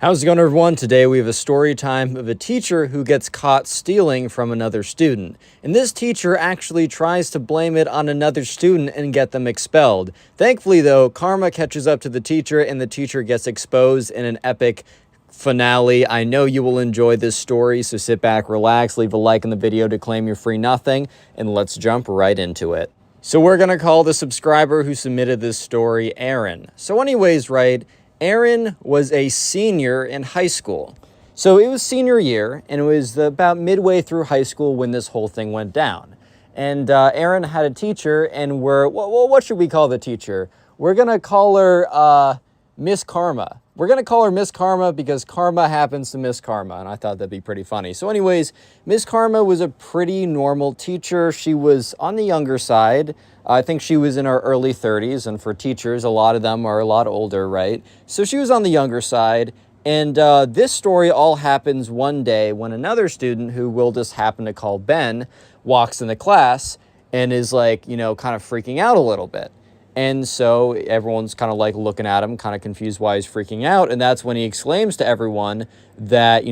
How's it going, everyone? Today we have a story time of a teacher who gets caught stealing from another student. And this teacher actually tries to blame it on another student and get them expelled. Thankfully, though, karma catches up to the teacher and the teacher gets exposed in an epic finale. I know you will enjoy this story, so sit back, relax, leave a like in the video to claim your free nothing, and let's jump right into it. So we're going to call the subscriber who submitted this story Aaron. So anyways, right, Aaron was a senior in high school. So it was senior year, and it was about midway through high school when this whole thing went down. And Aaron had a teacher, and what should we call the teacher? We're going to call her Miss Karma. We're going to call her Miss Karma because karma happens to Miss Karma, and I thought that'd be pretty funny. So anyways, Miss Karma was a pretty normal teacher. She was on the younger side. I think she was in her early 30s, and for teachers, a lot of them are a lot older, right? So she was on the younger side, and this story all happens one day when another student, who we'll just happen to call Ben, walks in the class and is like, kind of freaking out a little bit. And so everyone's kind of like looking at him, kind of confused why he's freaking out. And that's when he exclaims to everyone that,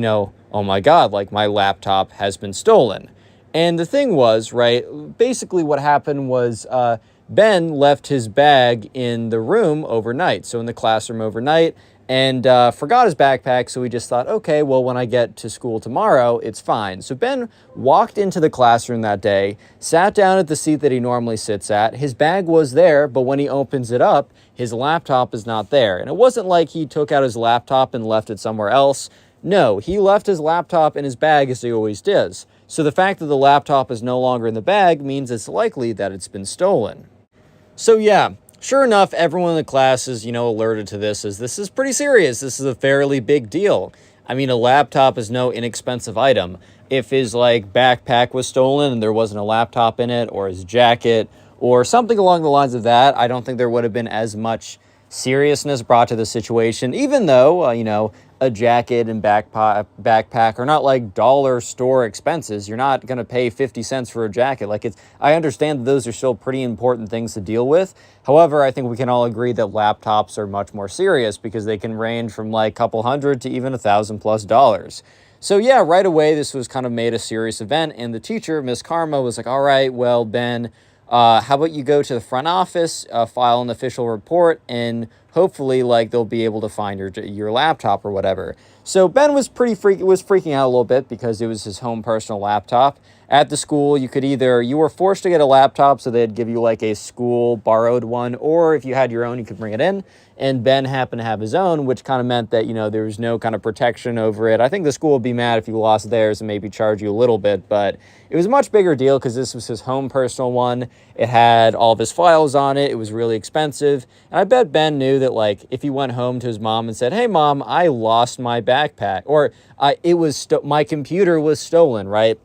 oh my God, like my laptop has been stolen. And the thing was, right, basically what happened was Ben left his bag in the room overnight. So in the classroom overnight, and forgot his backpack. So he just thought, okay, well, when I get to school tomorrow, it's fine. So Ben walked into the classroom that day, sat down at the seat that he normally sits at. His bag was there, but when he opens it up, his laptop is not there. And it wasn't like he took out his laptop and left it somewhere else. No, he left his laptop in his bag as he always does. So the fact that the laptop is no longer in the bag means it's likely that it's been stolen. So yeah. Sure enough, everyone in the class is, alerted to this, as this is pretty serious. This is a fairly big deal. I mean, a laptop is no inexpensive item. If his, backpack was stolen and there wasn't a laptop in it, or his jacket, or something along the lines of that, I don't think there would have been as much seriousness brought to the situation, even though, a jacket and backpack are not like dollar store expenses. You're not going to pay 50 cents for a jacket. I understand that those are still pretty important things to deal with. However, I think we can all agree that laptops are much more serious because they can range from like a couple hundred to even $1,000+. So yeah, right away, this was kind of made a serious event. And the teacher, Miss Karma, was like, all right, well, Ben, how about you go to the front office, file an official report, and hopefully, they'll be able to find your laptop or whatever. So Ben was freaking out a little bit because it was his home personal laptop. At the school, you were forced to get a laptop, so they'd give you a school borrowed one, or if you had your own, you could bring it in. And Ben happened to have his own, which kind of meant that, there was no kind of protection over it. I think the school would be mad if you lost theirs and maybe charge you a little bit, but it was a much bigger deal because this was his home personal one. It had all of his files on it. It was really expensive. And I bet Ben knew that, if he went home to his mom and said, hey, Mom, I lost my backpack, or my computer was stolen, right?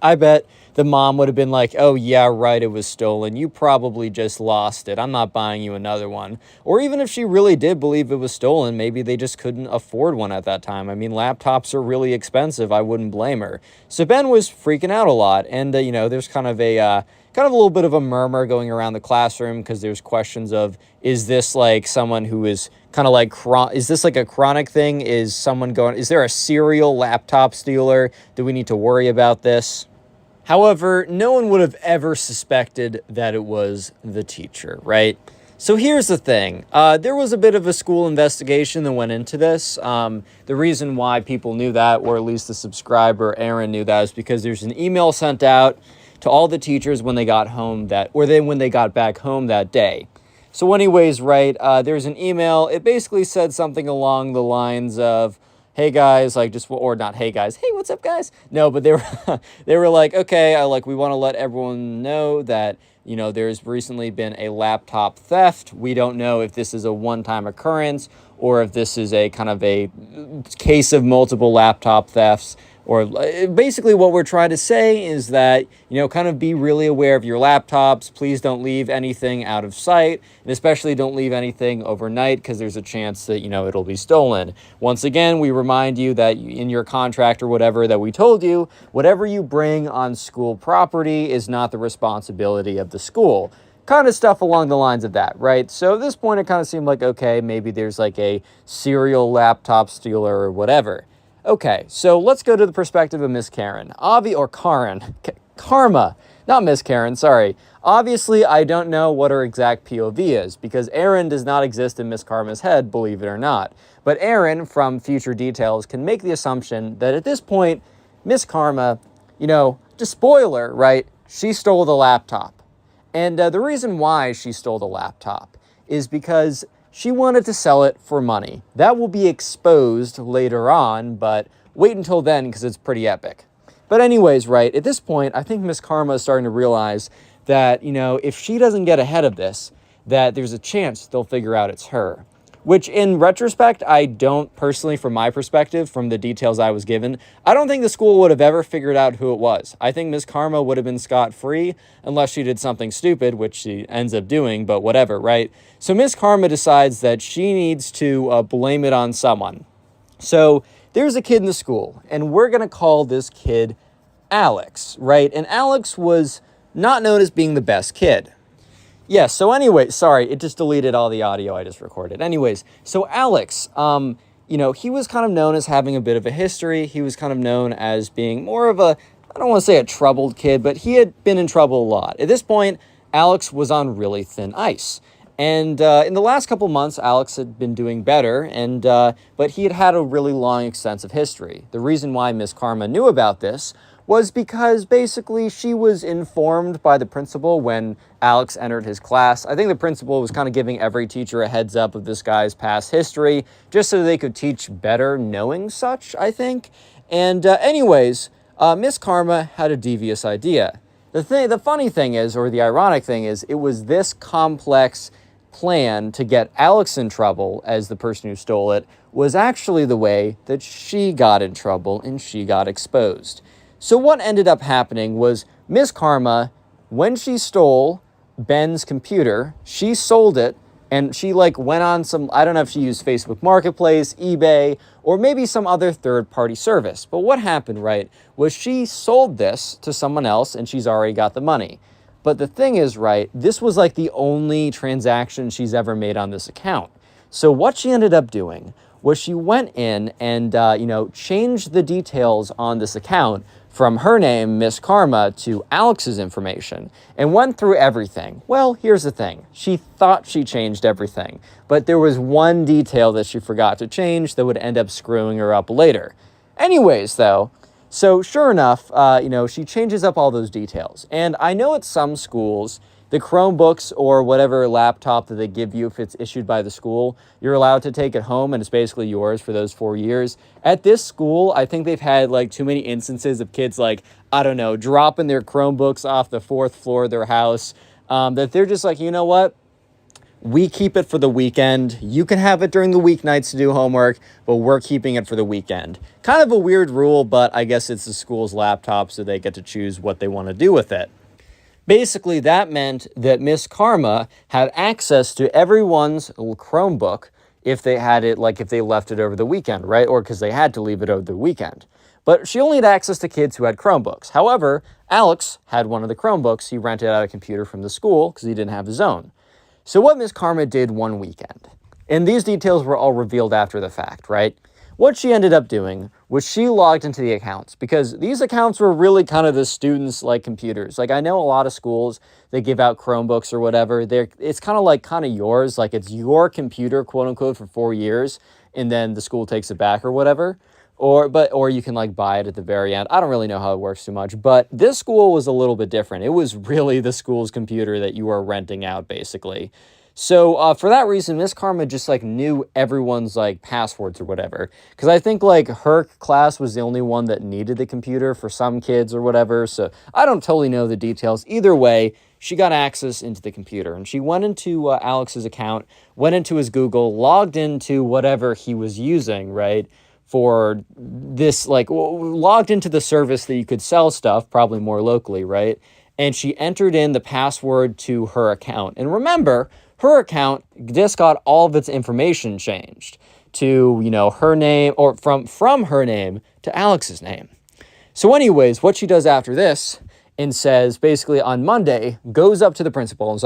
I bet the mom would have been like, oh, yeah, right, it was stolen. You probably just lost it. I'm not buying you another one. Or even if she really did believe it was stolen, maybe they just couldn't afford one at that time. I mean, laptops are really expensive. I wouldn't blame her. So Ben was freaking out a lot. And, there's kind of a little bit of a murmur going around the classroom because there's questions of, is this someone who is kind of is this a chronic thing? Is there a serial laptop stealer? Do we need to worry about this? However, no one would have ever suspected that it was the teacher, right? So here's the thing. There was a bit of a school investigation that went into this. The reason why people knew that, or at least the subscriber, Aaron, knew that, is because there's an email sent out to all the teachers when they got home when they got back home that day. So anyways, right, there's an email. It basically said something along the lines of, hey guys, or not hey guys, hey, what's up guys? No, but they were like, okay, we want to let everyone know that, there's recently been a laptop theft. We don't know if this is a one-time occurrence or if this is a kind of a case of multiple laptop thefts. Or basically what we're trying to say is that, kind of be really aware of your laptops. Please don't leave anything out of sight, and especially don't leave anything overnight because there's a chance that, it'll be stolen. Once again, we remind you that in your contract or whatever that we told you, whatever you bring on school property is not the responsibility of the school. kind of stuff along the lines of that, right? So at this point, it kind of seemed like, okay, maybe there's like a serial laptop stealer or whatever. Okay, so let's go to the perspective of Miss Karen. Karma, not Miss Karen, sorry. Obviously, I don't know what her exact POV is, because Aaron does not exist in Miss Karma's head, believe it or not. But Aaron, from future details, can make the assumption that at this point, Miss Karma, just spoiler, right? She stole the laptop. And the reason why she stole the laptop is because she wanted to sell it for money. That will be exposed later on, but wait until then because it's pretty epic. But anyways, right, at this point, I think Miss Karma is starting to realize that, if she doesn't get ahead of this, that there's a chance they'll figure out it's her. Which, in retrospect, I don't personally, from my perspective, from the details I was given, I don't think the school would have ever figured out who it was. I think Miss Karma would have been scot-free unless she did something stupid, which she ends up doing, but whatever, right? So Miss Karma decides that she needs to blame it on someone. So there's a kid in the school, and we're going to call this kid Alex, right? And Alex was not known as being the best kid. Yeah, so anyway, sorry, it just deleted all the audio I just recorded. Anyways, so Alex, he was kind of known as having a bit of a history. He was kind of known as being more of a, I don't want to say a troubled kid, but he had been in trouble a lot. At this point, Alex was on really thin ice. And in the last couple months, Alex had been doing better, but he had a really long, extensive history. The reason why Miss Karma knew about this was because basically she was informed by the principal when Alex entered his class. I think the principal was kind of giving every teacher a heads up of this guy's past history, just so they could teach better knowing such, I think. And anyways, Miss Karma had a devious idea. The funny thing is, or the ironic thing is, it was this complex plan to get Alex in trouble as the person who stole it was actually the way that she got in trouble and she got exposed. So what ended up happening was Miss Karma, when she stole Ben's computer, she sold it and she went on some, I don't know if she used Facebook Marketplace, eBay, or maybe some other third-party service. But what happened, right, was she sold this to someone else and she's already got the money. But the thing is, right, this was the only transaction she's ever made on this account. So what she ended up doing was she went in and, changed the details on this account from her name, Miss Karma, to Alex's information and went through everything. Well, here's the thing. She thought she changed everything, but there was one detail that she forgot to change that would end up screwing her up later. Anyways, though, so sure enough, she changes up all those details. And I know at some schools, the Chromebooks or whatever laptop that they give you if it's issued by the school, you're allowed to take it home and it's basically yours for those 4 years. At this school, I think they've had too many instances of kids dropping their Chromebooks off the 4th floor of their house, that they're just you know what? We keep it for the weekend. You can have it during the weeknights to do homework, but we're keeping it for the weekend. Kind of a weird rule, but I guess it's the school's laptop, so they get to choose what they want to do with it. Basically, that meant that Miss Karma had access to everyone's Chromebook if they had it, if they left it over the weekend, right? Or because they had to leave it over the weekend. But she only had access to kids who had Chromebooks. However, Alex had one of the Chromebooks. He rented out a computer from the school because he didn't have his own. So what Miss Karma did one weekend, and these details were all revealed after the fact, right? What she ended up doing was she logged into the accounts because these accounts were really kind of the students' computers. I know a lot of schools, they give out Chromebooks or whatever. It's kind of yours, it's your computer, quote unquote, for 4 years, and then the school takes it back or whatever. Or you can buy it at the very end. I don't really know how it works too much, but this school was a little bit different. It was really the school's computer that you were renting out, basically. So for that reason, Miss Karma just knew everyone's passwords or whatever. Because I think her class was the only one that needed the computer for some kids or whatever. So I don't totally know the details. Either way, she got access into the computer and she went into Alex's account, went into his Google, logged into whatever he was using, right? For this, logged into the service that you could sell stuff, probably more locally, right? And she entered in the password to her account. And remember, her account just got all of its information changed to, her name, or from her name to Alex's name. So anyways, what she does after this and says, basically on Monday, goes up to the principal and is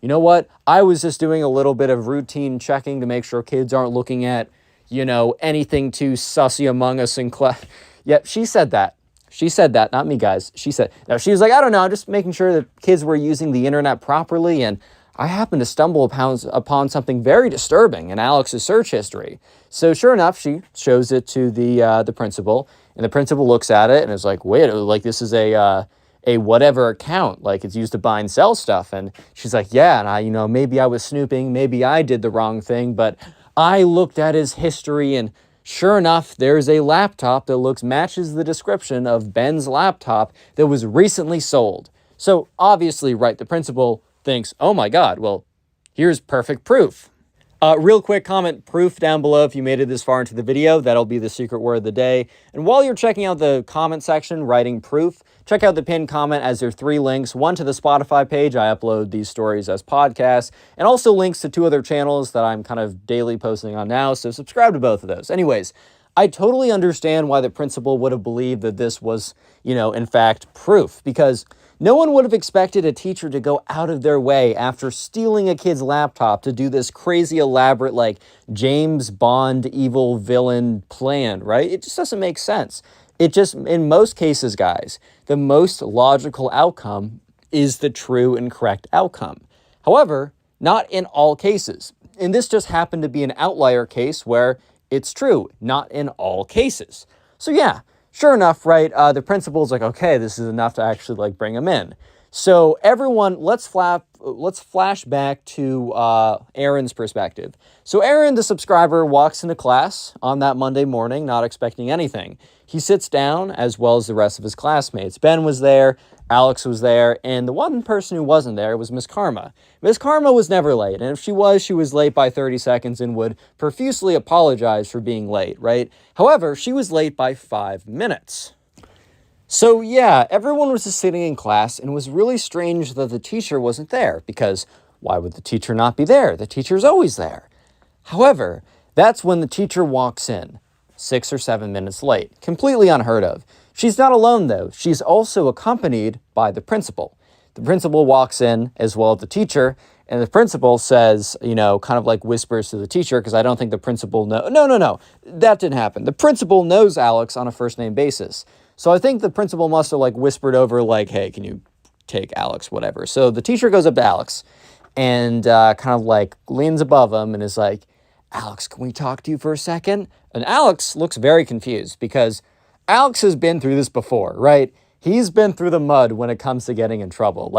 you know what? I was just doing a little bit of routine checking to make sure kids aren't looking at, anything too sussy among us in class. Yep, she said that. She said that, not me, guys. She said, no, she was like, I don't know, just making sure that kids were using the internet properly. And I happened to stumble upon something very disturbing in Alex's search history. So sure enough, she shows it to the principal, and the principal looks at it and is like, wait, like this is a whatever account, like it's used to buy and sell stuff. And she's like, yeah, and I, maybe I was snooping, maybe I did the wrong thing, but I looked at his history, and sure enough, there's a laptop that matches the description of Ben's laptop that was recently sold. So obviously, right, the principal thinks, oh my God, well, here's perfect proof. Real quick comment, proof down below if you made it this far into the video. That'll be the secret word of the day. And while you're checking out the comment section, writing proof, check out the pinned comment as there are 3 links. One to the Spotify page. I upload these stories as podcasts. And also links to 2 other channels that I'm kind of daily posting on now. So subscribe to both of those. Anyways, I totally understand why the principal would have believed that this was, in fact, proof. Because no one would have expected a teacher to go out of their way after stealing a kid's laptop to do this crazy elaborate, like, James Bond evil villain plan, right? It just doesn't make sense. It just, in most cases, guys, the most logical outcome is the true and correct outcome. However, not in all cases. And this just happened to be an outlier case where it's true, not in all cases. So yeah. Sure enough, right, the principal's like, okay, this is enough to actually, like, bring him in. So everyone, let's flash back to Aaron's perspective. So Aaron, the subscriber, walks into class on that Monday morning, not expecting anything. He sits down, as well as the rest of his classmates. Ben was there, Alex was there, and the one person who wasn't there was Miss Karma. Miss Karma was never late, and if she was late by 30 seconds and would profusely apologize for being late, right? However, she was late by 5 minutes. So yeah, everyone was just sitting in class, and it was really strange that the teacher wasn't there, because why would the teacher not be there? The teacher's always there. However, that's when the teacher walks in, 6 or 7 minutes late, completely unheard of. She's not alone, though. She's also accompanied by the principal. The principal walks in as well as the teacher, and the principal says, kind of like whispers to the teacher, because I don't think the principal No, that didn't happen. The principal knows Alex on a first-name basis. So I think the principal must have, whispered over, hey, can you take Alex, whatever. So the teacher goes up to Alex and kind of, leans above him and is like, Alex, can we talk to you for a second? And Alex looks very confused because Alex has been through this before, right? He's been through the mud when it comes to getting in trouble.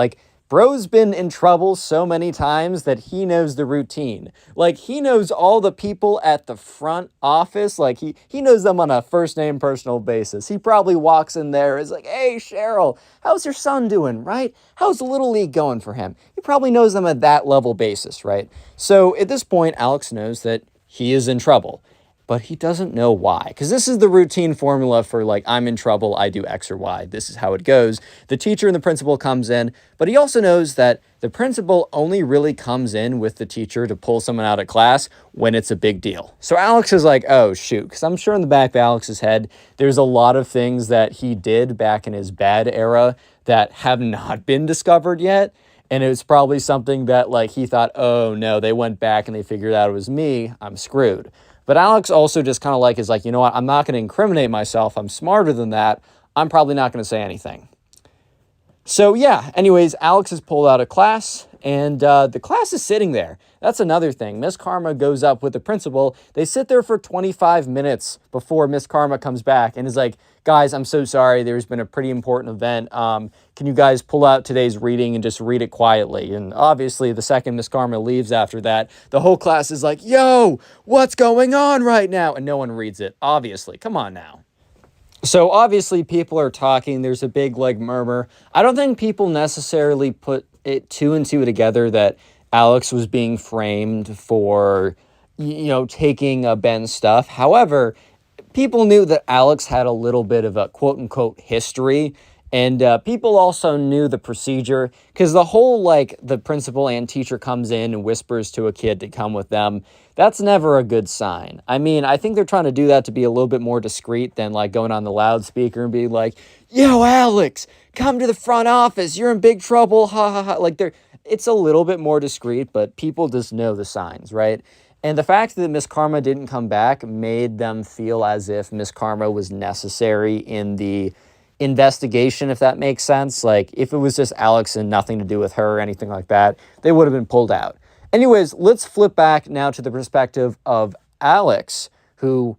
Bro's been in trouble so many times that he knows the routine. He knows all the people at the front office. He knows them on a first-name personal basis. He probably walks in there and is like, hey, Cheryl, how's your son doing, right? How's the Little League going for him? He probably knows them at that level basis, right? So at this point, Alex knows that he is in trouble, but he doesn't know why. Because this is the routine formula for, I'm in trouble, I do X or Y. This is how it goes. The teacher and the principal comes in, but he also knows that the principal only really comes in with the teacher to pull someone out of class when it's a big deal. So Alex is like, oh, shoot. Because I'm sure in the back of Alex's head, there's a lot of things that he did back in his bad era that have not been discovered yet. And it was probably something that, he thought, oh, no, they went back and they figured out it was me. I'm screwed. But Alex also just kind of is like, you know what, I'm not going to incriminate myself. I'm smarter than that. I'm probably not going to say anything. So yeah, anyways, Alex is pulled out of class, and the class is sitting there. That's another thing. Miss Karma goes up with the principal. They sit there for 25 minutes before Miss Karma comes back and is like, guys, I'm so sorry. There's been a pretty important event. Can you guys pull out today's reading and just read it quietly? And obviously, the second Miss Karma leaves after that, the whole class is like, yo, what's going on right now? And no one reads it, obviously. Come on now. So obviously people are talking. There's a big murmur. I don't think people necessarily put it 2 and 2 together that Alex was being framed for, taking Ben's stuff. However, people knew that Alex had a little bit of a quote unquote history. And people also knew the procedure because the whole, the principal and teacher comes in and whispers to a kid to come with them. That's never a good sign. I mean, I think they're trying to do that to be a little bit more discreet than, going on the loudspeaker and being like, yo, Alex, come to the front office. You're in big trouble. Ha, ha, ha. it's a little bit more discreet, but people just know the signs, right? And the fact that Miss Karma didn't come back made them feel as if Miss Karma was necessary in the investigation, if that makes sense. Like, if it was just Alex and nothing to do with her or anything like that, they would have been pulled out. Anyways, let's flip back now to the perspective of Alex, who,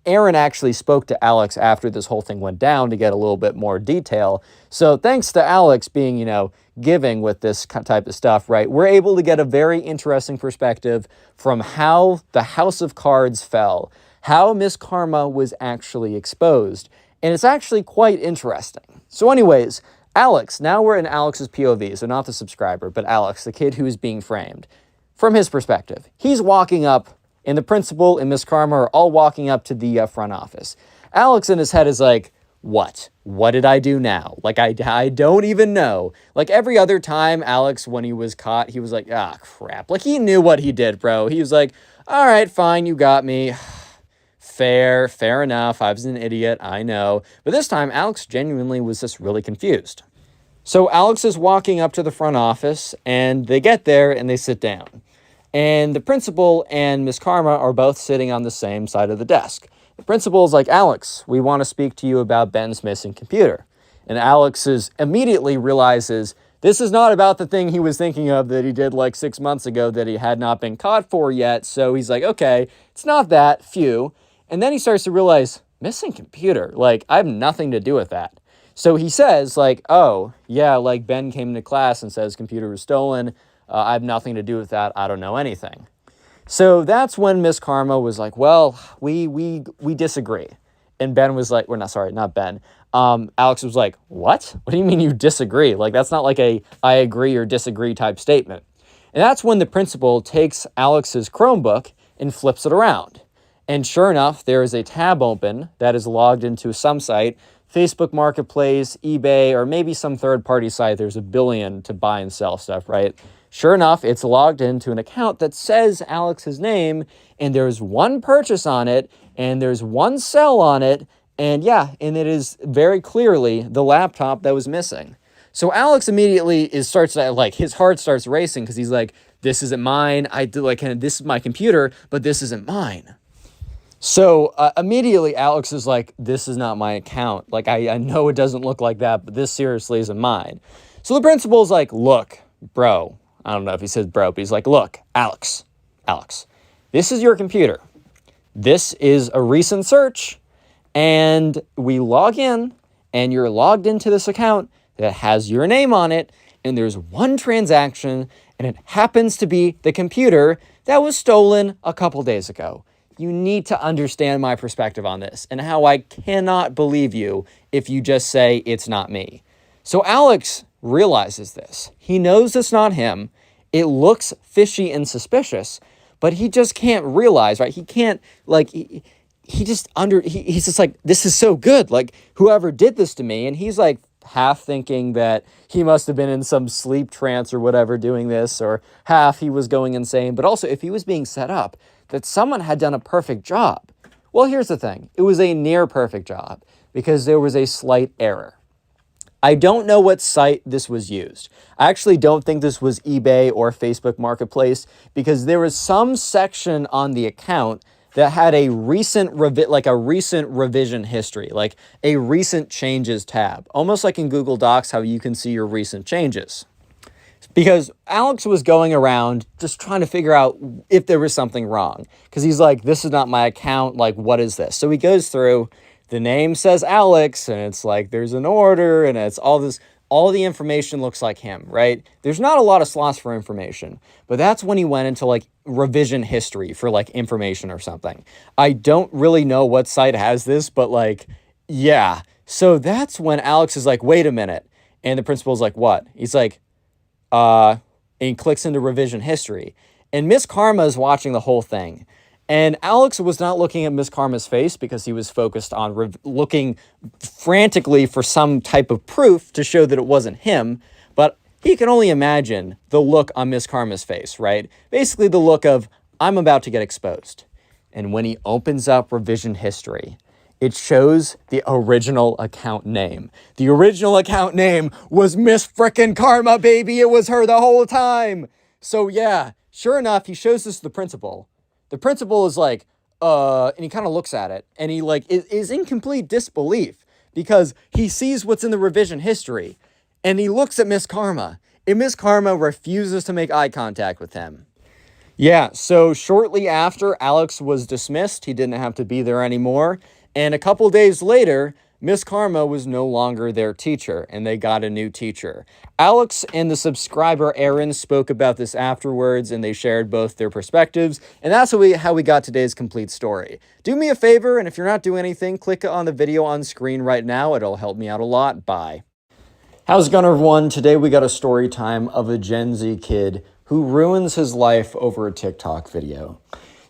Aaron actually spoke to Alex after this whole thing went down to get a little bit more detail. So thanks to Alex being, giving with this type of stuff, right, we're able to get a very interesting perspective from how the House of Cards fell, how Miss Karma was actually exposed. And it's actually quite interesting. So anyways, Alex, now we're in Alex's POV, so not the subscriber, but Alex, the kid who is being framed. From his perspective, he's walking up, and the principal and Miss Karma are all walking up to the front office. Alex in his head is like, what? What did I do now? Like, I don't even know. Like, every other time, Alex, when he was caught, he was like, crap. Like, he knew what he did, bro. He was like, all right, fine, you got me. Fair enough. I was an idiot, I know. But this time, Alex genuinely was just really confused. So Alex is walking up to the front office, and they get there, and they sit down. And the principal and Miss Karma are both sitting on the same side of the desk. The principal is like, Alex, we want to speak to you about Ben's missing computer. And Alex immediately realizes this is not about the thing he was thinking of that he did like 6 months ago that he had not been caught for yet. So he's like, okay, it's not that, phew. And then he starts to realize, missing computer, like, I have nothing to do with that. So he says, like, oh, yeah, like, Ben came to class and says computer was stolen. I have nothing to do with that. I don't know anything. So that's when Miss Karma was like, well, we disagree. And Ben was like, not Ben. Alex was like, what? What do you mean you disagree? Like, that's not like a I agree or disagree type statement. And that's when the principal takes Alex's Chromebook and flips it around. And sure enough, there is a tab open that is logged into some site, Facebook Marketplace, eBay, or maybe some third-party site. There's a billion to buy and sell stuff, right? Sure enough, it's logged into an account that says Alex's name, and there's one purchase on it, and there's one sell on it, and it is very clearly the laptop that was missing. So Alex immediately his heart starts racing because he's like, this isn't mine. This is my computer, but this isn't mine. So immediately Alex is like, this is not my account. Like, I know it doesn't look like that, but this seriously isn't mine. So the principal's like, look, bro. I don't know if he says bro, but he's like, look, Alex, this is your computer. This is a recent search, and we log in, and you're logged into this account that has your name on it, and there's one transaction, and it happens to be the computer that was stolen a couple days ago. You need to understand my perspective on this and how I cannot believe you if you just say it's not me. So Alex realizes this. He knows it's not him. It looks fishy and suspicious, but he just can't realize, right? He can't, like, he's just like, this is so good. Like, whoever did this to me, and he's like half thinking that he must have been in some sleep trance or whatever doing this, or half he was going insane. But also, if he was being set up, that someone had done a perfect job. Well, here's the thing. It was a near perfect job because there was a slight error. I don't know what site this was used. I actually don't think this was eBay or Facebook Marketplace because there was some section on the account that had a recent revision history, like a recent changes tab, almost like in Google Docs how you can see your recent changes. Because Alex was going around just trying to figure out if there was something wrong. Because he's like, this is not my account, like, what is this? So he goes through, the name says Alex, and it's like, there's an order, and it's all this, all the information looks like him, right? There's not a lot of slots for information, but that's when he went into, like, revision history for, like, information or something. I don't really know what site has this, but, like, yeah. So that's when Alex is like, wait a minute. And the principal's like, what? He's like, and he clicks into revision history. And Miss Karma is watching the whole thing. And Alex was not looking at Miss Karma's face because he was focused on looking frantically for some type of proof to show that it wasn't him. But he can only imagine the look on Miss Karma's face, right? Basically the look of, I'm about to get exposed. And when he opens up revision history, it shows the original account name. The original account name was Miss Frickin' Karma, baby. It was her the whole time. So yeah, sure enough, he shows this to the principal. The principal is like, and he kind of looks at it, and he like is in complete disbelief because he sees what's in the revision history, and he looks at Miss Karma, and Miss Karma refuses to make eye contact with him. Yeah, so shortly after, Alex was dismissed. He didn't have to be there anymore. And a couple days later, Miss Karma was no longer their teacher, and they got a new teacher. Alex and the subscriber Aaron spoke about this afterwards, and they shared both their perspectives, and that's how we got today's complete story. Do me a favor, and if you're not doing anything, click on the video on screen right now. It'll help me out a lot. Bye. How's it going, everyone? Today we got a story time of a Gen Z kid who ruins his life over a TikTok video.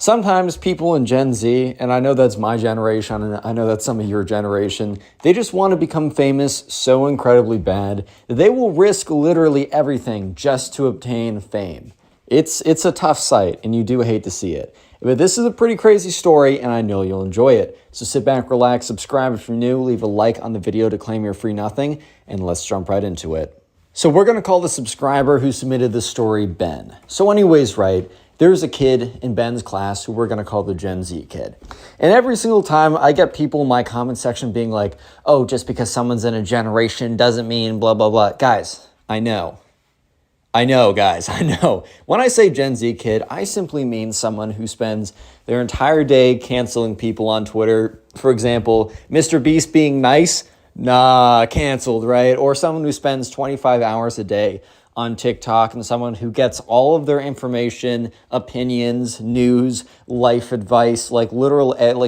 Sometimes people in Gen Z, and I know that's my generation, and I know that's some of your generation, they just want to become famous so incredibly bad that they will risk literally everything just to obtain fame. It's a tough sight, and you do hate to see it. But this is a pretty crazy story, and I know you'll enjoy it. So sit back, relax, subscribe if you're new, leave a like on the video to claim your free nothing, and let's jump right into it. So we're going to call the subscriber who submitted the story Ben. So anyways, right, there's a kid in Ben's class who we're going to call the Gen Z kid. And every single time I get people in my comment section being like, oh, just because someone's in a generation doesn't mean blah, blah, blah. Guys, I know, guys, I know. When I say Gen Z kid, I simply mean someone who spends their entire day canceling people on Twitter. For example, Mr. Beast being nice, nah, canceled, right? Or someone who spends 25 hours a day on TikTok, and someone who gets all of their information, opinions, news, life advice, like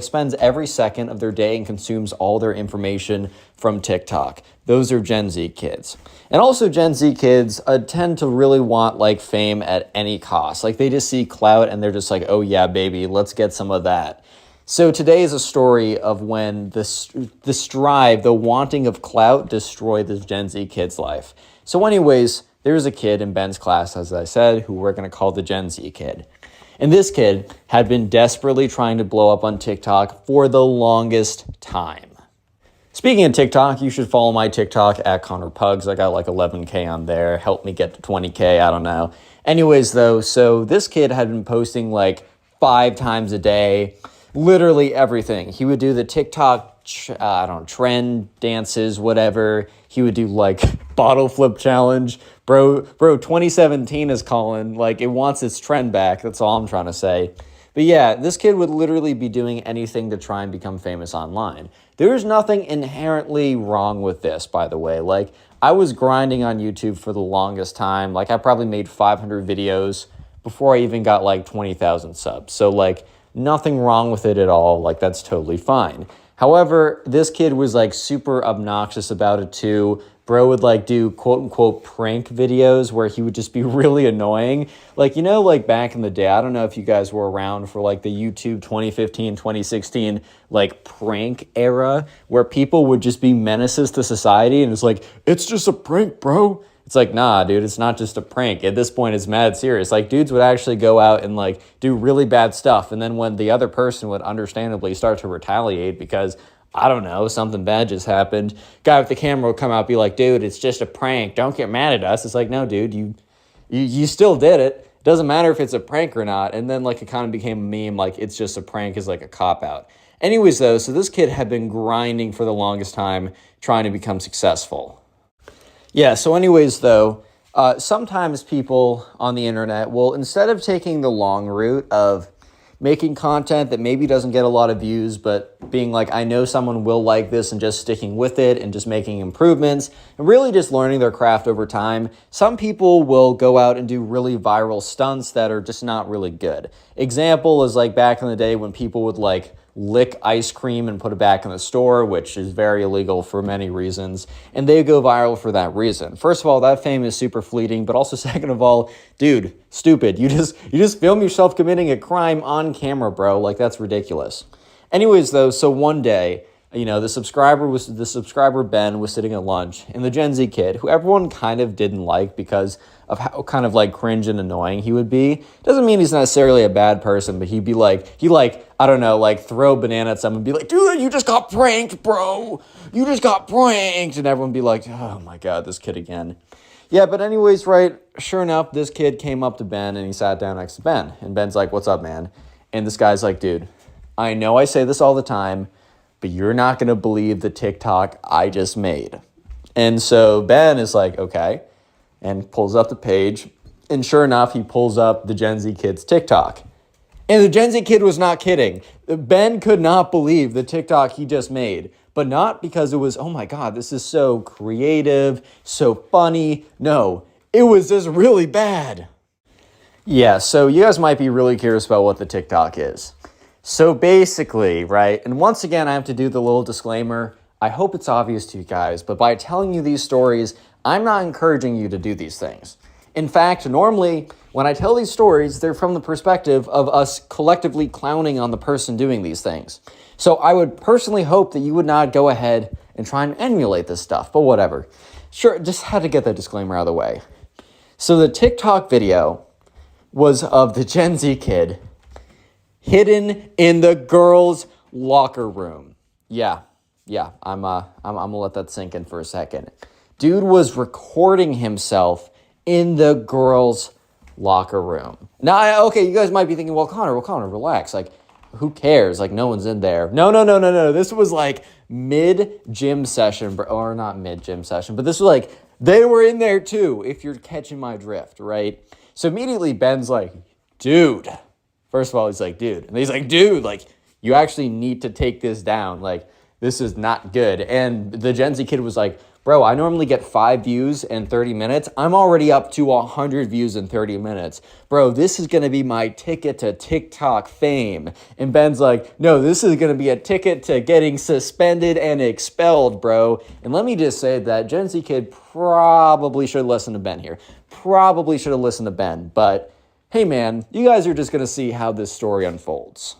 spends every second of their day and consumes all their information from TikTok. Those are Gen Z kids. And also Gen Z kids tend to really want like fame at any cost. Like they just see clout and they're just like, oh yeah, baby, let's get some of that. So today is a story of when the strive, the wanting of clout destroyed this Gen Z kid's life. So anyways, there's a kid in Ben's class, as I said, who we're going to call the Gen Z kid. And this kid had been desperately trying to blow up on TikTok for the longest time. Speaking of TikTok, you should follow my TikTok at Connor Pugs. I got like 11K on there. Help me get to 20K. I don't know. Anyways, though, so this kid had been posting like 5 times a day, literally everything. He would do the TikTok, trend dances, whatever. He would do like bottle flip challenge. Bro, 2017 is calling. Like, it wants its trend back. That's all I'm trying to say. But yeah, this kid would literally be doing anything to try and become famous online. There's nothing inherently wrong with this, by the way. Like, I was grinding on YouTube for the longest time. Like, I probably made 500 videos before I even got like 20,000 subs. So like, nothing wrong with it at all. Like, that's totally fine. However, this kid was like super obnoxious about it too. Bro would like do quote unquote prank videos where he would just be really annoying. Like, you know, like back in the day, I don't know if you guys were around for like the YouTube 2015, 2016, like prank era where people would just be menaces to society. And it's like, it's just a prank, bro. It's like, nah, dude, it's not just a prank. At this point, it's mad serious. Like, dudes would actually go out and, like, do really bad stuff. And then when the other person would understandably start to retaliate because, I don't know, something bad just happened, guy with the camera would come out and be like, dude, it's just a prank. Don't get mad at us. It's like, no, dude, you still did it. It doesn't matter if it's a prank or not. And then, like, it kind of became a meme, like, it's just a prank is like a cop-out. Anyways, though, so this kid had been grinding for the longest time trying to become successful. Yeah, so anyways, though, sometimes people on the internet will, instead of taking the long route of making content that maybe doesn't get a lot of views, but being like, I know someone will like this and just sticking with it and just making improvements and really just learning their craft over time, some people will go out and do really viral stunts that are just not really good. Example is like back in the day when people would like lick ice cream and put it back in the store, which is very illegal for many reasons, and they go viral for that reason. First of all, that fame is super fleeting, but also second of all, dude, stupid. You just film yourself committing a crime on camera, bro. Like, that's ridiculous. Anyways, though, so one day, the subscriber Ben was sitting at lunch, and the Gen Z kid, who everyone kind of didn't like because of how kind of like cringe and annoying he would be. Doesn't mean he's necessarily a bad person, but he'd be like, I don't know, like throw a banana at someone and be like, dude, you just got pranked, bro. You just got pranked. And everyone be like, oh my God, this kid again. Yeah, but anyways, right, sure enough, this kid came up to Ben and he sat down next to Ben. And Ben's like, what's up, man? And this guy's like, dude, I know I say this all the time, but you're not going to believe the TikTok I just made. And so Ben is like, okay, and pulls up the page. And sure enough, he pulls up the Gen Z kid's TikTok. And the Gen Z kid was not kidding. Ben could not believe the TikTok he just made. But not because it was, oh my God, this is so creative, so funny. No, it was just really bad. Yeah, so you guys might be really curious about what the TikTok is. So basically, right, and once again, I have to do the little disclaimer. I hope it's obvious to you guys, but by telling you these stories, I'm not encouraging you to do these things. In fact, normally, when I tell these stories, they're from the perspective of us collectively clowning on the person doing these things. So I would personally hope that you would not go ahead and try and emulate this stuff, but whatever. Sure, just had to get that disclaimer out of the way. So the TikTok video was of the Gen Z kid hidden in the girls' locker room. Yeah, I'm gonna let that sink in for a second. Dude was recording himself in the girls' locker room. Now, okay, you guys might be thinking, well, Connor, relax. Like, who cares? Like, no one's in there. No. This was like mid-gym session, or not mid-gym session, but this was like, they were in there too, if you're catching my drift, right? So immediately Ben's like, dude. First of all, he's like, dude. And he's like, dude, like, you actually need to take this down. Like, this is not good. And the Gen Z kid was like, bro, I normally get 5 views in 30 minutes. I'm already up to 100 views in 30 minutes. Bro, this is going to be my ticket to TikTok fame. And Ben's like, no, this is going to be a ticket to getting suspended and expelled, bro. And let me just say that Gen Z kid probably should listen to Ben here. Probably should have listened to Ben. But hey, man, you guys are just going to see how this story unfolds.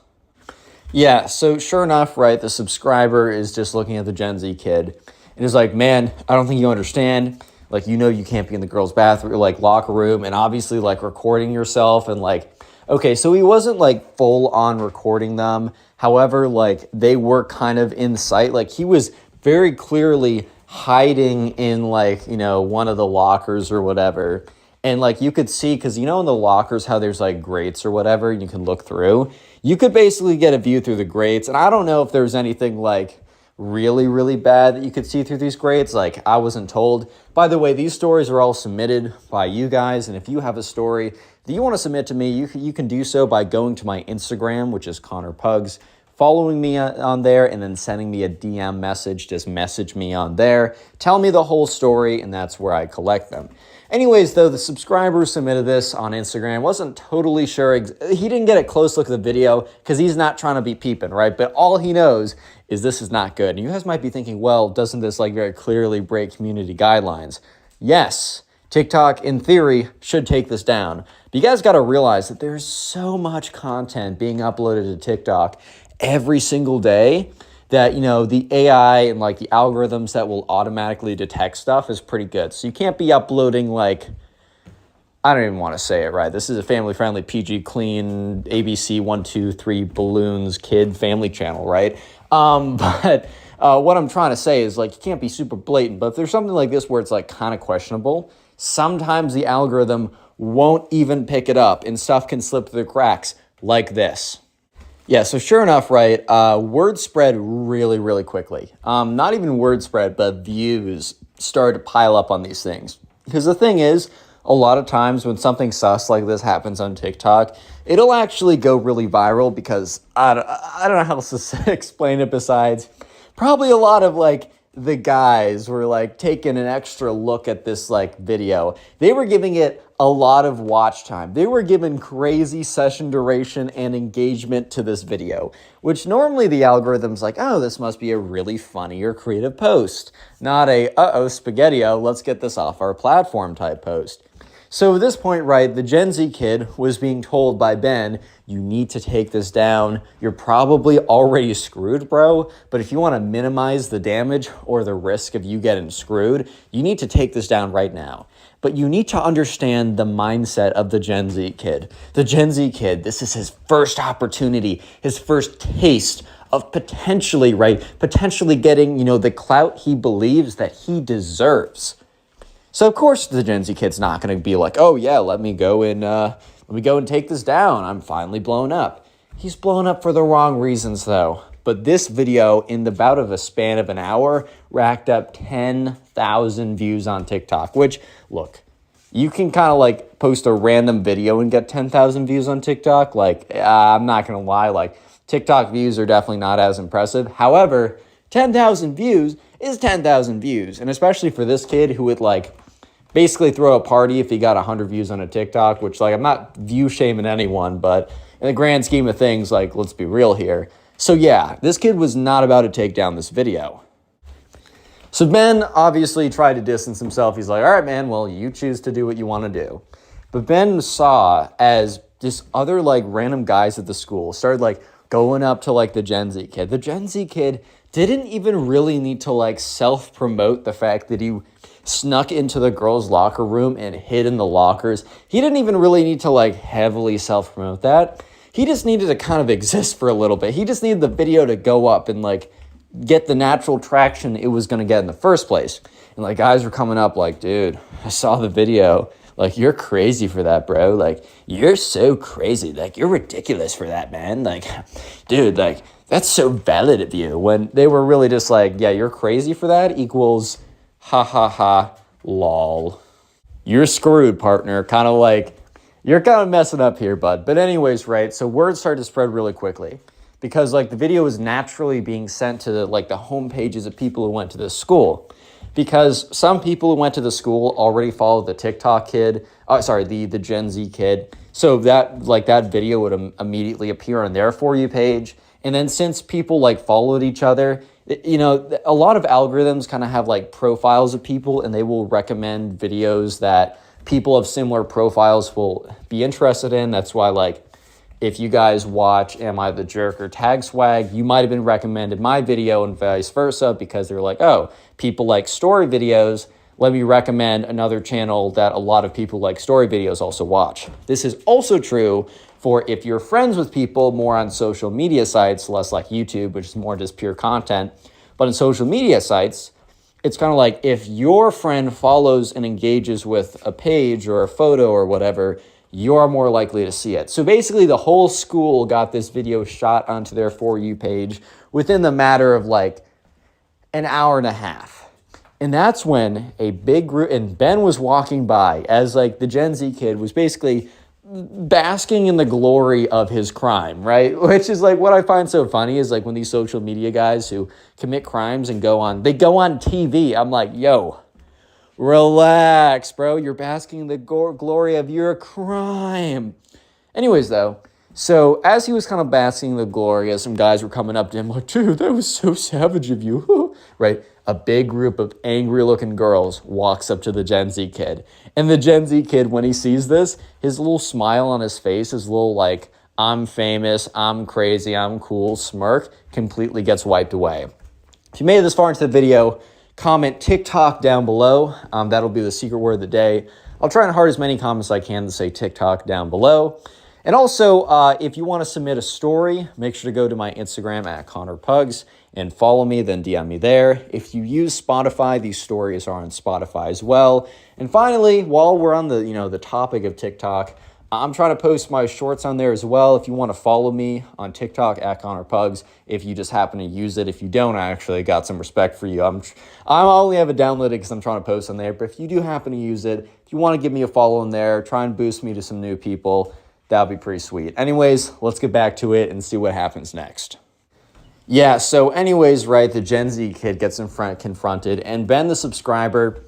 Yeah, so sure enough, right, the subscriber is just looking at the Gen Z kid. And it's like, man, I don't think you understand. Like, you can't be in the girls' bathroom, like locker room, and obviously like recording yourself. And like, okay, so he wasn't like full on recording them. However, like they were kind of in sight. Like he was very clearly hiding in like, one of the lockers or whatever. And like you could see, because in the lockers how there's like grates or whatever, and you can look through. You could basically get a view through the grates. And I don't know if there's anything like really, really bad that you could see through these grates. Like I wasn't told. By the way, these stories are all submitted by you guys. And if you have a story that you want to submit to me, you can do so by going to my Instagram, which is Connor Pugs, following me on there, and then sending me a DM message. Just message me on there. Tell me the whole story, and that's where I collect them. Anyways, though, the subscriber submitted this on Instagram. Wasn't totally sure. He didn't get a close look at the video because he's not trying to be peeping, right? But all he knows is this is not good. And you guys might be thinking, well, doesn't this like very clearly break community guidelines? Yes, TikTok, in theory, should take this down. But you guys got to realize that there's so much content being uploaded to TikTok every single day that, the AI and like the algorithms that will automatically detect stuff is pretty good. So you can't be uploading like, I don't even want to say it right. This is a family-friendly, PG, clean, ABC 123 balloons kid family channel, right? But what I'm trying to say is like, you can't be super blatant, but if there's something like this where it's like kind of questionable, sometimes the algorithm won't even pick it up and stuff can slip through the cracks like this. Yeah, so sure enough, right, word spread really, really quickly. Not even word spread, but views started to pile up on these things. Because the thing is, a lot of times when something sus like this happens on TikTok, it'll actually go really viral because I don't know how else to explain it besides probably a lot of like the guys were like taking an extra look at this like video. They were giving it a lot of watch time. They were giving crazy session duration and engagement to this video, which normally the algorithm's like, oh, this must be a really funny or creative post, not a, uh-oh, spaghetti-o, let's get this off our platform type post. So at this point, right, the Gen Z kid was being told by Ben, you need to take this down. You're probably already screwed, bro. But if you want to minimize the damage or the risk of you getting screwed, you need to take this down right now. But you need to understand the mindset of the Gen Z kid. The Gen Z kid, this is his first opportunity, his first taste of potentially getting, the clout he believes that he deserves. So of course the Gen Z kid's not going to be like, oh yeah, let me go and take this down. I'm finally blown up. He's blown up for the wrong reasons though. But this video, in about of a span of an hour, racked up 10,000 views on TikTok, which, look, you can kind of like post a random video and get 10,000 views on TikTok. I'm not going to lie, TikTok views are definitely not as impressive. However, 10,000 views is 10,000 views. And especially for this kid who would basically throw a party if he got 100 views on a TikTok, which I'm not view shaming anyone, but in the grand scheme of things, let's be real here. So yeah, this kid was not about to take down this video. So Ben obviously tried to distance himself. He's like, all right, man, well, you choose to do what you want to do. But Ben saw as just other random guys at the school started going up to the Gen Z kid. The Gen Z kid didn't even really need to self-promote the fact that he snuck into the girls' locker room and hid in the lockers. He didn't even really need to heavily self-promote that. He just needed to kind of exist for a little bit. He just needed the video to go up and get the natural traction it was going to get in the first place. And guys were coming up dude, I saw the video. You're crazy for that, bro. You're so crazy. You're ridiculous for that, man. Dude, that's so valid of you. When they were really just yeah, you're crazy for that equals ha ha ha, lol. You're screwed, partner. Kind of you're kind of messing up here, bud. But anyways, right, so word started to spread really quickly because the video was naturally being sent to the home pages of people who went to this school. Because some people who went to the school already followed the TikTok kid, the Gen Z kid. So that video would immediately appear on their For You page. And then since people followed each other, a lot of algorithms kind of have profiles of people and they will recommend videos that people of similar profiles will be interested in. That's why if you guys watch Am I the Jerk or Tag Swag, you might have been recommended my video and vice versa because they're oh, people like story videos. Let me recommend another channel that a lot of people like story videos also watch. This is also true for if you're friends with people more on social media sites, less like YouTube, which is more just pure content. But in social media sites, it's kind of if your friend follows and engages with a page or a photo or whatever, you're more likely to see it. So basically the whole school got this video shot onto their For You page within the matter of an hour and a half. And that's when a big group, and Ben was walking by as the Gen Z kid was basically basking in the glory of his crime, right? Which is what I find so funny is when these social media guys who commit crimes and go on TV. I'm yo, relax, bro. You're basking in the glory of your crime. Anyways, though, so as he was kind of basking in the glory, as some guys were coming up to him dude, that was so savage of you, right? A big group of angry-looking girls walks up to the Gen Z kid. And the Gen Z kid, when he sees this, his little smile on his face, his little I'm famous, I'm crazy, I'm cool smirk completely gets wiped away. If you made it this far into the video, comment TikTok down below. That'll be the secret word of the day. I'll try and heart as many comments as I can to say TikTok down below. And also, if you want to submit a story, make sure to go to my Instagram at Pugs and follow me, then DM me there. If you use Spotify, these stories are on Spotify as well. And finally, while we're on the topic of TikTok, I'm trying to post my shorts on there as well. If you want to follow me on TikTok at Pugs, if you just happen to use it. If you don't, I actually got some respect for you. I only have it downloaded because I'm trying to post on there. But if you do happen to use it, if you want to give me a follow in there, try and boost me to some new people, that'd be pretty sweet. Anyways, let's get back to it and see what happens next. Yeah, so anyways, right, the Gen Z kid gets confronted, and Ben, the subscriber,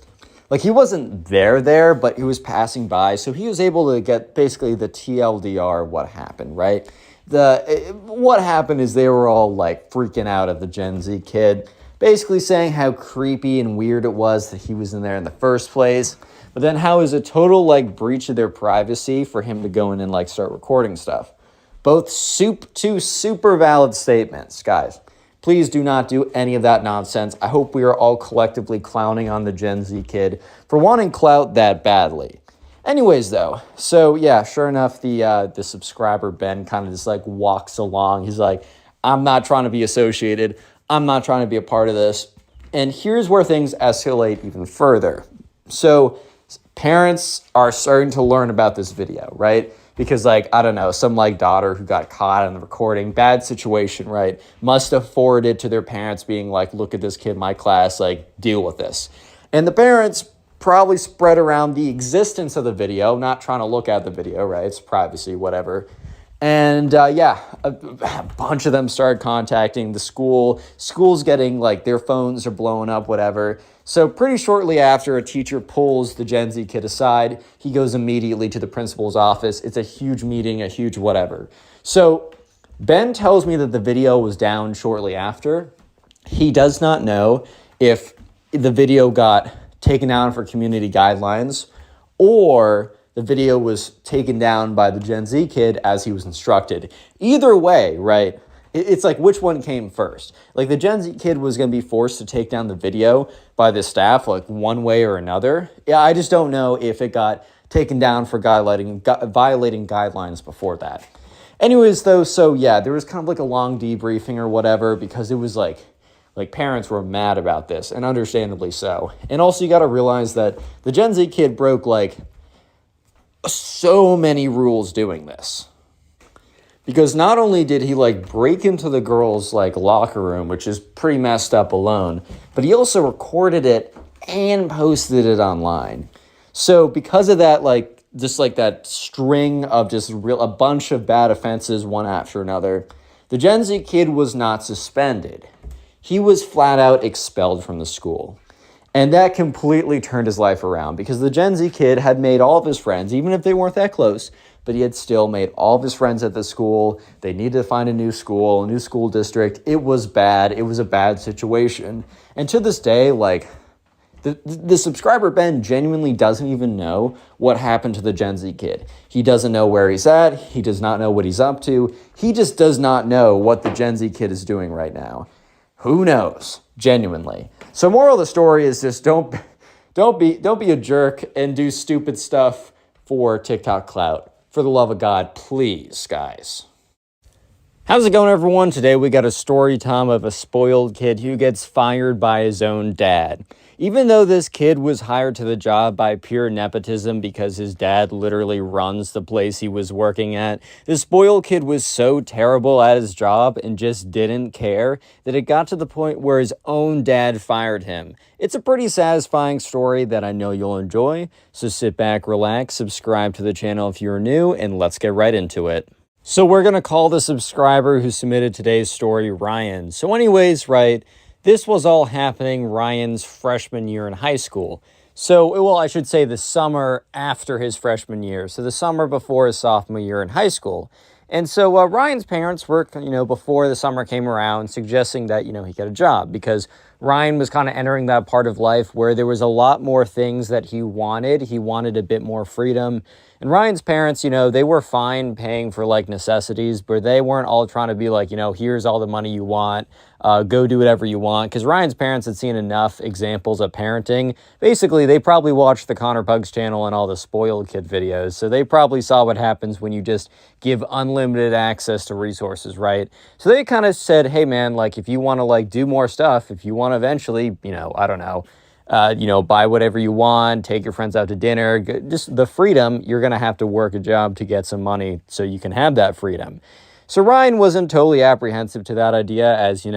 he wasn't there, but he was passing by, so he was able to get basically the TLDR of what happened, right? What happened is they were all freaking out at the Gen Z kid basically saying how creepy and weird it was that he was in there in the first place. But then how is a total like breach of their privacy for him to go in and like start recording stuff. Both two super valid statements, guys. Please do not do any of that nonsense. I hope we are all collectively clowning on the Gen Z kid for wanting clout that badly. Anyways, though, so yeah, sure enough, the subscriber Ben kind of just like walks along. He's like, I'm not trying to be associated. I'm not trying to be a part of this. And here's where things escalate even further. So parents are starting to learn about this video, right? Because like, I don't know, some like daughter who got caught on the recording, bad situation, right? Must have forwarded to their parents being like, look at this kid in my class, like deal with this. And the parents probably spread around the existence of the video, not trying to look at the video, right? It's privacy, whatever. And a bunch of them started contacting the school. School's getting like their phones are blowing up, whatever. So pretty shortly after, a teacher pulls the Gen Z kid aside. He goes immediately to the principal's office. It's a huge meeting, a huge whatever. So Ben tells me that the video was down shortly after. He does not know if the video got taken down for community guidelines or the video was taken down by the Gen Z kid as he was instructed. Either way, right? It's like, which one came first? Like, the Gen Z kid was going to be forced to take down the video by the staff, like, one way or another. Yeah, I just don't know if it got taken down for violating guidelines before that. Anyways, though, so yeah, there was kind of like a long debriefing or whatever, because it was like parents were mad about this, and understandably so. And also, you got to realize that the Gen Z kid broke, like, so many rules doing this. Because not only did he like break into the girls' like locker room, which is pretty messed up alone, but he also recorded it and posted it online. So because of that, like just like that string of just a bunch of bad offenses one after another, the Gen Z kid was not suspended. He was flat out expelled from the school. And that completely turned his life around, because the Gen Z kid had made all of his friends, even if they weren't that close, but he had still made all of his friends at the school. They needed to find a new school district. It was bad. It was a bad situation. And to this day, like, the subscriber Ben genuinely doesn't even know what happened to the Gen Z kid. He doesn't know where he's at. He does not know what he's up to. He just does not know what the Gen Z kid is doing right now. Who knows? Genuinely. So moral of the story is just don't be a jerk and do stupid stuff for TikTok clout. For the love of God, please, guys. How's it going, everyone? Today we got a story time of a spoiled kid who gets fired by his own dad. Even though this kid was hired to the job by pure nepotism because his dad literally runs the place he was working at, the spoiled kid was so terrible at his job and just didn't care that it got to the point where his own dad fired him. It's a pretty satisfying story that I know you'll enjoy, so sit back, relax, subscribe to the channel if you're new, and let's get right into it. So we're going to call the subscriber who submitted today's story Ryan. So anyways, right, this was all happening Ryan's freshman year in high school. So, well, I should say the summer after his freshman year. So the summer before his sophomore year in high school. And so Ryan's parents were, before the summer came around, suggesting that, he get a job, because Ryan was kind of entering that part of life where there was a lot more things that he wanted. He wanted a bit more freedom. And Ryan's parents, they were fine paying for like necessities, but they weren't all trying to be like, here's all the money you want, go do whatever you want. Because Ryan's parents had seen enough examples of parenting. Basically, they probably watched the Pugs channel and all the spoiled kid videos. So they probably saw what happens when you just give unlimited access to resources, right? So they kind of said, hey man, like if you want to like do more stuff, if you want to eventually, I don't know, buy whatever you want, take your friends out to dinner, just the freedom, you're going to have to work a job to get some money so you can have that freedom. So Ryan wasn't totally apprehensive to that idea, as, he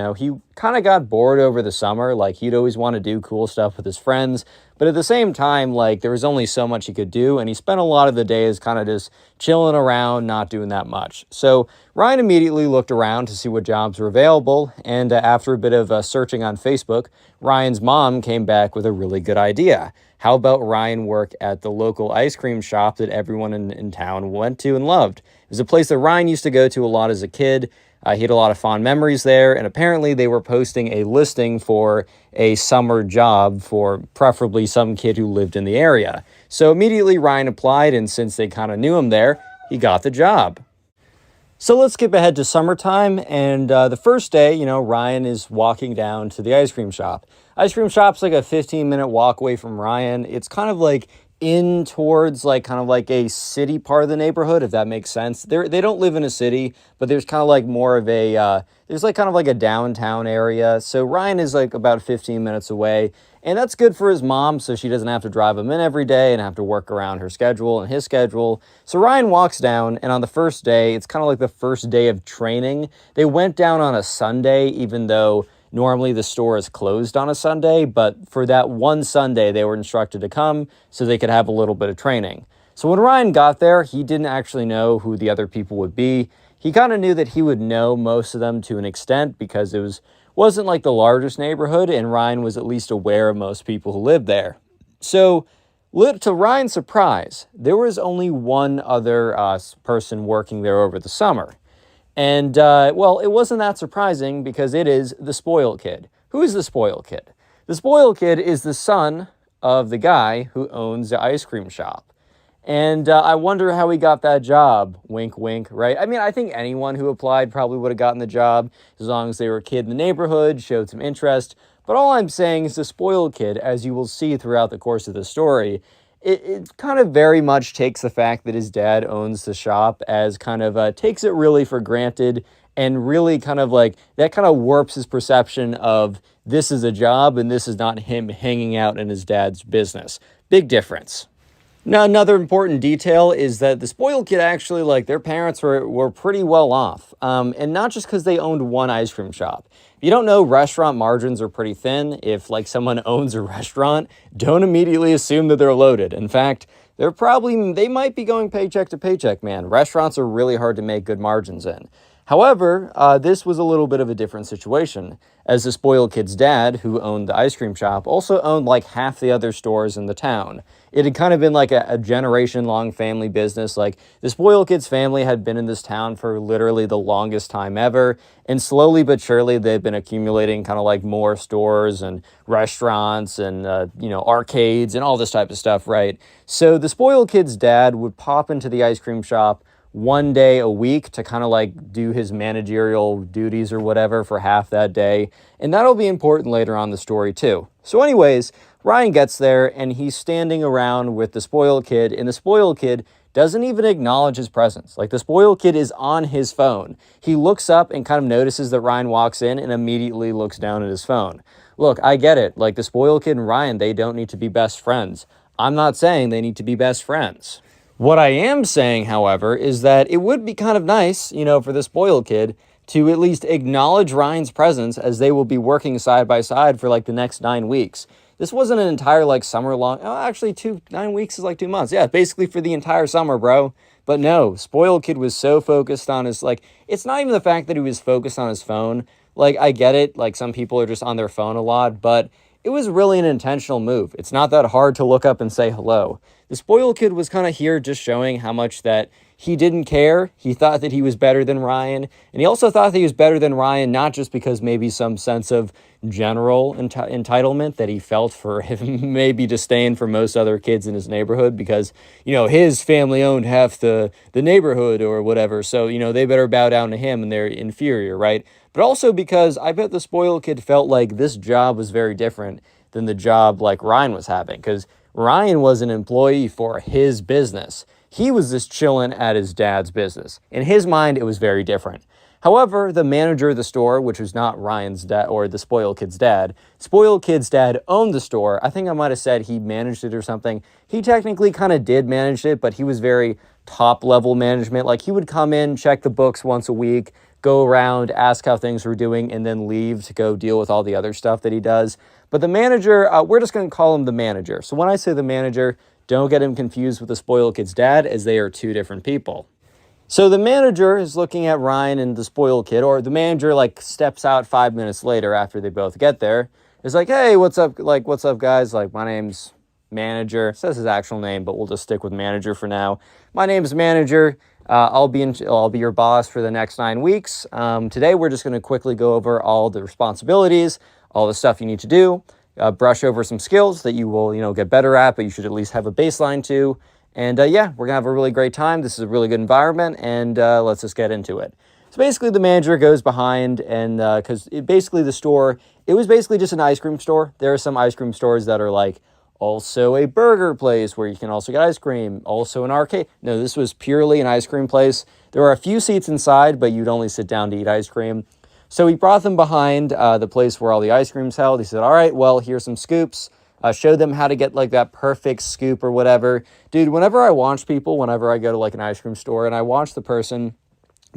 kind of got bored over the summer. Like, he'd always want to do cool stuff with his friends, but at the same time, like, there was only so much he could do, and he spent a lot of the days kind of just chilling around, not doing that much. So Ryan immediately looked around to see what jobs were available, and after a bit of searching on Facebook, Ryan's mom came back with a really good idea. How about Ryan work at the local ice cream shop that everyone in town went to and loved? It was a place that Ryan used to go to a lot as a kid. He had a lot of fond memories there, and apparently they were posting a listing for a summer job for preferably some kid who lived in the area. So immediately Ryan applied, and since they kind of knew him there, he got the job. So let's skip ahead to summertime, and the first day, Ryan is walking down to the ice cream shop. Ice cream shop's like a 15-minute walk away from Ryan. It's kind of like in towards like kind of like a city part of the neighborhood, if that makes sense. They don't live in a city, but there's kind of like more of a there's like kind of like a downtown area. So Ryan is like about 15 minutes away, and that's good for his mom, so she doesn't have to drive him in every day and have to work around her schedule and his schedule. So Ryan walks down, and on the first day, it's kind of like the first day of training. They went down on a Sunday, even though normally the store is closed on a Sunday, but for that one Sunday, they were instructed to come so they could have a little bit of training. So when Ryan got there, he didn't actually know who the other people would be. He kind of knew that he would know most of them to an extent because wasn't like the largest neighborhood, and Ryan was at least aware of most people who lived there. So to Ryan's surprise, there was only one other person working there over the summer. And, well, it wasn't that surprising because it is the spoiled kid. Who is the spoiled kid? The spoiled kid is the son of the guy who owns the ice cream shop. And I wonder how he got that job. Wink, wink, right? I mean, I think anyone who applied probably would have gotten the job as long as they were a kid in the neighborhood, showed some interest. But all I'm saying is the spoiled kid, as you will see throughout the course of the story, it kind of very much takes the fact that his dad owns the shop as kind of takes it really for granted, and really kind of like that kind of warps his perception of this is a job and this is not him hanging out in his dad's business. Big difference. Now, another important detail is that the spoiled kid actually, like, their parents were pretty well off. And not just because they owned one ice cream shop. If you don't know, restaurant margins are pretty thin. If, like, someone owns a restaurant, don't immediately assume that they're loaded. In fact, they might be going paycheck to paycheck, man. Restaurants are really hard to make good margins in. However, this was a little bit of a different situation, as the spoiled kid's dad, who owned the ice cream shop, also owned like half the other stores in the town. It had kind of been like a generation-long family business. Like, the spoiled kid's family had been in this town for literally the longest time ever, and slowly but surely they've been accumulating kind of like more stores and restaurants and, arcades and all this type of stuff, right? So the spoiled kid's dad would pop into the ice cream shop one day a week to kind of like do his managerial duties or whatever for half that day. And that'll be important later on in the story too. So anyways, Ryan gets there and he's standing around with the spoiled kid, and the spoiled kid doesn't even acknowledge his presence. Like, the spoiled kid is on his phone. He looks up and kind of notices that Ryan walks in and immediately looks down at his phone. Look, I get it. Like, the spoiled kid and Ryan, they don't need to be best friends. I'm not saying they need to be best friends. What I am saying, however, is that it would be kind of nice, for the spoiled kid to at least acknowledge Ryan's presence, as they will be working side by side for like the next 9 weeks. This wasn't an entire like summer long. Oh, actually 9 weeks is like 2 months. Yeah, basically for the entire summer, bro. But no, spoiled kid was so focused on his, like, it's not even the fact that he was focused on his phone. Like, I get it. Like, some people are just on their phone a lot, but it was really an intentional move. It's not that hard to look up and say hello. The spoiled kid was kind of here just showing how much that he didn't care. He thought that he was better than Ryan. And he also thought that he was better than Ryan, not just because maybe some sense of general entitlement that he felt for him maybe disdain for most other kids in his neighborhood because, his family owned half the neighborhood or whatever. So, they better bow down to him and they're inferior, right? But also because I bet the spoiled kid felt like this job was very different than the job like Ryan was having, because Ryan was an employee for his business. He was just chilling at his dad's business. In his mind, it was very different. However, the manager of the store, which was not Ryan's dad or the spoiled kid's dad owned the store. I think I might have said he managed it or something. He technically kind of did manage it, but he was very top level management. Like, he would come in, check the books once a week, go around, ask how things were doing, and then leave to go deal with all the other stuff that he does. But the manager, we're just going to call him the manager. So when I say the manager, don't get him confused with the spoiled kid's dad, as they are two different people. So the manager is looking at Ryan and the spoiled kid, or the manager like steps out 5 minutes later after they both get there. It's like, hey, what's up? Like, what's up, guys? Like, my name's Manager. It says his actual name, but we'll just stick with Manager for now. My name's Manager. I'll be your boss for the next 9 weeks. Today, we're just going to quickly go over all the responsibilities, all the stuff you need to do, brush over some skills that you will, get better at, but you should at least have a baseline to. And yeah, we're going to have a really great time. This is a really good environment, and let's just get into it. So basically, the manager goes behind, and because basically the store, it was basically just an ice cream store. There are some ice cream stores that are like also a burger place where you can also get ice cream, also an arcade. No, this was purely an ice cream place. There were a few seats inside, but you'd only sit down to eat ice cream. So he brought them behind the place where all the ice cream's held. He said, all right, well, here's some scoops. Showed them how to get like that perfect scoop or whatever. Dude, whenever I watch people, whenever I go to like an ice cream store and I watch the person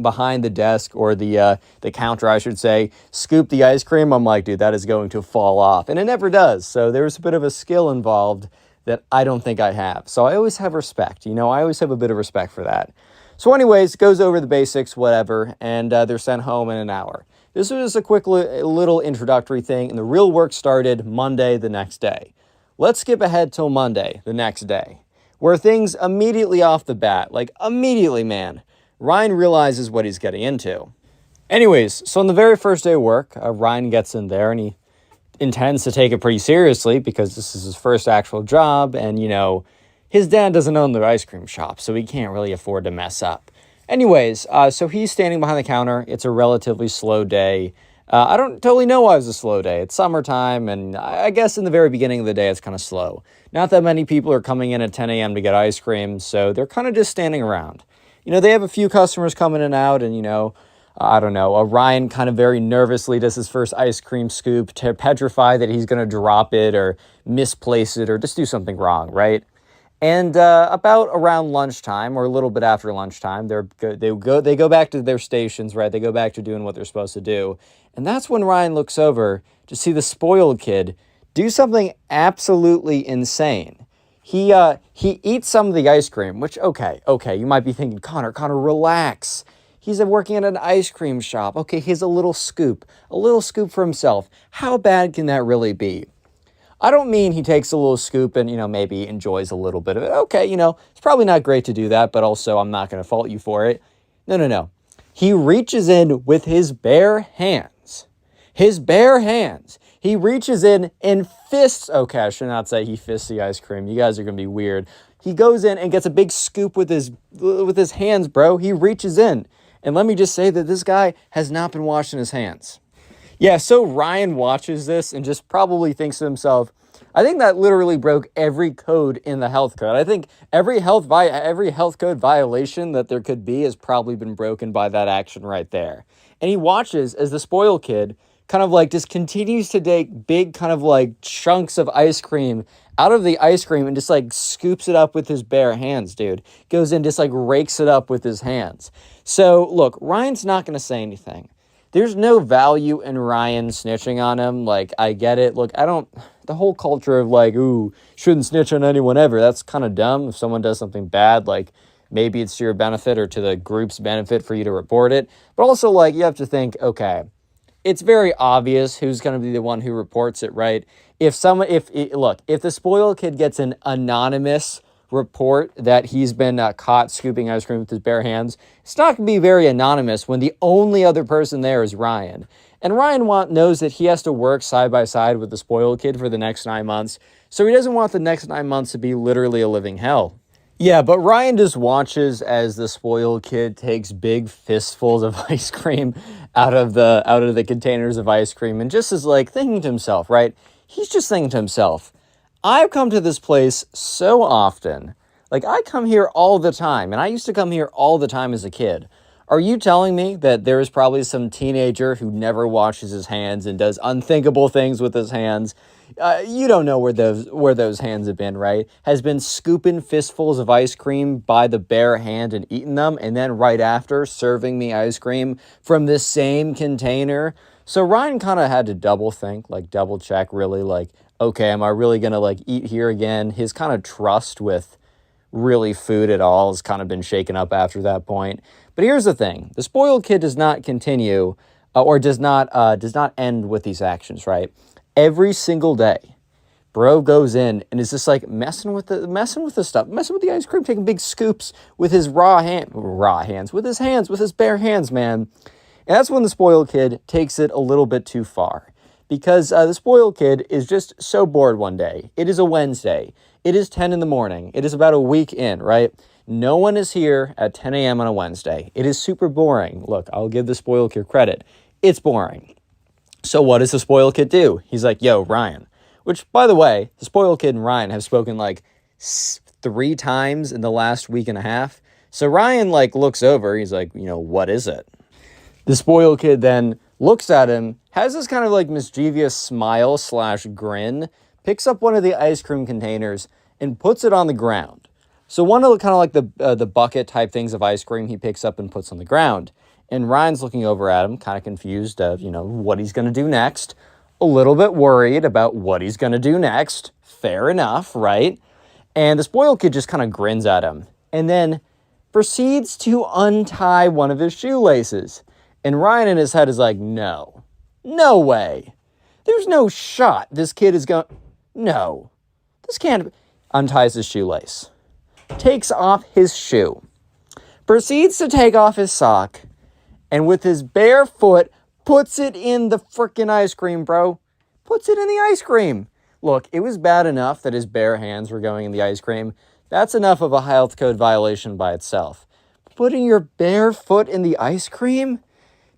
behind the desk or the counter, I should say, scoop the ice cream, I'm like, dude, that is going to fall off. And it never does. So there's a bit of a skill involved that I don't think I have. So I always have respect. I always have a bit of respect for that. So anyways, goes over the basics, whatever, and they're sent home in an hour. This was a quick little introductory thing, and the real work started Monday the next day. Let's skip ahead till Monday the next day, where things immediately off the bat, like immediately, man, Ryan realizes what he's getting into. Anyways, so on the very first day of work, Ryan gets in there and he intends to take it pretty seriously because this is his first actual job and, his dad doesn't own the ice cream shop, so he can't really afford to mess up. Anyways, so he's standing behind the counter. It's a relatively slow day. I don't totally know why it was a slow day. It's summertime, and I guess in the very beginning of the day, it's kind of slow. Not that many people are coming in at 10 a.m. to get ice cream, so they're kind of just standing around. They have a few customers coming in and out, and, I don't know, Ryan kind of very nervously does his first ice cream scoop to petrify that he's going to drop it or misplace it or just do something wrong, right? And about around lunchtime or a little bit after lunchtime, they go back to their stations, right? They go back to doing what they're supposed to do. And that's when Ryan looks over to see the spoiled kid do something absolutely insane. He eats some of the ice cream, which, okay, you might be thinking, Connor, relax. He's working at an ice cream shop. Okay, here's a little scoop for himself. How bad can that really be? I don't mean he takes a little scoop and, maybe enjoys a little bit of it. Okay, it's probably not great to do that, but also I'm not going to fault you for it. No. He reaches in with his bare hands. He reaches in and fists, okay, I should not say he fists the ice cream. You guys are going to be weird. He goes in and gets a big scoop with his hands, bro. He reaches in. And let me just say that this guy has not been washing his hands. Yeah, so Ryan watches this and just probably thinks to himself, I think that literally broke every code in the health code. I think every health code violation that there could be has probably been broken by that action right there. And he watches as the spoiled kid kind of like just continues to take big kind of like chunks of ice cream out of the ice cream and just like scoops it up with his bare hands, dude. Goes in, just like rakes it up with his hands. So look, Ryan's not going to say anything. There's no value in Ryan snitching on him. Like, I get it. Look, the whole culture of like, ooh, shouldn't snitch on anyone ever. That's kind of dumb. If someone does something bad, like maybe it's to your benefit or to the group's benefit for you to report it. But also like, you have to think, okay, it's very obvious who's going to be the one who reports it, right? If the spoiled kid gets an anonymous report that he's been caught scooping ice cream with his bare hands, it's not going to be very anonymous when the only other person there is Ryan. And Ryan knows that he has to work side by side with the spoiled kid for the next 9 months, so he doesn't want the next 9 months to be literally a living hell. Yeah, but Ryan just watches as the spoiled kid takes big fistfuls of ice cream out of the containers of ice cream and just is like thinking to himself, right? He's just thinking to himself, I've come to this place so often. Like, I come here all the time, and I used to come here all the time as a kid. Are you telling me that there is probably some teenager who never washes his hands and does unthinkable things with his hands? You don't know where those hands have been, right? Has been scooping fistfuls of ice cream by the bare hand and eating them, and then right after serving me ice cream from the same container. So Ryan kind of had to double think, like double check really, like, okay, am I really going to like eat here again? His kind of trust with really food at all has kind of been shaken up after that point. But here's the thing. The spoiled kid does not continue or does not end with these actions, right? Every single day Bro goes in and is just like messing with the stuff, messing with the ice cream, taking big scoops with his with his bare hands, man. And that's when the spoiled kid takes it a little bit too far. Because the spoiled kid is just so bored one day. It is a Wednesday. It is 10 in the morning. It is about a week in, right? No one is here at 10 a.m. on a Wednesday. It is super boring. Look, I'll give the spoiled kid credit. It's boring. So what does the spoiled kid do? He's like, yo, Ryan. Which, by the way, the spoiled kid and Ryan have spoken like 3 times in the last week and a half. So Ryan like looks over. He's like, what is it? The spoiled kid then looks at him, has this kind of like mischievous smile / grin, picks up one of the ice cream containers and puts it on the ground. So one of the kind of like the bucket type things of ice cream he picks up and puts on the ground. And Ryan's looking over at him, kind of confused of, what he's going to do next. A little bit worried about what he's going to do next. Fair enough, right? And the spoiled kid just kind of grins at him and then proceeds to untie one of his shoelaces. And Ryan in his head is like, no way. There's no shot this kid is going, no, this can't, unties his shoelace, takes off his shoe, proceeds to take off his sock, and with his bare foot, puts it in the frickin' ice cream, bro. Puts it in the ice cream. Look, it was bad enough that his bare hands were going in the ice cream. That's enough of a health code violation by itself. Putting your bare foot in the ice cream?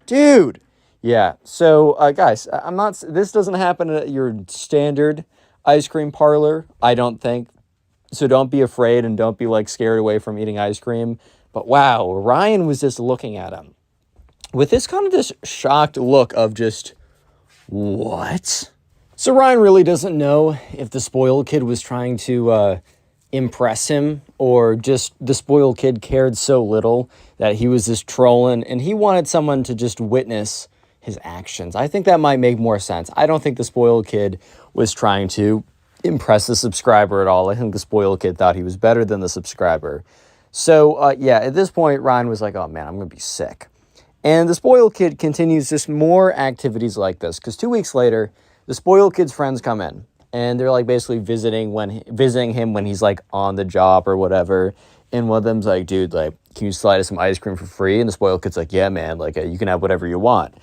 Dude. Yeah, so guys, this doesn't happen at your standard ice cream parlor, I don't think. So don't be afraid and don't be like scared away from eating ice cream. But wow, Ryan was just looking at him with this kind of this shocked look of just, what? So Ryan really doesn't know if the spoiled kid was trying to impress him or just the spoiled kid cared so little that he was just trolling and he wanted someone to just witness his actions. I think that might make more sense. I don't think the spoiled kid was trying to impress the subscriber at all. I think the spoiled kid thought he was better than the subscriber. So yeah, at this point, Ryan was like, oh man, I'm going to be sick. And the spoiled kid continues just more activities like this because 2 weeks later, the spoiled kid's friends come in and they're like basically visiting him when he's like on the job or whatever. And one of them's like, dude, like, can you slide us some ice cream for free? And the spoiled kid's like, yeah, man, like you can have whatever you want.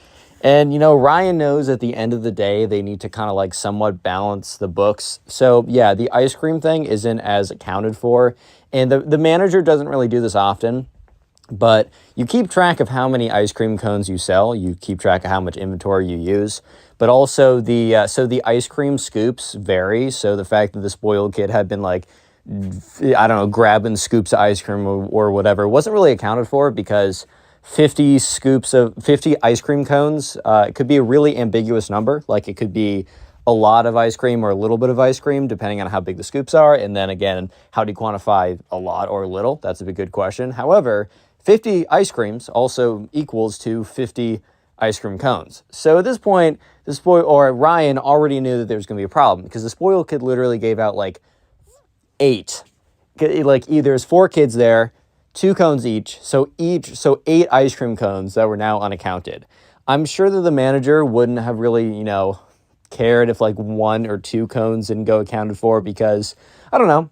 And, Ryan knows at the end of the day, they need to kind of like somewhat balance the books. So yeah, the ice cream thing isn't as accounted for. And the manager doesn't really do this often. But you keep track of how many ice cream cones you sell. You keep track of how much inventory you use. But also the ice cream scoops vary. So the fact that the spoiled kid had been like, I don't know, grabbing scoops of ice cream or whatever wasn't really accounted for because 50 ice cream cones, it could be a really ambiguous number. Like it could be a lot of ice cream or a little bit of ice cream, depending on how big the scoops are. And then again, how do you quantify a lot or little? That's a good question. However, 50 ice creams also equals to 50 ice cream cones. So at this point, Ryan already knew that there was going to be a problem because the spoiled kid literally gave out like 8. Like there's 4 kids there, 2 cones each. So 8 ice cream cones that were now unaccounted. I'm sure that the manager wouldn't have really, cared if like 1 or 2 cones didn't go accounted for because, I don't know,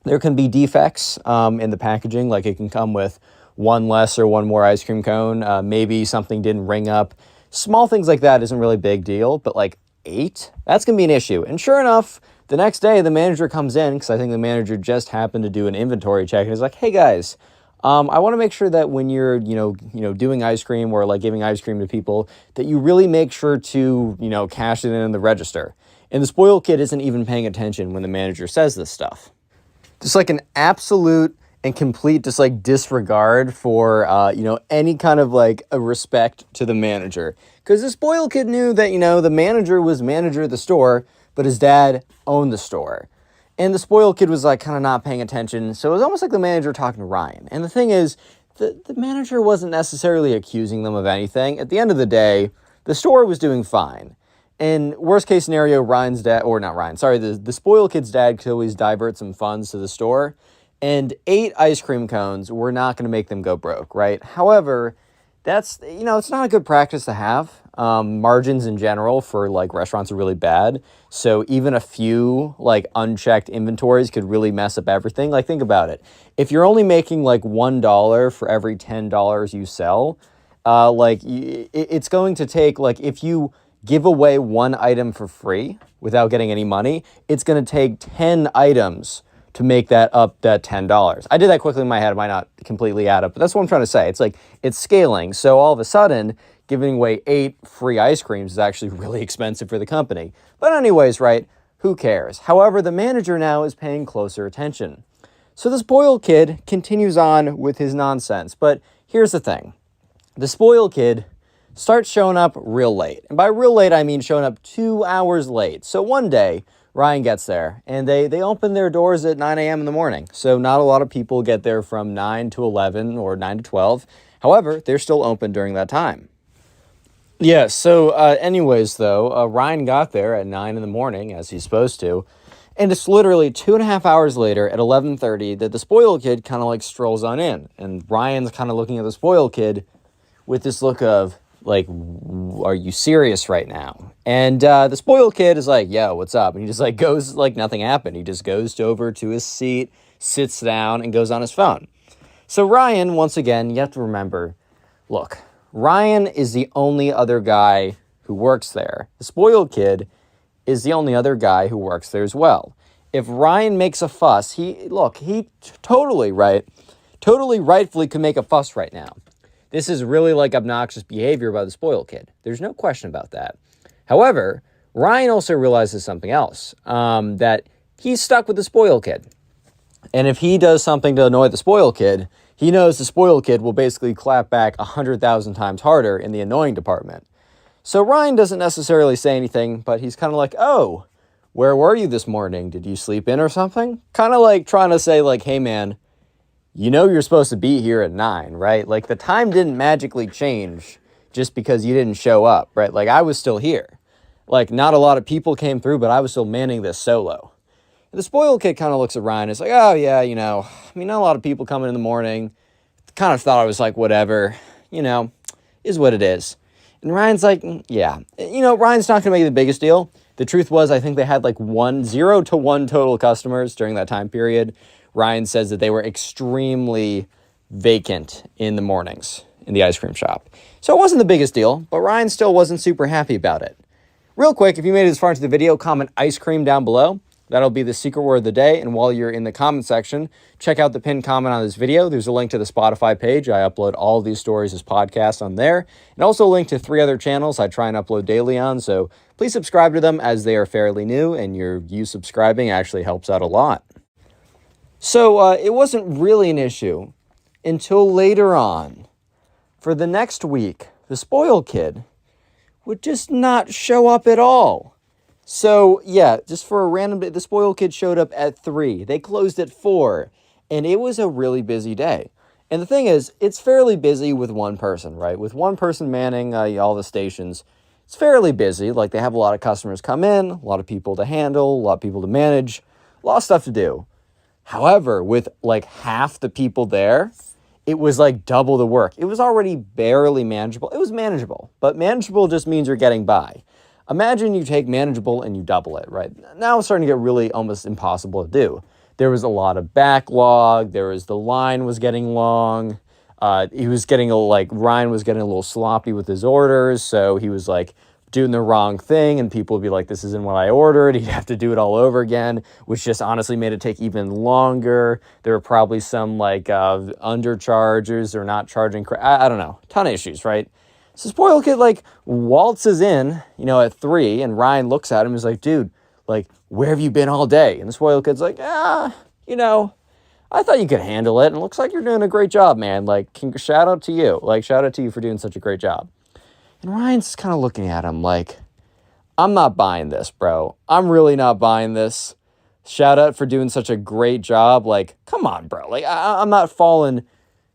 there can be defects in the packaging. Like it can come with 1 less or 1 more ice cream cone. Maybe something didn't ring up. Small things like that isn't really a big deal, but like 8, that's going to be an issue. And sure enough, the next day the manager comes in because I think the manager just happened to do an inventory check and he's like, hey guys, I want to make sure that when you're, doing ice cream or like giving ice cream to people that you really make sure to, cash it in the register. And the spoiled kid isn't even paying attention when the manager says this stuff. Just like an absolute and complete just like disregard for, any kind of like a respect to the manager. Because the spoiled kid knew that, the manager was manager of the store, but his dad owned the store. And the spoiled kid was like kind of not paying attention. So it was almost like the manager talking to Ryan. And the thing is, the manager wasn't necessarily accusing them of anything. At the end of the day, the store was doing fine. In worst case scenario, the spoiled kid's dad could always divert some funds to the store. And 8 ice cream cones were not going to make them go broke, right? However, that's, it's not a good practice to have. Margins in general for like restaurants are really bad. So even a few like unchecked inventories could really mess up everything. Like think about it. If you're only making like $1 for every $10 you sell, it's going to take, like, if you give away one item for free without getting any money, it's going to take 10 items to make that up, that $10. I did that quickly in my head. It might not completely add up, but that's what I'm trying to say. It's like, it's scaling. So all of a sudden, giving away 8 free ice creams is actually really expensive for the company. But anyways, right, who cares? However, the manager now is paying closer attention. So the spoiled kid continues on with his nonsense. But here's the thing. The spoiled kid starts showing up real late. And by real late, I mean showing up 2 hours late. So one day, Ryan gets there, and they open their doors at 9 a.m. in the morning. So not a lot of people get there from 9 to 11 or 9 to 12. However, they're still open during that time. Yeah, so anyways, though, Ryan got there at 9 in the morning, as he's supposed to. And it's literally 2.5 hours later at 11:30 that the spoiled kid kind of like strolls on in. And Ryan's kind of looking at the spoiled kid with this look of, like, are you serious right now? And the spoiled kid is like, yo, what's up? And he just like goes like nothing happened. He just goes over to his seat, sits down, and goes on his phone. So Ryan, once again, you have to remember, look, Ryan is the only other guy who works there. The spoiled kid is the only other guy who works there as well. If Ryan makes a fuss, he totally rightfully could make a fuss right now. This is really like obnoxious behavior by the spoiled kid. There's no question about that. However, Ryan also realizes something else, that he's stuck with the spoiled kid. And if he does something to annoy the spoiled kid, he knows the spoiled kid will basically clap back 100,000 times harder in the annoying department. So Ryan doesn't necessarily say anything, but he's kind of like, oh, where were you this morning? Did you sleep in or something? Kind of like trying to say like, hey man, you know you're supposed to be here at 9, right? Like the time didn't magically change just because you didn't show up, right? Like I was still here. Like not a lot of people came through, but I was still manning this solo. And the spoiled kid kind of looks at Ryan and is like, oh yeah, not a lot of people coming in the morning. Kind of thought I was like, whatever, is what it is. And Ryan's like, yeah, Ryan's not going to make the biggest deal. The truth was, I think they had like 0 to 1 total customers during that time period. Ryan says that they were extremely vacant in the mornings in the ice cream shop. So it wasn't the biggest deal, but Ryan still wasn't super happy about it. Real quick, if you made it this far into the video, comment ice cream down below. That'll be the secret word of the day. And while you're in the comment section, check out the pinned comment on this video. There's a link to the Spotify page. I upload all of these stories as podcasts on there. And also a link to 3 other channels I try and upload daily on. So please subscribe to them as they are fairly new. And you subscribing actually helps out a lot. So it wasn't really an issue until later on. For the next week, the spoiled kid would just not show up at all. So yeah, just for a random day, the spoiled kid showed up at 3. They closed at 4. And it was a really busy day. And the thing is, it's fairly busy with one person, right? With one person manning all the stations, it's fairly busy. Like they have a lot of customers come in, a lot of people to handle, a lot of people to manage, a lot of stuff to do. However, with like half the people there, it was like double the work. It was already barely manageable. It was manageable, but manageable just means you're getting by. Imagine you take manageable and you double it, right? Now it's starting to get really almost impossible to do. There was a lot of backlog. The line was getting long. Ryan was getting a little sloppy with his orders. So he was like doing the wrong thing and people would be like, this isn't what I ordered. He'd have to do it all over again, which just honestly made it take even longer. There were probably some like undercharges or not charging. I don't know, ton of issues, right? So spoiled kid like waltzes in, at 3 and Ryan looks at him and is like, dude, like, where have you been all day? And the spoiled kid's like, I thought you could handle it. And it looks like you're doing a great job, man. Like, shout out to you. Like, shout out to you for doing such a great job. And Ryan's kind of looking at him like, I'm not buying this, bro. I'm really not buying this. Shout out for doing such a great job. Like, come on, bro. Like, I'm not falling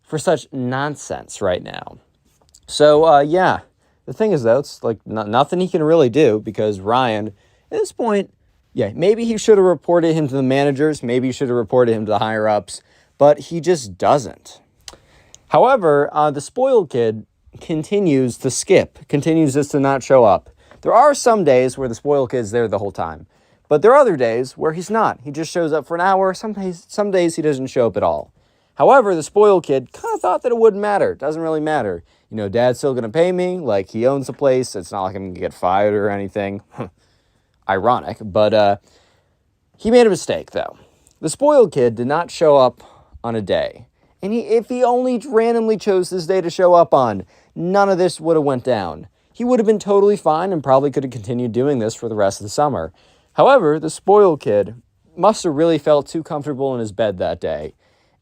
for such nonsense right now. So, yeah. The thing is, though, it's like nothing he can really do because Ryan, at this point, yeah, maybe he should have reported him to the managers. Maybe he should have reported him to the higher-ups. But he just doesn't. However, the spoiled kid continues to skip, continues just to not show up. There are some days where the spoiled kid's there the whole time, but there are other days where he's not. He just shows up for an hour. Some days he doesn't show up at all. However, the spoiled kid kind of thought that it wouldn't matter. It doesn't really matter. You know, Dad's still going to pay me. Like, he owns the place. It's not like I'm going to get fired or anything. Ironic, but he made a mistake, though. The spoiled kid did not show up on a day. And if he only randomly chose this day to show up on, none of this would have went down. He would have been totally fine and probably could have continued doing this for the rest of the summer. However, the spoiled kid must have really felt too comfortable in his bed that day.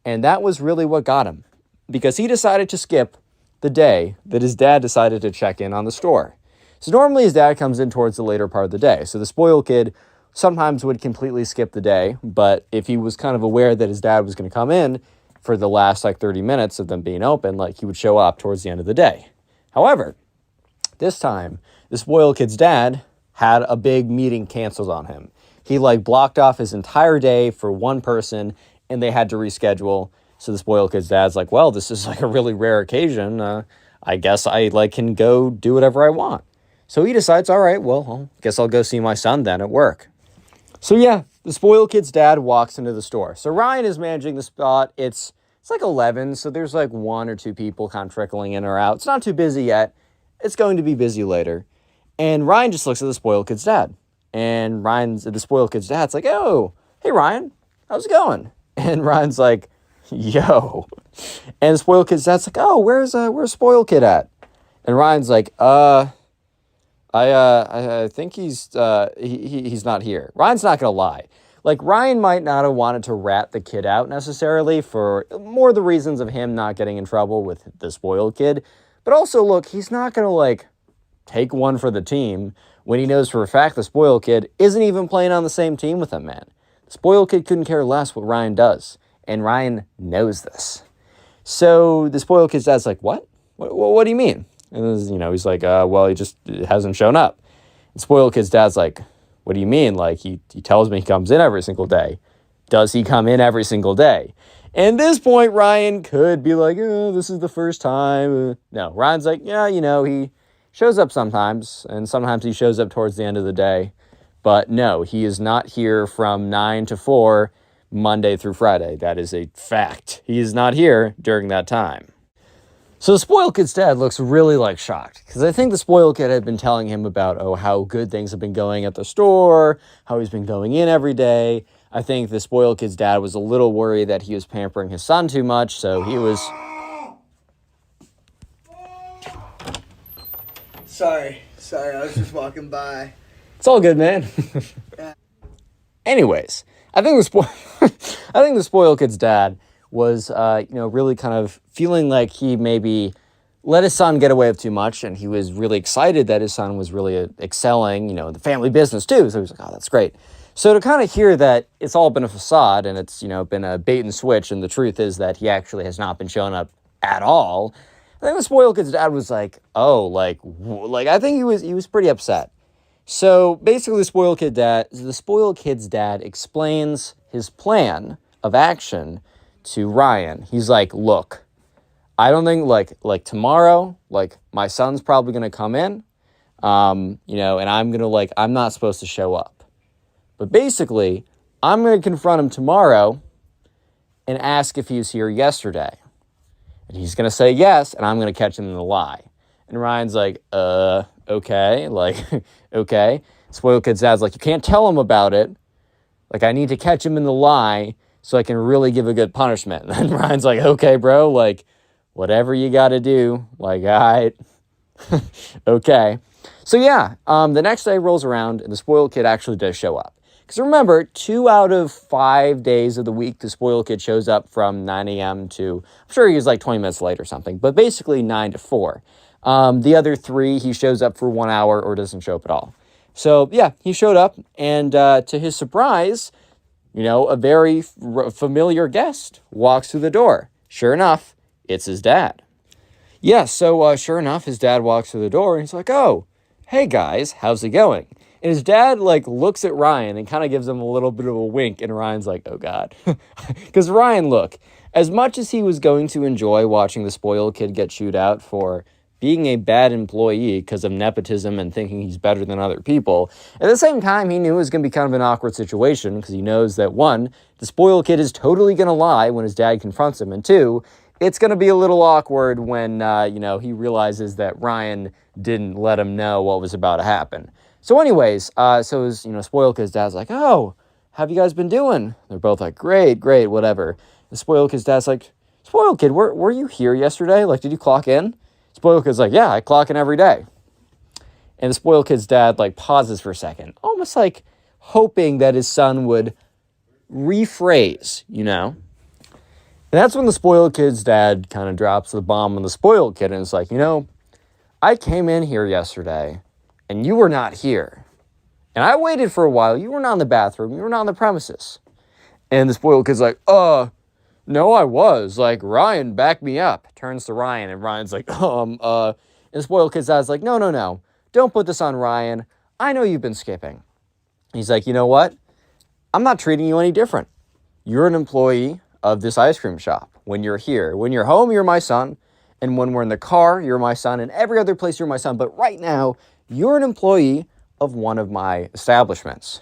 And that was really what got him. Because he decided to skip the day that his dad decided to check in on the store. So normally his dad comes in towards the later part of the day. So the spoiled kid sometimes would completely skip the day. But if he was kind of aware that his dad was going to come in for the last 30 minutes of them being open, he would show up towards the end of the day. However, this time, the spoiled kid's dad had a big meeting canceled on him. He blocked off his entire day for one person and they had to reschedule. So the spoiled kid's dad's like, well, this is a really rare occasion. I guess I can go do whatever I want. So he decides, all right, well, I guess I'll go see my son then at work. So yeah, the spoiled kid's dad walks into the store. So Ryan is managing the spot. It's 11, so there's 1 or 2 people kind of trickling in or out. It's not too busy yet. It's going to be busy later. And Ryan just looks at the spoiled kid's dad. And the spoiled kid's dad's like, oh, hey Ryan, how's it going? And Ryan's like, yo. And the spoiled kid's dad's like, oh, where's spoiled kid at? And Ryan's like, I think he's not here. Ryan's not gonna lie. Ryan might not have wanted to rat the kid out necessarily for more the reasons of him not getting in trouble with the spoiled kid. But also, look, he's not gonna take one for the team when he knows for a fact the spoiled kid isn't even playing on the same team with him, man. The spoiled kid couldn't care less what Ryan does. And Ryan knows this. So the spoiled kid's dad's like, what? What do you mean? And he's like, well, he just hasn't shown up. And spoiled kid's dad's like, what do you mean? He tells me he comes in every single day. Does he come in every single day? And at this point, Ryan could be like, oh, this is the first time. No, Ryan's like, yeah, he shows up sometimes. And sometimes he shows up towards the end of the day. But no, he is not here from 9 to 4, Monday through Friday. That is a fact. He is not here during that time. So the spoiled kid's dad looks really shocked because I think the spoiled kid had been telling him about, how good things have been going at the store, how he's been going in every day. I think the spoiled kid's dad was a little worried that he was pampering his son too much, so he was... Sorry, I was just walking by. It's all good, man. Anyways, I think the spoiled kid's dad was, really kind of feeling like he maybe let his son get away with too much, and he was really excited that his son was really excelling, the family business too. So he was like, oh, that's great. So to kind of hear that it's all been a facade and it's, been a bait and switch, and the truth is that he actually has not been showing up at all, I think the spoiled kid's dad was like, oh, I think he was pretty upset. So basically the spoiled kid's dad explains his plan of action to Ryan. He's like, look, I don't think tomorrow, my son's probably going to come in, and I'm going to I'm not supposed to show up. But basically, I'm going to confront him tomorrow and ask if he was here yesterday. And he's going to say yes, and I'm going to catch him in the lie. And Ryan's like, okay, okay. Spoiled kid's dad's like, you can't tell him about it. I need to catch him in the lie so I can really give a good punishment. And Ryan's like, okay, bro, whatever you got to do, all right. Okay. So yeah, the next day rolls around and the spoiled kid actually does show up. Because remember, 2 out of 5 days of the week, the spoiled kid shows up from 9 a.m. to, I'm sure he was 20 minutes late or something, but basically 9 to 4. The other 3, he shows up for 1 hour or doesn't show up at all. So yeah, he showed up, and to his surprise, a very familiar guest walks through the door. Sure enough, it's his dad. Yeah, so sure enough, his dad walks through the door, and he's like, oh, hey guys, how's it going? And his dad looks at Ryan and kind of gives him a little bit of a wink, and Ryan's like, oh God. Because Ryan, look, as much as he was going to enjoy watching the spoiled kid get chewed out for being a bad employee because of nepotism and thinking he's better than other people. At the same time, he knew it was going to be kind of an awkward situation because he knows that, one, the spoiled kid is totally going to lie when his dad confronts him, and two, it's going to be a little awkward when, he realizes that Ryan didn't let him know what was about to happen. So anyways, his, spoiled kid's dad's like, oh, how have you guys been doing? They're both like, great, whatever. The spoiled kid's dad's like, spoiled kid, were you here yesterday? Like, did you clock in? Spoiled kid's like, yeah, I clock in every day. And the spoiled kid's dad, like, pauses for a second, almost like hoping that his son would rephrase, And that's when the spoiled kid's dad kind of drops the bomb on the spoiled kid and is like, I came in here yesterday and you were not here. And I waited for a while. You were not in the bathroom. You were not on the premises. And the spoiled kid's like, no, I was. Like, Ryan backed me up. Turns to Ryan, and Ryan's like, And the spoiled kid's dad's like, no. Don't put this on Ryan. I know you've been skipping. He's like, you know what? I'm not treating you any different. You're an employee of this ice cream shop. When you're here, when you're home, you're my son. And when we're in the car, you're my son. And every other place, you're my son. But right now, you're an employee of one of my establishments.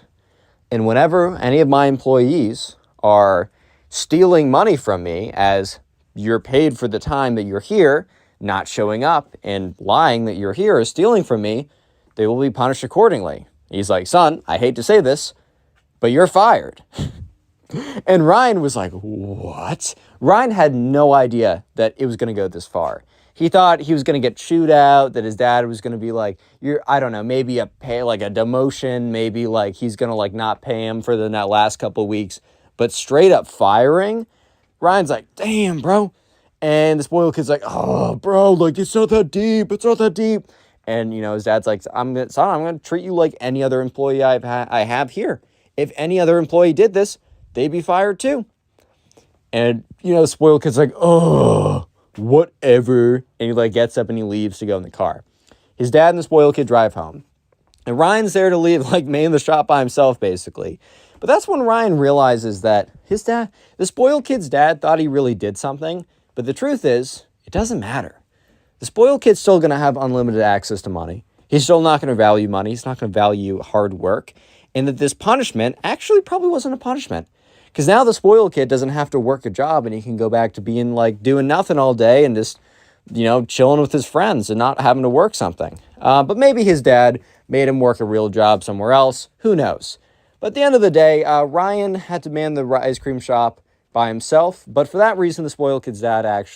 And whenever any of my employees are stealing money from me as you're paid for the time that you're here, not showing up and lying that you're here or stealing from me, they will be punished accordingly. He's like, son, I hate to say this, but you're fired. And Ryan was like, what? Ryan had no idea that it was going to go this far. He thought he was going to get chewed out, that his dad was going to be like, maybe a demotion, maybe like he's going to like not pay him for that last couple of weeks, but straight up firing. Ryan's like, damn, bro. And the spoiled kid's like, oh, bro, like it's not that deep. And, his dad's like, I'm going to treat you like any other employee I have here. If any other employee did this, they'd be fired too. And, the spoiled kid's like, oh, whatever. And he like gets up and he leaves to go in the car. His dad and the spoiled kid drive home. And Ryan's there to leave, like, man the shop by himself, basically. But that's when Ryan realizes that the spoiled kid's dad thought he really did something. But the truth is, it doesn't matter. The spoiled kid's still going to have unlimited access to money. He's still not going to value money. He's not going to value hard work. And that this punishment actually probably wasn't a punishment. Because now the spoiled kid doesn't have to work a job and he can go back to being like doing nothing all day and just, chilling with his friends and not having to work something. But maybe his dad made him work a real job somewhere else. Who knows? But at the end of the day, Ryan had to man the ice cream shop by himself. But for that reason, the spoiled kid's dad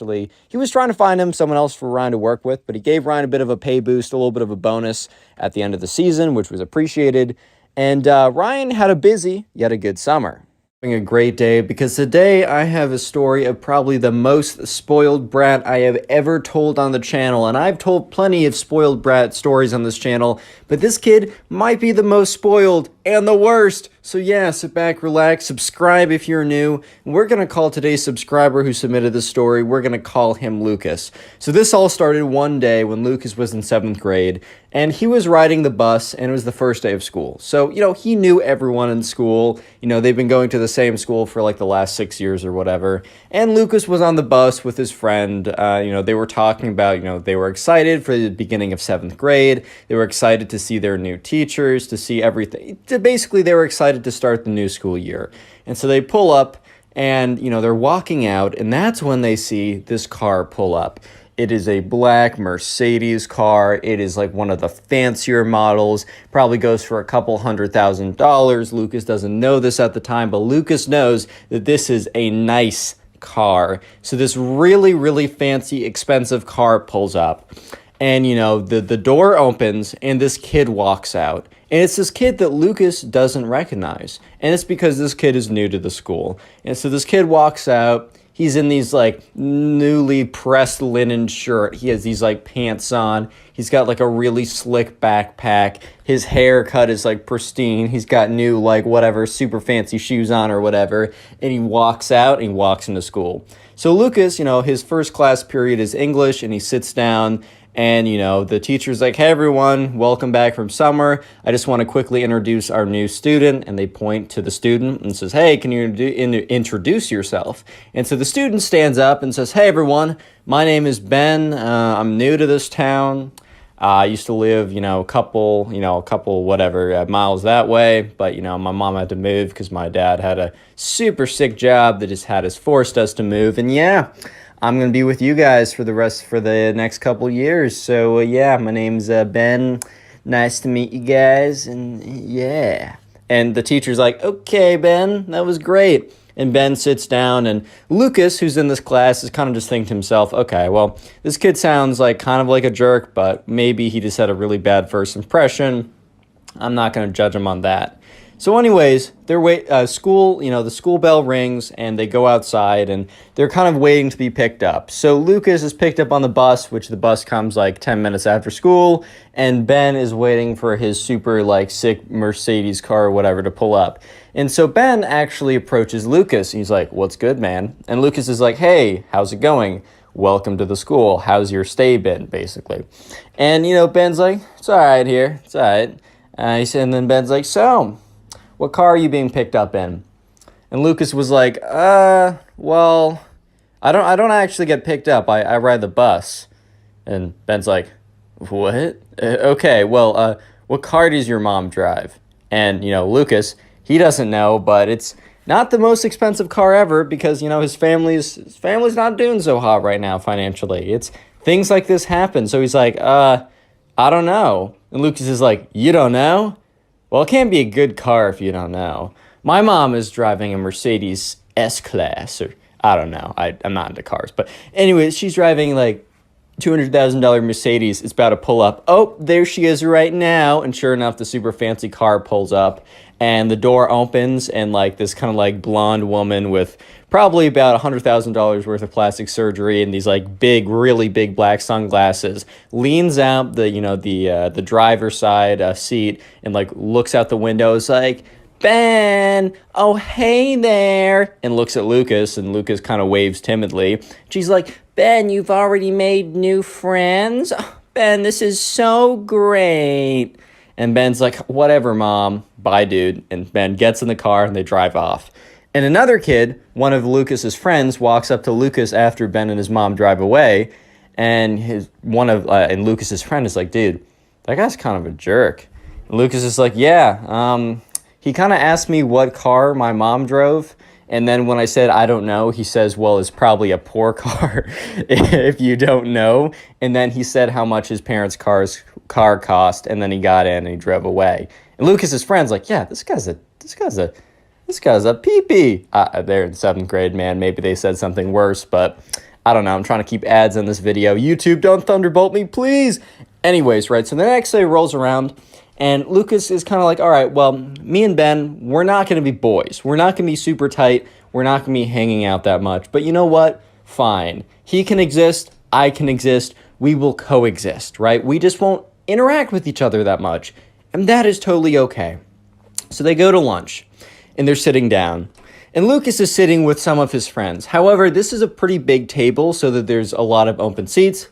he was trying to find him someone else for Ryan to work with. But he gave Ryan a bit of a pay boost, a little bit of a bonus at the end of the season, which was appreciated. And Ryan had a busy yet a good summer. Having a great day because today I have a story of probably the most spoiled brat I have ever told on the channel, and I've told plenty of spoiled brat stories on this channel, but this kid might be the most spoiled and the worst. So yeah, sit back, relax, subscribe if you're new. We're going to call today's subscriber who submitted this story, we're going to call him Lucas. So this all started one day when Lucas was in 7th grade, and he was riding the bus, and it was the first day of school. So, he knew everyone in school. They've been going to the same school for like the last 6 years or whatever. And Lucas was on the bus with his friend. They were talking about, they were excited for the beginning of 7th grade. They were excited to see their new teachers, to see everything. Basically, they were excited to start the new school year. And so they pull up and, they're walking out, and that's when they see this car pull up. It is a black Mercedes car. It is like one of the fancier models. Probably goes for a couple $100,000. Lucas doesn't know this at the time, but Lucas knows that this is a nice car. So this really, really fancy, expensive car pulls up. And, the door opens and this kid walks out. And it's this kid that Lucas doesn't recognize. And it's because this kid is new to the school. And so this kid walks out. He's in these like newly pressed linen shirt. He has these like pants on. He's got like a really slick backpack. His haircut is like pristine. He's got new like whatever super fancy shoes on or whatever. And he walks out and he walks into school. So Lucas, his first class period is English, and he sits down And, the teacher's like, hey, everyone, welcome back from summer. I just want to quickly introduce our new student. And they point to the student and says, hey, can you introduce yourself? And so the student stands up and says, hey, everyone, my name is Ben. I'm new to this town. I used to live, a couple miles that way. But, my mom had to move because my dad had a super sick job that just forced us to move. And yeah, I'm going to be with you guys for the next couple years. So, my name's Ben. Nice to meet you guys. And yeah. And the teacher's like, okay, Ben, that was great. And Ben sits down, and Lucas, who's in this class, is kind of just thinking to himself, okay, well, this kid sounds like kind of like a jerk, but maybe he just had a really bad first impression. I'm not going to judge him on that. So anyways, the school bell rings, and they go outside, and they're kind of waiting to be picked up. So Lucas is picked up on the bus, which the bus comes like 10 minutes after school, and Ben is waiting for his super sick Mercedes car or whatever to pull up. And so Ben actually approaches Lucas. He's like, what's good, man? And Lucas is like, hey, how's it going? Welcome to the school. How's your stay been, basically? And, Ben's like, it's all right here. It's all right. And then Ben's like, so, what car are you being picked up in? And Lucas was like, well, I don't actually get picked up. I ride the bus. And Ben's like, what? Okay, well, what car does your mom drive? And, Lucas, he doesn't know, but it's not the most expensive car ever because, his family's not doing so hot right now financially. It's things like this happen. So he's like, I don't know. And Lucas is like, you don't know? Well, it can't be a good car if you don't know. My mom is driving a Mercedes S-Class, or I don't know. I'm not into cars. But anyways, she's driving $200,000 Mercedes. It's about to pull up. Oh, there she is right now. And sure enough, the super fancy car pulls up. And the door opens, and this kind of blonde woman with probably about $100,000 worth of plastic surgery and these really big black sunglasses leans out the driver's side seat and looks out the window. Is like, Ben, oh hey there, and looks at Lucas, and Lucas kind of waves timidly. She's like, Ben, you've already made new friends? Oh, Ben, this is so great. And Ben's like, whatever, Mom. Bye, dude. And Ben gets in the car, and they drive off. And another kid, one of Lucas's friends, walks up to Lucas after Ben and his mom drive away. And and Lucas's friend is like, dude, that guy's kind of a jerk. And Lucas is like, yeah, he kind of asked me what car my mom drove. And then when I said, I don't know, he says, well, it's probably a poor car if you don't know. And then he said how much his parents' car cost. And then he got in and he drove away. And Lucas's friend's like, yeah, this guy's a pee-pee. They're in 7th grade, man. Maybe they said something worse, but I don't know. I'm trying to keep ads on this video. YouTube, don't thunderbolt me, please. Anyways, right, so the next day rolls around. And Lucas is kind of like, all right, well, me and Ben, we're not going to be boys. We're not going to be super tight. We're not going to be hanging out that much. But you know what? Fine. He can exist. I can exist. We will coexist, right? We just won't interact with each other that much. And that is totally okay. So they go to lunch, and they're sitting down. And Lucas is sitting with some of his friends. However, this is a pretty big table so that there's a lot of open seats.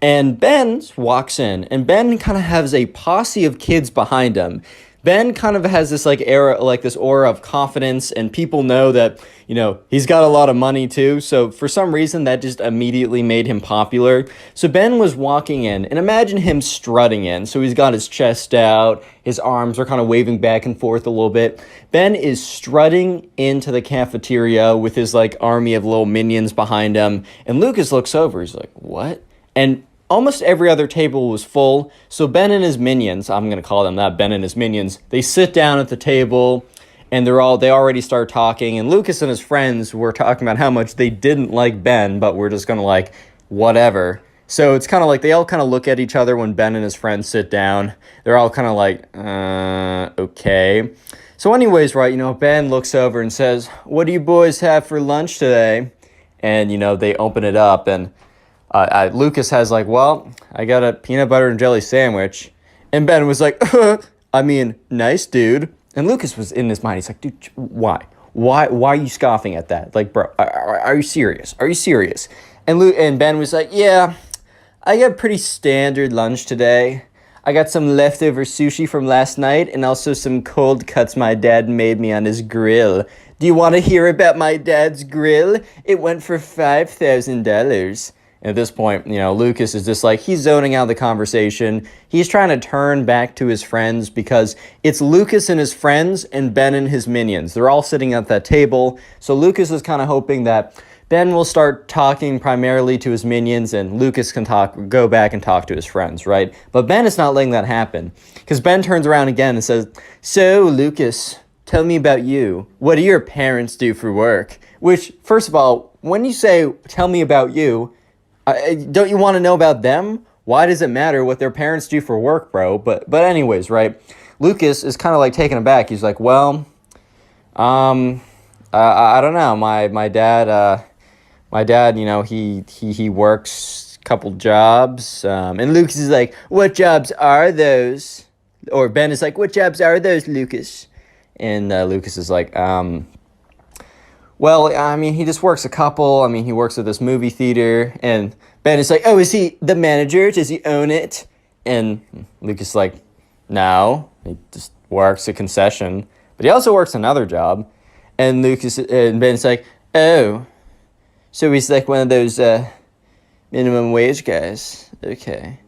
And Ben walks in, and Ben kind of has a posse of kids behind him. Ben kind of has this this aura of confidence, and people know that, he's got a lot of money too. So for some reason, that just immediately made him popular. So Ben was walking in, and imagine him strutting in. So he's got his chest out, his arms are kind of waving back and forth a little bit. Ben is strutting into the cafeteria with his army of little minions behind him. And Lucas looks over, he's like, what? And almost every other table was full, so Ben and his minions, I'm going to call them that, Ben and his minions, they sit down at the table, and they already start talking, and Lucas and his friends were talking about how much they didn't like Ben, but we're just going to whatever. So it's kind of they all kind of look at each other when Ben and his friends sit down. They're all kind of okay. So anyways, right, Ben looks over and says, what do you boys have for lunch today? And, they open it up, and Lucas has well, I got a peanut butter and jelly sandwich. And Ben was like, nice, dude. And Lucas was in his mind. He's like, dude, why? Why are you scoffing at that? Bro, are you serious? Are you serious? And Ben was like, yeah, I got pretty standard lunch today. I got some leftover sushi from last night and also some cold cuts my dad made me on his grill. Do you want to hear about my dad's grill? It went for $5,000. And at this point, Lucas is just like, he's zoning out the conversation. He's trying to turn back to his friends because it's Lucas and his friends and Ben and his minions. They're all sitting at that table. So Lucas is kind of hoping that Ben will start talking primarily to his minions and Lucas can go back and talk to his friends, right? But Ben is not letting that happen because Ben turns around again and says, "So, Lucas, tell me about you. What do your parents do for work?" Which, first of all, when you say, "Tell me about you," don't you want to know about them? Why does it matter what their parents do for work, bro? But anyways, right? Lucas is kind of like taken aback. He's like, well, I don't know. My dad, he works a couple jobs. And Lucas is like, "What jobs are those?" Or Ben is like, "What jobs are those, Lucas?" And Lucas is like, well, I mean, he just works a couple. I mean, he works at this movie theater. And Ben is like, "Oh, is he the manager? Does he own it?" And Lucas is like, "No, he just works a concession. But he also works another job." And Ben's like, "Oh, so he's like one of those minimum wage guys. Okay."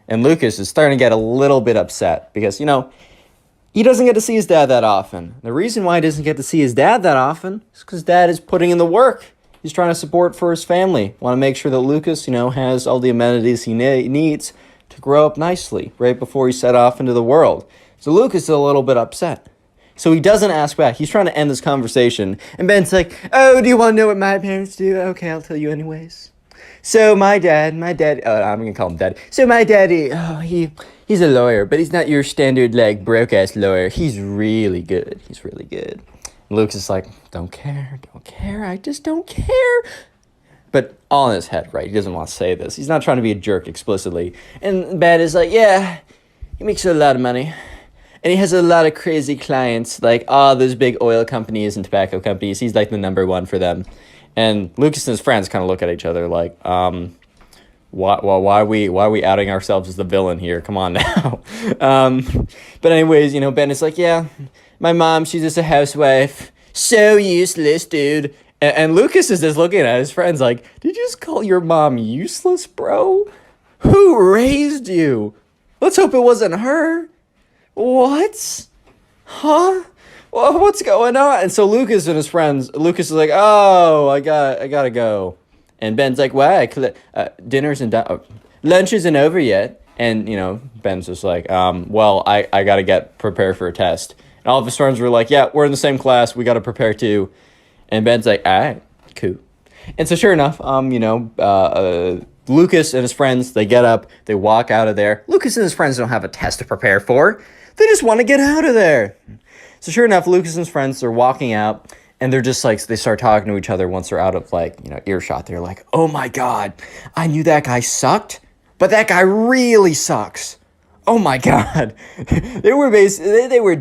And Lucas is starting to get a little bit upset because, he doesn't get to see his dad that often. The reason why he doesn't get to see his dad that often is because dad is putting in the work. He's trying to support for his family. Want to make sure that Lucas, has all the amenities he needs to grow up nicely right before he set off into the world. So Lucas is a little bit upset. So he doesn't ask back. He's trying to end this conversation. And Ben's like, "Oh, do you want to know what my parents do? Okay, I'll tell you anyways. So my dad, I'm going to call him Dad. So my daddy, he's a lawyer, but he's not your standard, broke-ass lawyer. He's really good. He's really good." And Lucas is like, don't care, I just don't care. But all in his head, right? He doesn't want to say this. He's not trying to be a jerk explicitly. And Ben is like, "Yeah, he makes a lot of money. And he has a lot of crazy clients, like all those big oil companies and tobacco companies. He's like the number one for them." And Lucas and his friends kind of look at each other like, why are we outing ourselves as the villain here? Come on now. But anyways, Ben is like, "Yeah, my mom, she's just a housewife. So useless, dude." And Lucas is just looking at his friends like, "Did you just call your mom useless, bro? Who raised you? Let's hope it wasn't her. What? Huh? Well, what's going on?" And so Lucas and his friends, Lucas is like, "Oh, I gotta go." And Ben's like, "Why? Lunch isn't over yet." And, Ben's just like, well, I gotta get prepared for a test. And all of his friends were like, "Yeah, we're in the same class. We gotta prepare too." And Ben's like, "All right, cool." And so sure enough, Lucas and his friends, they get up, they walk out of there. Lucas and his friends don't have a test to prepare for. They just want to get out of there. So sure enough, Lucas and his friends are walking out, and they're just like, they start talking to each other once they're out of earshot. They're like, "Oh my God, I knew that guy sucked, but that guy really sucks. Oh my God." They were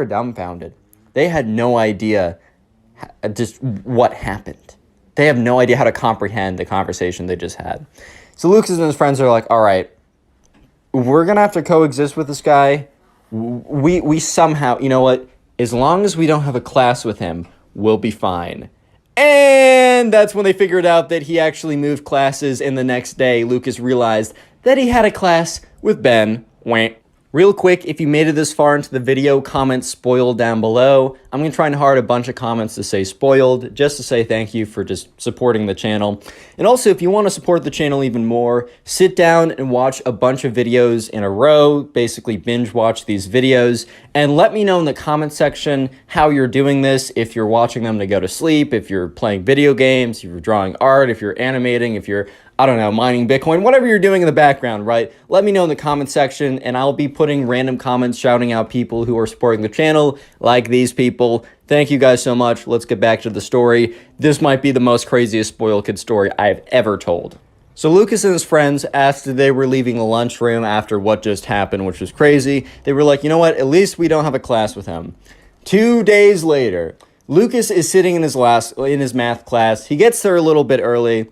dumbfounded. They had no idea just what happened. They have no idea how to comprehend the conversation they just had. So Lucas and his friends are like, "All right, we're going to have to coexist with this guy. We somehow, as long as we don't have a class with him, we'll be fine." And that's when they figured out that he actually moved classes, and the next day, Lucas realized that he had a class with Ben. Wah. Real quick, if you made it this far into the video, comment "spoiled" down below. I'm going to try and hard a bunch of comments to say "spoiled," just to say thank you for just supporting the channel. And also, if you want to support the channel even more, sit down and watch a bunch of videos in a row, basically binge watch these videos, and let me know in the comment section how you're doing this, if you're watching them to go to sleep, if you're playing video games, if you're drawing art, if you're animating, if you're, I don't know, mining Bitcoin, whatever you're doing in the background, right? Let me know in the comment section, and I'll be putting random comments shouting out people who are supporting the channel, like these people. Thank you guys so much. Let's get back to the story. This might be the most craziest Spoiled Kid story I've ever told. So Lucas and his friends asked if they were leaving the lunchroom after what just happened, which was crazy. They were like, "You know what? At least we don't have a class with him." 2 days later, Lucas is sitting in his math class. He gets there a little bit early,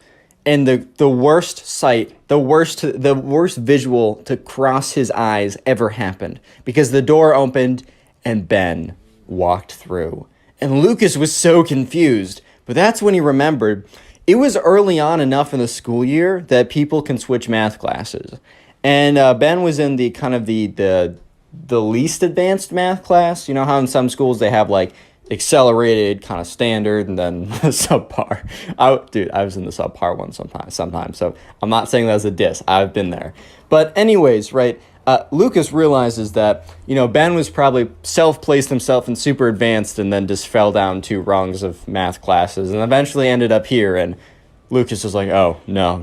And the worst sight, the worst visual to cross his eyes ever happened, because the door opened and Ben walked through. And Lucas was so confused, but that's when he remembered it was early on enough in the school year that people can switch math classes. And Ben was in the kind of the least advanced math class. You know how in some schools they have like accelerated, kind of standard, and then subpar. I was in the subpar one sometimes. So I'm not saying that as a diss. I've been there. But anyways, right, Lucas realizes that, Ben was probably self-placed himself in super advanced and then just fell down 2 rungs of math classes and eventually ended up here. And Lucas was like, oh, no,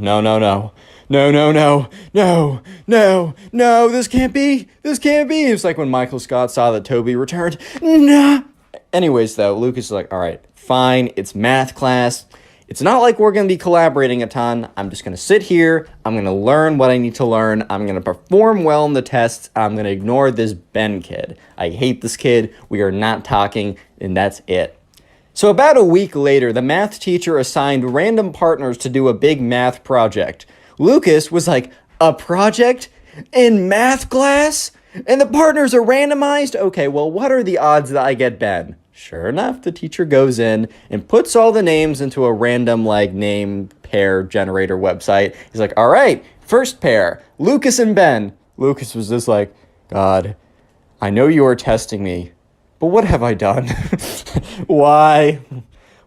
this can't be. It's like when Michael Scott saw that Toby returned. No. Anyways, though, Lucas is like, all right, fine, it's math class. It's not like we're going to be collaborating a ton. I'm just going to sit here. I'm going to learn what I need to learn. I'm going to perform well in the tests. I'm going to ignore this Ben kid. I hate this kid. We are not talking, and that's it. So about a week later, the math teacher assigned random partners to do a big math project. Lucas was like, a project in math class? And the partners are randomized? Okay, well, what are the odds that I get Ben? Sure enough, the teacher goes in and puts all the names into a random, name pair generator website. He's like, all right, first pair, Lucas and Ben. Lucas was just like, God, I know you are testing me, but what have I done? Why?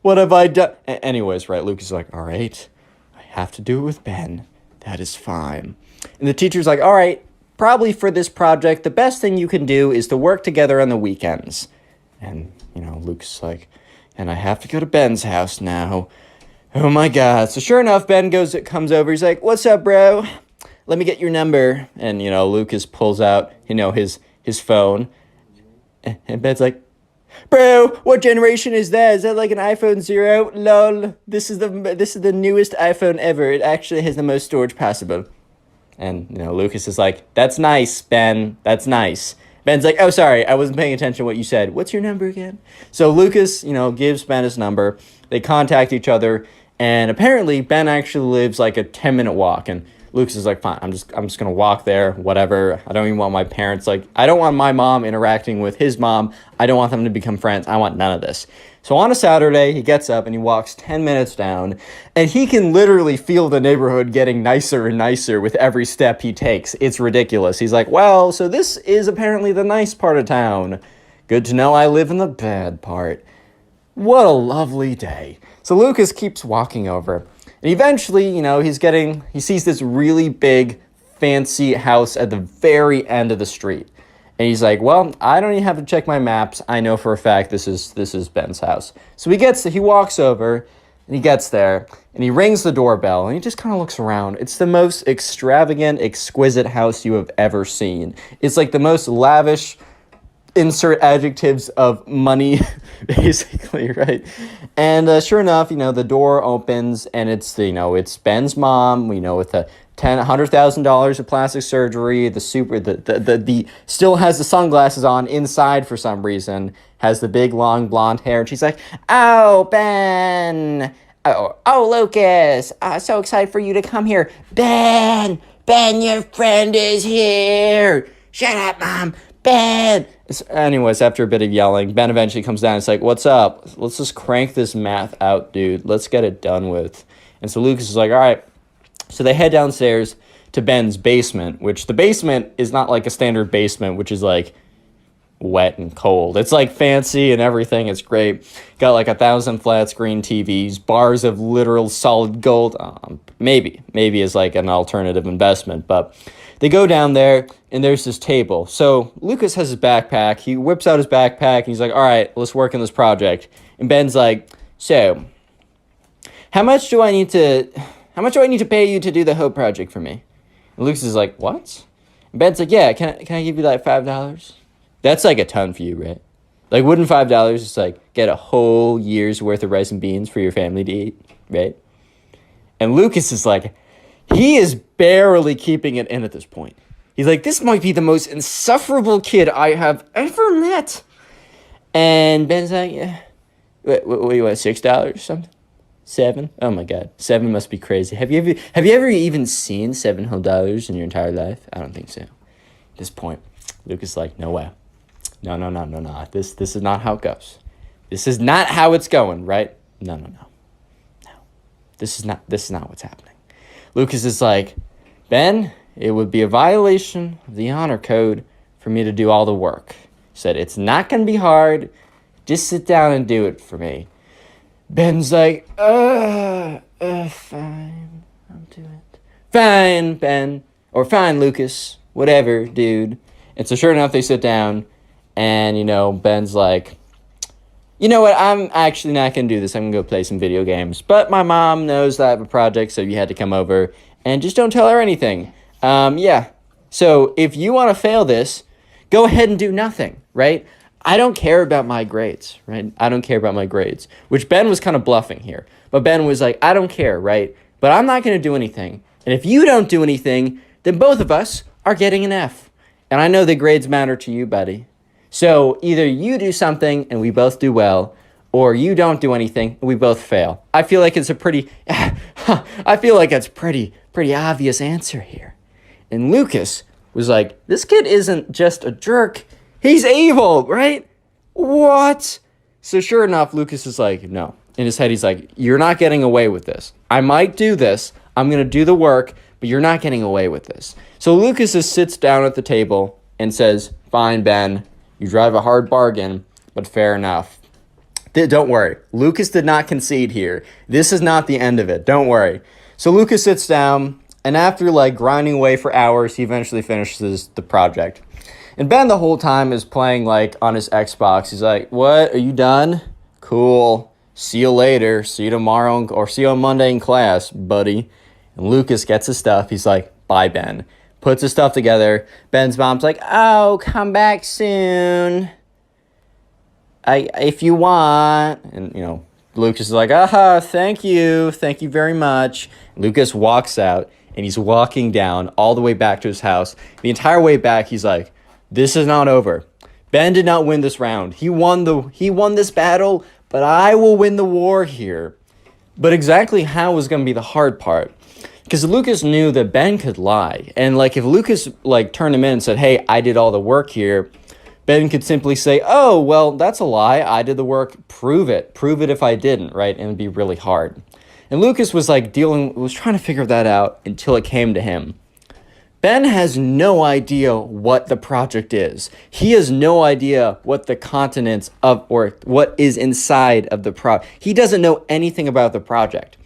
What have I done? Anyways, right, Lucas is like, all right, I have to do it with Ben. That is fine. And the teacher's like, all right, probably for this project, the best thing you can do is to work together on the weekends. And, Luke's is like, and I have to go to Ben's house now. Oh my God. So sure enough, Ben comes over. He's like, what's up, bro? Let me get your number. And, Lucas pulls out, his phone. And Ben's like, bro, what generation is that? Is that like an iPhone 0? Lol. This is the newest iPhone ever. It actually has the most storage possible. And, Lucas is like, that's nice, Ben. That's nice. Ben's like, oh, sorry, I wasn't paying attention to what you said. What's your number again? So Lucas, gives Ben his number. They contact each other. And apparently Ben actually lives like a 10-minute walk. And Lucas is like, fine, I'm just going to walk there, whatever. I don't even want my parents, I don't want my mom interacting with his mom. I don't want them to become friends. I want none of this. So on a Saturday, he gets up and he walks 10 minutes down, and he can literally feel the neighborhood getting nicer and nicer with every step he takes. It's ridiculous. He's like, well, so this is apparently the nice part of town. Good to know I live in the bad part. What a lovely day. So Lucas keeps walking over, and eventually, he sees this really big, fancy house at the very end of the street. And he's like, well, I don't even have to check my maps. I know for a fact this is Ben's house. So he walks over, and he gets there, and he rings the doorbell, and he just kind of looks around. It's the most extravagant, exquisite house you have ever seen. It's like the most lavish, insert adjectives of money, basically, right? And sure enough, the door opens, and it's Ben's mom, with a $100,000 of plastic surgery, the still has the sunglasses on inside for some reason, has the big long blonde hair, and she's like, oh, Ben, oh, Lucas, so excited for you to come here. Ben, your friend is here. Shut up, Mom, Ben. Anyways, after a bit of yelling, Ben eventually comes down and is like, what's up? Let's just crank this math out, dude. Let's get it done with. And so Lucas is like, all right. So they head downstairs to Ben's basement, which the basement is not like a standard basement, which is like wet and cold. It's like fancy and everything. It's great. Got like 1,000 flat screen TVs, bars of literal solid gold. Maybe is like an alternative investment, but they go down there and there's this table. So Lucas has his backpack. He whips out his backpack and he's like, all right, let's work on this project. And Ben's like, so how much do I need to pay you to do the whole project for me? And Lucas is like, what? And Ben's like, yeah, can I give you like $5? That's like a ton for you, right? Like, wouldn't $5 just like get a whole year's worth of rice and beans for your family to eat, right? And Lucas is like, he is barely keeping it in at this point. He's like, this might be the most insufferable kid I have ever met. And Ben's like, yeah, what do you want, $6 or something? 7? Oh my God, 7 must be crazy. Have you ever even seen $7 in your entire life? I don't think so. At this point, Lucas is like, no way. No. This is not how it goes. This is not how it's going, right? No. This is not what's happening. Lucas is like, Ben, it would be a violation of the honor code for me to do all the work. He said, it's not going to be hard. Just sit down and do it for me. Ben's like, fine, I'll do it. Fine, Ben. Or fine, Lucas. Whatever, dude. And so sure enough, they sit down. And, Ben's like, you know what, I'm actually not going to do this. I'm going to go play some video games. But my mom knows that I have a project, so you had to come over. And just don't tell her anything. Yeah. So if you want to fail this, go ahead and do nothing, right? I don't care about my grades, right? I don't care about my grades, which Ben was kind of bluffing here. But Ben was like, I don't care, right? But I'm not going to do anything. And if you don't do anything, then both of us are getting an F. And I know the grades matter to you, buddy. So either you do something and we both do well, or you don't do anything and we both fail. I feel like it's a pretty obvious answer here. And Lucas was like, this kid isn't just a jerk, he's evil, right? What? So sure enough, Lucas is like, no. In his head, he's like, you're not getting away with this. I might do this, I'm going to do the work, but you're not getting away with this. So Lucas just sits down at the table and says, fine, Ben. You drive a hard bargain, but fair enough. Don't worry. Lucas did not concede here. This is not the end of it. Don't worry. So Lucas sits down, and after grinding away for hours, he eventually finishes the project. And Ben the whole time is playing on his Xbox. He's like, what? Are you done? Cool. See you later. See you tomorrow, or see you on Monday in class, buddy. And Lucas gets his stuff. He's like, bye, Ben. Puts his stuff together. Ben's mom's like, oh, come back soon. If you want. And, Lucas is like, thank you. Thank you very much. Lucas walks out, and he's walking down all the way back to his house. The entire way back, he's like, this is not over. Ben did not win this round. He won this battle, but I will win the war here. But exactly how was going to be the hard part. Because Lucas knew that Ben could lie. And, if Lucas, turned him in and said, hey, I did all the work here, Ben could simply say, oh, well, that's a lie. I did the work. Prove it. Prove it if I didn't, right? And it'd be really hard. And Lucas was, was trying to figure that out until it came to him. Ben has no idea what the project is. He has no idea what the continents of, or what is inside of the project. He doesn't know anything about the project.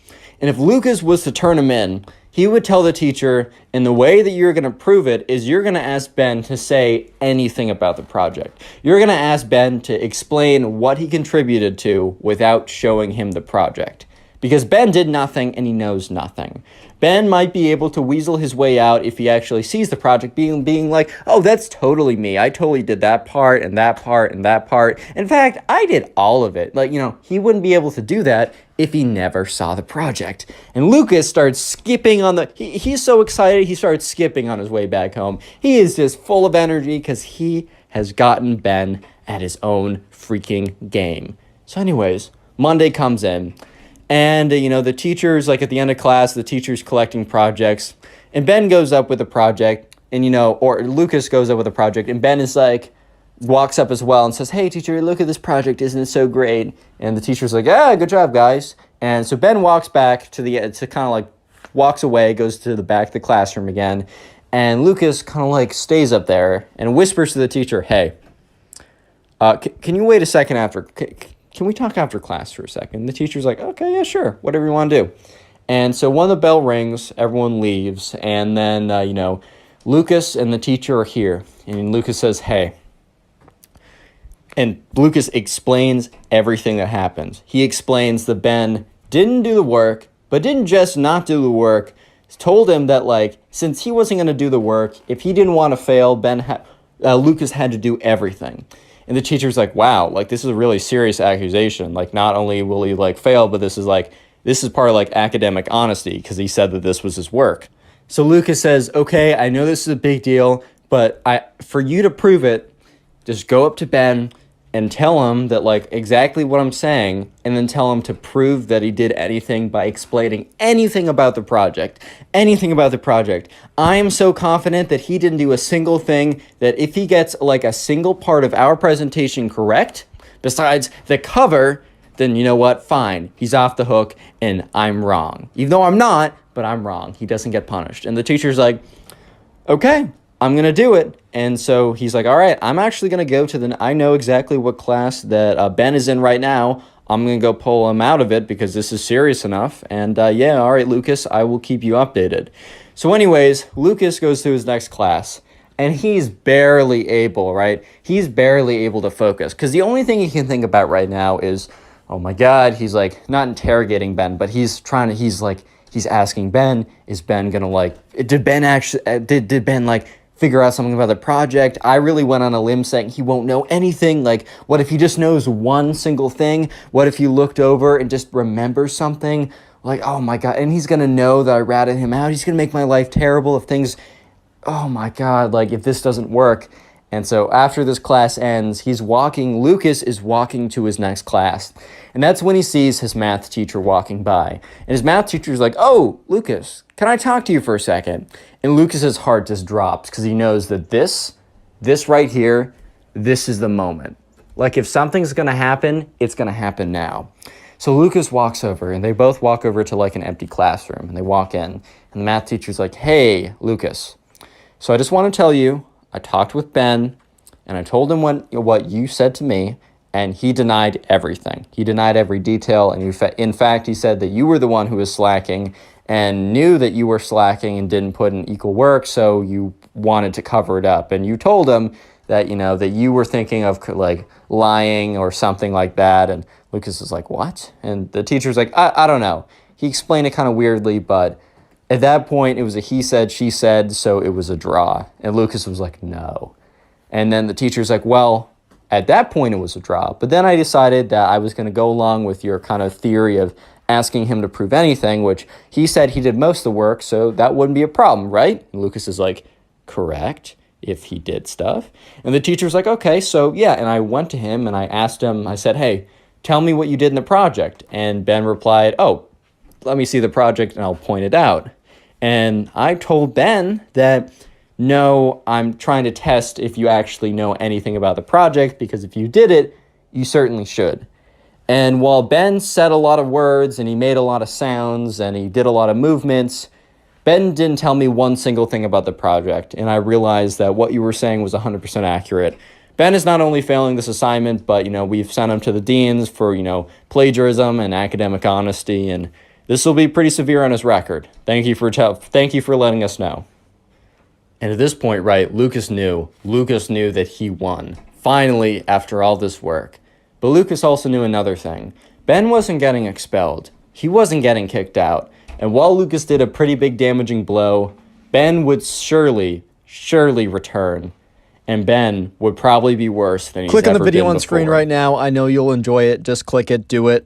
And if Lucas was to turn him in, he would tell the teacher, and the way that you're going to prove it is you're going to ask Ben to say anything about the project. You're going to ask Ben to explain what he contributed to without showing him the project. Because Ben did nothing and he knows nothing. Ben might be able to weasel his way out if he actually sees the project being like, oh, that's totally me. I totally did that part and that part and that part. In fact, I did all of it. He wouldn't be able to do that if he never saw the project. And Lucas starts skipping on he's so excited, he starts skipping on his way back home. He is just full of energy because he has gotten Ben at his own freaking game. So anyways, Monday comes in. And, the teacher's, at the end of class, the teacher's collecting projects. And Ben goes up with a project. And, or Lucas goes up with a project. And Ben is walks up as well and says, hey, teacher, look at this project. Isn't it so great? And the teacher's like, yeah, good job, guys. And so Ben walks back walks away, goes to the back of the classroom again. And Lucas stays up there and whispers to the teacher, hey, can you wait a second after... Can we talk after class for a second? The teacher's like, okay, yeah, sure, whatever you want to do. And so when the bell rings, everyone leaves, and then, Lucas and the teacher are here, and Lucas says, hey. And Lucas explains everything that happens. He explains that Ben didn't do the work, but didn't just not do the work, told him that, since he wasn't going to do the work, if he didn't want to fail, Lucas had to do everything. And the teacher's like, wow, this is a really serious accusation. Not only will he, fail, but this is part of, academic honesty, because he said that this was his work. So Lucas says, okay, I know this is a big deal, but for you to prove it, just go up to Ben, and tell him that, like, exactly what I'm saying, and then tell him to prove that he did anything by explaining anything about the project. Anything about the project. I am so confident that he didn't do a single thing, that if he gets, like, a single part of our presentation correct, besides the cover, then you know what? Fine. He's off the hook, and I'm wrong. Even though I'm not, but I'm wrong. He doesn't get punished. And the teacher's like, okay, I'm going to do it. And so he's like, all right, I'm actually going to go to I know exactly what class that Ben is in right now. I'm going to go pull him out of it because this is serious enough. And yeah, all right, Lucas, I will keep you updated. So anyways, Lucas goes to his next class and he's barely able, right? He's barely able to focus because the only thing he can think about right now is, oh my God, he's like not interrogating Ben, but he's asking Ben, is Ben going to like, did Ben like figure out something about the project? I really went on a limb saying he won't know anything. Like, what if he just knows one single thing? What if he looked over and just remembers something? Like, oh my God, and he's going to know that I ratted him out. He's going to make my life terrible if things, oh my God, like if this doesn't work. And so after this class ends, Lucas is walking to his next class. And that's when he sees his math teacher walking by. And his math teacher's like, oh, Lucas, can I talk to you for a second? And Lucas's heart just drops because he knows that this right here, this is the moment. Like if something's going to happen, it's going to happen now. So Lucas walks over and they both walk over to like an empty classroom and they walk in. And the math teacher's like, hey, Lucas, so I just want to tell you, I talked with Ben, and I told him what you said to me, and he denied everything. He denied every detail, and in fact, he said that you were the one who was slacking and knew that you were slacking and didn't put in equal work, so you wanted to cover it up. And you told him that, that you were thinking of, like, lying or something like that, and Lucas is like, what? And the teacher's like, I don't know. He explained it kind of weirdly, but at that point, it was a he said, she said, so it was a draw. And Lucas was like, no. And then the teacher's like, well, at that point, it was a draw. But then I decided that I was going to go along with your kind of theory of asking him to prove anything, which he said he did most of the work, so that wouldn't be a problem, right? And Lucas is like, correct, if he did stuff. And the teacher's like, okay, so yeah. And I went to him and I asked him, I said, hey, tell me what you did in the project. And Ben replied, oh, let me see the project and I'll point it out. And I told Ben that, no, I'm trying to test if you actually know anything about the project, because if you did it, you certainly should. And while Ben said a lot of words and he made a lot of sounds and he did a lot of movements, Ben didn't tell me one single thing about the project. And I realized that what you were saying was 100% accurate. Ben is not only failing this assignment, but, we've sent him to the deans for, plagiarism and academic honesty, and this will be pretty severe on his record. Thank you for letting us know. And at this point, right, Lucas knew that he won. Finally, after all this work. But Lucas also knew another thing. Ben wasn't getting expelled. He wasn't getting kicked out. And while Lucas did a pretty big damaging blow, Ben would surely return. And Ben would probably be worse than he's ever been before. Click on the video on screen right now. I know you'll enjoy it. Just click it. Do it.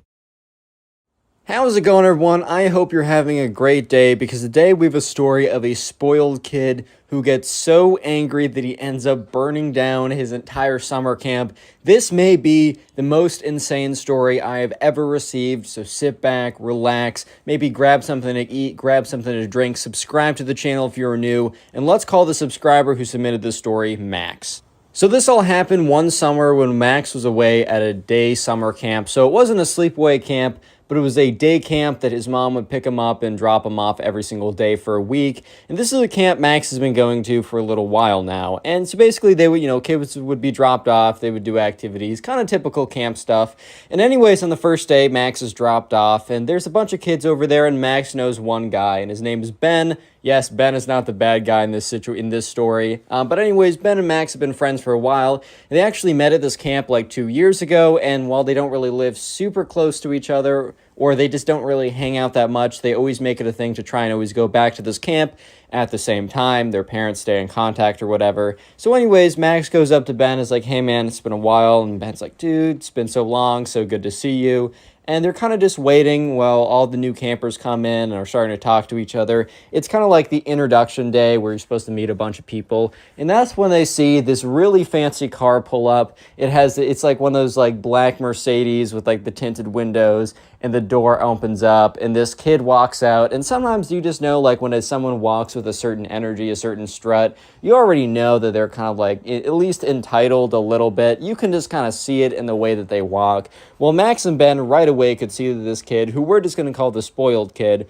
How's it going, everyone? I hope you're having a great day, because today we have a story of a spoiled kid who gets so angry that he ends up burning down his entire summer camp. This may be the most insane story I have ever received, so sit back, relax, maybe grab something to eat, grab something to drink, subscribe to the channel if you're new, and let's call the subscriber who submitted this story Max. So this all happened one summer when Max was away at a day summer camp. So it wasn't a sleepaway camp, but it was a day camp that his mom would pick him up and drop him off every single day for a week. And this is a camp Max has been going to for a little while now. And so basically they would, kids would be dropped off, they would do activities, kind of typical camp stuff. And anyways, on the first day, Max is dropped off, and there's a bunch of kids over there, and Max knows one guy, and his name is Ben. Yes, Ben is not the bad guy in this story. But anyways, Ben and Max have been friends for a while. They actually met at this camp like 2 years ago, and while they don't really live super close to each other, or they just don't really hang out that much. They always make it a thing to try and always go back to this camp at the same time. Their parents stay in contact or whatever. So anyways, Max goes up to Ben, is like, hey man, it's been a while. And Ben's like, dude, it's been so long, so good to see you. And they're kind of just waiting while all the new campers come in and are starting to talk to each other. It's kind of like the introduction day where you're supposed to meet a bunch of people. And that's when they see this really fancy car pull up. It's like one of those like black Mercedes with like the tinted windows, and the door opens up and this kid walks out. And sometimes you just know, like when someone walks with a certain energy, a certain strut, you already know that they're kind of like at least entitled a little bit. You can just kind of see it in the way that they walk. Well, Max and Ben right away could see that this kid, who we're just going to call the spoiled kid,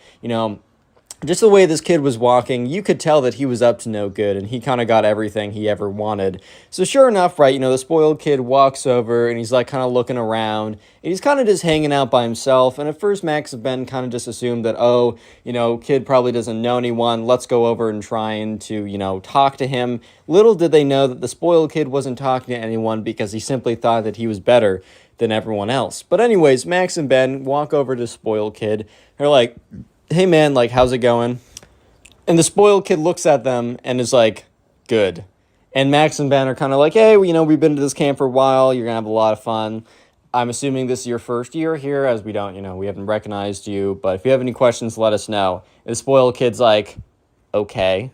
just the way this kid was walking, you could tell that he was up to no good, and he kind of got everything he ever wanted. So sure enough, right, the spoiled kid walks over, and he's like kind of looking around, and he's kind of just hanging out by himself. And at first, Max and Ben kind of just assumed that, kid probably doesn't know anyone. Let's go over and trying to, talk to him. Little did they know that the spoiled kid wasn't talking to anyone because he simply thought that he was better than everyone else. But anyways, Max and Ben walk over to spoiled kid. They're like, hey man, like, how's it going? And the spoiled kid looks at them and is like, good. And Max and Ben are kind of like, hey, we've been to this camp for a while. You're going to have a lot of fun. I'm assuming this is your first year here, as we don't, we haven't recognized you. But if you have any questions, let us know. And the spoiled kid's like, okay.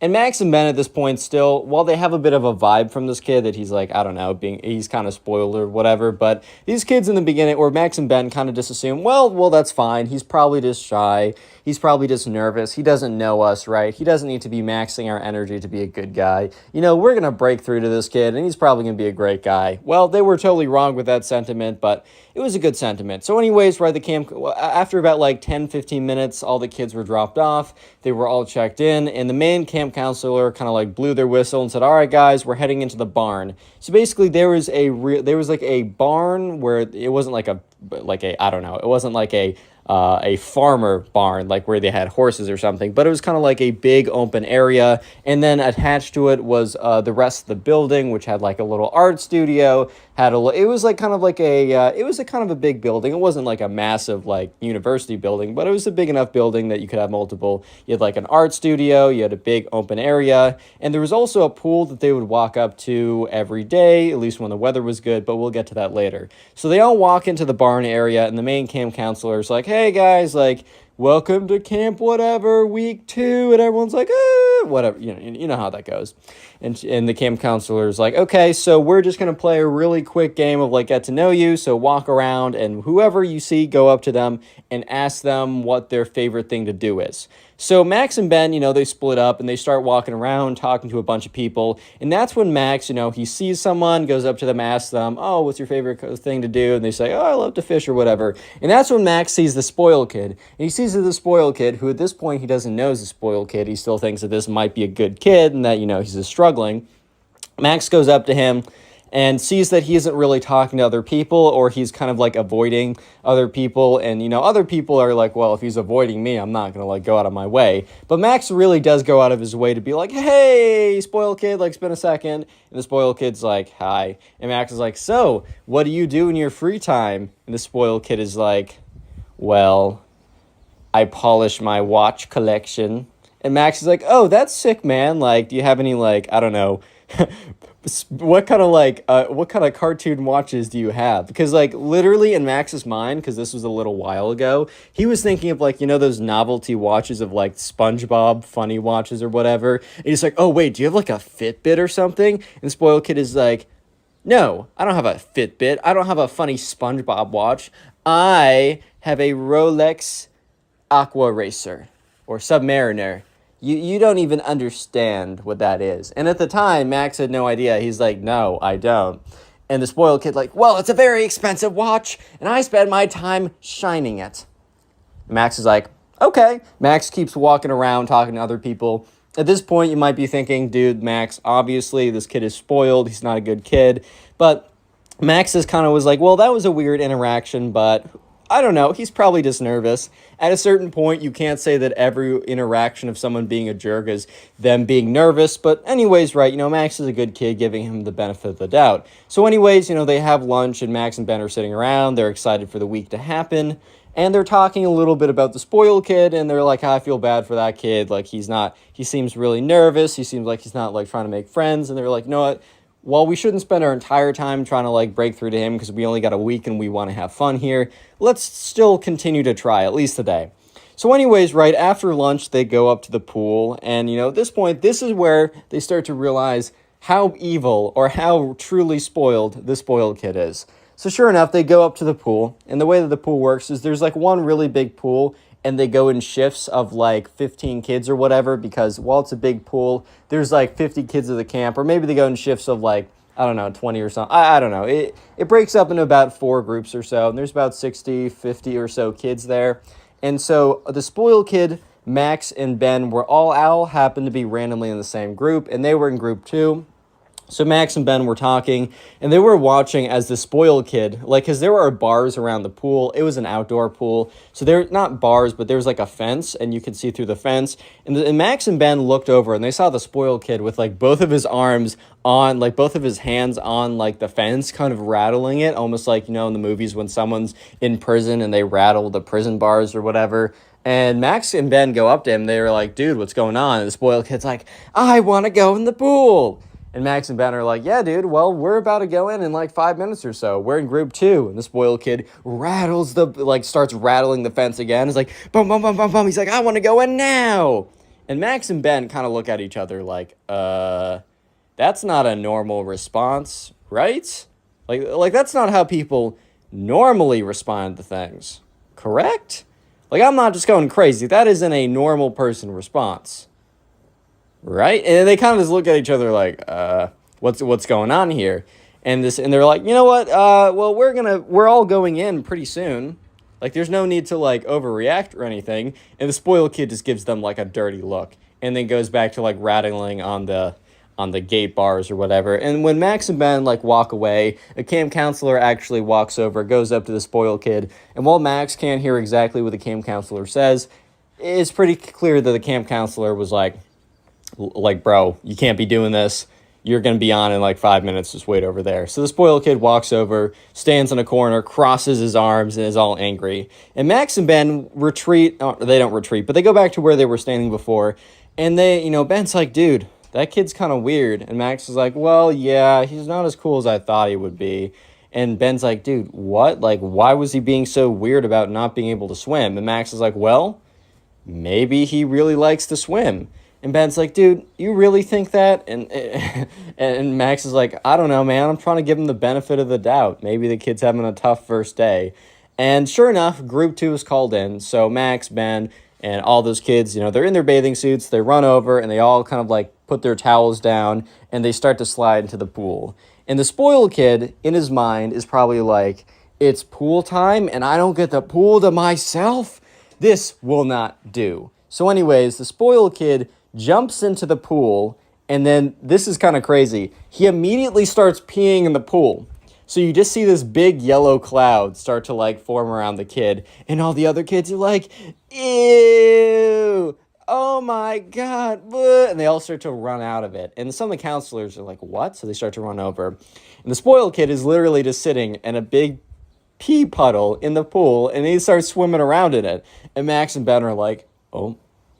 And Max and Ben at this point still, while they have a bit of a vibe from this kid that he's like, I don't know, he's kind of spoiled or whatever, but these kids in the beginning, or Max and Ben kind of just assume, well, that's fine. He's probably just shy. He's probably just nervous. He doesn't know us, right? He doesn't need to be maxing our energy to be a good guy. We're going to break through to this kid, and he's probably going to be a great guy. Well, they were totally wrong with that sentiment, but it was a good sentiment. So anyways, right, the camp, after about like 10, 15 minutes, all the kids were dropped off. They were all checked in, and the main camp counselor kind of like blew their whistle and said, all right, guys, we're heading into the barn. So basically there was like a barn where it wasn't like a I don't know, it wasn't like a farmer barn, like where they had horses or something, but it was kind of like a big open area, and then attached to it was the rest of the building, which had like a little art studio, it was like kind of like it was a kind of a big building. It wasn't like a massive like university building, but it was a big enough building that you could have multiple. You had like an art studio, you had a big open area, and there was also a pool that they would walk up to every day, at least when the weather was good, but we'll get to that later. So they all walk into the barn area, and the main camp counselor is like, hey guys, like, welcome to camp whatever, week 2, and everyone's like, whatever, you know how that goes. And the camp counselor is like, okay, so we're just going to play a really quick game of like get to know you, so walk around, and whoever you see, go up to them and ask them what their favorite thing to do is. So Max and Ben, they split up and they start walking around, talking to a bunch of people. And that's when Max, he sees someone, goes up to them, asks them, oh, what's your favorite thing to do? And they say, oh, I love to fish or whatever. And that's when Max sees the spoiled kid. And he sees the spoiled kid, who at this point he doesn't know is a spoiled kid. He still thinks that this might be a good kid and that, he's just struggling. Max goes up to him and sees that he isn't really talking to other people, or he's kind of like avoiding other people. And, other people are like, well, if he's avoiding me, I'm not going to like go out of my way. But Max really does go out of his way to be like, hey, spoiled kid, like it's been a second. And the spoiled kid's like, hi. And Max is like, so what do you do in your free time? And the spoiled kid is like, well, I polish my watch collection. And Max is like, oh, that's sick, man. Like, do you have any, like, I don't know, what kind of cartoon watches do you have? Because like literally in Max's mind, because this was a little while ago, he was thinking of like, those novelty watches of like SpongeBob funny watches or whatever. And he's like, oh wait, do you have like a Fitbit or something? And Spoiled Kid is like, no, I don't have a Fitbit. I don't have a funny SpongeBob watch. I have a Rolex Aqua Racer or Submariner. You don't even understand what that is. And at the time, Max had no idea. He's like, no, I don't. And the spoiled kid like, well, it's a very expensive watch, and I spend my time shining it. Max is like, okay. Max keeps walking around talking to other people. At this point, you might be thinking, dude, Max, obviously this kid is spoiled. He's not a good kid. But Max is kind of was like, well, that was a weird interaction, but I don't know. He's probably just nervous. At a certain point, you can't say that every interaction of someone being a jerk is them being nervous. But anyways, right, Max is a good kid, giving him the benefit of the doubt. So anyways, they have lunch and Max and Ben are sitting around. They're excited for the week to happen. And they're talking a little bit about the spoiled kid, and they're like, I feel bad for that kid. Like, he seems really nervous. He seems like he's not, like, trying to make friends. And they're like, you know what? While we shouldn't spend our entire time trying to, like, break through to him because we only got a week and we want to have fun here, let's still continue to try, at least today. So anyways, right after lunch, they go up to the pool. And, at this point, this is where they start to realize how evil or how truly spoiled the spoiled kid is. So sure enough, they go up to the pool, and the way that the pool works is there's like one really big pool, and they go in shifts of like 15 kids or whatever, because while it's a big pool, there's like 50 kids at the camp, or maybe they go in shifts of like, I don't know, 20 or something. I don't know. It breaks up into about 4 groups or so, and there's about 60, 50 or so kids there. And so the spoiled kid, Max and Ben, were all happened to be randomly in the same group, and they were in group 2. So Max and Ben were talking, and they were watching as the spoiled kid, like, because there were bars around the pool. It was an outdoor pool. So they're not bars, but there was like a fence, and you could see through the fence. And Max and Ben looked over, and they saw the spoiled kid with like both of his arms on, like both of his hands on like the fence, kind of rattling it, almost like, in the movies when someone's in prison and they rattle the prison bars or whatever. And Max and Ben go up to him. They were like, dude, what's going on? And the spoiled kid's like, I want to go in the pool. And Max and Ben are like, yeah, dude, well, we're about to go in like 5 minutes or so. We're in group 2. And the spoiled kid starts rattling the fence again. He's like, bum, bum, bum, bum, bum. He's like, I want to go in now. And Max and Ben kind of look at each other like, that's not a normal response, right? Like that's not how people normally respond to things, correct? Like, I'm not just going crazy. That isn't a normal person response. Right? And they kind of just look at each other like, what's going on here? And they're like, you know what? Well, we're all going in pretty soon. Like, there's no need to like overreact or anything. And the spoiled kid just gives them like a dirty look, and then goes back to like rattling on the gate bars or whatever. And when Max and Ben like walk away, a camp counselor actually walks over, goes up to the spoiled kid, and while Max can't hear exactly what the camp counselor says, it's pretty clear that the camp counselor was like, bro, you can't be doing this. You're going to be on in like 5 minutes. Just wait over there. So the spoiled kid walks over, stands in a corner, crosses his arms, and is all angry. And Max and Ben retreat. They don't retreat, but they go back to where they were standing before. And Ben's like, dude, that kid's kind of weird. And Max is like, well, yeah, he's not as cool as I thought he would be. And Ben's like, dude, what? Like, why was he being so weird about not being able to swim? And Max is like, well, maybe he really likes to swim. And Ben's like, dude, you really think that? And Max is like, I don't know, man. I'm trying to give him the benefit of the doubt. Maybe the kid's having a tough first day. And sure enough, group 2 is called in. So Max, Ben, and all those kids, they're in their bathing suits. They run over, and they all kind of like put their towels down, and they start to slide into the pool. And the spoiled kid, in his mind, is probably like, it's pool time, and I don't get the pool to myself? This will not do. So anyways, the spoiled kid jumps into the pool, and then this is kind of crazy. He immediately starts peeing in the pool. So you just see this big yellow cloud start to like form around the kid, and all the other kids are like, ew, oh my God, bleh, and they all start to run out of it. And some of the counselors are like, what? So they start to run over. And the spoiled kid is literally just sitting in a big pee puddle in the pool, and he starts swimming around in it. And Max and Ben are like, oh,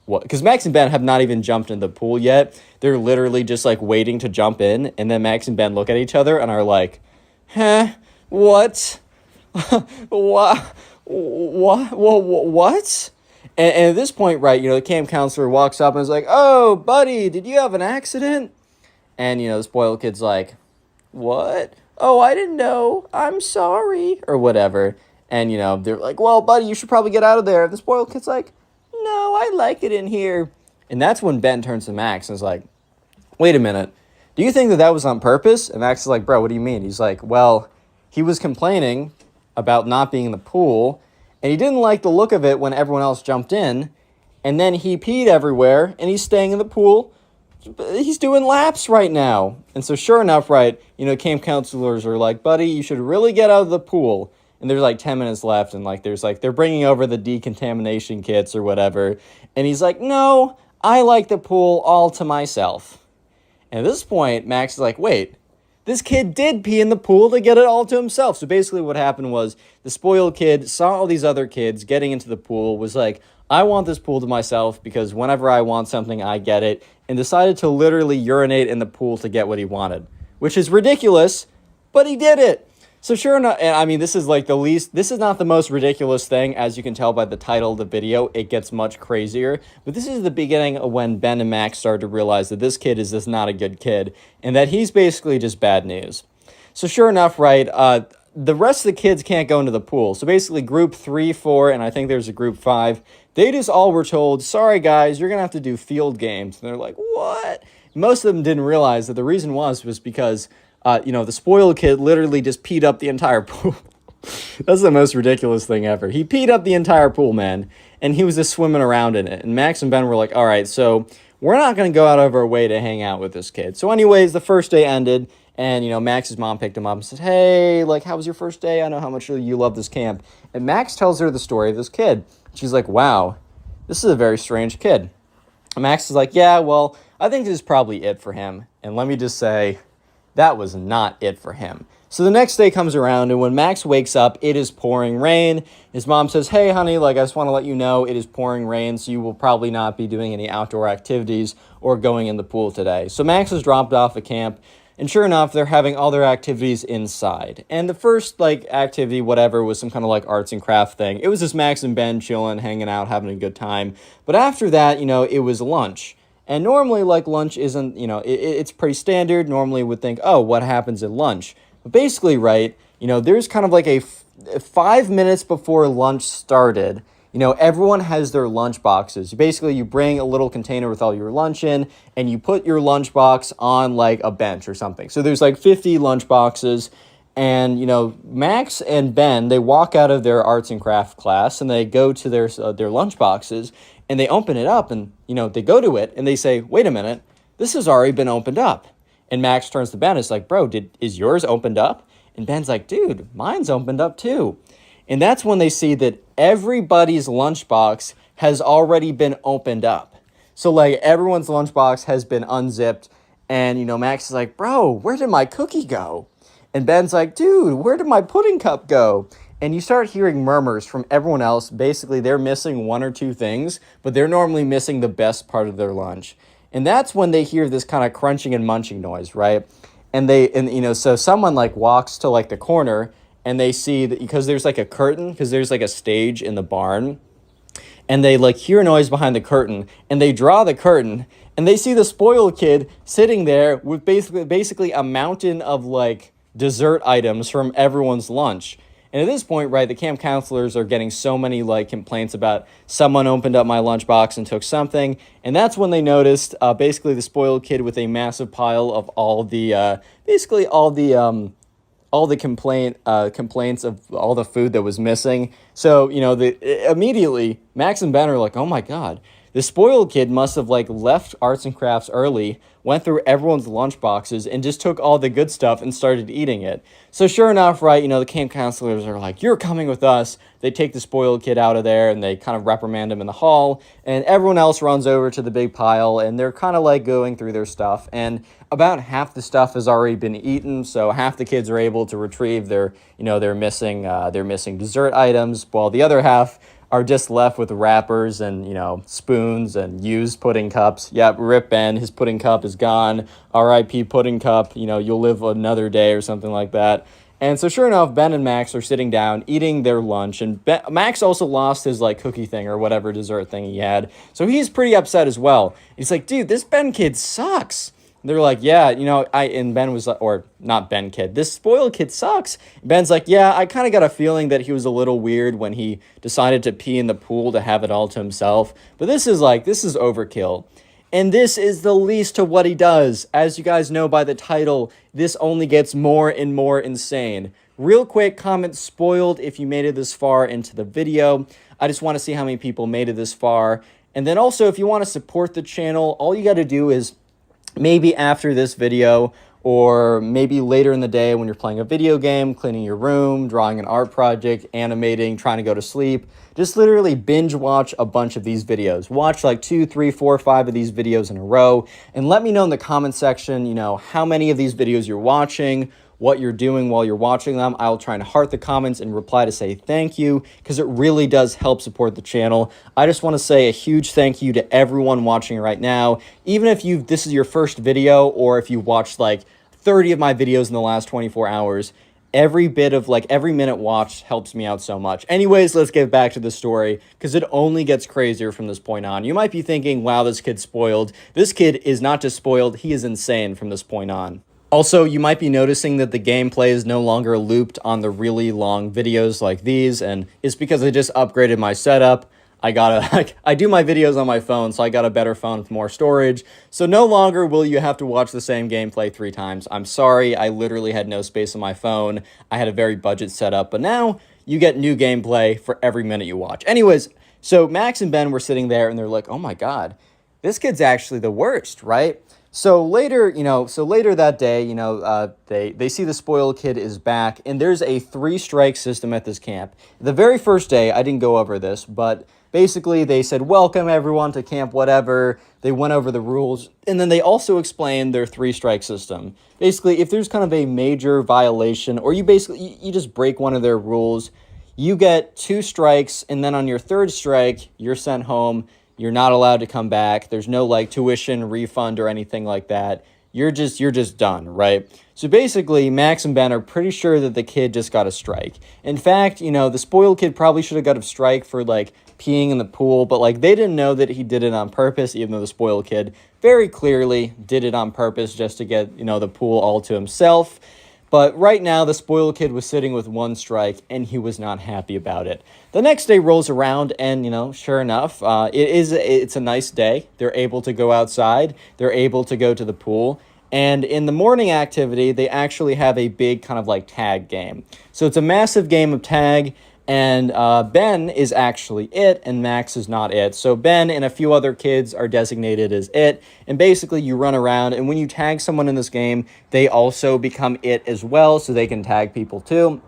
what? Because Max and Ben have not even jumped in the pool yet. They're literally just like waiting to jump in. And then Max and Ben look at each other and are like, huh? What? What? What? And at this point, right, the camp counselor walks up and is like, oh, buddy, did you have an accident? And, the spoiled kid's like, what? Oh, I didn't know. I'm sorry. Or whatever. And, they're like, well, buddy, you should probably get out of there. And the spoiled kid's like, no, I like it in here. And that's when Ben turns to Max and is like, wait a minute. Do you think that was on purpose? And Max is like, bro, what do you mean? He's like, well, he was complaining about not being in the pool, and he didn't like the look of it when everyone else jumped in, and then he peed everywhere, and he's staying in the pool. He's doing laps right now. And so sure enough, right, camp counselors are like, buddy, you should really get out of the pool. and there's like 10 minutes left, and like there's like they're bringing over the decontamination kits or whatever, and he's like, no, I like the pool all to myself. And at this point, Max is like, wait, this kid did pee in the pool to get it all to himself. So basically what happened was the spoiled kid saw all these other kids getting into the pool, was like, I want this pool to myself because whenever I want something, I get it, and decided to literally urinate in the pool to get what he wanted, which is ridiculous, but he did it. So sure enough, and I mean, this is not the most ridiculous thing, as you can tell by the title of the video. It gets much crazier, but this is the beginning of when Ben and Max start to realize that this kid is just not a good kid, and that he's basically just bad news. So sure enough, right, the rest of the kids can't go into the pool. So basically group 3, 4, and I think there's a group 5, they just all were told, sorry guys, you're going to have to do field games. And they're like, what? Most of them didn't realize that the reason was because the spoiled kid literally just peed up the entire pool. That's the most ridiculous thing ever. He peed up the entire pool, man, and he was just swimming around in it. And Max and Ben were like, all right, so we're not going to go out of our way to hang out with this kid. So anyways, the first day ended, and, Max's mom picked him up and said, hey, like, how was your first day? I know how much you love this camp. And Max tells her the story of this kid. She's like, wow, this is a very strange kid. And Max is like, yeah, well, I think this is probably it for him. And let me just say, that was not it for him. So the next day comes around, and when Max wakes up, it is pouring rain. His mom says, hey, honey, like, I just want to let you know it is pouring rain, so you will probably not be doing any outdoor activities or going in the pool today. So Max is dropped off at camp, and sure enough, they're having all their activities inside. And the first, like, activity, whatever, was some kind of, like, arts and craft thing. It was just Max and Ben chilling, hanging out, having a good time. But after that, it was lunch. And normally, like, lunch isn't, it's pretty standard. Normally would think, oh, what happens at lunch? But basically, right, there's kind of like a 5 minutes before lunch started, everyone has their lunch boxes. Basically, you bring a little container with all your lunch in, and you put your lunch box on, like, a bench or something. So there's, like, 50 lunch boxes, and, Max and Ben, they walk out of their arts and craft class, and they go to their lunch boxes, and they open it up, and, they go to it, and they say, wait a minute, this has already been opened up. And Max turns to Ben and is like, bro, is yours opened up? And Ben's like, dude, mine's opened up too. And that's when they see that everybody's lunchbox has already been opened up. So, like, everyone's lunchbox has been unzipped, and, Max is like, bro, where did my cookie go? And Ben's like, dude, where did my pudding cup go? And you start hearing murmurs from everyone else. Basically, they're missing one or two things, but they're normally missing the best part of their lunch. And that's when they hear this kind of crunching and munching noise, right? So someone, like, walks to, like, the corner, and they see that, because there's, like, a curtain, because there's, like, a stage in the barn, and they, like, hear a noise behind the curtain, and they draw the curtain, and they see the spoiled kid sitting there with basically a mountain of, like, dessert items from everyone's lunch. And at this point, right, the camp counselors are getting so many, like, complaints about someone opened up my lunchbox and took something. And that's when they noticed basically the spoiled kid with a massive pile of all the complaints of all the food that was missing. So, immediately Max and Ben are like, oh my God, the spoiled kid must have, like, left arts and crafts early, went through everyone's lunch boxes, and just took all the good stuff and started eating it. So sure enough, right, the camp counselors are like, you're coming with us. They take the spoiled kid out of there, and they kind of reprimand him in the hall, and everyone else runs over to the big pile, and they're kind of, like, going through their stuff, and about half the stuff has already been eaten, so half the kids are able to retrieve their missing dessert items, while the other half are just left with wrappers and, spoons and used pudding cups. Yep, rip Ben, his pudding cup is gone. R.I.P. pudding cup, you'll live another day or something like that. And so sure enough, Ben and Max are sitting down, eating their lunch, and Max also lost his, like, cookie thing or whatever dessert thing he had. So he's pretty upset as well. He's like, dude, this Ben kid sucks. They're like, yeah, and Ben was like, or not Ben kid, this spoiled kid sucks. Ben's like, yeah, I kind of got a feeling that he was a little weird when he decided to pee in the pool to have it all to himself. But this is overkill. And this is the least to what he does. As you guys know by the title, this only gets more and more insane. Real quick, comment spoiled if you made it this far into the video. I just want to see how many people made it this far. And then also, if you want to support the channel, all you got to do is maybe after this video or maybe later in the day when you're playing a video game, cleaning your room, drawing an art project, animating, trying to go to sleep. Just literally binge watch a bunch of these videos. Watch like 2, 3, 4, 5 of these videos in a row, and let me know in the comment section, how many of these videos you're watching, what you're doing while you're watching them. I'll try and heart the comments and reply to say thank you, because it really does help support the channel. I just want to say a huge thank you to everyone watching right now. Even if this is your first video, or if you watched like 30 of my videos in the last 24 hours, every minute watched helps me out so much. Anyways, let's get back to the story, because it only gets crazier from this point on. You might be thinking, wow, this kid's spoiled. This kid is not just spoiled, he is insane from this point on. Also, you might be noticing that the gameplay is no longer looped on the really long videos like these, and it's because I just upgraded my setup. I do my videos on my phone, so I got a better phone with more storage. So no longer will you have to watch the same gameplay 3 times. I'm sorry, I literally had no space on my phone. I had a very budget setup, but now you get new gameplay for every minute you watch. Anyways, so Max and Ben were sitting there, and they're like, oh my god, this kid's actually the worst, right? So later that day, they see the spoiled kid is back, and there's a 3-strike system at this camp. The very first day, I didn't go over this, but basically they said, welcome everyone to camp whatever. They went over the rules, and then they also explained their 3-strike system. Basically, if there's kind of a major violation, or you just break one of their rules, you get 2 strikes, and then on your 3rd strike, you're sent home. You're not allowed to come back. There's no like tuition refund or anything like that. You're just done, right? So basically, Max and Ben are pretty sure that the kid just got a strike. In fact, the spoiled kid probably should have got a strike for like peeing in the pool, but like they didn't know that he did it on purpose, even though the spoiled kid very clearly did it on purpose just to get, the pool all to himself. But right now, the spoiled kid was sitting with 1 strike, and he was not happy about it. The next day rolls around, and, sure enough, it's a nice day. They're able to go outside. They're able to go to the pool. And in the morning activity, they actually have a big kind of like tag game. So it's a massive game of tag, and Ben is actually it, and Max is not it. So Ben and a few other kids are designated as it, and basically you run around, and when you tag someone in this game, they also become it as well, so they can tag people too.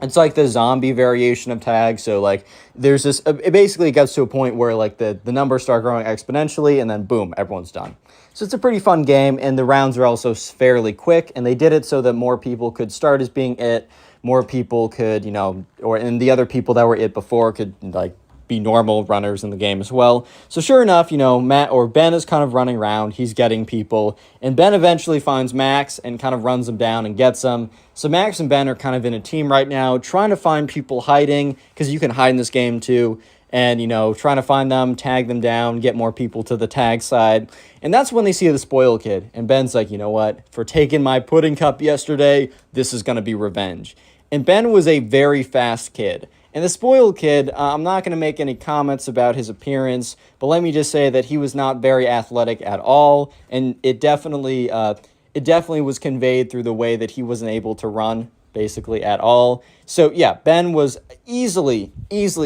It's like the zombie variation of tag, so like there's this, it basically gets to a point where like the numbers start growing exponentially, and then boom, everyone's done. So it's a pretty fun game, and the rounds are also fairly quick, and they did it so that more people could start as being it, more people could, and the other people that were it before could like be normal runners in the game as well. So sure enough, Ben is kind of running around, he's getting people, and Ben eventually finds Max and kind of runs him down and gets him. So Max and Ben are kind of in a team right now, trying to find people hiding, because you can hide in this game too, and, trying to find them, tag them down, get more people to the tag side. And that's when they see the spoiled kid, and Ben's like, you know what, for taking my pudding cup yesterday, this is going to be revenge. And Ben was a very fast kid. And the spoiled kid, I'm not going to make any comments about his appearance, but let me just say that he was not very athletic at all, and it definitely was conveyed through the way that he wasn't able to run, basically, at all. So, yeah, Ben was easily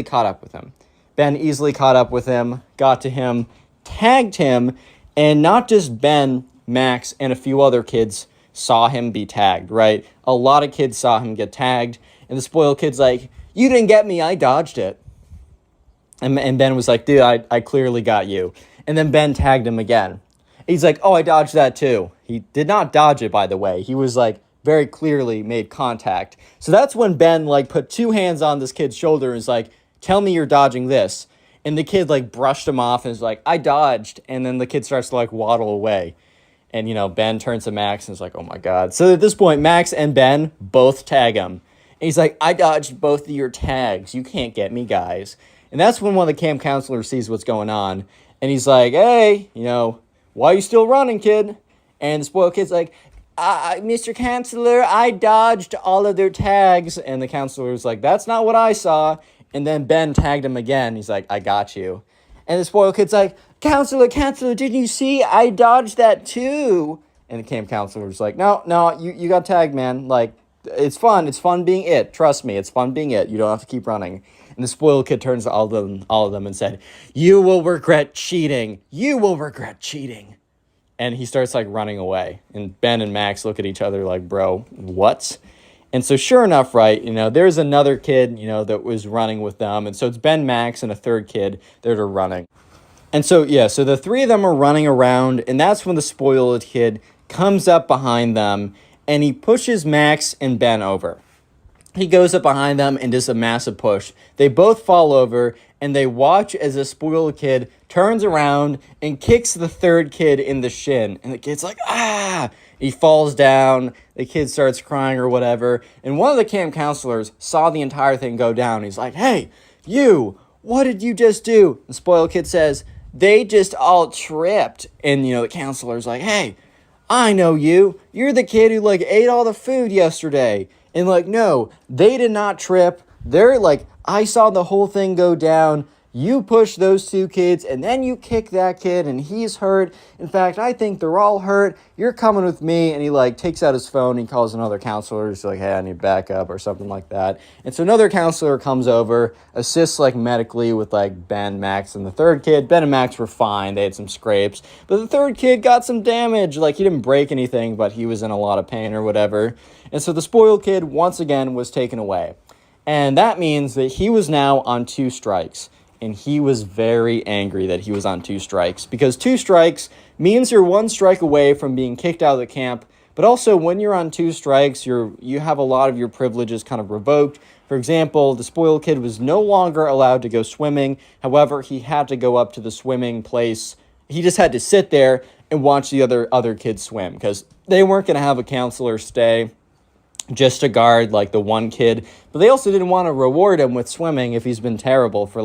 caught up with him. Ben easily caught up with him, got to him, tagged him, and not just Ben, Max, and a few other kids saw him be tagged, right? A lot of kids saw him get tagged, and the spoiled kid's like, you didn't get me, I dodged it. And Ben was like, dude, I clearly got you. And then Ben tagged him again. He's like, oh, I dodged that too. He did not dodge it, by the way. He was like, very clearly made contact. So that's when Ben like put 2 hands on this kid's shoulder and is like, tell me you're dodging this. And the kid like brushed him off and is like, I dodged. And then the kid starts to like waddle away. And, Ben turns to Max and is like, oh my God. So at this point, Max and Ben both tag him. And he's like, I dodged both of your tags. You can't get me, guys. And that's when one of the camp counselors sees what's going on. And he's like, hey, why are you still running, kid? And the spoiled kid's like, Mr. Counselor, I dodged all of their tags. And the counselor's like, that's not what I saw. And then Ben tagged him again. He's like, I got you. And the spoiled kid's like, Counselor, didn't you see? I dodged that too. And the camp counselor's like, no, you got tagged, man. Like, it's fun. It's fun being it. Trust me, it's fun being it. You don't have to keep running. And the spoiled kid turns to all of them and said, you will regret cheating. You will regret cheating. and he starts like running away. And Ben and Max look at each other like, bro, what? And so sure enough, right, there's another kid, that was running with them. And so it's Ben, Max, and a third kid that are running. And so, yeah, so the three of them are running around, and that's when the spoiled kid comes up behind them, and he pushes Max and Ben over. He goes up behind them and does a massive push. They both fall over, and they watch as the spoiled kid turns around and kicks the third kid in the shin. And the kid's like, ah! He falls down. The kid starts crying or whatever. And one of the camp counselors saw the entire thing go down. He's like, hey, you, what did you just do? The spoiled kid says, they just all tripped. And, the counselor's like, hey, I know you. You're the kid who, ate all the food yesterday. And, no, they did not trip. They're like, I saw the whole thing go down. You push those two kids, and then you kick that kid, and he's hurt. In fact, I think they're all hurt. You're coming with me. And he, takes out his phone. And he calls another counselor. He's like, hey, I need backup or something like that. And so another counselor comes over, assists, medically with, Ben, Max, and the third kid. Ben and Max were fine. They had some scrapes. But the third kid got some damage. He didn't break anything, but he was in a lot of pain or whatever. And so the spoiled kid, once again, was taken away. And that means that he was now on 2 strikes. And he was very angry that he was on 2 strikes. Because 2 strikes means you're 1 strike away from being kicked out of the camp. But also, when you're on 2 strikes, you have a lot of your privileges kind of revoked. For example, the spoiled kid was no longer allowed to go swimming. However, he had to go up to the swimming place. He just had to sit there and watch the other kids swim. Because they weren't going to have a counselor stay just to guard, the one kid. But they also didn't want to reward him with swimming if he's been terrible for,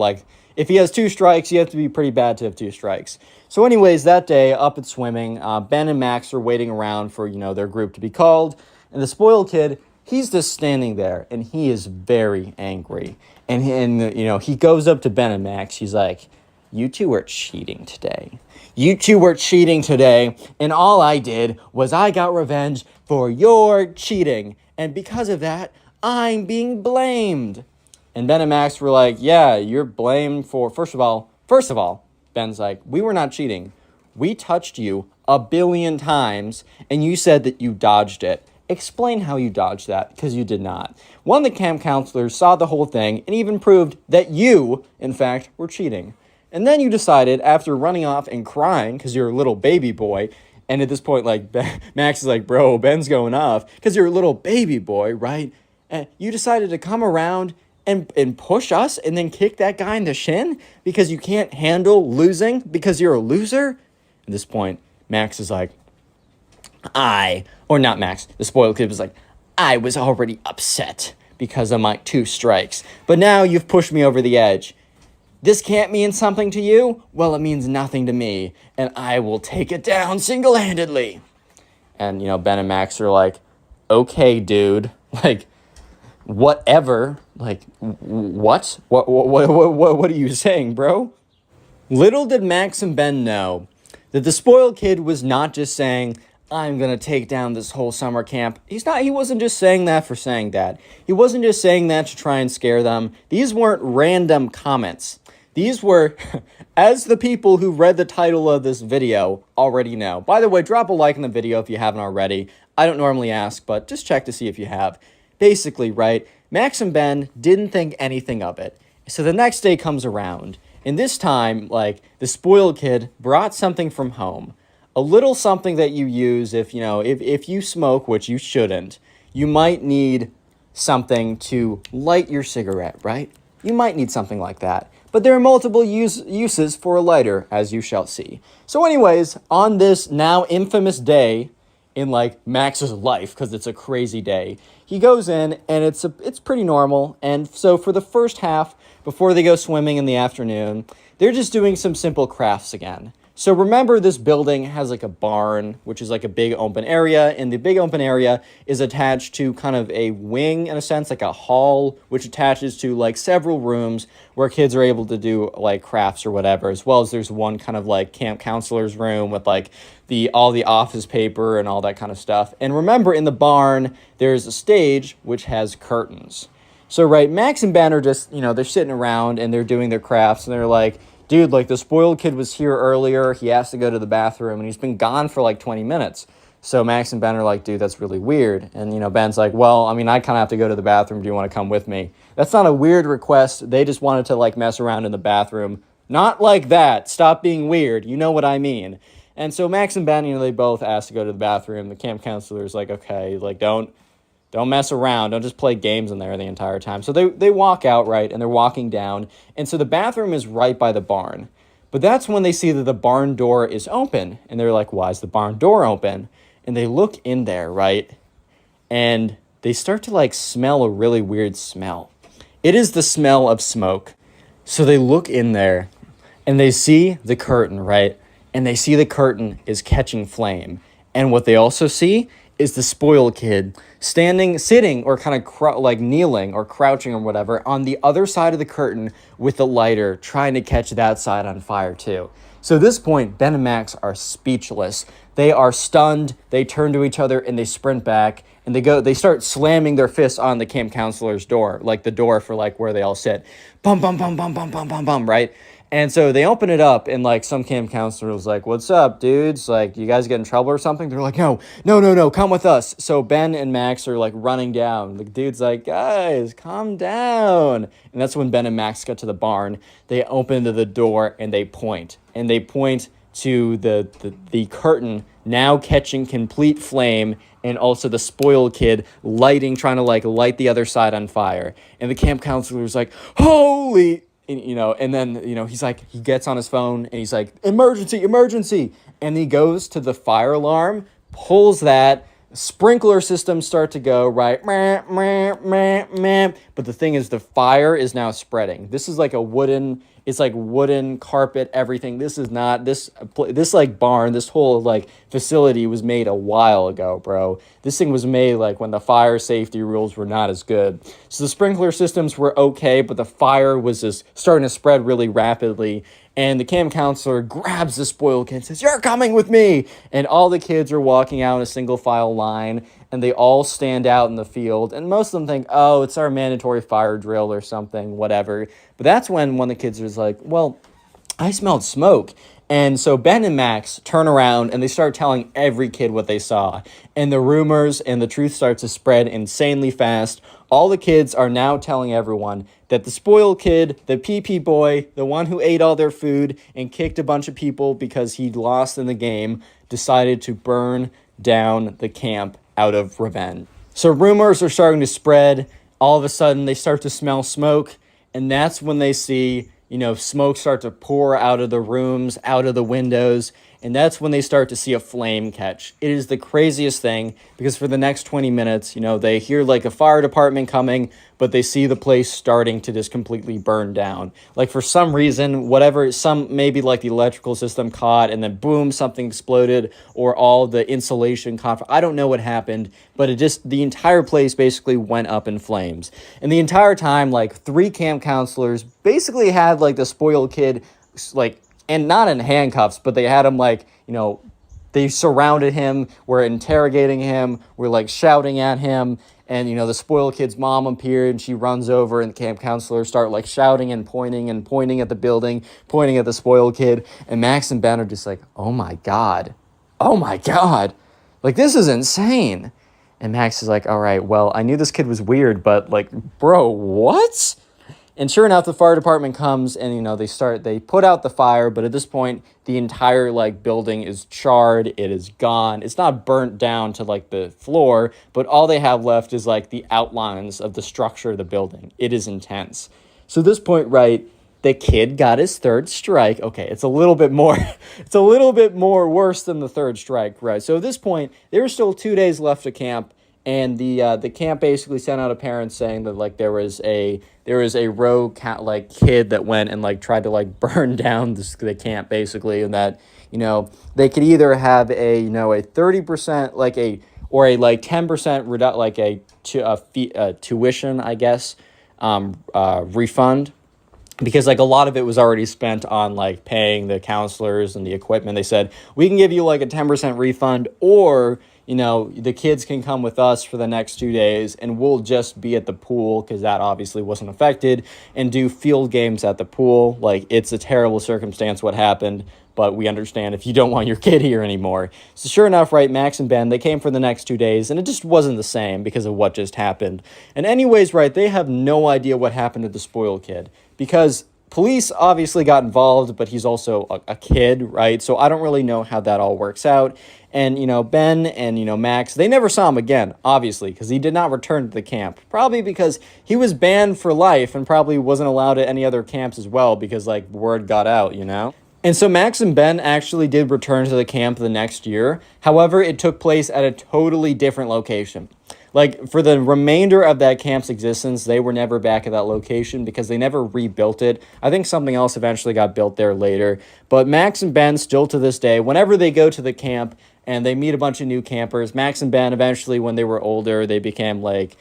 if he has 2 strikes, you have to be pretty bad to have 2 strikes. So anyways, that day, up at swimming, Ben and Max are waiting around for, their group to be called. And the spoiled kid, he's just standing there, and he is very angry. And he goes up to Ben and Max. He's like, you two are cheating today. You two were cheating today, and all I did was I got revenge for your cheating. And because of that, I'm being blamed. And Ben and Max were like, yeah, you're blamed for, first of all, Ben's like, we were not cheating. We touched you 1 billion times, and you said that you dodged it. Explain how you dodged that, because you did not. One of the camp counselors saw the whole thing and even proved that you, in fact, were cheating. And then you decided, after running off and crying, because you're a little baby boy, and at this point, Max is like, bro, Ben's going off, because you're a little baby boy, right? And you decided to come around and push us and then kick that guy in the shin because you can't handle losing because you're a loser? At this point, Max is like, not Max, the spoiled kid was like, I was already upset because of my 2 strikes. But now you've pushed me over the edge. This can't mean something to you? Well, it means nothing to me, and I will take it down single-handedly. And, Ben and Max are like, okay, dude, whatever, what? What are you saying, bro? Little did Max and Ben know that the spoiled kid was not just saying, I'm going to take down this whole summer camp. He wasn't just saying that for saying that. He wasn't just saying that to try and scare them. These weren't random comments. These were, as the people who read the title of this video already know. By the way, drop a like in the video if you haven't already. I don't normally ask, but just check to see if you have. Basically, right, Max and Ben didn't think anything of it. So the next day comes around, and this time, the spoiled kid brought something from home. A little something that you use if you smoke, which you shouldn't, you might need something to light your cigarette, right? You might need something like that. But there are multiple uses for a lighter, as you shall see. So anyways, on this now infamous day in Max's life, because it's a crazy day, he goes in and it's pretty normal. And so for the first half, before they go swimming in the afternoon, they're just doing some simple crafts again. So remember, this building has a barn, which is a big open area, and the big open area is attached to kind of a wing, in a sense, a hall, which attaches to several rooms where kids are able to do crafts or whatever, as well as there's one kind of camp counselor's room with all the office paper and all that kind of stuff. And remember, in the barn, there's a stage which has curtains. So right, Max and Ben are just, they're sitting around and they're doing their crafts, and they're like, dude, like the spoiled kid was here earlier. He asked to go to the bathroom and he's been gone for like 20 minutes. So Max and Ben are like, dude, that's really weird. And, Ben's like, well, I mean, I kind of have to go to the bathroom. Do you want to come with me? That's not a weird request. They just wanted to like mess around in the bathroom. Not like that. Stop being weird. You know what I mean. And so Max and Ben, they both asked to go to the bathroom. The camp counselor's like, okay, like don't mess around. Don't just play games in there the entire time. So they walk out, right, and they're walking down. And so the bathroom is right by the barn. But that's when they see that the barn door is open. And they're like, why is the barn door open? And they look in there, right? And they start to like smell a really weird smell. It is the smell of smoke. So they look in there and they see the curtain, right? And they see the curtain is catching flame. And what they also see is the spoiled kid sitting, or kind of like kneeling or crouching or whatever on the other side of the curtain with the lighter, trying to catch that side on fire too. So at this point, Ben and Max are speechless. They are stunned. They turn to each other and they sprint back and they start slamming their fists on the camp counselor's door, like the door for like where they all sit. Bum, bum, bum, bum, bum, bum, bum, bum, right? And so they open it up and like some camp counselor was like, what's up, dudes? Like, you guys get in trouble or something? They're like, no, come with us. So Ben and Max are like running down. The dude's like, guys, calm down. And that's when Ben and Max get to the barn. They open to the door and they point. And they point to the curtain now catching complete flame, and also the spoiled kid trying to like light the other side on fire. And the camp counselor's like, holy... And then, he's like, he gets on his phone and he's like, emergency. And he goes to the fire alarm, pulls that, sprinkler systems start to go, right? But the thing is, the fire is now spreading. This is like wooden carpet, everything. This is not, this like barn, this whole like facility was made a while ago, bro. This thing was made like when the fire safety rules were not as good. So the sprinkler systems were okay, but the fire was just starting to spread really rapidly. And the camp counselor grabs the spoiled kid and says, you're coming with me. And all the kids are walking out in a single file line, and they all stand out in the field. And most of them think, oh, it's our mandatory fire drill or something, whatever. But that's when one of the kids was like, well, I smelled smoke. And so Ben and Max turn around and they start telling every kid what they saw. And the rumors and the truth starts to spread insanely fast. All the kids are now telling everyone that the spoiled kid, the pee-pee boy, the one who ate all their food and kicked a bunch of people because he'd lost in the game, decided to burn down the camp out of revenge. So rumors are starting to spread. All of a sudden, they start to smell smoke. And that's when they see, smoke start to pour out of the rooms, out of the windows. And that's when they start to see a flame catch. It is the craziest thing, because for the next 20 minutes, they hear like a fire department coming, but they see the place starting to just completely burn down. Like for some reason, maybe like the electrical system caught and then boom, something exploded, or all the insulation caught. I don't know what happened, but the entire place basically went up in flames. And the entire time, like 3 camp counselors basically had like the spoiled kid, like, and not in handcuffs, but they had him like, they surrounded him, were interrogating him, were like shouting at him. And, the spoiled kid's mom appeared and she runs over and the camp counselors start like shouting and pointing at the building, pointing at the spoiled kid. And Max and Ben are just like, oh my God. Like, this is insane. And Max is like, all right, well, I knew this kid was weird, but like, bro, what? And sure enough, the fire department comes and, they put out the fire, but at this point, the entire, like, building is charred, it is gone. It's not burnt down to, like, the floor, but all they have left is, like, the outlines of the structure of the building. It is intense. So at this point, right, the kid got his 3rd strike. Okay, it's a little bit more worse than the 3rd strike, right? So at this point, there were still 2 days left of camp. And the camp basically sent out a parent saying that like there was a rogue kid that went and like tried to like burn down the camp basically, and that they could either have a 30% like a 10% tuition, I guess, refund, because like a lot of it was already spent on like paying the counselors and the equipment. They said we can give you like a 10% refund, or the kids can come with us for the next 2 days and we'll just be at the pool because that obviously wasn't affected and do field games at the pool. Like, it's a terrible circumstance what happened, but we understand if you don't want your kid here anymore. So sure enough, right, Max and Ben, they came for the next 2 days, and it just wasn't the same because of what just happened. And anyways, right, they have no idea what happened to the spoiled kid because police obviously got involved, but he's also a kid, right? So I don't really know how that all works out. And, Ben and, Max, they never saw him again, obviously, because he did not return to the camp. Probably because he was banned for life and probably wasn't allowed at any other camps as well because, like, word got out. And so Max and Ben actually did return to the camp the next year. However, it took place at a totally different location. Like, for the remainder of that camp's existence, they were never back at that location because they never rebuilt it. I think something else eventually got built there later. But Max and Ben, still to this day, whenever they go to the camp and they meet a bunch of new campers, Max and Ben, eventually, when they were older, they became, like,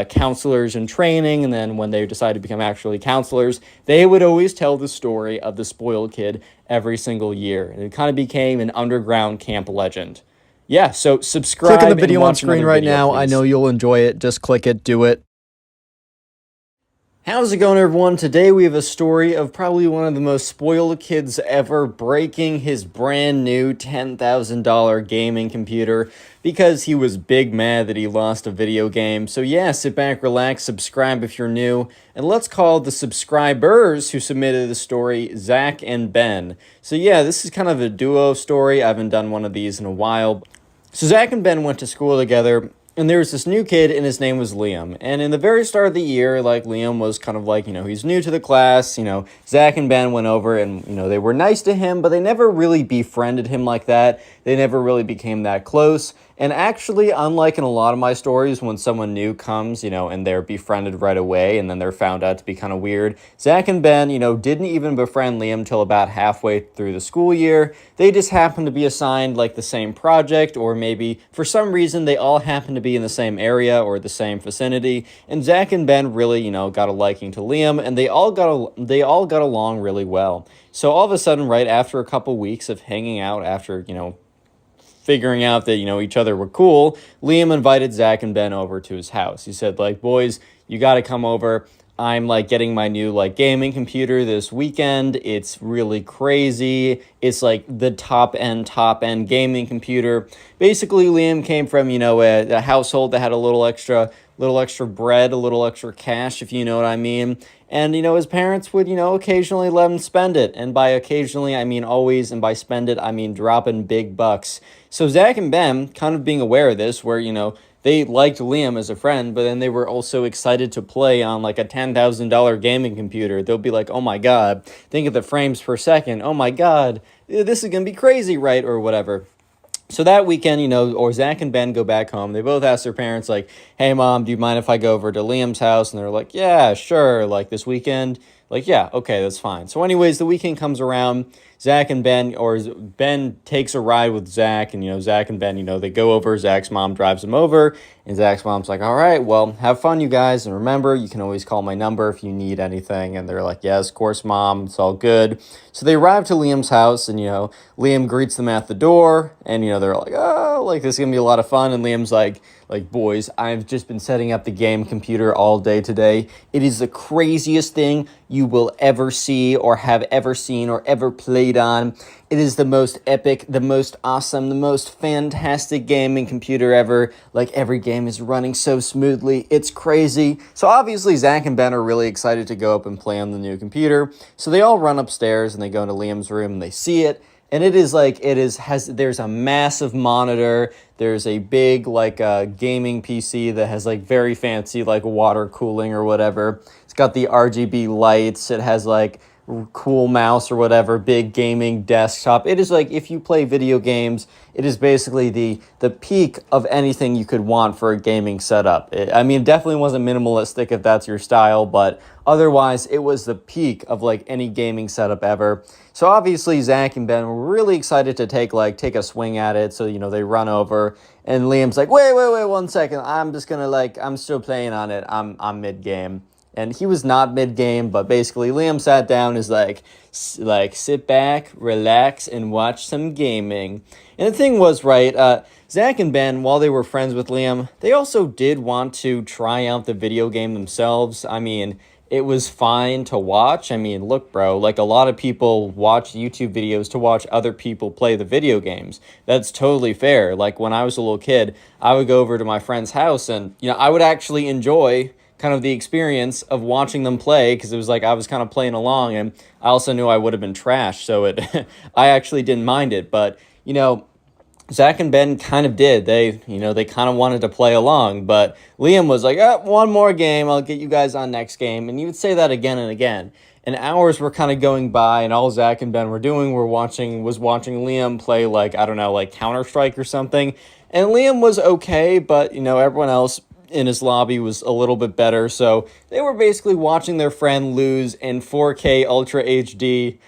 counselors in training, and then when they decided to become actually counselors, they would always tell the story of the spoiled kid every single year. And it kind of became an underground camp legend. Yeah, so subscribe. Click on the video on screen right now. I know you'll enjoy it. Just click it, do it. How's it going, everyone? Today we have a story of probably one of the most spoiled kids ever breaking his brand new $10,000 gaming computer because he was big mad that he lost a video game. So yeah, sit back, relax, subscribe if you're new, and let's call the subscribers who submitted the story Zach and Ben. So yeah, this is kind of a duo story. I haven't done one of these in a while. So Zach and Ben went to school together, and there was this new kid, and his name was Liam. And in the very start of the year, like, Liam was kind of like, he's new to the class. Zach and Ben went over and, they were nice to him, but they never really befriended him like that. They never really became that close. And actually, unlike in a lot of my stories, when someone new comes, and they're befriended right away, and then they're found out to be kind of weird, Zach and Ben, didn't even befriend Liam till about halfway through the school year. They just happened to be assigned, like, the same project, or maybe, for some reason, they all happened to be in the same area or the same vicinity, and Zach and Ben really, got a liking to Liam, and they all got along really well. So all of a sudden, right after a couple weeks of hanging out, after, figuring out that, each other were cool, Liam invited Zach and Ben over to his house. He said, like, boys, you got to come over. I'm, like, getting my new, like, gaming computer this weekend. It's really crazy. It's, like, the top-end gaming computer. Basically, Liam came from, a household that had a little extra bread, a little extra cash, if you know what I mean. And, his parents would, occasionally let him spend it. And by occasionally, I mean always. And by spend it, I mean dropping big bucks. So Zach and Ben, kind of being aware of this, where, they liked Liam as a friend, but then they were also excited to play on, like, a $10,000 gaming computer. They'll be like, oh my God, think of the frames per second. Oh my God, this is going to be crazy, right? Or whatever. So that weekend, or Zach and Ben go back home. They both ask their parents, like, hey, Mom, do you mind if I go over to Liam's house? And they're like, yeah, sure. Like, this weekend? Like, yeah, okay, that's fine. So anyways, the weekend comes around. Zach and Ben, or Ben takes a ride with Zach, and, Zach and Ben, they go over. Zach's mom drives them over, and Zach's mom's like, all right, well, have fun, you guys. And remember, you can always call my number if you need anything. And they're like, yes, of course, Mom, it's all good. So they arrive to Liam's house, and, Liam greets them at the door, and, they're like, oh, like, this is going to be a lot of fun. And Liam's like, boys, I've just been setting up the game computer all day today. It is the craziest thing you will ever see or have ever seen or ever played on. It is the most epic, the most awesome, the most fantastic gaming computer ever. Like, every game is running so smoothly. It's crazy. So obviously, Zach and Ben are really excited to go up and play on the new computer. So they all run upstairs and they go into Liam's room and they see it. And it is like, there's a massive monitor. There's a big, like, gaming PC that has, like, very fancy, like, water cooling or whatever. It's got the RGB lights. It has, like, cool mouse or whatever, big gaming desktop. It is like, if you play video games, it is basically the peak of anything you could want for a gaming setup. It definitely wasn't minimalistic if that's your style, but otherwise it was the peak of, like, any gaming setup ever. So obviously Zach and Ben were really excited to take a swing at it. So, they run over and Liam's like, wait 1 second. I'm just gonna, I'm still playing on it. I'm mid game. And he was not mid-game, but basically Liam sat down, is like sit back, relax, and watch some gaming. And the thing was, right, Zach and Ben, while they were friends with Liam, they also did want to try out the video game themselves. I mean, it was fine to watch. I mean, look, bro, like a lot of people watch YouTube videos to watch other people play the video games. That's totally fair. Like when I was a little kid, I would go over to my friend's house and, I would actually enjoy kind of the experience of watching them play, because it was like I was kind of playing along, and I also knew I would have been trashed, so I actually didn't mind it. But Zach and Ben kind of did. They kind of wanted to play along, but Liam was like, one more game, I'll get you guys on next game. And he would say that again and again. And hours were kind of going by, and all Zach and Ben were doing was watching Liam play, like, I don't know, like Counter-Strike or something. And Liam was okay, but, everyone else in his lobby was a little bit better. So they were basically watching their friend lose in 4K Ultra HD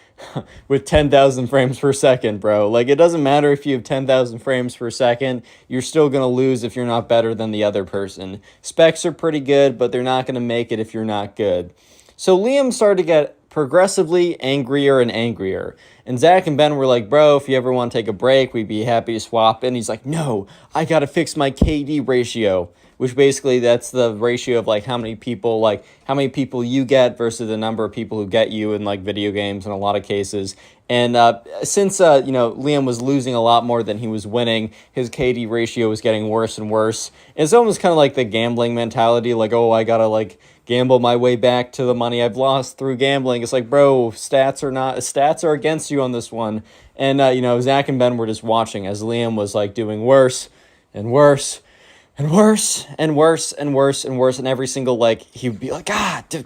with 10,000 frames per second, bro. Like, it doesn't matter if you have 10,000 frames per second, you're still going to lose if you're not better than the other person. Specs are pretty good, but they're not going to make it if you're not good. So Liam started to get progressively angrier and angrier. And Zach and Ben were like, bro, if you ever want to take a break, we'd be happy to swap. And he's like, no, I got to fix my KD ratio, which basically that's the ratio of like how many people you get versus the number of people who get you in like video games in a lot of cases. And since Liam was losing a lot more than he was winning, his KD ratio was getting worse and worse. And it's almost kind of like the gambling mentality, like, oh, I gotta like gamble my way back to the money I've lost through gambling. It's like, bro, stats are against you on this one. And Zach and Ben were just watching as Liam was like doing worse and worse and worse and worse and worse and worse. And every single, like, he would be like,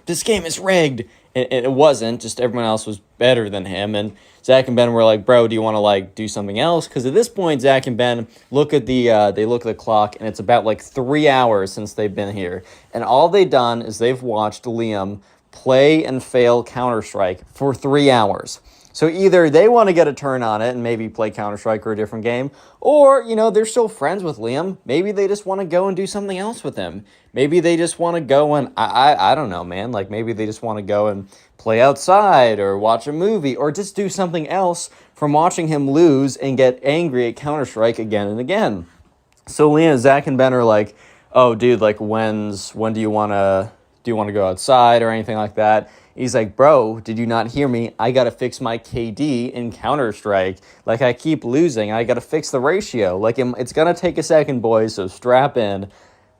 this game is rigged. And it wasn't, just everyone else was better than him. And Zach and Ben were like, bro, do you want to like do something else? Because at this point, Zach and Ben look at the clock, and it's about like 3 hours since they've been here. And all they've done is they've watched Liam play and fail Counter-Strike for 3 hours. So either they want to get a turn on it and maybe play Counter-Strike or a different game, or, they're still friends with Liam. Maybe they just want to go and do something else with him. Maybe they just want to go and, I don't know, man. Like, maybe they just want to go and play outside or watch a movie or just do something else from watching him lose and get angry at Counter-Strike again and again. So Zach and Ben are like, oh, dude, like, when do you want to go outside or anything like that? He's like, bro, did you not hear me? I got to fix my KD in Counter-Strike. Like, I keep losing. I got to fix the ratio. Like, it's going to take a second, boys, so strap in.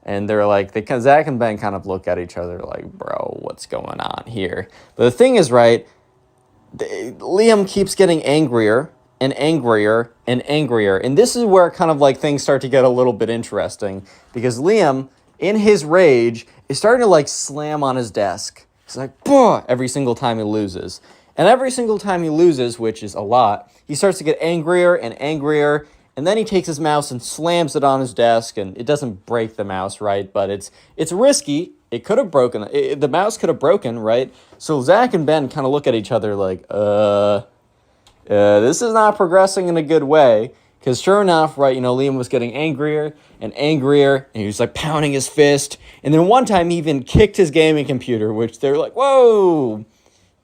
And they're like, Zach and Ben kind of look at each other like, bro, what's going on here? But the thing is, right, Liam keeps getting angrier and angrier and angrier. And this is where kind of like things start to get a little bit interesting, because Liam, in his rage, is starting to like slam on his desk. He's like, bah, every single time he loses. And every single time he loses, which is a lot, he starts to get angrier and angrier. And then he takes his mouse and slams it on his desk. And it doesn't break the mouse, right? But it's risky. It could have broken. The mouse could have broken, right? So Zach and Ben kind of look at each other like, this is not progressing in a good way. Because sure enough, right, Liam was getting angrier and angrier, and he was like pounding his fist. And then one time he even kicked his gaming computer, which they're like, whoa,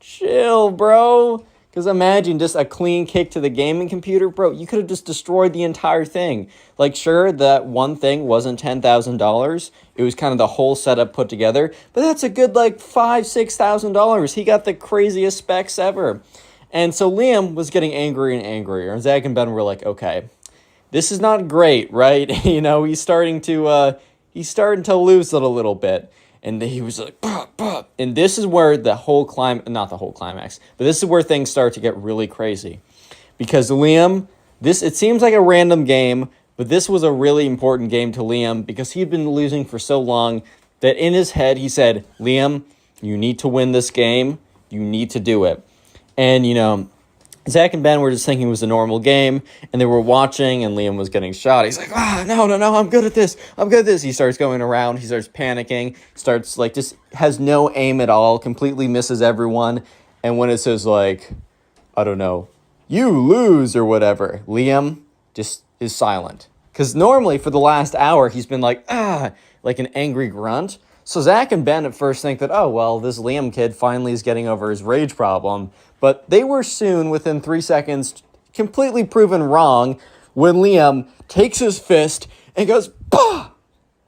chill, bro. Because imagine just a clean kick to the gaming computer, bro. You could have just destroyed the entire thing. Like, sure, that one thing wasn't $10,000. It was kind of the whole setup put together. But that's a good, like, $5,000-$6,000. He got the craziest specs ever. And so Liam was getting angrier and angrier. And Zach and Ben were like, okay, this is not great, right? He's starting to lose it a little bit. And he was like, bah, bah. And this is where not the whole climax, but this is where things start to get really crazy. Because Liam, it seems like a random game, but this was a really important game to Liam because he'd been losing for so long that in his head he said, Liam, you need to win this game. You need to do it. And, Zach and Ben were just thinking it was a normal game, and they were watching, and Liam was getting shot. He's like, no, I'm good at this. He starts going around. He starts panicking, starts, like, just has no aim at all, completely misses everyone. And when it says, like, I don't know, you lose or whatever, Liam just is silent. Because normally for the last hour, he's been like, like an angry grunt. So Zach and Ben at first think that, oh, well, this Liam kid finally is getting over his rage problem. But they were soon, within 3 seconds, completely proven wrong when Liam takes his fist and goes, bah!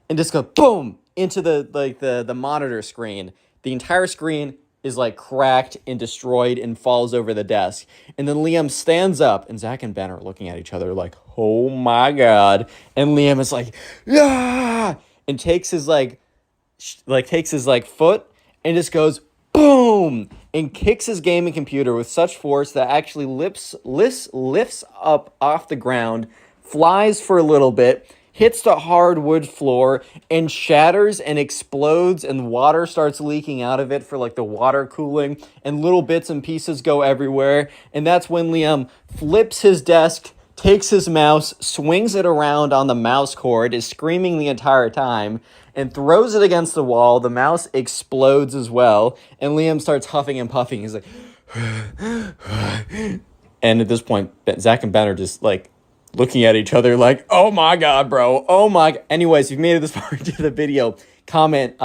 And just goes, boom, into the monitor screen. The entire screen is like cracked and destroyed and falls over the desk. And then Liam stands up, and Zach and Ben are looking at each other like, oh my God. And Liam is like, yeah, and takes his foot and just goes boom and kicks his gaming computer with such force that actually lifts up off the ground, flies for a little bit, hits the hardwood floor, and shatters and explodes, and water starts leaking out of it for like the water cooling, and little bits and pieces go everywhere. And that's when Liam flips his desk, takes his mouse, swings it around on the mouse cord, is screaming the entire time, and throws it against the wall. The mouse explodes as well, and Liam starts huffing and puffing. He's like, and at this point, Zach and Ben are just like looking at each other like, oh my God, bro. Oh my. Anyways, if you've made it this far into the video, comment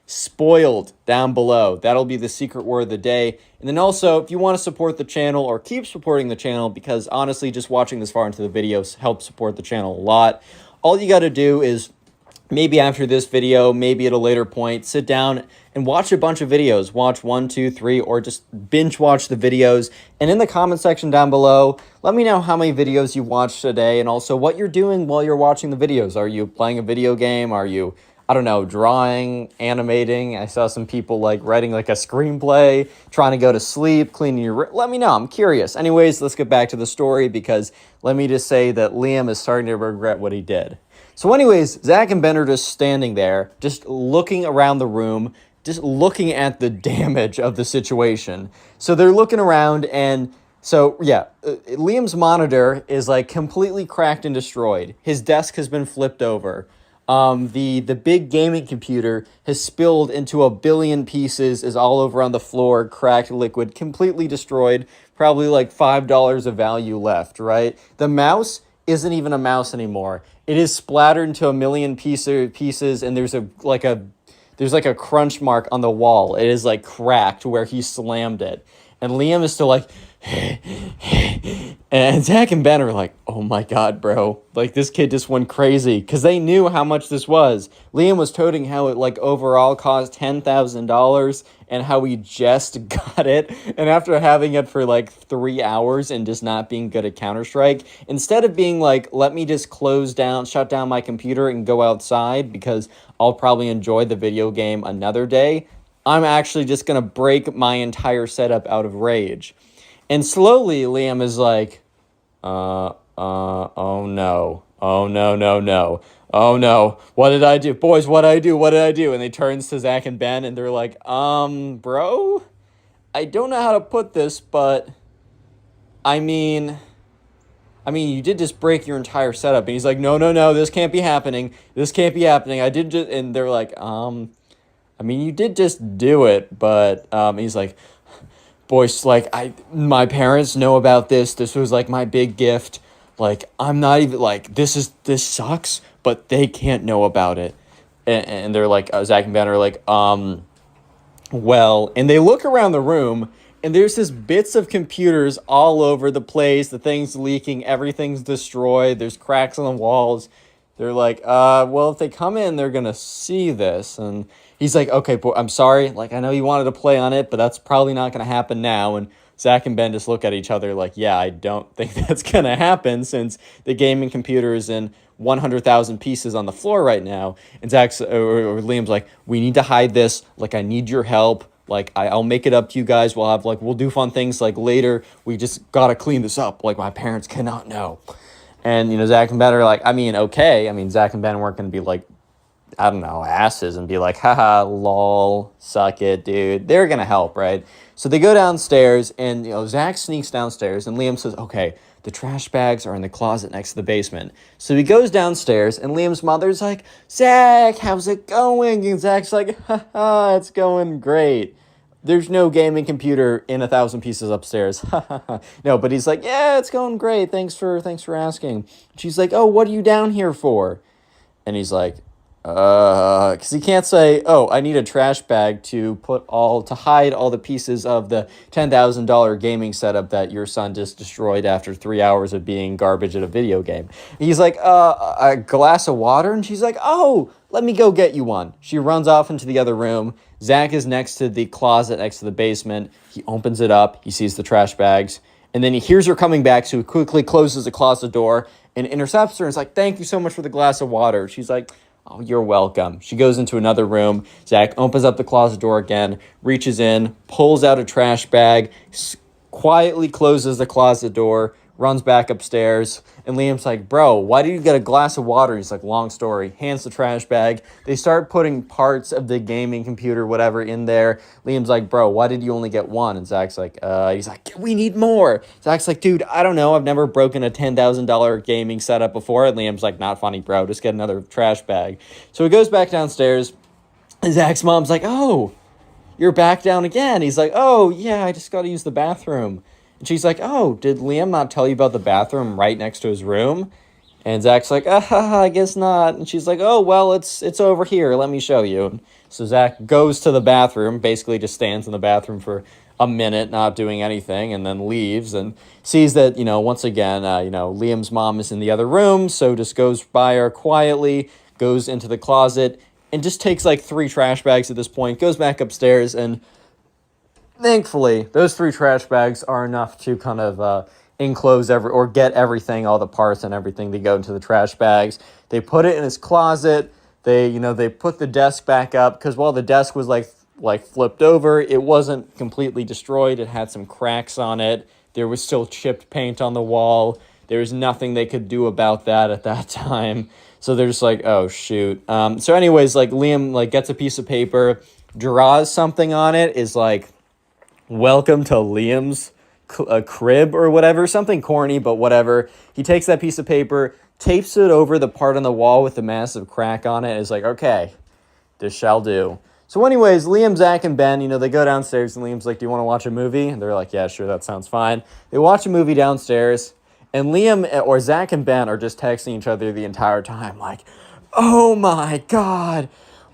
spoiled down below. That'll be the secret word of the day. And then also, if you want to support the channel or keep supporting the channel, because honestly, just watching this far into the videos helps support the channel a lot. All you got to do is maybe after this video, maybe at a later point, sit down and watch a bunch of videos. Watch 1, 2, 3, or just binge watch the videos. And in the comment section down below, let me know how many videos you watched today, and also what you're doing while you're watching the videos. Are you playing a video game? Are you, I don't know, drawing, animating? I saw some people like writing like a screenplay, trying to go to sleep, cleaning your... Let me know. I'm curious. Anyways, let's get back to the story, because let me just say that Liam is starting to regret what he did. So anyways, Zach and Ben are just standing there, just looking around the room, just looking at the damage of the situation. So they're looking around, and so, yeah, Liam's monitor is like completely cracked and destroyed. His desk has been flipped over. The big gaming computer has spilled into a billion pieces, is all over on the floor, cracked liquid, completely destroyed, probably like $5 of value left, right? The mouse isn't even a mouse anymore. It is splattered into a million pieces, and there's like a crunch mark on the wall. It is like cracked where he slammed it. And Liam is still like, and Zach and Ben are like, oh my God, bro. Like, this kid just went crazy, because they knew how much this was. Liam was toting how it like overall cost $10,000 and how he just got it. And after having it for like 3 hours and just not being good at Counter-Strike, instead of being like, let me just shut down my computer and go outside because I'll probably enjoy the video game another day, I'm actually just going to break my entire setup out of rage. And slowly, Liam is like, oh no. Oh no. Oh no. What did I do? Boys, what did I do? What did I do? And he turns to Zach and Ben, and they're like, bro, I don't know how to put this, but I mean, you did just break your entire setup. And he's like, no, this can't be happening. This can't be happening. I did just, and they're like, you did just do it, but, he's like, boys, like, my parents know about this. This was like my big gift. Like, I'm not even like, this sucks, but they can't know about it. And they're like, Zach and Ben are like, well, and they look around the room, and there's this bits of computers all over the place. The thing's leaking, everything's destroyed. There's cracks on the walls. They're like, well, if they come in, they're going to see this. And he's like, okay, boy, I'm sorry. Like, I know you wanted to play on it, but that's probably not going to happen now. And Zach and Ben just look at each other like, yeah, I don't think that's going to happen, since the gaming computer is in 100,000 pieces on the floor right now. And or Liam's like, we need to hide this. Like, I need your help. Like, I'll make it up to you guys. We'll do fun things like later. We just got to clean this up. Like, my parents cannot know. And, Zach and Ben are like, okay. Zach and Ben weren't going to be like, I don't know, asses and be like, haha, lol, suck it, dude. They're going to help, right? So they go downstairs, and, Zach sneaks downstairs, and Liam says, okay, the trash bags are in the closet next to the basement. So he goes downstairs, and Liam's mother's like, Zach, how's it going? And Zach's like, haha, it's going great. There's no gaming computer in 1,000 pieces upstairs. No, but he's like, yeah, it's going great. Thanks for asking. She's like, oh, what are you down here for? And he's like, Because he can't say, oh, I need a trash bag to hide all the pieces of the $10,000 gaming setup that your son just destroyed after 3 hours of being garbage at a video game. He's like, a glass of water? And she's like, oh, let me go get you one. She runs off into the other room. Zach is next to the closet, next to the basement. He opens it up. He sees the trash bags. And then he hears her coming back, so he quickly closes the closet door and intercepts her and is like, thank you so much for the glass of water. She's like, oh, you're welcome. She goes into another room. Zach opens up the closet door again, reaches in, pulls out a trash bag, quietly closes the closet door, runs back upstairs. And Liam's like, bro, why did you get a glass of water? He's like, long story. Hands the trash bag. They start putting parts of the gaming computer, whatever, in there. Liam's like, bro, why did you only get one? And Zach's like, he's like, we need more. Zach's like, dude, I don't know. I've never broken a $10,000 gaming setup before. And Liam's like, not funny, bro. Just get another trash bag. So he goes back downstairs. And Zach's mom's like, oh, you're back down again. He's like, oh, yeah, I just got to use the bathroom. And she's like, oh, did Liam not tell you about the bathroom right next to his room? And Zach's like, I guess not. And she's like, oh, well, it's over here. Let me show you. So Zach goes to the bathroom, basically just stands in the bathroom for a minute, not doing anything, and then leaves and sees that, once again, Liam's mom is in the other room. So just goes by her quietly, goes into the closet, and just takes like 3 trash bags at this point, goes back upstairs, and thankfully, those 3 trash bags are enough to kind of enclose or get everything, all the parts and everything that go into the trash bags. They put it in his closet. They put the desk back up because while the desk was like flipped over, it wasn't completely destroyed. It had some cracks on it. There was still chipped paint on the wall. There was nothing they could do about that at that time. So they're just like, oh shoot. So anyways, like Liam gets a piece of paper, draws something on it, is like, welcome to Liam's crib or whatever, something corny, but whatever. He takes that piece of paper, tapes it over the part on the wall with the massive crack on it, is like, okay, this shall do. So anyways, Liam, Zach, and Ben, they go downstairs, and Liam's like, do you want to watch a movie? And they're like, yeah, sure, that sounds fine. They watch a movie downstairs, and Liam or Zach and Ben are just texting each other the entire time, like, oh my God,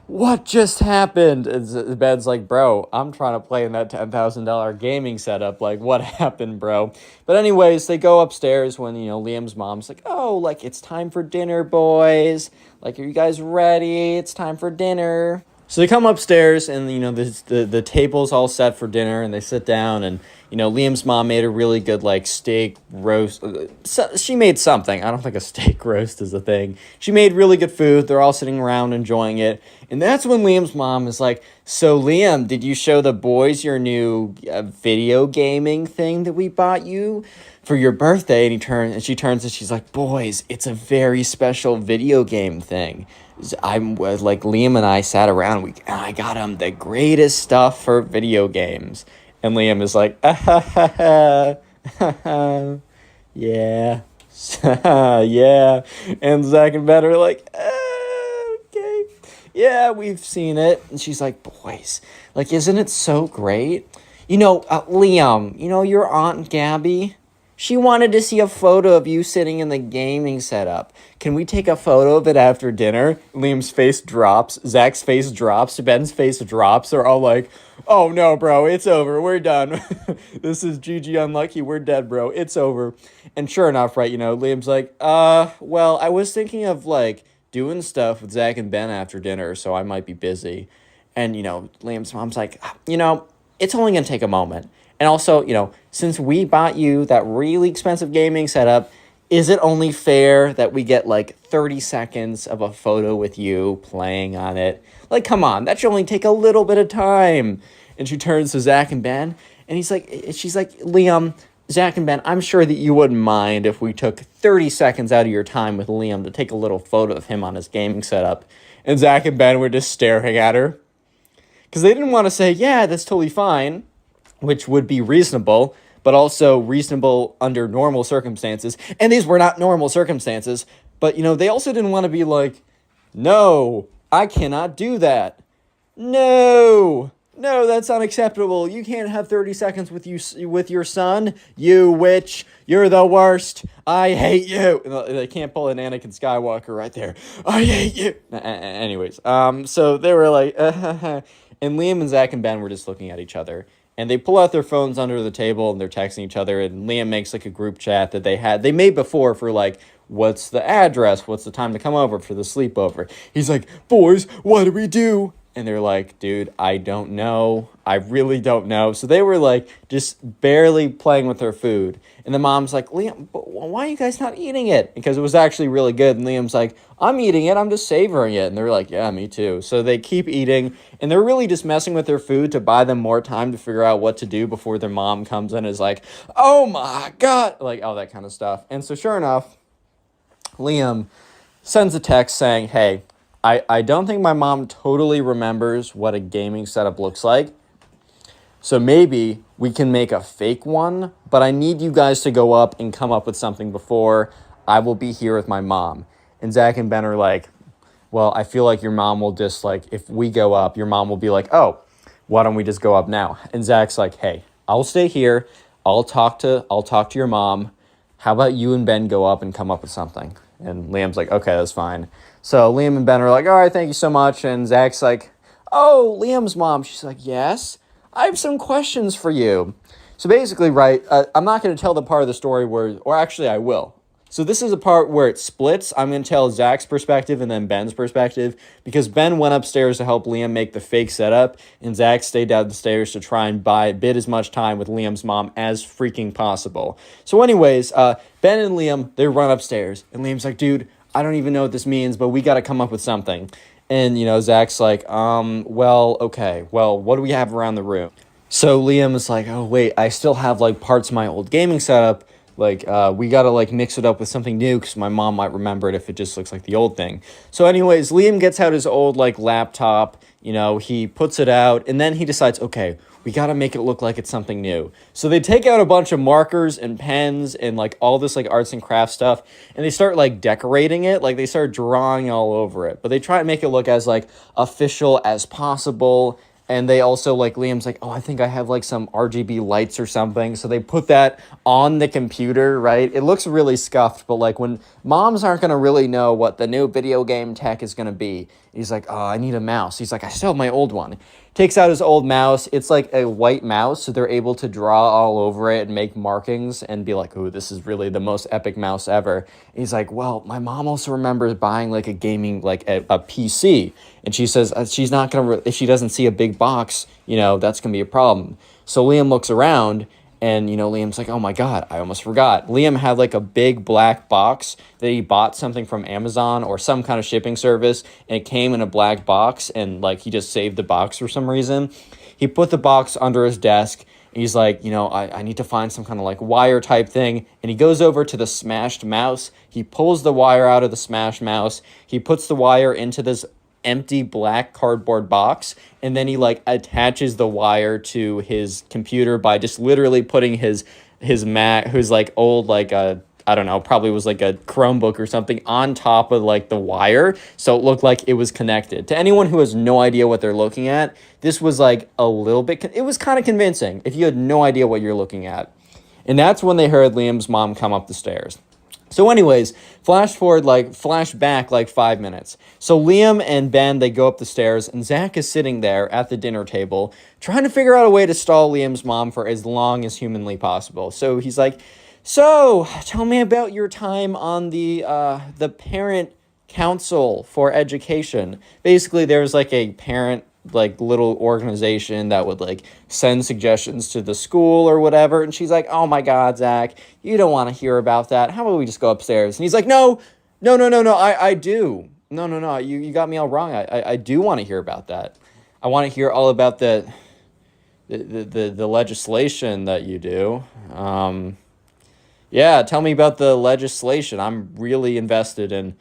what just happened? And Ben's like, bro, I'm trying to play in that $10,000 gaming setup. Like, what happened, bro? But anyways, they go upstairs when, Liam's mom's like, oh, like, it's time for dinner, boys. Like, are you guys ready? It's time for dinner. So they come upstairs and, the table's all set for dinner and they sit down and, Liam's mom made a really good, steak roast. She made something. I don't think a steak roast is a thing. She made really good food. They're all sitting around enjoying it. And that's when Liam's mom is like, so Liam, did you show the boys your new video gaming thing that we bought you for your birthday? And she turns and she's like, boys, it's a very special video game thing. I'm like, Liam and I sat around and I got him the greatest stuff for video games. And Liam is like, yeah, yeah. And Zach and Ben are like, okay, yeah, we've seen it. And she's like, boys, isn't it so great? Liam, your Aunt Gabby, she wanted to see a photo of you sitting in the gaming setup. Can we take a photo of it after dinner? Liam's face drops. Zach's face drops. Ben's face drops. They're all like, oh no, bro, it's over. We're done. This is GG unlucky. We're dead, bro. It's over. And sure enough, right, Liam's like, well, I was thinking of, doing stuff with Zach and Ben after dinner, so I might be busy. And, Liam's mom's like, it's only going to take a moment. And also, since we bought you that really expensive gaming setup, is it only fair that we get 30 seconds of a photo with you playing on it? Come on, that should only take a little bit of time. And she turns to Zach and Ben, and she's like, Liam, Zach and Ben, I'm sure that you wouldn't mind if we took 30 seconds out of your time with Liam to take a little photo of him on his gaming setup. And Zach and Ben were just staring at her. Because they didn't want to say, yeah, that's totally fine, which would be reasonable, but also reasonable under normal circumstances. And these were not normal circumstances. But, they also didn't want to be like, no, I cannot do that. No, no, that's unacceptable. You can't have 30 seconds with your son. You witch, you're the worst. I hate you. They can't pull an Anakin Skywalker right there. I hate you. Anyways, so they were like, and Liam and Zach and Ben were just looking at each other. And they pull out their phones under the table and they're texting each other. And Liam makes like a group chat that they made before for like, what's the address? What's the time to come over for the sleepover? He's like, boys, what do we do? And they're like, dude, I don't know. I really don't know. So they were like just barely playing with their food. And the mom's like, Liam, why are you guys not eating it? Because it was actually really good. And Liam's like, I'm eating it. I'm just savoring it. And they're like, yeah, me too. So they keep eating. And they're really just messing with their food to buy them more time to figure out what to do before their mom comes in and is like, oh my God. Like all that kind of stuff. And so sure enough, Liam sends a text saying, hey, I don't think my mom totally remembers what a gaming setup looks like. So maybe we can make a fake one, but I need you guys to go up and come up with something before I will be here with my mom. And Zach and Ben are like, well, I feel like your mom will just like, if we go up, your mom will be like, oh, why don't we just go up now? And Zach's like, hey, I'll stay here. I'll talk to your mom. How about you and Ben go up and come up with something? And Liam's like, okay, that's fine. So Liam and Ben are like, all right, thank you so much. And Zach's like, oh, Liam's mom. She's like, yes, I have some questions for you. So basically, right, I'm not going to tell the part of the story or actually I will. So this is a part where it splits. I'm going to tell Zach's perspective and then Ben's perspective because Ben went upstairs to help Liam make the fake setup and Zach stayed downstairs to try and bid as much time with Liam's mom as freaking possible. So anyways, Ben and Liam, they run upstairs and Liam's like, dude, I don't even know what this means, but we got to come up with something. And, Zach's like, well, okay, well, what do we have around the room? So Liam is like, oh, wait, I still have, like, parts of my old gaming setup. Like, we got to, like, mix it up with something new because my mom might remember it if it just looks like the old thing. So anyways, Liam gets out his old, like, laptop. He puts it out, and then he decides, okay, we got to make it look like it's something new. So they take out a bunch of markers and pens and, like, all this, like, arts and crafts stuff, and they start, like, decorating it. Like, they start drawing all over it. But they try to make it look as, like, official as possible. And they also, like, Liam's like, oh, I think I have, like, some RGB lights or something. So they put that on the computer, right? It looks really scuffed, but, like, when moms aren't going to really know what the new video game tech is going to be, he's like, oh, I need a mouse. He's like, I still have my old one. Takes out his old mouse. It's, like, a white mouse, so they're able to draw all over it and make markings and be like, ooh, this is really the most epic mouse ever. And he's like, well, my mom also remembers buying, like, a gaming, like, a PC. And she says she's not going to, if she doesn't see a big box, that's going to be a problem. So Liam looks around and, Liam's like, oh my God, I almost forgot. Liam had like a big black box that he bought something from Amazon or some kind of shipping service. And it came in a black box and like he just saved the box for some reason. He put the box under his desk. He's like, I need to find some kind of like wire type thing. And he goes over to the smashed mouse. He pulls the wire out of the smashed mouse. He puts the wire into this empty black cardboard box, and then he like attaches the wire to his computer by just literally putting his Mac, who's like old, like a, I don't know, probably was like a Chromebook or something, on top of like the wire, so it looked like it was connected. To anyone who has no idea what they're looking at, this was like a little bit, it was kind of convincing if you had no idea what you're looking at. And that's when they heard Liam's mom come up the stairs. So anyways, flash back like 5 minutes. So Liam and Ben, they go up the stairs, and Zach is sitting there at the dinner table trying to figure out a way to stall Liam's mom for as long as humanly possible. So he's like, so tell me about your time on the parent council for education. Basically, there's like a parent like little organization that would like send suggestions to the school or whatever. And she's like, oh my God, Zach, you don't want to hear about that. How about we just go upstairs? And he's like, no, I do. No, you got me all wrong. I do want to hear about that. I want to hear all about the legislation that you do. Yeah, tell me about the legislation. I'm really invested in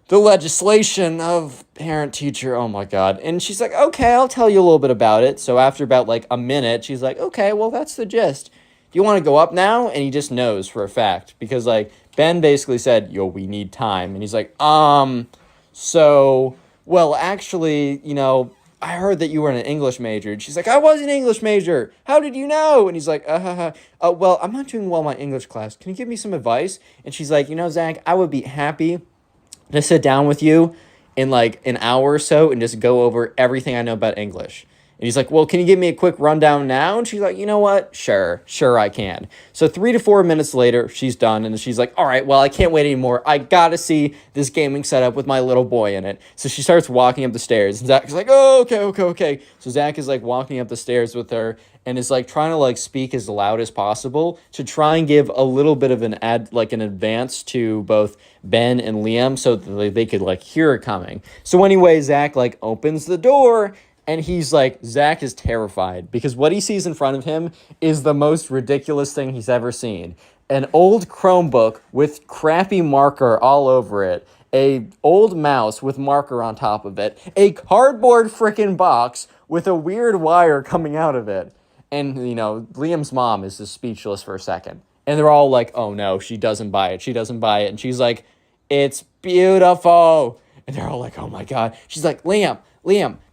the legislation of parent-teacher, oh my God. And she's like, okay, I'll tell you a little bit about it. So after about like a minute, she's like, okay, well, that's the gist. Do you want to go up now? And he just knows for a fact. Because like Ben basically said, yo, we need time. And he's like, so, well, actually, I heard that you were an English major. And she's like, I was an English major. How did you know? And he's like, well, I'm not doing well in my English class. Can you give me some advice? And she's like, Zach, I would be happy to sit down with you in like an hour or so and just go over everything I know about English. And he's like, well, can you give me a quick rundown now? And she's like, you know what? Sure, I can. So 3 to 4 minutes later, she's done. And she's like, all right, well, I can't wait anymore. I got to see this gaming setup with my little boy in it. So she starts walking up the stairs. And Zach is like, oh, okay. So Zach is like walking up the stairs with her and is like trying to like speak as loud as possible to try and give a little bit of an advance to both Ben and Liam so that they could like hear it coming. So anyway, Zach like opens the door. And he's like, Zach is terrified because what he sees in front of him is the most ridiculous thing he's ever seen. An old Chromebook with crappy marker all over it. A old mouse with marker on top of it. A cardboard frickin' box with a weird wire coming out of it. And, Liam's mom is just speechless for a second. And they're all like, oh no, she doesn't buy it. And she's like, it's beautiful. And they're all like, oh my God. She's like, Liam,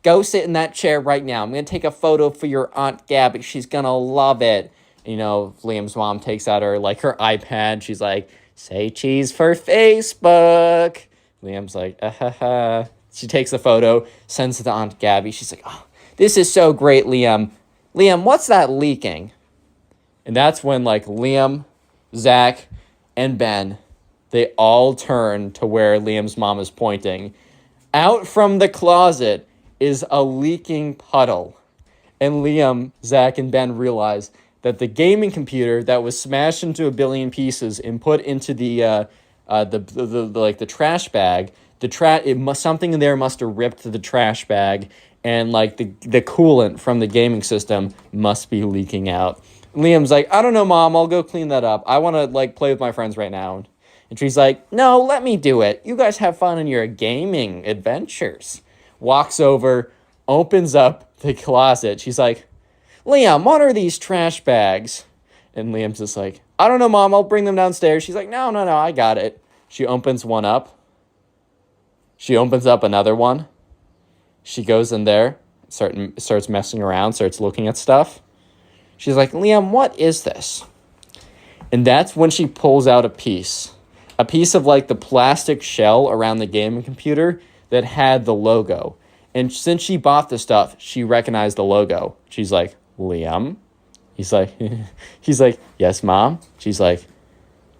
go sit in that chair right now. I'm going to take a photo for your Aunt Gabby. She's going to love it. Liam's mom takes out her iPad. She's like, say cheese for Facebook. Liam's like, She takes the photo, sends it to Aunt Gabby. She's like, oh, this is so great, Liam. Liam, what's that leaking? And that's when, Liam, Zach, and Ben, they all turn to where Liam's mom is pointing. Out from the closet is a leaking puddle. And Liam, Zach, and Ben realize that the gaming computer that was smashed into a billion pieces and put into the trash bag, something in there must have ripped the trash bag, and the coolant from the gaming system must be leaking out. Liam's like, I don't know, Mom, I'll go clean that up. I want to play with my friends right now. And she's like, no, let me do it. You guys have fun in your gaming adventures. Walks over, opens up the closet. She's like, Liam, what are these trash bags? And Liam's just like, I don't know, Mom, I'll bring them downstairs. She's like, no, I got it. She opens one up. She opens up another one. She goes in there, starts messing around, starts looking at stuff. She's like, Liam, what is this? And that's when she pulls out a piece of the plastic shell around the gaming computer that had the logo. And since she bought the stuff, she recognized the logo. She's like, Liam? He's like, yes, Mom. She's like,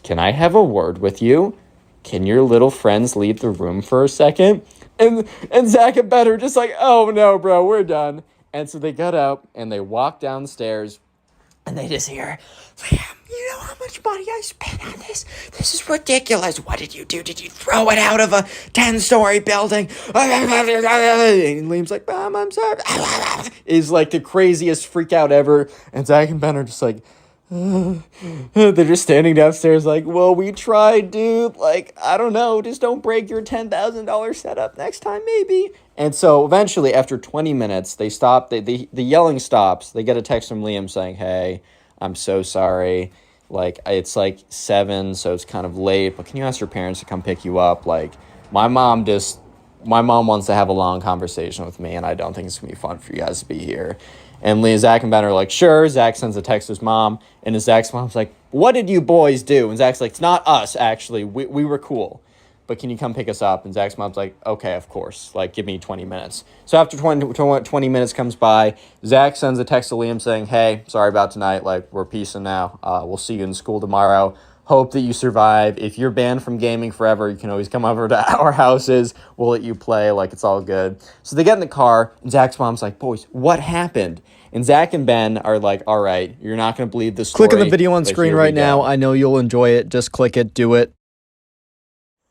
can I have a word with you? Can your little friends leave the room for a second? And Zach and Ben are just like, oh no, bro, we're done. And so they got up and they walk downstairs and they just hear, Liam, you know how much money I spent on this? This is ridiculous. What did you do? Did you throw it out of a 10-story building? And Liam's like, Mom, I'm sorry. Is the craziest freak out ever. And Zach and Ben are just like, they're just standing downstairs like, well, we tried, dude. I don't know. Just don't break your $10,000 setup next time, maybe. And so eventually, after 20 minutes, they stop. The yelling stops. They get a text from Liam saying, hey, I'm so sorry. It's 7, so it's kind of late, but can you ask your parents to come pick you up? My mom wants to have a long conversation with me, and I don't think it's going to be fun for you guys to be here. And Zach and Ben are like, sure. Zach sends a text to his mom, and Zach's mom's like, what did you boys do? And Zach's like, it's not us, actually. We were cool. But can you come pick us up? And Zach's mom's like, okay, of course. Give me 20 minutes. So after 20 minutes comes by, Zach sends a text to Liam saying, hey, sorry about tonight. We're peacing now. We'll see you in school tomorrow. Hope that you survive. If you're banned from gaming forever, you can always come over to our houses. We'll let you play. It's all good. So they get in the car, and Zach's mom's like, boys, what happened? And Zach and Ben are like, all right, you're not going to believe this story. Click on the video on screen right now. I know you'll enjoy it. Just click it. Do it.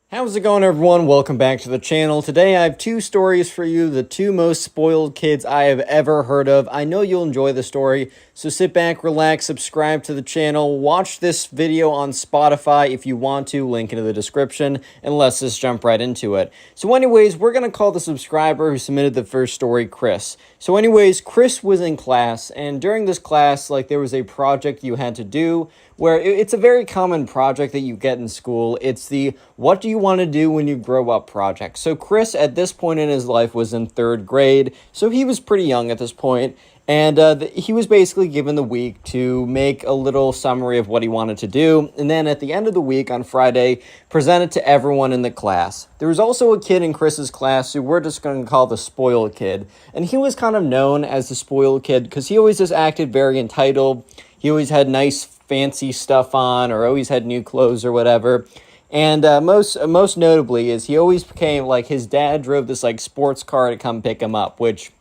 How's it going, everyone? Welcome back to the channel. Today I have 2 stories for you, the 2 most spoiled kids I have ever heard of. I know you'll enjoy the story, so sit back, relax, subscribe to the channel, watch this video on Spotify if you want to, link in the description, and let's just jump right into it. So anyways, we're going to call the subscriber who submitted the first story Chris. So anyways, Chris was in class, and during this class, there was a project you had to do where it's a very common project that you get in school. It's the what do you you want to do when you grow up project. So Chris, at this point in his life, was in 3rd grade, so he was pretty young at this point. And he was basically given the week to make a little summary of what he wanted to do. And then at the end of the week on Friday, present it to everyone in the class. There was also a kid in Chris's class who we're just going to call the spoiled kid. And he was kind of known as the spoiled kid because he always just acted very entitled. He always had nice fancy stuff on or always had new clothes or whatever. And most notably is he always became like his dad drove this like sports car to come pick him up, which,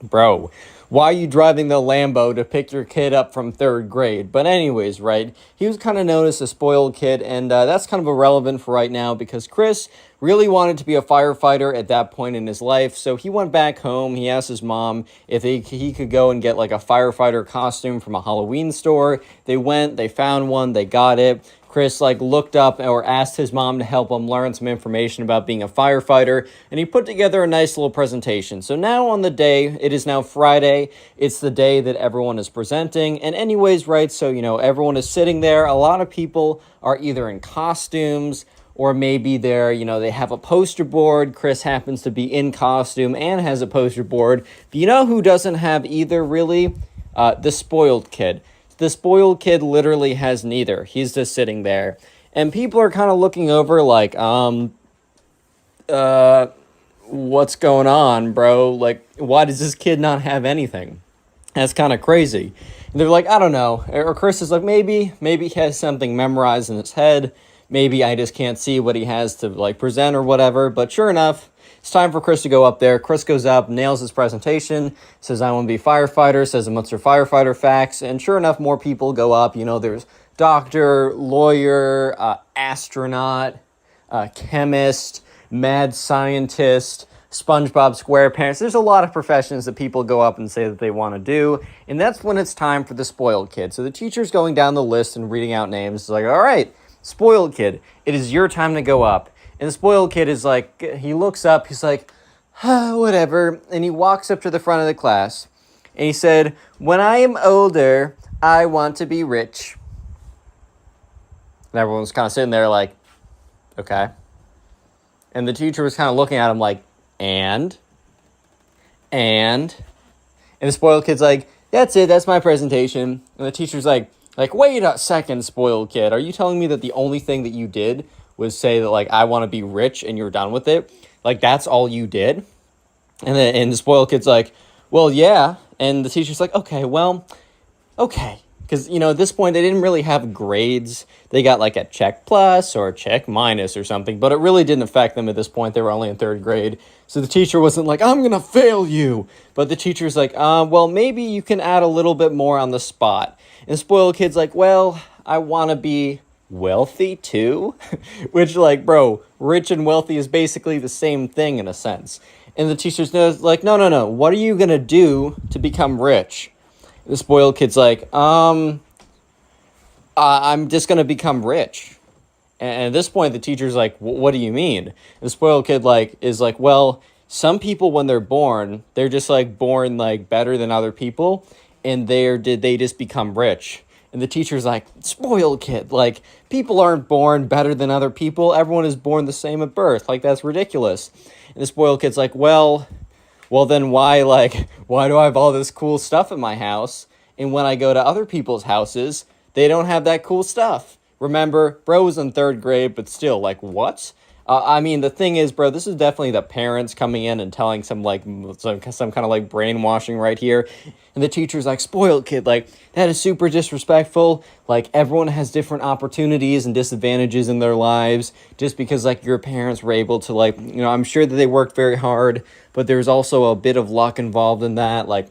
bro, why are you driving the Lambo to pick your kid up from 3rd grade? But anyways, right, he was kind of known as a spoiled kid, and that's kind of irrelevant for right now because Chris really wanted to be a firefighter at that point in his life. So he went back home. He asked his mom if he could go and get like a firefighter costume from a Halloween store. They went, they found one, they got it. Chris like looked up or asked his mom to help him learn some information about being a firefighter, and he put together a nice little presentation. So now on the day, it is now Friday, it's the day that everyone is presenting, and anyways, right, so, everyone is sitting there. A lot of people are either in costumes, or maybe they have a poster board. Chris happens to be in costume and has a poster board. But you know who doesn't have either, really? The spoiled kid. The spoiled kid literally has neither. He's just sitting there. And people are kind of looking over like, what's going on, bro? Like, why does this kid not have anything? That's kind of crazy. And they're like, I don't know. Or Chris is like, maybe he has something memorized in his head. Maybe I just can't see what he has to like present or whatever. But sure enough, it's time for Chris to go up there. Chris goes up, nails his presentation, says, I want to be a firefighter, says, what's your firefighter facts? And sure enough, more people go up. There's doctor, lawyer, astronaut, chemist, mad scientist, SpongeBob SquarePants. There's a lot of professions that people go up and say that they want to do. And that's when it's time for the spoiled kid. So the teacher's going down the list and reading out names. It's like, all right, spoiled kid, it is your time to go up. And the spoiled kid is like, he looks up, he's like, whatever. And he walks up to the front of the class. And he said, when I am older, I want to be rich. And everyone's kind of sitting there like, okay. And the teacher was kind of looking at him like, and the spoiled kid's like, that's it, that's my presentation. And the teacher's like, wait a second, spoiled kid. Are you telling me that the only thing that you did was say that, like, I want to be rich and you're done with it? Like, that's all you did? And the spoiled kid's like, well, yeah. And the teacher's like, okay. Because, at this point, they didn't really have grades. They got, like, a check plus or a check minus or something. But it really didn't affect them at this point. They were only in 3rd grade. So the teacher wasn't like, I'm going to fail you. But the teacher's like, well, maybe you can add a little bit more on the spot. And the spoiled kid's like, well, I want to be wealthy too. Which, like, bro, rich and wealthy is basically the same thing in a sense. And the teacher's like, no. What are you going to do to become rich? The spoiled kid's like, I'm just going to become rich. And at this point, the teacher's like, what do you mean? And the spoiled kid is like, well, some people when they're born, they're just like born like better than other people. And they just become rich. And the teacher's like, spoiled kid, like, people aren't born better than other people. Everyone is born the same at birth. Like, that's ridiculous. And the spoiled kid's like, well, then why do I have all this cool stuff in my house? And when I go to other people's houses, they don't have that cool stuff. Remember, bro was in 3rd grade, but still, like, what? The thing is, bro, this is definitely the parents coming in and telling some kind of like brainwashing right here. And the teacher's like, spoiled kid, like, that is super disrespectful. Like, everyone has different opportunities and disadvantages in their lives. Just because, like, your parents were able to, like, I'm sure that they worked very hard, but there's also a bit of luck involved in that. Like,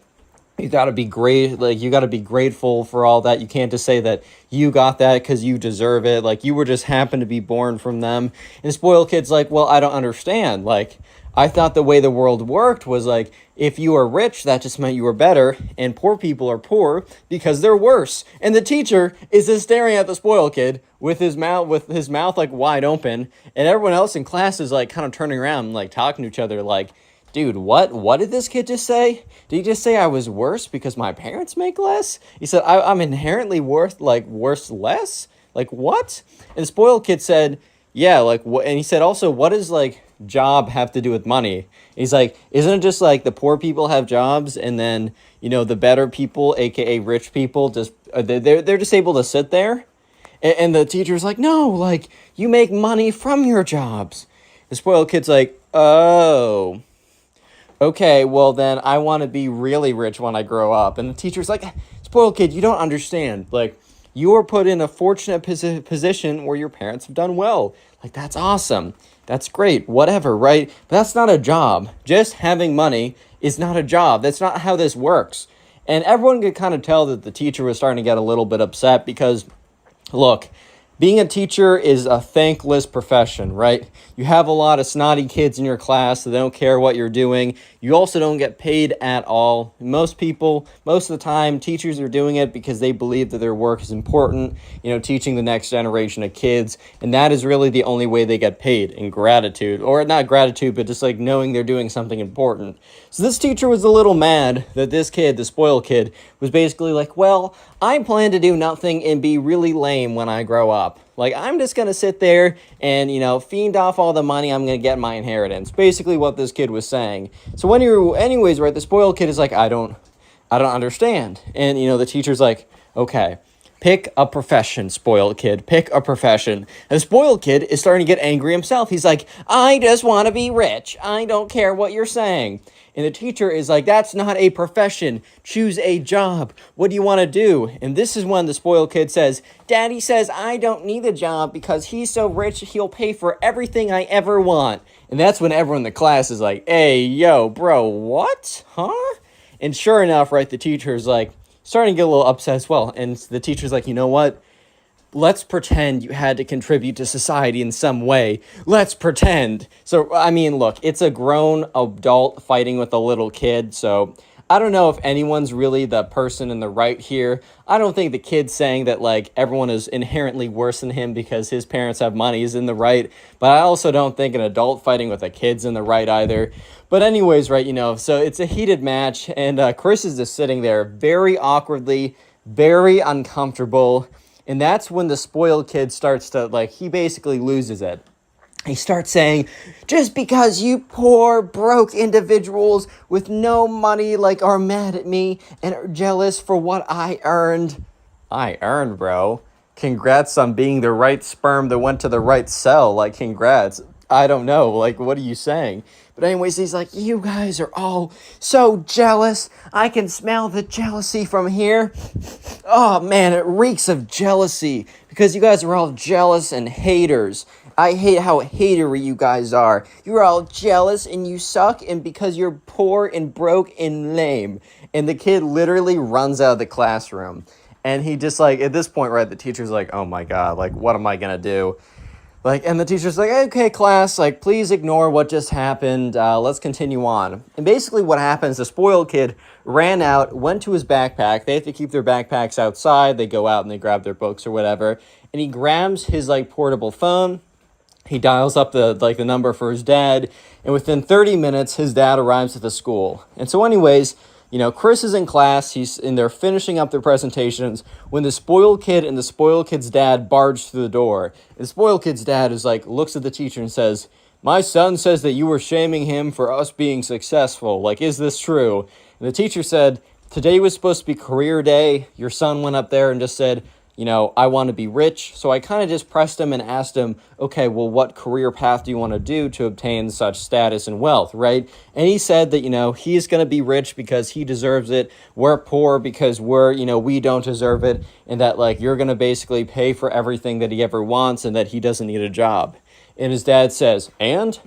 you gotta be great. Like, you gotta be grateful for all that. You can't just say that you got that because you deserve it. Like, you were just happened to be born from them. And the spoiled kid's like, well, I don't understand. Like, I thought the way the world worked was like, if you are rich, that just meant you were better, and poor people are poor because they're worse. And the teacher is just staring at the spoiled kid with his mouth like wide open, and everyone else in class is like kind of turning around and like talking to each other like, dude, what did this kid just say? Did he just say I was worse because my parents make less? He said I'm inherently worth less? Like, what? And the spoiled kid said, yeah, like what, and he said also, what does like job have to do with money? He's like, isn't it just like the poor people have jobs and then, the better people, aka rich people, just they're just able to sit there? And the teacher's like, no, like you make money from your jobs. The spoiled kid's like, oh, okay, well then I want to be really rich when I grow up. And the teacher's like, spoiled kid, you don't understand. Like, you were put in a fortunate position where your parents have done well. Like, that's awesome. That's great. Whatever, right? But that's not a job. Just having money is not a job. That's not how this works. And everyone could kind of tell that the teacher was starting to get a little bit upset because, look, being a teacher is a thankless profession, right? You have a lot of snotty kids in your class that don't care what you're doing. You also don't get paid at all. Most people, most of the time, teachers are doing it because they believe that their work is important, teaching the next generation of kids. And that is really the only way they get paid, in gratitude. Or not gratitude, but just like knowing they're doing something important. So this teacher was a little mad that this kid, the spoiled kid, was basically like, well, I plan to do nothing and be really lame when I grow up. Like, I'm just going to sit there and, fiend off all the money I'm going to get my inheritance. Basically what this kid was saying. So anyways, right, the spoiled kid is like, I don't understand. And, the teacher's like, okay, pick a profession, spoiled kid. Pick a profession. And the spoiled kid is starting to get angry himself. He's like, I just want to be rich. I don't care what you're saying. And the teacher is like, that's not a profession. Choose a job. What do you want to do? And this is when the spoiled kid says, Daddy says I don't need a job because he's so rich he'll pay for everything I ever want. And that's when everyone in the class is like, hey, yo, bro, what? Huh? And sure enough, right, the teacher's like starting to get a little upset as well. And the teacher's like, you know what? Let's pretend you had to contribute to society in some way. Let's pretend. So, I mean, look, it's a grown adult fighting with a little kid. So, I don't know if anyone's really the person in the right here. I don't think the kid saying that, like, everyone is inherently worse than him because his parents have money is in the right. But I also don't think an adult fighting with a kid's in the right either. But anyways, right, so it's a heated match. And Chris is just sitting there very awkwardly, very uncomfortable. And that's when the spoiled kid starts to, he basically loses it. He starts saying, just because you poor, broke individuals with no money, are mad at me and are jealous for what I earned. I earned, bro. Congrats on being the right sperm that went to the right cell. Congrats. I don't know. What are you saying? But anyways, he's like, you guys are all so jealous. I can smell the jealousy from here. Oh, man, it reeks of jealousy because you guys are all jealous and haters. I hate how hatery you guys are. You're all jealous and you suck and because you're poor and broke and lame. And the kid literally runs out of the classroom. And he just, at this point, right, the teacher's like, oh, my God, what am I going to do? And the teacher's like, okay, class, please ignore what just happened. Let's continue on. And basically what happens, the spoiled kid ran out, went to his backpack. They have to keep their backpacks outside. They go out and they grab their books or whatever. And he grabs his, portable phone. He dials up the number for his dad. And within 30 minutes, his dad arrives at the school. And so anyways, Chris is in class. He's in there finishing up their presentations when the spoiled kid and the spoiled kid's dad barge through the door. And the spoiled kid's dad is looks at the teacher and says, my son says that you were shaming him for us being successful. Is this true? And the teacher said, today was supposed to be career day. Your son went up there and just said, I want to be rich. So I kind of just pressed him and asked him, okay, well, what career path do you want to do to obtain such status and wealth, right? And he said that, he's going to be rich because he deserves it. We're poor because we don't deserve it. And that, you're going to basically pay for everything that he ever wants and that he doesn't need a job. And his dad says, and?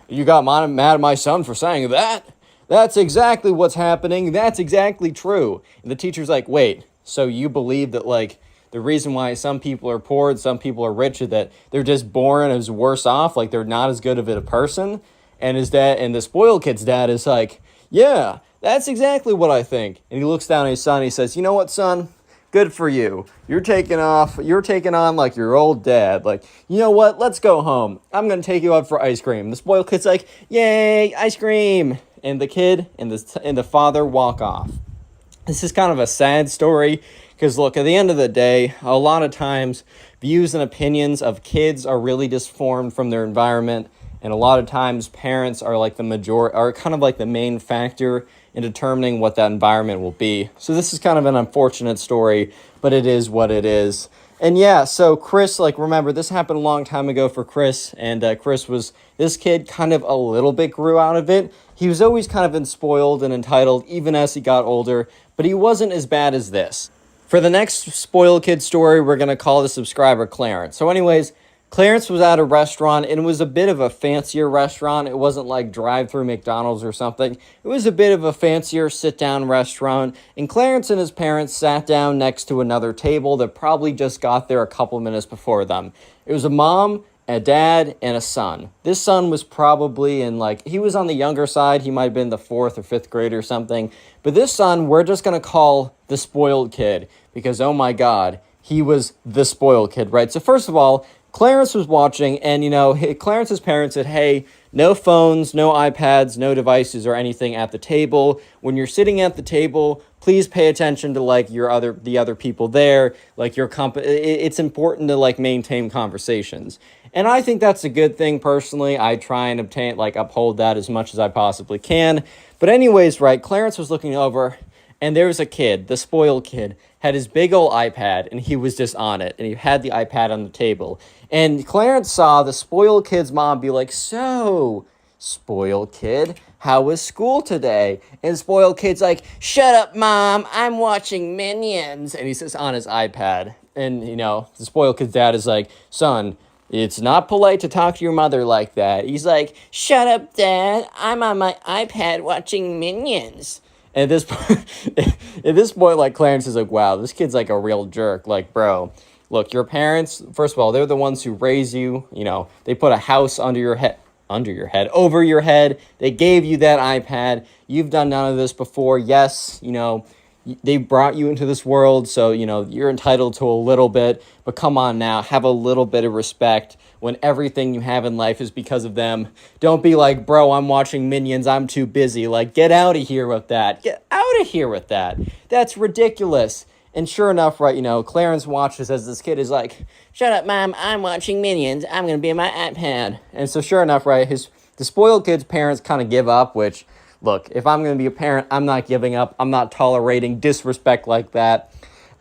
You got mad at my son for saying that? That's exactly what's happening. That's exactly true. And the teacher's like, wait, so you believe that, the reason why some people are poor and some people are rich is that they're just born as worse off, they're not as good of a person. And his dad, and the spoiled kid's dad is like, yeah, that's exactly what I think. And he looks down at his son and he says, you know what, son? Good for you. You're taking on your old dad. You know what? Let's go home. I'm going to take you out for ice cream. The spoiled kid's like, yay, ice cream. And the kid and the father walk off. This is kind of a sad story Because look, at the end of the day, a lot of times views and opinions of kids are really just formed from their environment. And a lot of times parents are like are kind of like the main factor in determining what that environment will be. So this is kind of an unfortunate story, but it is what it is. And yeah, so Chris, like, remember, this happened a long time ago for Chris, and this kid kind of a little bit grew out of it. He was always kind of been spoiled and entitled, even as he got older, but he wasn't as bad as this. For the next spoiled kid story, we're going to call the subscriber Clarence. So anyways, Clarence was at a restaurant, and it was a bit of a fancier restaurant. It wasn't like drive-through McDonald's or something. It was a bit of a fancier sit-down restaurant, and Clarence and his parents sat down next to another table that probably just got there a couple minutes before them. It was a mom, a dad, and a son. This son was probably he was on the younger side. He might have been the 4th or 5th grade or something. But this son, we're just going to call the spoiled kid because, oh my God, he was the spoiled kid, right? So first of all, Clarence was watching, and, Clarence's parents said, hey, no phones, no iPads, no devices or anything at the table. When you're sitting at the table, please pay attention to, the other people there. It's important to, maintain conversations. And I think that's a good thing, personally. I try and uphold that as much as I possibly can. But anyways, right, Clarence was looking over, and there was a kid, the spoiled kid, had his big old iPad, and he was just on it, and he had the iPad on the table. And Clarence saw the spoiled kid's mom be like, so, spoiled kid, how was school today? And spoiled kid's like, shut up, Mom, I'm watching Minions. And he's just on his iPad. And, the spoiled kid's dad is like, son, it's not polite to talk to your mother like that. He's like, shut up, Dad, I'm on my iPad watching Minions. And at this point, Clarence is like, wow, this kid's like a real jerk. Like, bro, look, your parents, first of all, they're the ones who raise you. They put a house over your head. They gave you that iPad. You've done none of this before. Yes, they brought you into this world, so, you're entitled to a little bit. But come on now, have a little bit of respect when everything you have in life is because of them. Don't be like, bro, I'm watching Minions, I'm too busy. Get out of here with that. Get out of here with that. That's ridiculous. And sure enough, right, Clarence watches as this kid is like, shut up, Mom, I'm watching Minions. I'm going to be on my iPad. And so sure enough, right, the spoiled kid's parents kind of give up, which, look, if I'm going to be a parent, I'm not giving up. I'm not tolerating disrespect like that.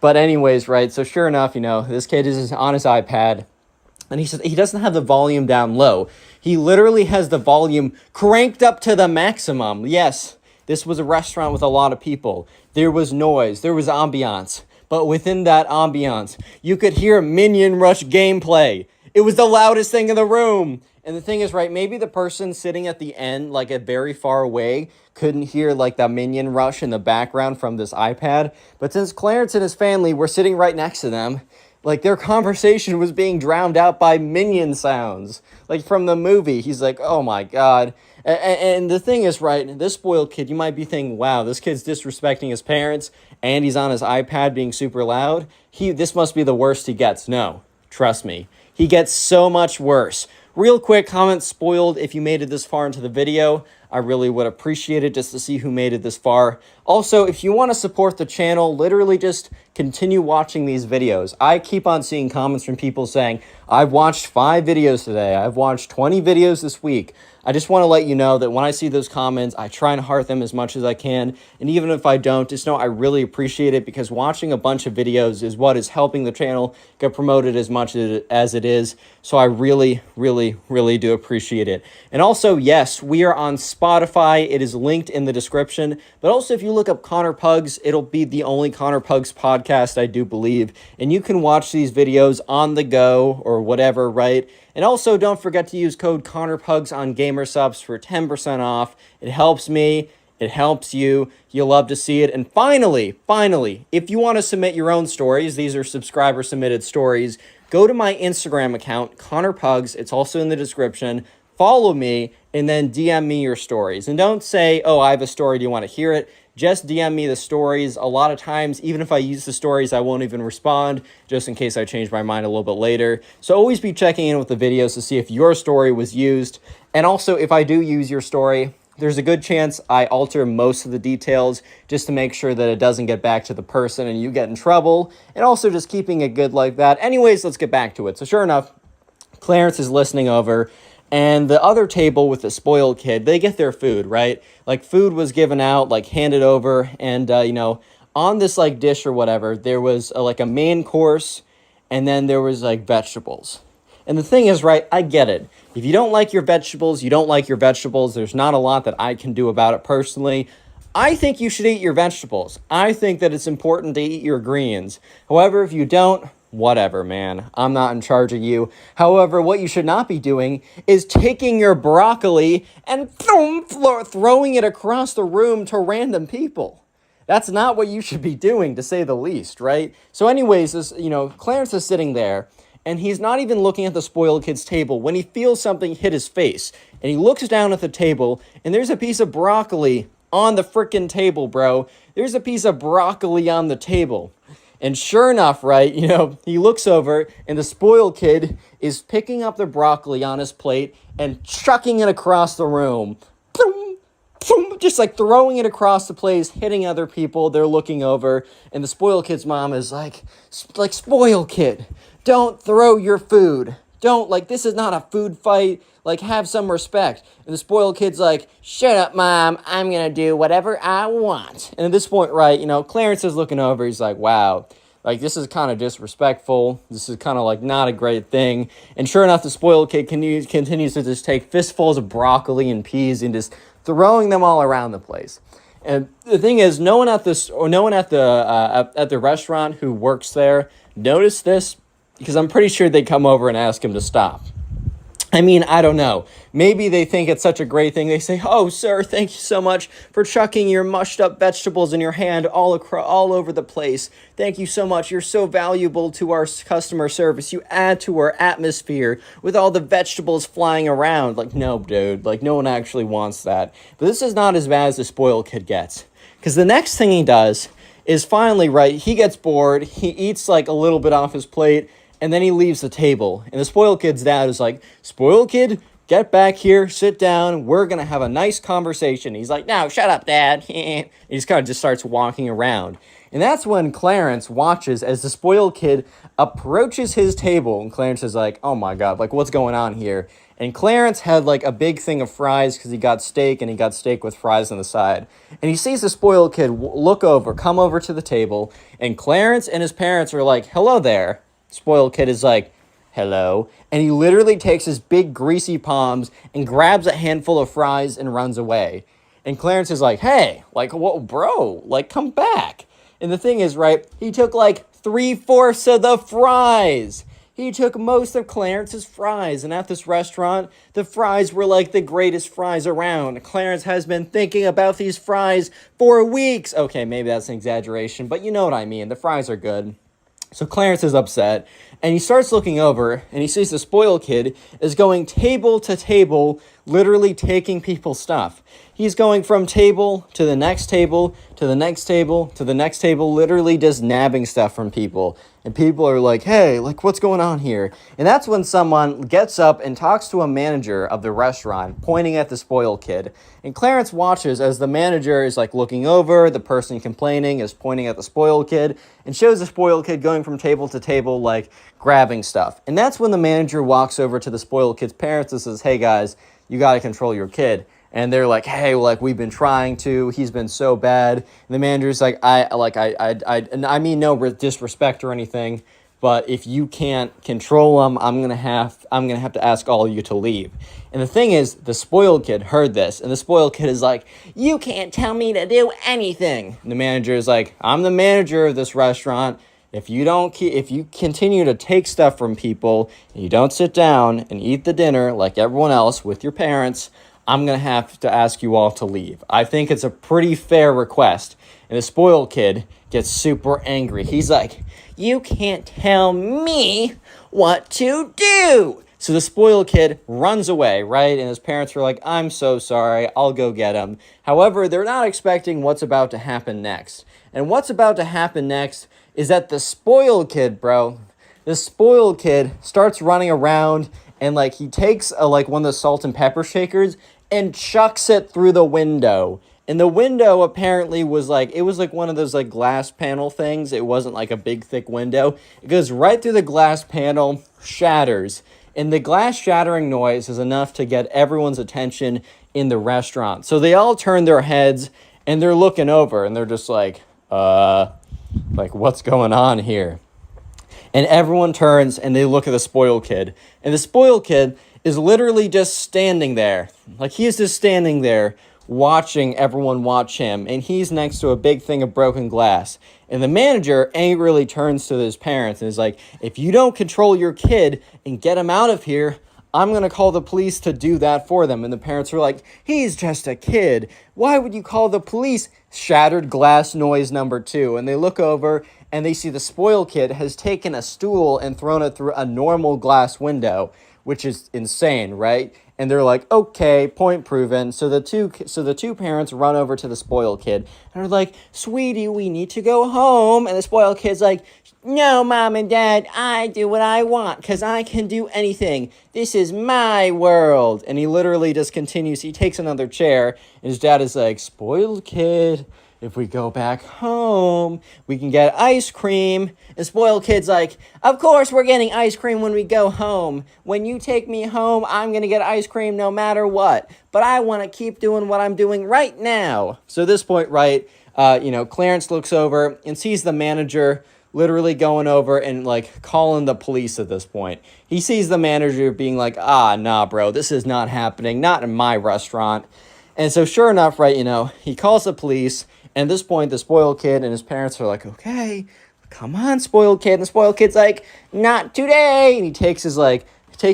But anyways, right, so sure enough, this kid is on his iPad, and he says he doesn't have the volume down low. He literally has the volume cranked up to the maximum. Yes, this was a restaurant with a lot of people. There was noise. There was ambiance. But within that ambiance, you could hear Minion Rush gameplay. It was the loudest thing in the room. And the thing is, right, maybe the person sitting at the end, very far away, couldn't hear, the Minion Rush in the background from this iPad. But since Clarence and his family were sitting right next to them, their conversation was being drowned out by Minion sounds. From the movie. He's like, oh my God. And the thing is, right, this spoiled kid, you might be thinking, wow, this kid's disrespecting his parents, and he's on his iPad being super loud. This must be the worst he gets. No, trust me. He gets so much worse. Real quick, comment spoiled if you made it this far into the video. I really would appreciate it just to see who made it this far. Also, if you want to support the channel, literally just continue watching these videos. I keep on seeing comments from people saying, I've watched 5 videos today. I've watched 20 videos this week. I just want to let you know that when I see those comments, I try and heart them as much as I can. And even if I don't, just know I really appreciate it because watching a bunch of videos is what is helping the channel get promoted as much as it is. So I really, really, really do appreciate it. And also, yes, we are on Spotify. It is linked in the description. But also, if you look up Connor Pugs, it'll be the only Connor Pugs podcast, I do believe. And you can watch these videos on the go or whatever, right? And also, don't forget to use code ConnorPugs on GamerSupps for 10% off. It helps me. It helps you. You'll love to see it. And finally, if you want to submit your own stories, these are subscriber-submitted stories, go to my Instagram account, ConnorPugs. It's also in the description. Follow me, and then DM me your stories. And don't say, oh, I have a story. Do you want to hear it? Just DM me the stories. A lot of times, even if I use the stories, I won't even respond, just in case I change my mind a little bit later. So always be checking in with the videos to see if your story was used. And also, if I do use your story, there's a good chance I alter most of the details just to make sure that it doesn't get back to the person and you get in trouble, and also just keeping it good like that. Anyways, let's get back to it. So sure enough, Clarence is listening over, and the other table with the spoiled kid, they get their food, right? Like, food was given out, like, handed over, and, on this, like, dish or whatever, there was, like, a main course, and then there was, like, vegetables. And the thing is, right, I get it. If you don't like your vegetables, you don't like your vegetables. There's not a lot that I can do about it personally. I think you should eat your vegetables. I think that it's important to eat your greens. However, if you don't, whatever, man. I'm not in charge of you. However, what you should not be doing is taking your broccoli and throwing it across the room to random people. That's not what you should be doing, to say the least, right? So anyways, Clarence is sitting there, and he's not even looking at the spoiled kid's table when he feels something hit his face. And he looks down at the table, and there's a piece of broccoli on the frickin' table, bro. There's a piece of broccoli on the table. And sure enough, right, he looks over, and the spoiled kid is picking up the broccoli on his plate and chucking it across the room. Boom, boom, just like throwing it across the place, hitting other people. They're looking over, and the spoiled kid's mom is like, spoiled kid, don't throw your food. Don't, this is not a food fight. Have some respect. And the spoiled kid's like, shut up, Mom. I'm going to do whatever I want. And at this point, right, Clarence is looking over. He's like, wow, this is kind of disrespectful. This is kind of, not a great thing. And sure enough, the spoiled kid continues to just take fistfuls of broccoli and peas and just throwing them all around the place. And the thing is, no one at the restaurant who works there noticed this, because I'm pretty sure they'd come over and ask him to stop. I mean, I don't know. Maybe they think it's such a great thing. They say, oh, sir, thank you so much for chucking your mushed up vegetables in your hand all over the place. Thank you so much. You're so valuable to our customer service. You add to our atmosphere with all the vegetables flying around. No, dude. No one actually wants that. But this is not as bad as the spoiled kid gets. Because the next thing he does is finally, right, he gets bored. He eats, a little bit off his plate. And then he leaves the table. And the spoiled kid's dad is like, spoiled kid, get back here, sit down. We're going to have a nice conversation. He's like, no, shut up, Dad. He just kind of just starts walking around. And that's when Clarence watches as the spoiled kid approaches his table. And Clarence is like, oh my God, what's going on here? And Clarence had a big thing of fries because he got steak, and he got steak with fries on the side. And he sees the spoiled kid come over to the table. And Clarence and his parents are like, hello there. Spoiled kid is like, hello. And he literally takes his big greasy palms and grabs a handful of fries and runs away. And Clarence is like, hey, whoa, bro, come back. And the thing is, right, he took 3/4 of the fries. He took most of Clarence's fries. And at this restaurant, the fries were the greatest fries around. Clarence has been thinking about these fries for weeks. Okay, maybe that's an exaggeration, but you know what I mean. The fries are good. So Clarence is upset, and he starts looking over, and he sees the spoiled kid is going table to table, literally taking people's stuff. He's going from table to the next table, to the next table, to the next table, literally just nabbing stuff from people. And people are like, hey, what's going on here? And that's when someone gets up and talks to a manager of the restaurant, pointing at the spoiled kid. And Clarence watches as the manager is looking over, the person complaining is pointing at the spoiled kid, and shows the spoiled kid going from table to table, grabbing stuff. And that's when the manager walks over to the spoiled kid's parents and says, hey guys, you gotta control your kid. And they're like, hey, we've been trying to. He's been so bad. And the manager's like, I mean no disrespect or anything, but if you can't control him, I'm gonna have to ask all of you to leave. And the thing is, the spoiled kid heard this, and the spoiled kid is like, you can't tell me to do anything. And the manager is like, I'm the manager of this restaurant. If you continue to take stuff from people and you don't sit down and eat the dinner like everyone else with your parents, I'm going to have to ask you all to leave. I think it's a pretty fair request. And the spoiled kid gets super angry. He's like, you can't tell me what to do. So the spoiled kid runs away, right? And his parents are like, I'm so sorry. I'll go get him. However, they're not expecting what's about to happen next. And what's about to happen next is that the spoiled kid, the spoiled kid starts running around, and he takes one of the salt and pepper shakers and chucks it through the window. And the window apparently was like, it was like one of those like glass panel things. It wasn't like a big thick window. It goes right through the glass panel, shatters. And the glass shattering noise is enough to get everyone's attention in the restaurant. So they all turn their heads and they're looking over and they're just like what's going on here? And everyone turns and they look at the spoiled kid. And the spoiled kid is literally just standing there. Like, he's just standing there watching everyone watch him. And he's next to a big thing of broken glass. And the manager angrily turns to his parents and is like, if you don't control your kid and get him out of here, I'm going to call the police to do that for them. And the parents were like, he's just a kid. Why would you call the police? Shattered glass noise number 2. And they look over and they see the spoiled kid has taken a stool and thrown it through a normal glass window, which is insane, right? And they're like, okay, point proven. So the two parents run over to the spoiled kid and are like, sweetie, we need to go home. And the spoiled kid's like, no, Mom and Dad, I do what I want because I can do anything. This is my world. And he literally just continues. He takes another chair and his dad is like, spoiled kid, if we go back home, we can get ice cream. And spoiled kid's like, of course we're getting ice cream when we go home. When you take me home, I'm going to get ice cream no matter what. But I want to keep doing what I'm doing right now. So at this point, right, Clarence looks over and sees the manager literally going over and like calling the police at this point. He sees the manager being like, nah, bro, this is not happening. Not in my restaurant. And so sure enough, right, he calls the police. And at this point, the spoiled kid and his parents are like, okay, come on, spoiled kid. And the spoiled kid's like, not today. And he takes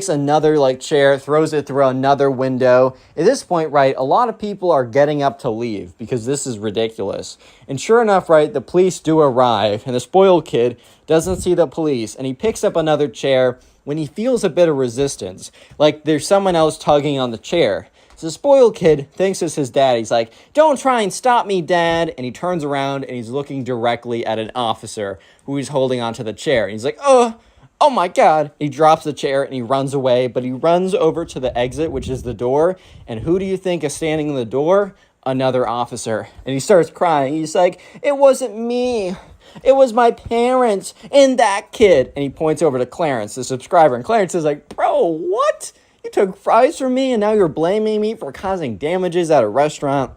another chair, throws it through another window. At this point, right, a lot of people are getting up to leave because this is ridiculous. And sure enough, right, the police do arrive and the spoiled kid doesn't see the police and he picks up another chair when he feels a bit of resistance, like there's someone else tugging on the chair. So the spoiled kid thinks it's his dad. He's like, don't try and stop me, Dad. And he turns around and he's looking directly at an officer who he's holding onto the chair. And he's like, oh my God. He drops the chair and he runs away, but he runs over to the exit, which is the door. And who do you think is standing in the door? Another officer. And he starts crying. He's like, it wasn't me. It was my parents and that kid. And he points over to Clarence, the subscriber. And Clarence is like, bro, what? You took fries from me and now you're blaming me for causing damages at a restaurant.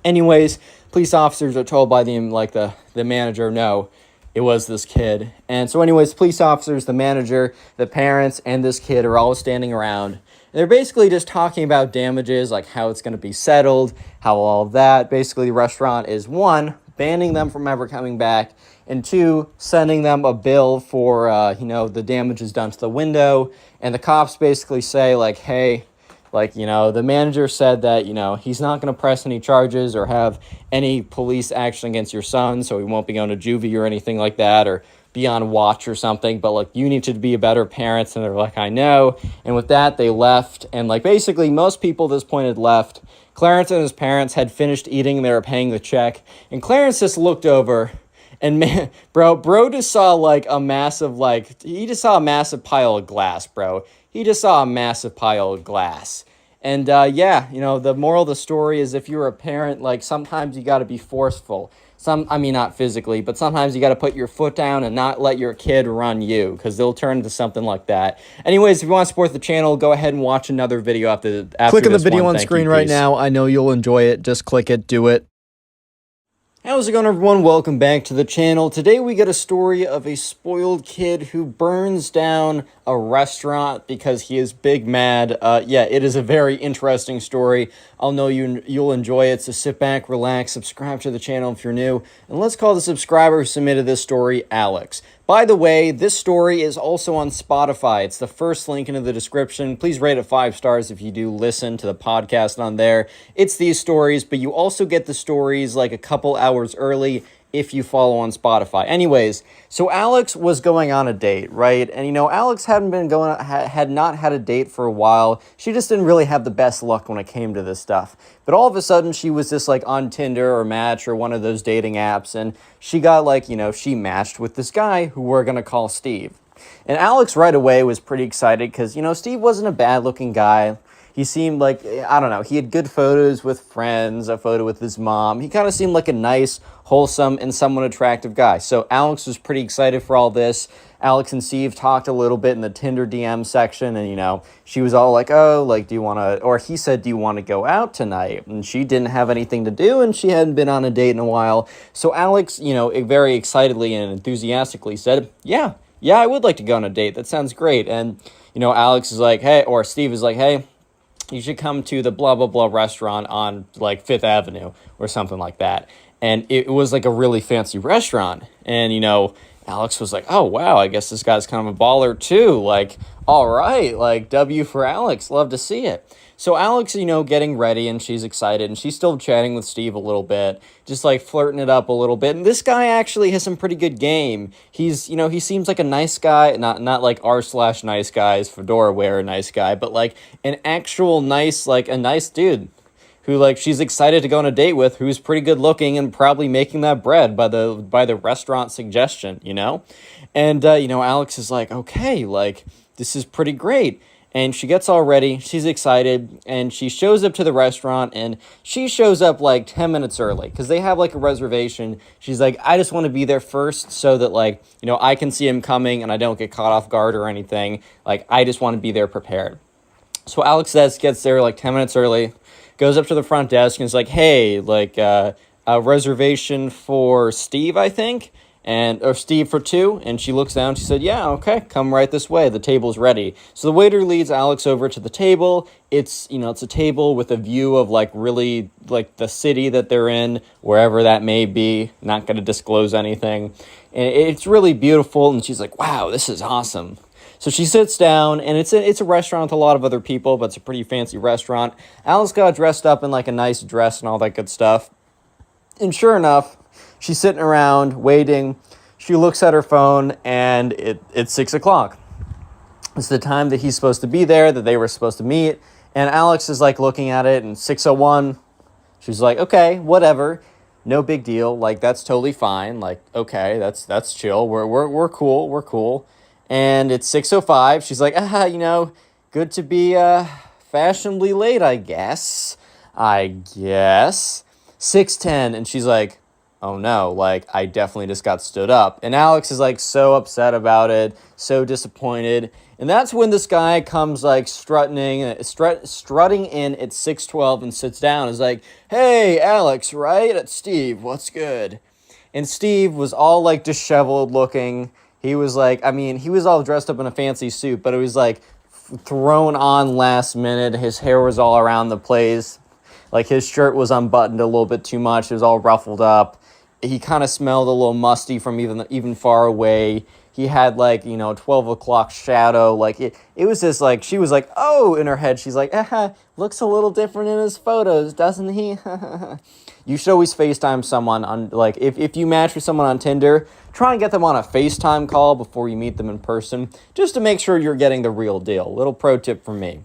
Anyways, police officers are told by the manager, no, it was this kid. And so anyways, police officers, the manager, the parents, and this kid are all standing around. And they're basically just talking about damages, like how it's going to be settled, how all of that. Basically, the restaurant is, 1, banning them from ever coming back, and 2, sending them a bill for, the damages done to the window. And the cops basically say, like, hey, the manager said that, he's not going to press any charges or have any police action against your son, so he won't be going to juvie or anything like that, or be on watch or something, but, you need to be a better parent. And they're like, I know. And with that, they left. And, basically, most people at this point had left. Clarence and his parents had finished eating. They were paying the check. And Clarence just looked over. And man, bro just saw a massive, he just saw a massive pile of glass, bro. He just saw a massive pile of glass. And the moral of the story is if you're a parent, sometimes you got to be forceful. Not physically, but sometimes you got to put your foot down and not let your kid run you because they'll turn into something like that. Anyways, if you want to support the channel, go ahead and watch another video after Click on the video one. on Thank screen you. right Peace. now. I know you'll enjoy it. Just click it. Do it. How's it going, everyone? Welcome back to the channel. Today we get a story of a spoiled kid who burns down a restaurant because he is big mad. It is a very interesting story. I'll know you'll enjoy it, so sit back, relax, subscribe to the channel if you're new, and let's call the subscriber who submitted this story Alex. By the way, this story is also on Spotify. It's the first link in the description. Please rate it 5 stars if you do listen to the podcast on there. It's these stories, but you also get the stories a couple hours early if you follow on Spotify. Anyways, so Alex was going on a date, right? And Alex had not had a date for a while. She just didn't really have the best luck when it came to this stuff. But all of a sudden, she was just on Tinder or Match or one of those dating apps, and she got she matched with this guy who we're gonna call Steve. And Alex right away was pretty excited because Steve wasn't a bad looking guy. He seemed like, I don't know, he had good photos with friends, a photo with his mom. He kind of seemed like a nice, wholesome, and somewhat attractive guy. So Alex was pretty excited for all this. Alex and Steve talked a little bit in the Tinder DM section, and, you know, she was all like, oh, like, do you want to, or he said, do you want to go out tonight? And she didn't have anything to do, and she hadn't been on a date in a while. So Alex, you know, very excitedly and enthusiastically said, yeah, I would like to go on a date. That sounds great. And, you know, Alex is like, hey, or Steve is like, hey, you should come to the blah, blah, blah restaurant on, like, Fifth Avenue or something like that. And it was, like, a really fancy restaurant. And, you know, Alex was like, oh, wow, I guess this guy's kind of a baller, too. Like, all right, like, W for Alex. Love to see it. So Alex, you know, getting ready, and she's excited, and she's still chatting with Steve a little bit, just, like, flirting it up a little bit. And this guy actually has some pretty good game. He's, you know, he seems like a nice guy, not like r/nice guys, fedora wearer nice guy, but, like, an actual nice, like, a nice dude who, like, she's excited to go on a date with, who's pretty good looking and probably making that bread by the restaurant suggestion, you know? And, you know, Alex is like, okay, like, this is pretty great. And she gets all ready, she's excited, and she shows up to the restaurant, and she shows up like 10 minutes early, because they have like a reservation. She's like, I just want to be there first so that, like, you know, I can see him coming and I don't get caught off guard or anything. Like, I just want to be there prepared. So Alex gets there like 10 minutes early, goes up to the front desk and is like, hey, like, a reservation for Steve, I think, or Steve for two. And she looks down, she said, yeah, okay, come right this way, the table's ready. So the waiter leads Alex over to the table. It's, you know, it's a table with a view of, like, really, like, the city that they're in, wherever that may be. Not going to disclose anything. And it's really beautiful, and she's like, wow, this is awesome. So she sits down, and it's a restaurant with a lot of other people, but it's a pretty fancy restaurant. Alex got dressed up in, like, a nice dress and all that good stuff. And sure enough, she's sitting around, waiting. She looks at her phone, and it's 6 o'clock. It's the time that he's supposed to be there, that they were supposed to meet. And Alex is, like, looking at it, and 6:01. She's like, okay, whatever. No big deal. Like, that's totally fine. Like, okay, that's chill. We're cool. We're cool. And it's 6:05. She's like, you know, good to be fashionably late, I guess. 6:10, and she's like, oh no, like, I definitely just got stood up. And Alex is, like, so upset about it, so disappointed. And that's when this guy comes, like, strutting in at 6:12 and sits down. Is like, hey, Alex, right? It's Steve. What's good? And Steve was all, like, disheveled looking. He was, like, I mean, he was all dressed up in a fancy suit, but it was, like, thrown on last minute. His hair was all around the place. Like, his shirt was unbuttoned a little bit too much. It was all ruffled up. He kind of smelled a little musty from even far away. He had, like, you know, 12 o'clock shadow. Like, it was just, like, she was like, oh, in her head. She's like, looks a little different in his photos, doesn't he? You should always FaceTime someone on, like, if you match with someone on Tinder, try and get them on a FaceTime call before you meet them in person, just to make sure you're getting the real deal. Little pro tip from me.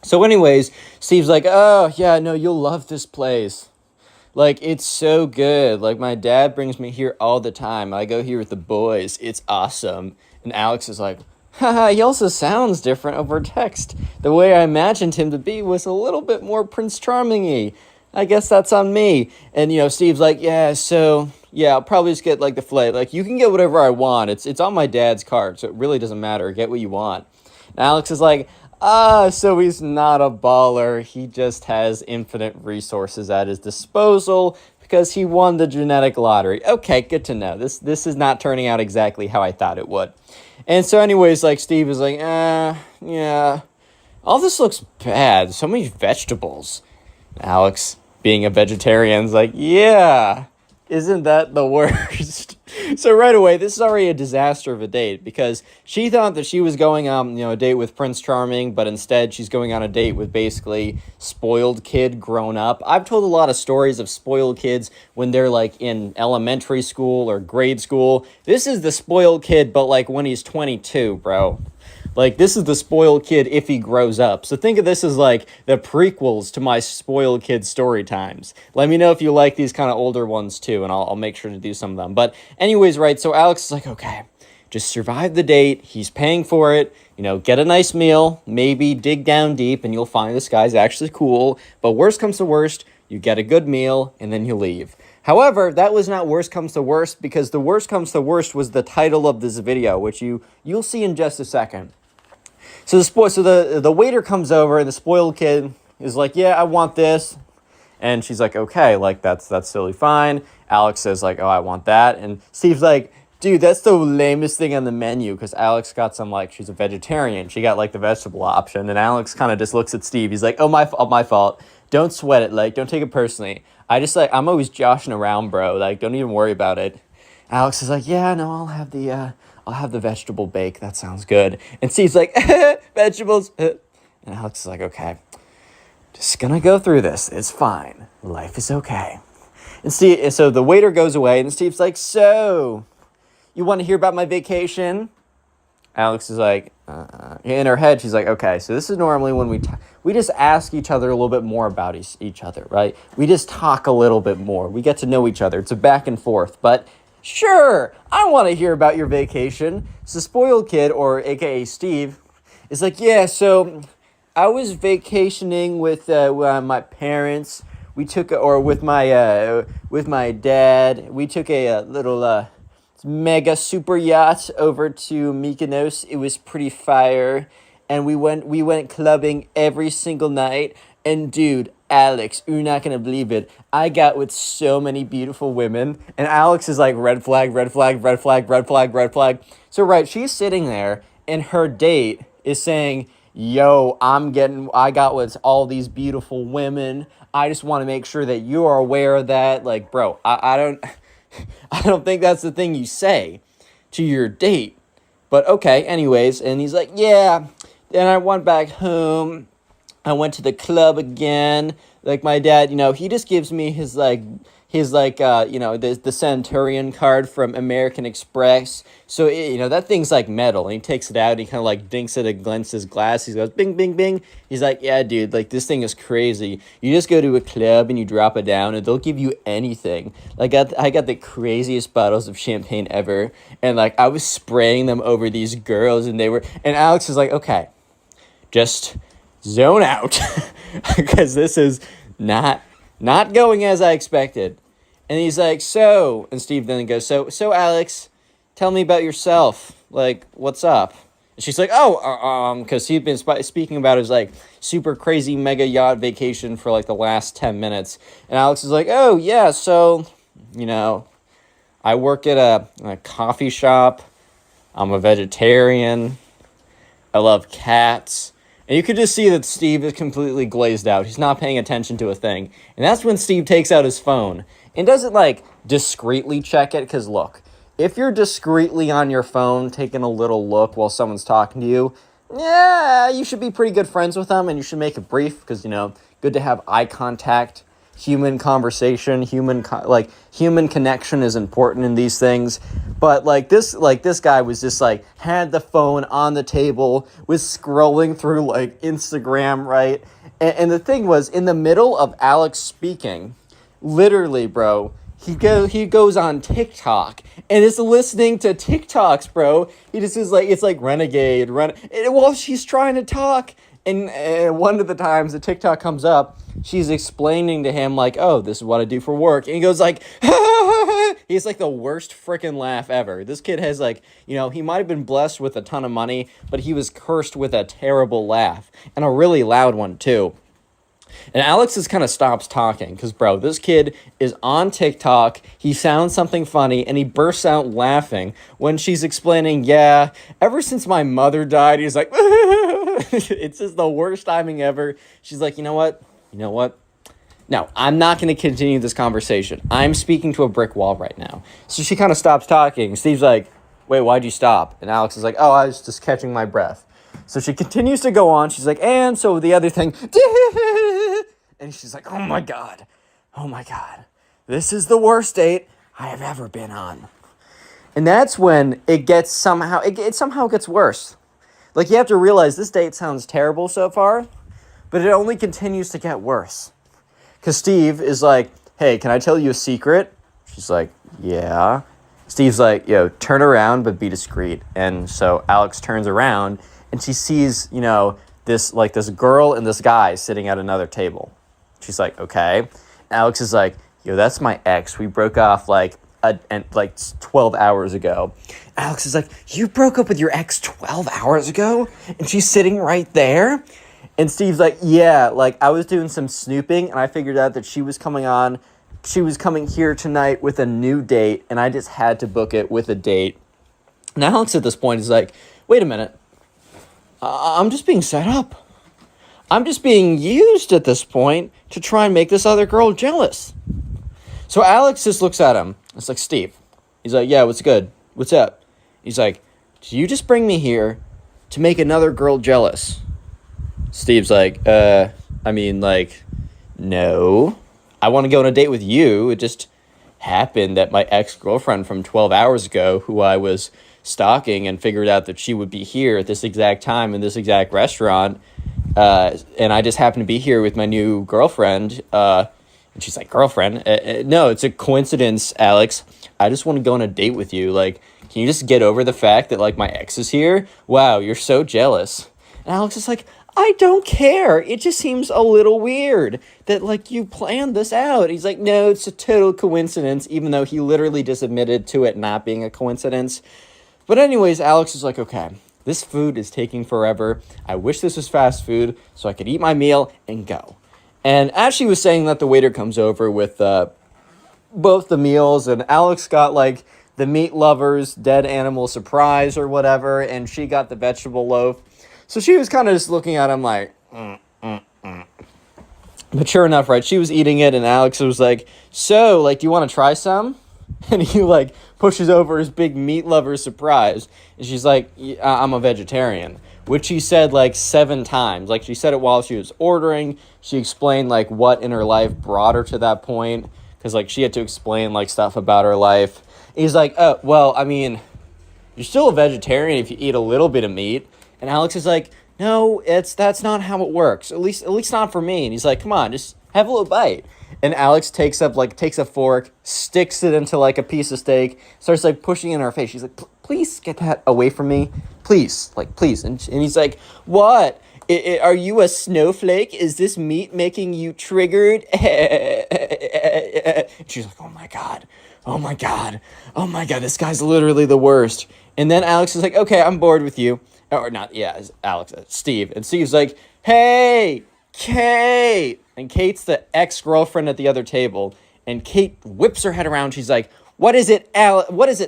So anyways, Steve's like, oh, yeah, no, you'll love this place. Like, it's so good. Like, my dad brings me here all the time. I go here with the boys. It's awesome. And Alex is like, haha, he also sounds different over text. The way I imagined him to be was a little bit more Prince Charming-y. I guess that's on me. And, you know, Steve's like, yeah, so, yeah, I'll probably just get, like, the filet. Like, you can get whatever I want. It's on my dad's card, so it really doesn't matter. Get what you want. And Alex is like, so he's not a baller. He just has infinite resources at his disposal because he won the genetic lottery. Okay, good to know. This is not turning out exactly how I thought it would. And so anyways, like, Steve is like, yeah, all this looks bad. So many vegetables. Alex, being a vegetarian, is like, yeah, isn't that the worst? So right away, this is already a disaster of a date because she thought that she was going on, a date with Prince Charming, but instead she's going on a date with basically spoiled kid grown up. I've told a lot of stories of spoiled kids when they're like in elementary school or grade school. This is the spoiled kid, but like when he's 22, bro. Like, this is the spoiled kid if he grows up. So think of this as, like, the prequels to my spoiled kid story times. Let me know if you like these kind of older ones, too, and I'll make sure to do some of them. But anyways, right, so Alex is like, okay, Just survive the date. He's paying for it. Get a nice meal, maybe dig down deep, and you'll find this guy's actually cool. But worst comes to worst, you get a good meal, and then you leave. However, that was not worst comes to worst, because the worst comes to worst was the title of this video, which you'll see in just a second. So the waiter comes over, and the spoiled kid is like, yeah, I want this. And she's like, okay, like that's totally fine. Alex says like, oh, I want that. And Steve's like, dude, that's the lamest thing on the menu, because Alex got some, like, she's a vegetarian. She got, like, the vegetable option. And Alex kind of just looks at Steve. He's like, oh, my fault. Don't sweat it. Like, don't take it personally. I'm always joshing around, bro. Like, don't even worry about it. Alex is like, yeah, no, I'll have the vegetable bake. That sounds good. And Steve's like, vegetables. And Alex is like, okay, just gonna go through this. It's fine. Life is okay. And so the waiter goes away, and Steve's like, so, you want to hear about my vacation? Alex is like, in her head, she's like, okay, so this is normally when we just ask each other a little bit more about each other, right? We just talk a little bit more. We get to know each other. It's a back and forth. But sure, I want to hear about your vacation. So spoiled kid, or AKA Steve, is like, yeah, so I was vacationing with my parents. With my dad. We took a little mega super yacht over to Mykonos. It was pretty fire, and we went clubbing every single night. And dude, Alex, you're not gonna believe it, I got with so many beautiful women. And Alex is like, red flag, red flag, red flag, red flag, red flag. So right, she's sitting there, and her date is saying, yo, I got with all these beautiful women. I just want to make sure that you are aware of that. Like, bro, I don't think that's the thing you say to your date. But okay, anyways. And he's like, yeah. Then I went back home. I went to the club again. Like, my dad, he just gives me his the Centurion card from American Express. So, that thing's like metal. And he takes it out, and he kind of like dinks it against his glass. He goes, bing, bing, bing. He's like, yeah, dude, like, this thing is crazy. You just go to a club and you drop it down, and they'll give you anything. Like, I got the craziest bottles of champagne ever. And, like, I was spraying them over these girls, and and Alex is like, okay, just zone out. Because this is not going as I expected. And he's like, so, and Steve then goes, so Alex, tell me about yourself. Like, what's up? And she's like, because he'd been speaking about his, like, super crazy mega yacht vacation for, like, the last 10 minutes. And Alex is like, oh, yeah, so, I work at a coffee shop. I'm a vegetarian. I love cats. And you could just see that Steve is completely glazed out. He's not paying attention to a thing. And that's when Steve takes out his phone and doesn't, like, discreetly check it. Because, look, if you're discreetly on your phone taking a little look while someone's talking to you, yeah, you should be pretty good friends with them, and you should make it brief because, good to have eye contact. Human conversation, human connection is important in these things. But this guy was just like, had the phone on the table, was scrolling through like Instagram, right? And the thing was, in the middle of Alex speaking, literally, bro, he goes on TikTok and is listening to TikToks, bro. He just is like, it's like renegade, while she's trying to talk. And one of the times the TikTok comes up, she's explaining to him, like, oh, this is what I do for work. And he goes, like, he's like the worst freaking laugh ever. This kid has, like, he might have been blessed with a ton of money, but he was cursed with a terrible laugh. And a really loud one, too. And Alex just kind of stops talking because, bro, this kid is on TikTok. He sounds something funny, and he bursts out laughing when she's explaining, yeah, ever since my mother died, he's like, it's just the worst timing ever. She's like, you know what? No, I'm not going to continue this conversation. I'm speaking to a brick wall right now. So she kind of stops talking. Steve's like, wait, why'd you stop? And Alex is like, oh, I was just catching my breath. So she continues to go on. She's like, and so the other thing, and she's like, oh my God, this is the worst date I have ever been on. And that's when it somehow gets worse. Like, you have to realize this date sounds terrible so far, but it only continues to get worse. Because Steve is like, hey, can I tell you a secret? She's like, yeah. Steve's like, yo, turn around, but be discreet. And so Alex turns around and she sees, this girl and this guy sitting at another table. She's like, okay. Alex is like, yo, that's my ex. We broke off like 12 hours ago. Alex is like, you broke up with your ex 12 hours ago? And she's sitting right there? And Steve's like, yeah, like I was doing some snooping and I figured out that she was coming here tonight with a new date and I just had to book it with a date. And Alex at this point is like, wait a minute. I'm just being set up. I'm just being used at this point to try and make this other girl jealous. So Alex just looks at him. It's like, Steve. He's like, yeah, what's good? What's up? He's like, did you just bring me here to make another girl jealous? Steve's like, no. I want to go on a date with you. It just happened that my ex-girlfriend from 12 hours ago, who I was stalking and figured out that she would be here at this exact time in this exact restaurant, and I just happened to be here with my new girlfriend, and she's like, girlfriend? No, it's a coincidence, Alex. I just want to go on a date with you. Like, can you just get over the fact that, like, my ex is here? Wow, you're so jealous. And Alex is like, I don't care. It just seems a little weird that, like, you planned this out. He's like, no, it's a total coincidence, even though he literally just admitted to it not being a coincidence. But anyways, Alex is like, okay, this food is taking forever. I wish this was fast food so I could eat my meal and go. And as she was saying that, the waiter comes over with both the meals, and Alex got, like, the meat lover's dead animal surprise or whatever, and she got the vegetable loaf. So she was kind of just looking at him like, But sure enough, right, she was eating it, and Alex was like, so, like, do you want to try some? And he, like, pushes over his big meat lover surprise. And she's like, I'm a vegetarian. Which she said, like, 7 times. Like, she said it while she was ordering. She explained, like, what in her life brought her to that point. Because, like, she had to explain, like, stuff about her life. And he's like, oh, well, I mean, you're still a vegetarian if you eat a little bit of meat. And Alex is like, no, that's not how it works. At least not for me. And he's like, come on, just have a little bite. And Alex takes a fork, sticks it into, like, a piece of steak, starts, like, pushing it in her face. She's like, please get that away from me. Please, like, please. And he's like, what? Are you a snowflake? Is this meat making you triggered? She's like, oh my God, this guy's literally the worst. And then Alex is like, okay, I'm bored with you. Or not, yeah, Alex, Steve. And Steve's like, hey, Kate. And Kate's the ex-girlfriend at the other table. And Kate whips her head around. She's like, what is it,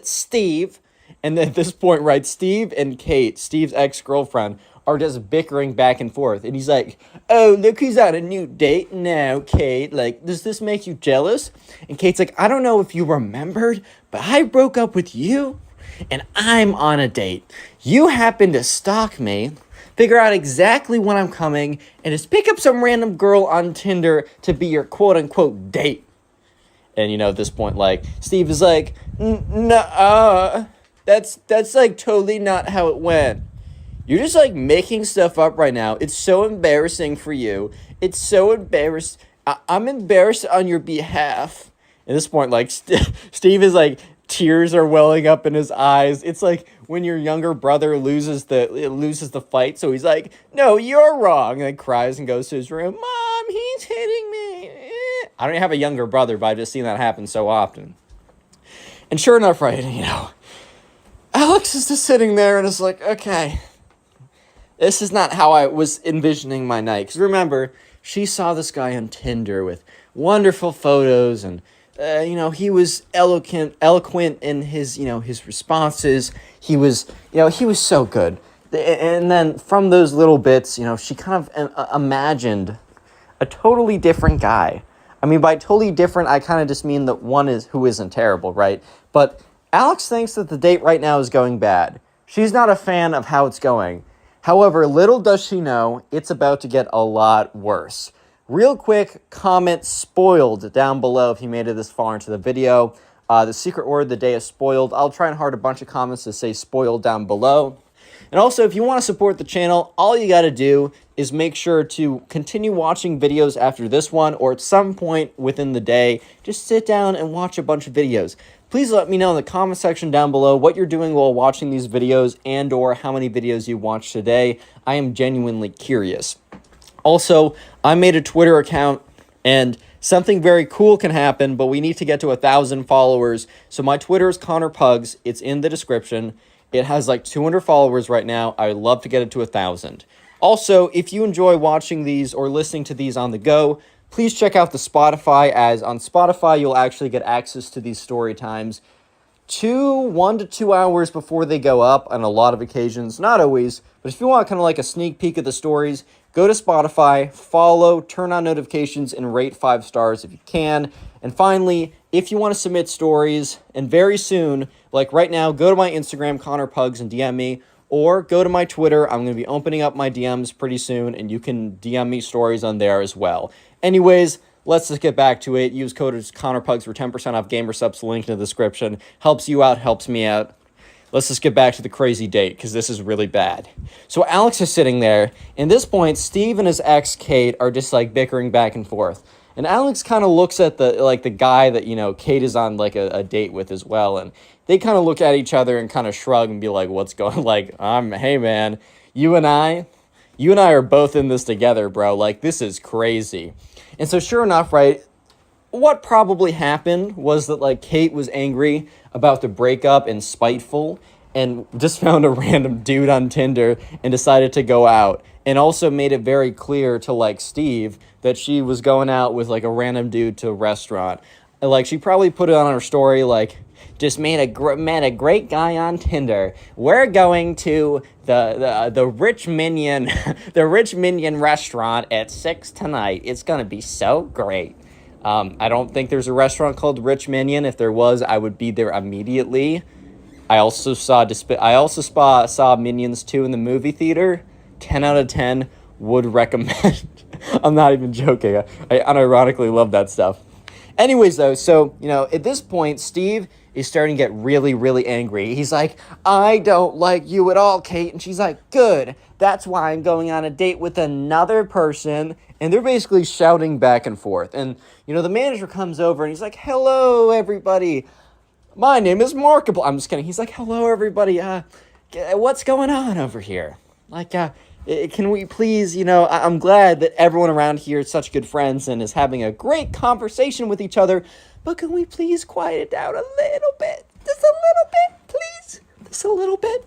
Steve? And then at this point, right, Steve and Kate, Steve's ex-girlfriend, are just bickering back and forth. And he's like, oh, look who's on a new date now, Kate. Like, does this make you jealous? And Kate's like, I don't know if you remembered, but I broke up with you, and I'm on a date. You happen to stalk me, figure out exactly when I'm coming, and just pick up some random girl on Tinder to be your quote-unquote date. And, at this point, like, Steve is like, no, that's like totally not how it went. You're just, like, making stuff up right now. It's so embarrassing for you. It's so embarrassed. I'm embarrassed on your behalf. At this point, like, Steve is, like, tears are welling up in his eyes. It's like when your younger brother loses the fight, so he's like, no, you're wrong, and cries and goes to his room. Mom, he's hitting me. I don't have a younger brother, but I've just seen that happen so often. And sure enough, right, Alex is just sitting there and is like, okay, this is not how I was envisioning my night. Because remember, she saw this guy on Tinder with wonderful photos, and he was eloquent in his responses. He was so good. And then from those little bits, she kind of imagined a totally different guy. I mean, by totally different, I kind of just mean that one who isn't terrible, right? But Alex thinks that the date right now is going bad. She's not a fan of how it's going. However, little does she know, it's about to get a lot worse. Real quick, comment spoiled down below if you made it this far into the video. The secret word of the day is spoiled. I'll try and heart a bunch of comments to say spoiled down below. And also, if you want to support the channel, all you got to do is make sure to continue watching videos after this one, or at some point within the day, just sit down and watch a bunch of videos. Please let me know in the comment section down below what you're doing while watching these videos and or how many videos you watched today. I am genuinely curious. Also, I made a Twitter account, and something very cool can happen, but we need to get to 1,000 followers. So my Twitter is Connor Pugs. It's in the description. It has like 200 followers right now. I would love to get it to 1,000. Also, if you enjoy watching these or listening to these on the go, please check out the Spotify, as on Spotify, you'll actually get access to these story times 1 to 2 hours before they go up on a lot of occasions. Not always, but if you want kind of like a sneak peek of the stories, go to Spotify, follow, turn on notifications, and rate 5 stars if you can. And finally, if you want to submit stories, and very soon, like right now, go to my Instagram, Connor Pugs, and DM me, or go to my Twitter. I'm going to be opening up my DMs pretty soon, and you can DM me stories on there as well. Anyways, let's just get back to it. Use code ConnorPugs for 10% off GamerSupps, link in the description. Helps you out, helps me out. Let's just get back to the crazy date, because this is really bad. So Alex is sitting there. And at this point, Steve and his ex, Kate, are just, like, bickering back and forth. And Alex kind of looks at the guy that, you know, Kate is on, like, a date with as well. And they kind of look at each other and kind of shrug and be like, what's going, like, hey, man, you and I are both in this together, bro. Like, this is crazy. And so sure enough, right, what probably happened was that, like, Kate was angry about the breakup and spiteful and just found a random dude on Tinder and decided to go out, and also made it very clear to, like, Steve that she was going out with, like, a random dude to a restaurant. And, like, she probably put it on her story, like, just met a great guy on Tinder. We're going to the Rich Minion the Rich Minion restaurant at 6 tonight. It's gonna be so great. I don't think there's a restaurant called Rich Minion. If there was, I would be there immediately. I also saw Minions 2 in the movie theater. 10 out of 10 would recommend. I'm not even joking. I unironically love that stuff. Anyways, though, so, you know, at this point, Steve is starting to get really, really angry. He's like, I don't like you at all, Kate. And she's like, good. That's why I'm going on a date with another person. And they're basically shouting back and forth. And, you know, the manager comes over and he's like, hello, everybody. My name is Markable. I'm just kidding. He's like, hello, everybody. What's going on over here? Like, can we please, you know, I'm glad that everyone around here is such good friends and is having a great conversation with each other, but can we please quiet it down a little bit? Just a little bit, please? Just a little bit?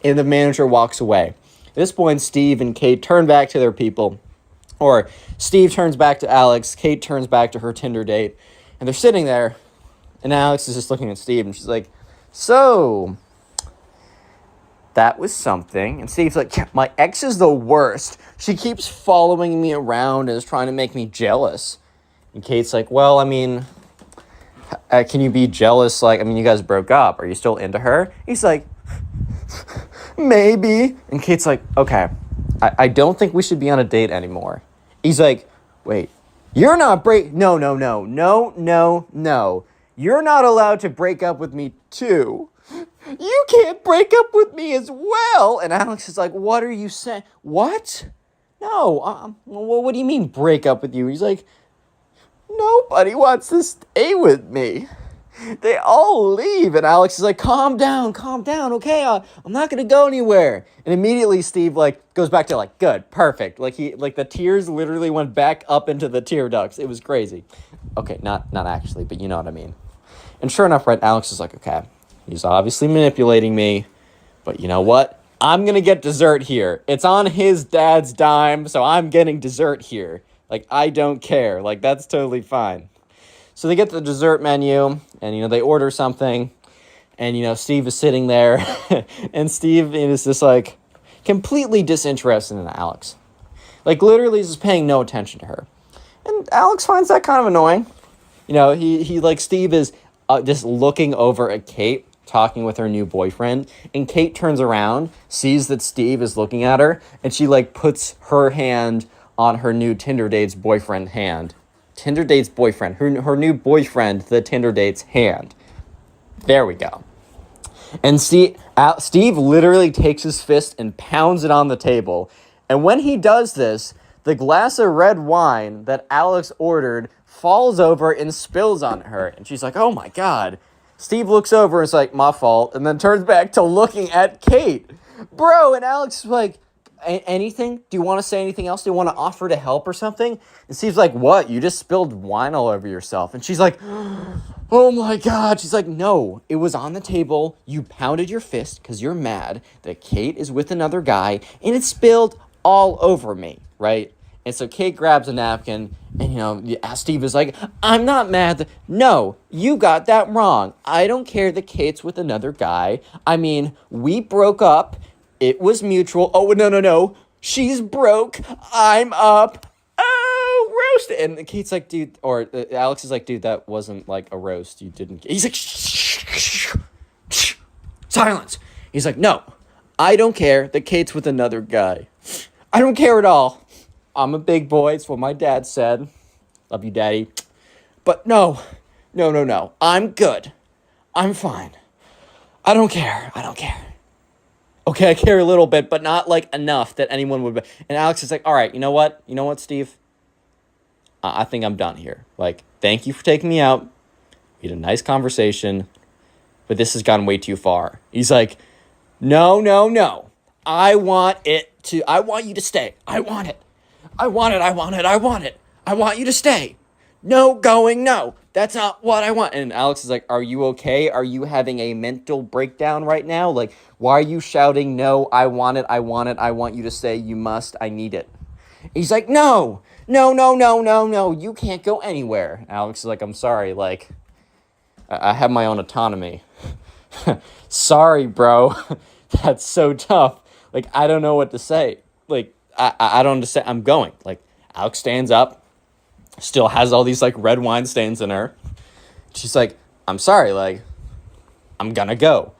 And the manager walks away. At this point, Steve and Kate turn back to their people, or Steve turns back to Alex, Kate turns back to her Tinder date, and they're sitting there, and Alex is just looking at Steve, and she's like, so that was something. And Steve's like, yeah, my ex is the worst. She keeps following me around and is trying to make me jealous. And Kate's like, well, I mean, can you be jealous? Like, I mean, you guys broke up. Are you still into her? He's like, maybe. And Kate's like, okay, I don't think we should be on a date anymore. He's like, wait, you're not no. You're not allowed to break up with me too. You can't break up with me as well. And Alex is like, what are you saying? What? No. Well, what do you mean break up with you? He's like, nobody wants to stay with me. They all leave. And Alex is like, calm down. Okay, I'm not going to go anywhere. And immediately Steve, like, goes back to, like, good, perfect. Like, the tears literally went back up into the tear ducts. It was crazy. Okay, not actually, but you know what I mean. And sure enough, right, Alex is like, okay, he's obviously manipulating me, but you know what? I'm going to get dessert here. It's on his dad's dime, so I'm getting dessert here. Like, I don't care. Like, that's totally fine. So they get the dessert menu, and, you know, they order something, and, you know, Steve is sitting there, and Steve is just, like, completely disinterested in Alex. Like, literally just paying no attention to her. And Alex finds that kind of annoying. You know, he like, Steve is just looking over at Kate, talking with her new boyfriend, and Kate turns around, sees that Steve is looking at her, and she, like, puts her hand on her new Tinder date's boyfriend hand. Tinder date's boyfriend. Her new boyfriend, the Tinder date's hand. There we go. And Steve literally takes his fist and pounds it on the table. And when he does this, the glass of red wine that Alex ordered falls over and spills on her. And she's like, oh my God. Steve looks over and is like, my fault, and then turns back to looking at Kate. Bro, and Alex is like, anything? Do you want to say anything else? Do you want to offer to help or something? And Steve's like, what? You just spilled wine all over yourself. And she's like, oh my God. She's like, no, it was on the table. You pounded your fist because you're mad that Kate is with another guy, and it spilled all over me, right? And so Kate grabs a napkin, and, Steve is like, I'm not mad. No, you got that wrong. I don't care that Kate's with another guy. I mean, we broke up. It was mutual. Oh, no. She's broke. I'm up. Oh, roast. And Kate's like, dude, or Alex is like, dude, that wasn't like a roast. You didn't. He's like, shh. Silence. He's like, no, I don't care that Kate's with another guy. I don't care at all. I'm a big boy. It's what my dad said. Love you, Daddy. But no. I'm good. I'm fine. I don't care. Okay, I care a little bit, but not, like, enough that anyone would be. And Alex is like, all right, you know what? Steve? I think I'm done here. Like, thank you for taking me out. We had a nice conversation, but this has gone way too far. He's like, no. I want you to stay. I want it. I want you to stay. No going, no. That's not what I want. And Alex is like, are you okay? Are you having a mental breakdown right now? Like, why are you shouting, no, I want it. I want you to stay. You must. I need it. He's like, no. You can't go anywhere. Alex is like, I'm sorry. Like, I have my own autonomy. Sorry, bro. That's so tough. Like, I don't know what to say. Like, I don't understand. I'm going. Like, Alex stands up, still has all these, like, red wine stains in her. She's like, I'm sorry, like, I'm gonna go.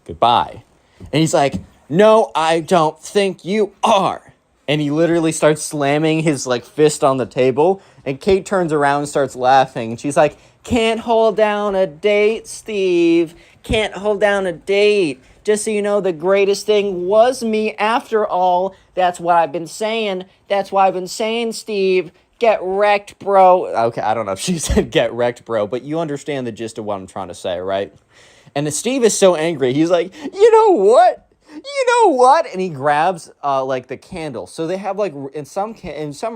Goodbye. And he's like, no, I don't think you are. And he literally starts slamming his, like, fist on the table. And Kate turns around and starts laughing. And she's like, can't hold down a date, Steve. Can't hold down a date. Just so you know, the greatest thing was me after all. That's what I've been saying. Steve. Get wrecked, bro. Okay, I don't know if she said get wrecked, bro, but you understand the gist of what I'm trying to say, right? And Steve is so angry. He's like, you know what? And he grabs, like, the candle. So they have, like, in some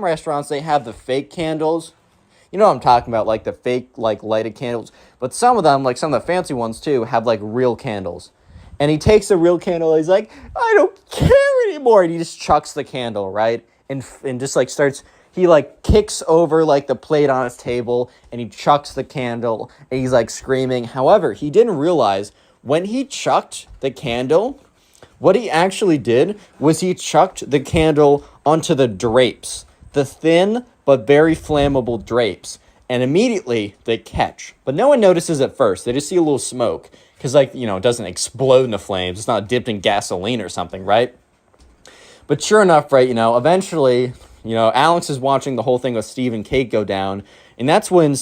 restaurants, they have the fake candles. You know what I'm talking about, like, the fake, like, lighted candles. But some of them, like, some of the fancy ones, too, have, like, real candles. And he takes the real candle, and he's like, I don't care anymore. And he just chucks the candle, right? And just, like, he, like, kicks over, like, the plate on his table, and he chucks the candle, and he's, like, screaming. However, he didn't realize when he chucked the candle, what he actually did was he chucked the candle onto the drapes, the thin but very flammable drapes. And immediately they catch. But no one notices at first. They just see a little smoke. Because, like, it doesn't explode into flames. It's not dipped in gasoline or something, right? But sure enough, right, eventually, Alex is watching the whole thing with Steve and Kate go down. And that's when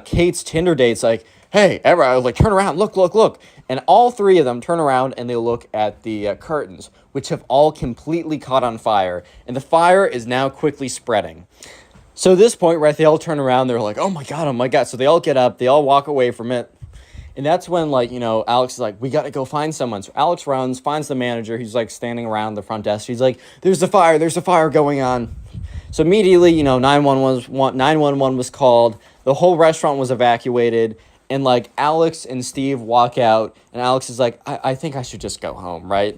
Kate's Tinder date's like, hey, everybody, like, turn around, look. And all three of them turn around and they look at the curtains, which have all completely caught on fire. And the fire is now quickly spreading. So at this point, right, they all turn around. They're like, oh, my God. So they all get up. They all walk away from it. And that's when, like, Alex is like, we got to go find someone. So Alex runs, finds the manager. He's, like, standing around the front desk. He's like, there's a fire going on. So immediately, 911 was called. The whole restaurant was evacuated. And, like, Alex and Steve walk out. And Alex is like, I think I should just go home, right?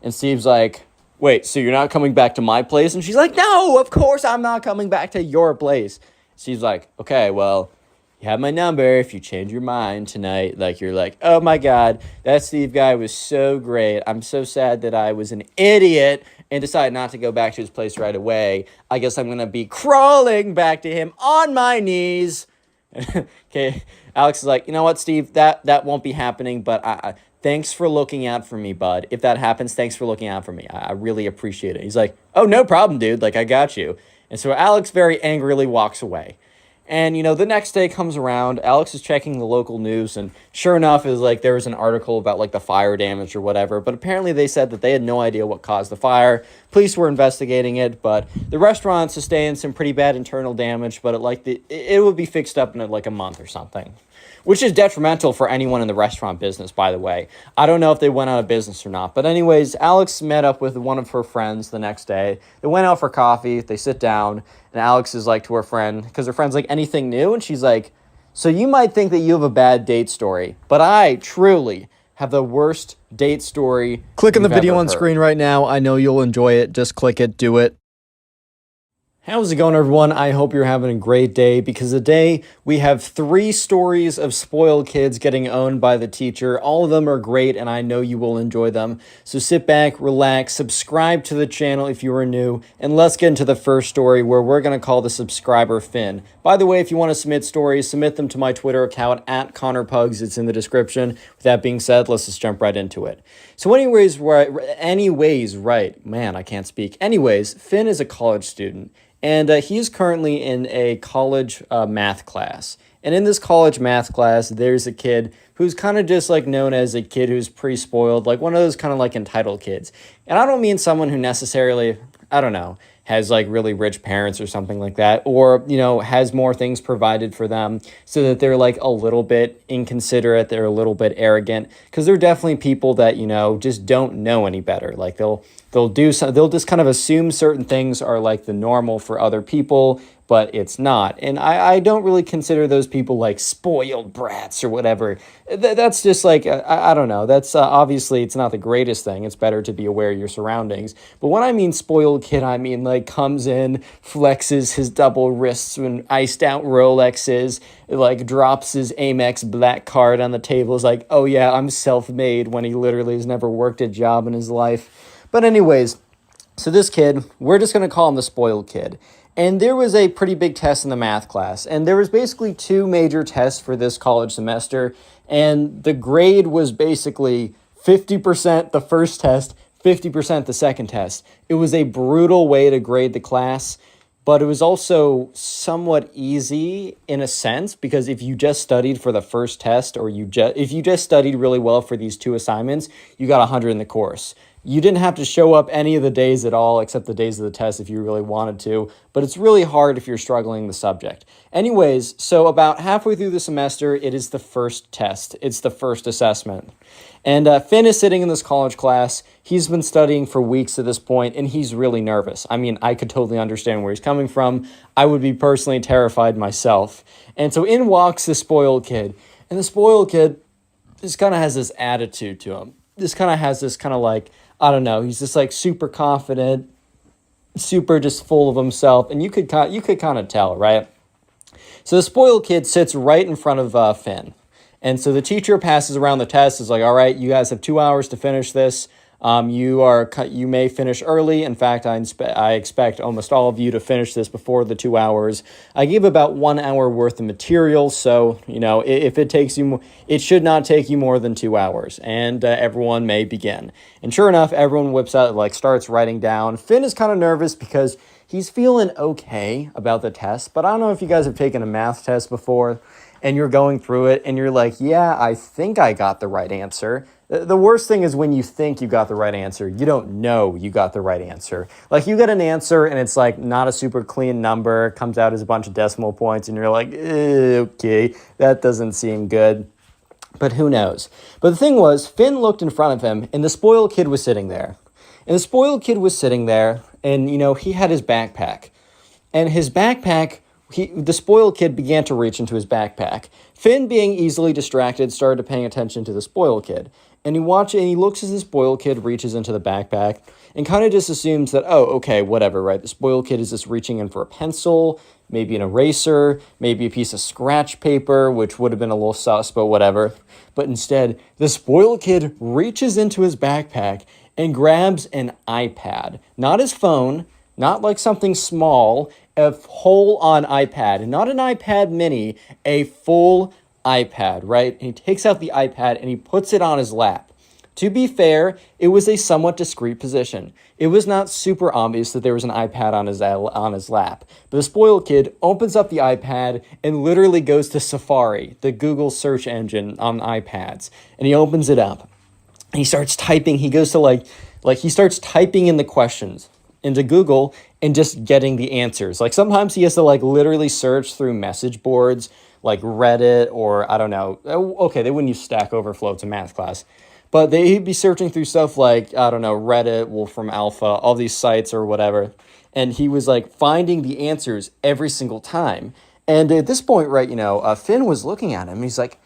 And Steve's like, wait, so you're not coming back to my place? And she's like, no, of course I'm not coming back to your place. Steve's like, okay, well, you have my number. If you change your mind tonight, like, you're like, oh my God, that Steve guy was so great. I'm so sad that I was an idiot and decided not to go back to his place right away. I guess I'm going to be crawling back to him on my knees. Okay, Alex is like, you know what, Steve, that won't be happening, but thanks for looking out for me, bud. If that happens, thanks for looking out for me. I really appreciate it. He's like, oh, no problem, dude. Like, I got you. And so Alex very angrily walks away. And, the next day comes around, Alex is checking the local news, and sure enough, is like there was an article about, like, the fire damage or whatever, but apparently they said that they had no idea what caused the fire. Police were investigating it, but the restaurant sustained some pretty bad internal damage, but it would be fixed up in, like, a month or something. which is detrimental for anyone in the restaurant business, by the way. I don't know if they went out of business or not. But anyways, Alex met up with one of her friends the next day. They went out for coffee. They sit down, and Alex is like to her friend, because her friend's like, anything new? And she's like, so you might think that you have a bad date story, but I truly have the worst date story. Click on the you've video ever on heard. screen right now. I know you'll enjoy it. Just click it, do it. How's it going, everyone? I hope you're having a great day, because today we have 3 stories of spoiled kids getting owned by the teacher. All of them are great, and I know you will enjoy them. So sit back, relax, subscribe to the channel if you are new, and let's get into the first story, where we're going to call the subscriber Finn. By the way, if you want to submit stories, submit them to my Twitter account at ConnorPugs. It's in the description. With that being said, let's just jump right into it. So anyways, right. Man, I can't speak. Anyways, Finn is a college student. And he's currently in a college math class. And in this college math class, there's a kid who's kind of just like known as a kid who's pretty spoiled, like one of those kind of like entitled kids. And I don't mean someone who necessarily, I don't know, has like really rich parents or something like that, or, you know, has more things provided for them so that they're like a little bit inconsiderate, they're a little bit arrogant, because they're definitely people that, you know, just don't know any better. Like they'll just kind of assume certain things are like the normal for other people, but it's not. And I don't really consider those people like spoiled brats or whatever. That's just like, I don't know. That's obviously it's not the greatest thing. It's better to be aware of your surroundings. But when I mean spoiled kid, I mean like comes in, flexes his double wrists and iced out Rolexes, like drops his Amex black card on the table, is like, oh yeah, I'm self-made, when he literally has never worked a job in his life. But anyways, so this kid, we're just going to call him the spoiled kid. And there was a pretty big test in the math class. And there was basically 2 major tests for this college semester. And the grade was basically 50% the first test, 50% the second test. It was a brutal way to grade the class. But it was also somewhat easy in a sense, because if you just studied for the first test, or if you just studied really well for these 2 assignments, you got 100 in the course. You didn't have to show up any of the days at all, except the days of the test if you really wanted to, but it's really hard if you're struggling the subject. Anyways, so about halfway through the semester, it is the first test. It's the first assessment. And Finn is sitting in this college class. He's been studying for weeks at this point, and he's really nervous. I mean, I could totally understand where he's coming from. I would be personally terrified myself. And so in walks the spoiled kid. And the spoiled kid just kind of has this attitude to him. This kind of has this kind of like, I don't know, he's just like super confident, super just full of himself. And you could kind of tell, right? So the spoiled kid sits right in front of Finn. And so the teacher passes around the test, is like, all right, you guys have 2 hours to finish this. You may finish early. In fact, I expect almost all of you to finish this before the 2 hours. I give about 1 hour worth of material, so you know if it takes you, it should not take you more than 2 hours, and everyone may begin. And sure enough, everyone whips out, like starts writing down. Finn is kind of nervous because he's feeling okay about the test, but I don't know if you guys have taken a math test before, and you're going through it, and you're like, yeah, I think I got the right answer. The worst thing is when you think you got the right answer, you don't know you got the right answer. Like you get an answer and it's like not a super clean number, comes out as a bunch of decimal points, and you're like, okay, that doesn't seem good. But who knows? But the thing was, Finn looked in front of him, and the spoiled kid was sitting there. And the spoiled kid was sitting there, and, you know, he had his backpack. And his backpack, the spoiled kid began to reach into his backpack. Finn, being easily distracted, started paying attention to the spoiled kid. And he looks as the spoiled kid reaches into the backpack and kind of just assumes that, oh, okay, whatever, right? The spoiled kid is just reaching in for a pencil, maybe an eraser, maybe a piece of scratch paper, which would have been a little sus, but whatever. But instead, the spoiled kid reaches into his backpack and grabs an iPad. Not his phone, not like something small, a full-on iPad. Not an iPad mini, a full iPad, right? And he takes out the iPad and he puts it on his lap. To be fair, it was a somewhat discreet position. It was not super obvious that there was an iPad on his lap. But the spoiled kid opens up the iPad and literally goes to Safari, the Google search engine on iPads. And he opens it up. And he starts typing. He goes to he starts typing in the questions into Google and just getting the answers. Like sometimes he has to like literally search through message boards, like Reddit or I don't know. Okay, they wouldn't use Stack Overflow, it's a math class. But he'd be searching through stuff like, I don't know, Reddit, Wolfram Alpha, all these sites or whatever. And he was like finding the answers every single time. And at this point, right, Finn was looking at him. He's like,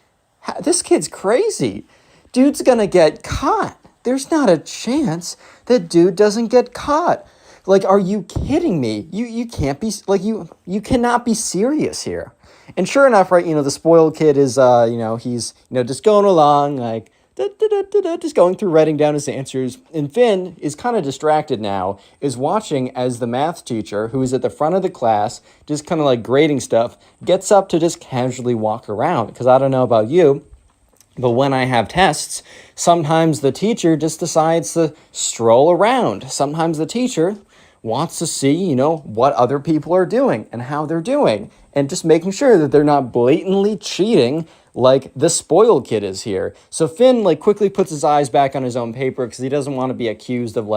this kid's crazy. Dude's gonna get caught. There's not a chance that dude doesn't get caught. Like, are you kidding me? You can't be, like, you cannot be serious here. And sure enough, right, the spoiled kid is, he's, just going along, like, just going through writing down his answers. And Finn is kind of distracted now, is watching as the math teacher, who is at the front of the class, just kind of like grading stuff, gets up to just casually walk around. Because I don't know about you, but when I have tests, sometimes the teacher just decides to stroll around. Sometimes the teacher wants to see, what other people are doing and how they're doing. And just making sure that they're not blatantly cheating like the spoiled kid is here. So Finn quickly puts his eyes back on his own paper because he doesn't want to be accused of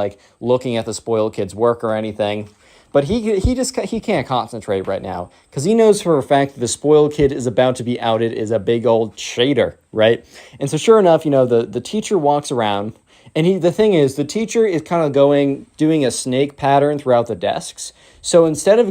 looking at the spoiled kid's work or anything. But he can't concentrate right now because he knows for a fact that the spoiled kid is about to be outed as a big old cheater, right? And so sure enough, the teacher walks around, and the thing is, the teacher is kind of doing a snake pattern throughout the desks. So instead of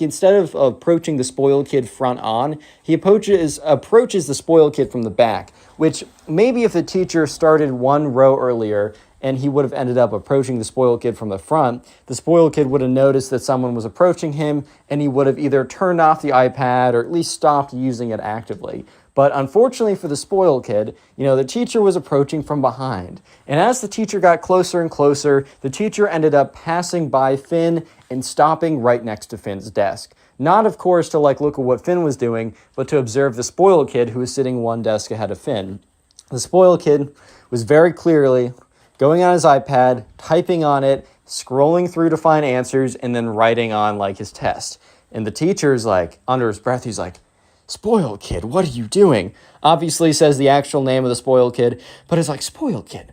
instead of approaching the spoiled kid front on, he approaches the spoiled kid from the back, which maybe if the teacher started one row earlier and he would have ended up approaching the spoiled kid from the front, the spoiled kid would have noticed that someone was approaching him and he would have either turned off the iPad or at least stopped using it actively. But unfortunately for the spoiled kid, the teacher was approaching from behind. And as the teacher got closer and closer, the teacher ended up passing by Finn and stopping right next to Finn's desk. Not, of course, to look at what Finn was doing, but to observe the spoiled kid who was sitting one desk ahead of Finn. The spoiled kid was very clearly going on his iPad, typing on it, scrolling through to find answers, and then writing on his test. And the teacher's under his breath, he's like, "Spoiled kid, what are you doing?" Obviously says the actual name of the spoiled kid, but it's like, "Spoiled kid,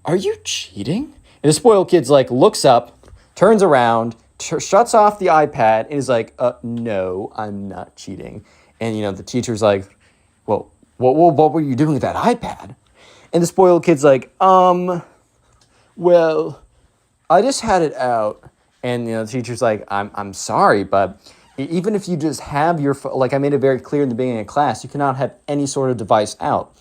are you cheating?" And the spoiled kid's looks up, turns around, shuts off the iPad, and is like, "No, I'm not cheating." And, the teacher's like, "Well, what were you doing with that iPad?" And the spoiled kid's like, "Well, I just had it out." And, the teacher's like, I'm sorry, but even if you just have your, I made it very clear in the beginning of class, you cannot have any sort of device out.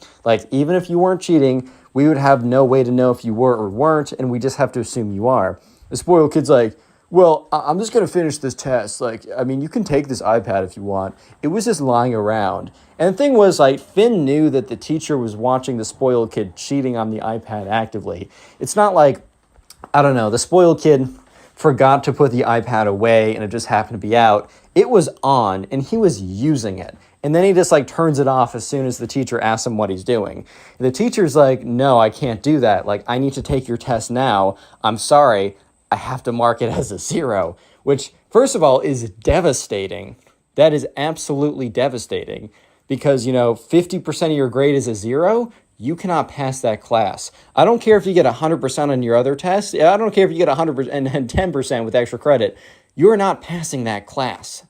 Even if you weren't cheating, we would have no way to know if you were or weren't, and we just have to assume you are. The spoiled kid's like, "Well, I'm just going to finish this test. You can take this iPad if you want. It was just lying around." And the thing was, Finn knew that the teacher was watching the spoiled kid cheating on the iPad actively. It's not I don't know, the spoiled kid forgot to put the iPad away and it just happened to be out. It was on and he was using it. And then he just turns it off as soon as the teacher asks him what he's doing. And the teacher's like, "No, I can't do that. I need to take your test now. I'm sorry. I have to mark it as a 0, which first of all is devastating. That is absolutely devastating because, 50% of your grade is a 0. You cannot pass that class. I don't care if you get 100% on your other tests. I don't care if you get 100% and 10% with extra credit. You're not passing that class.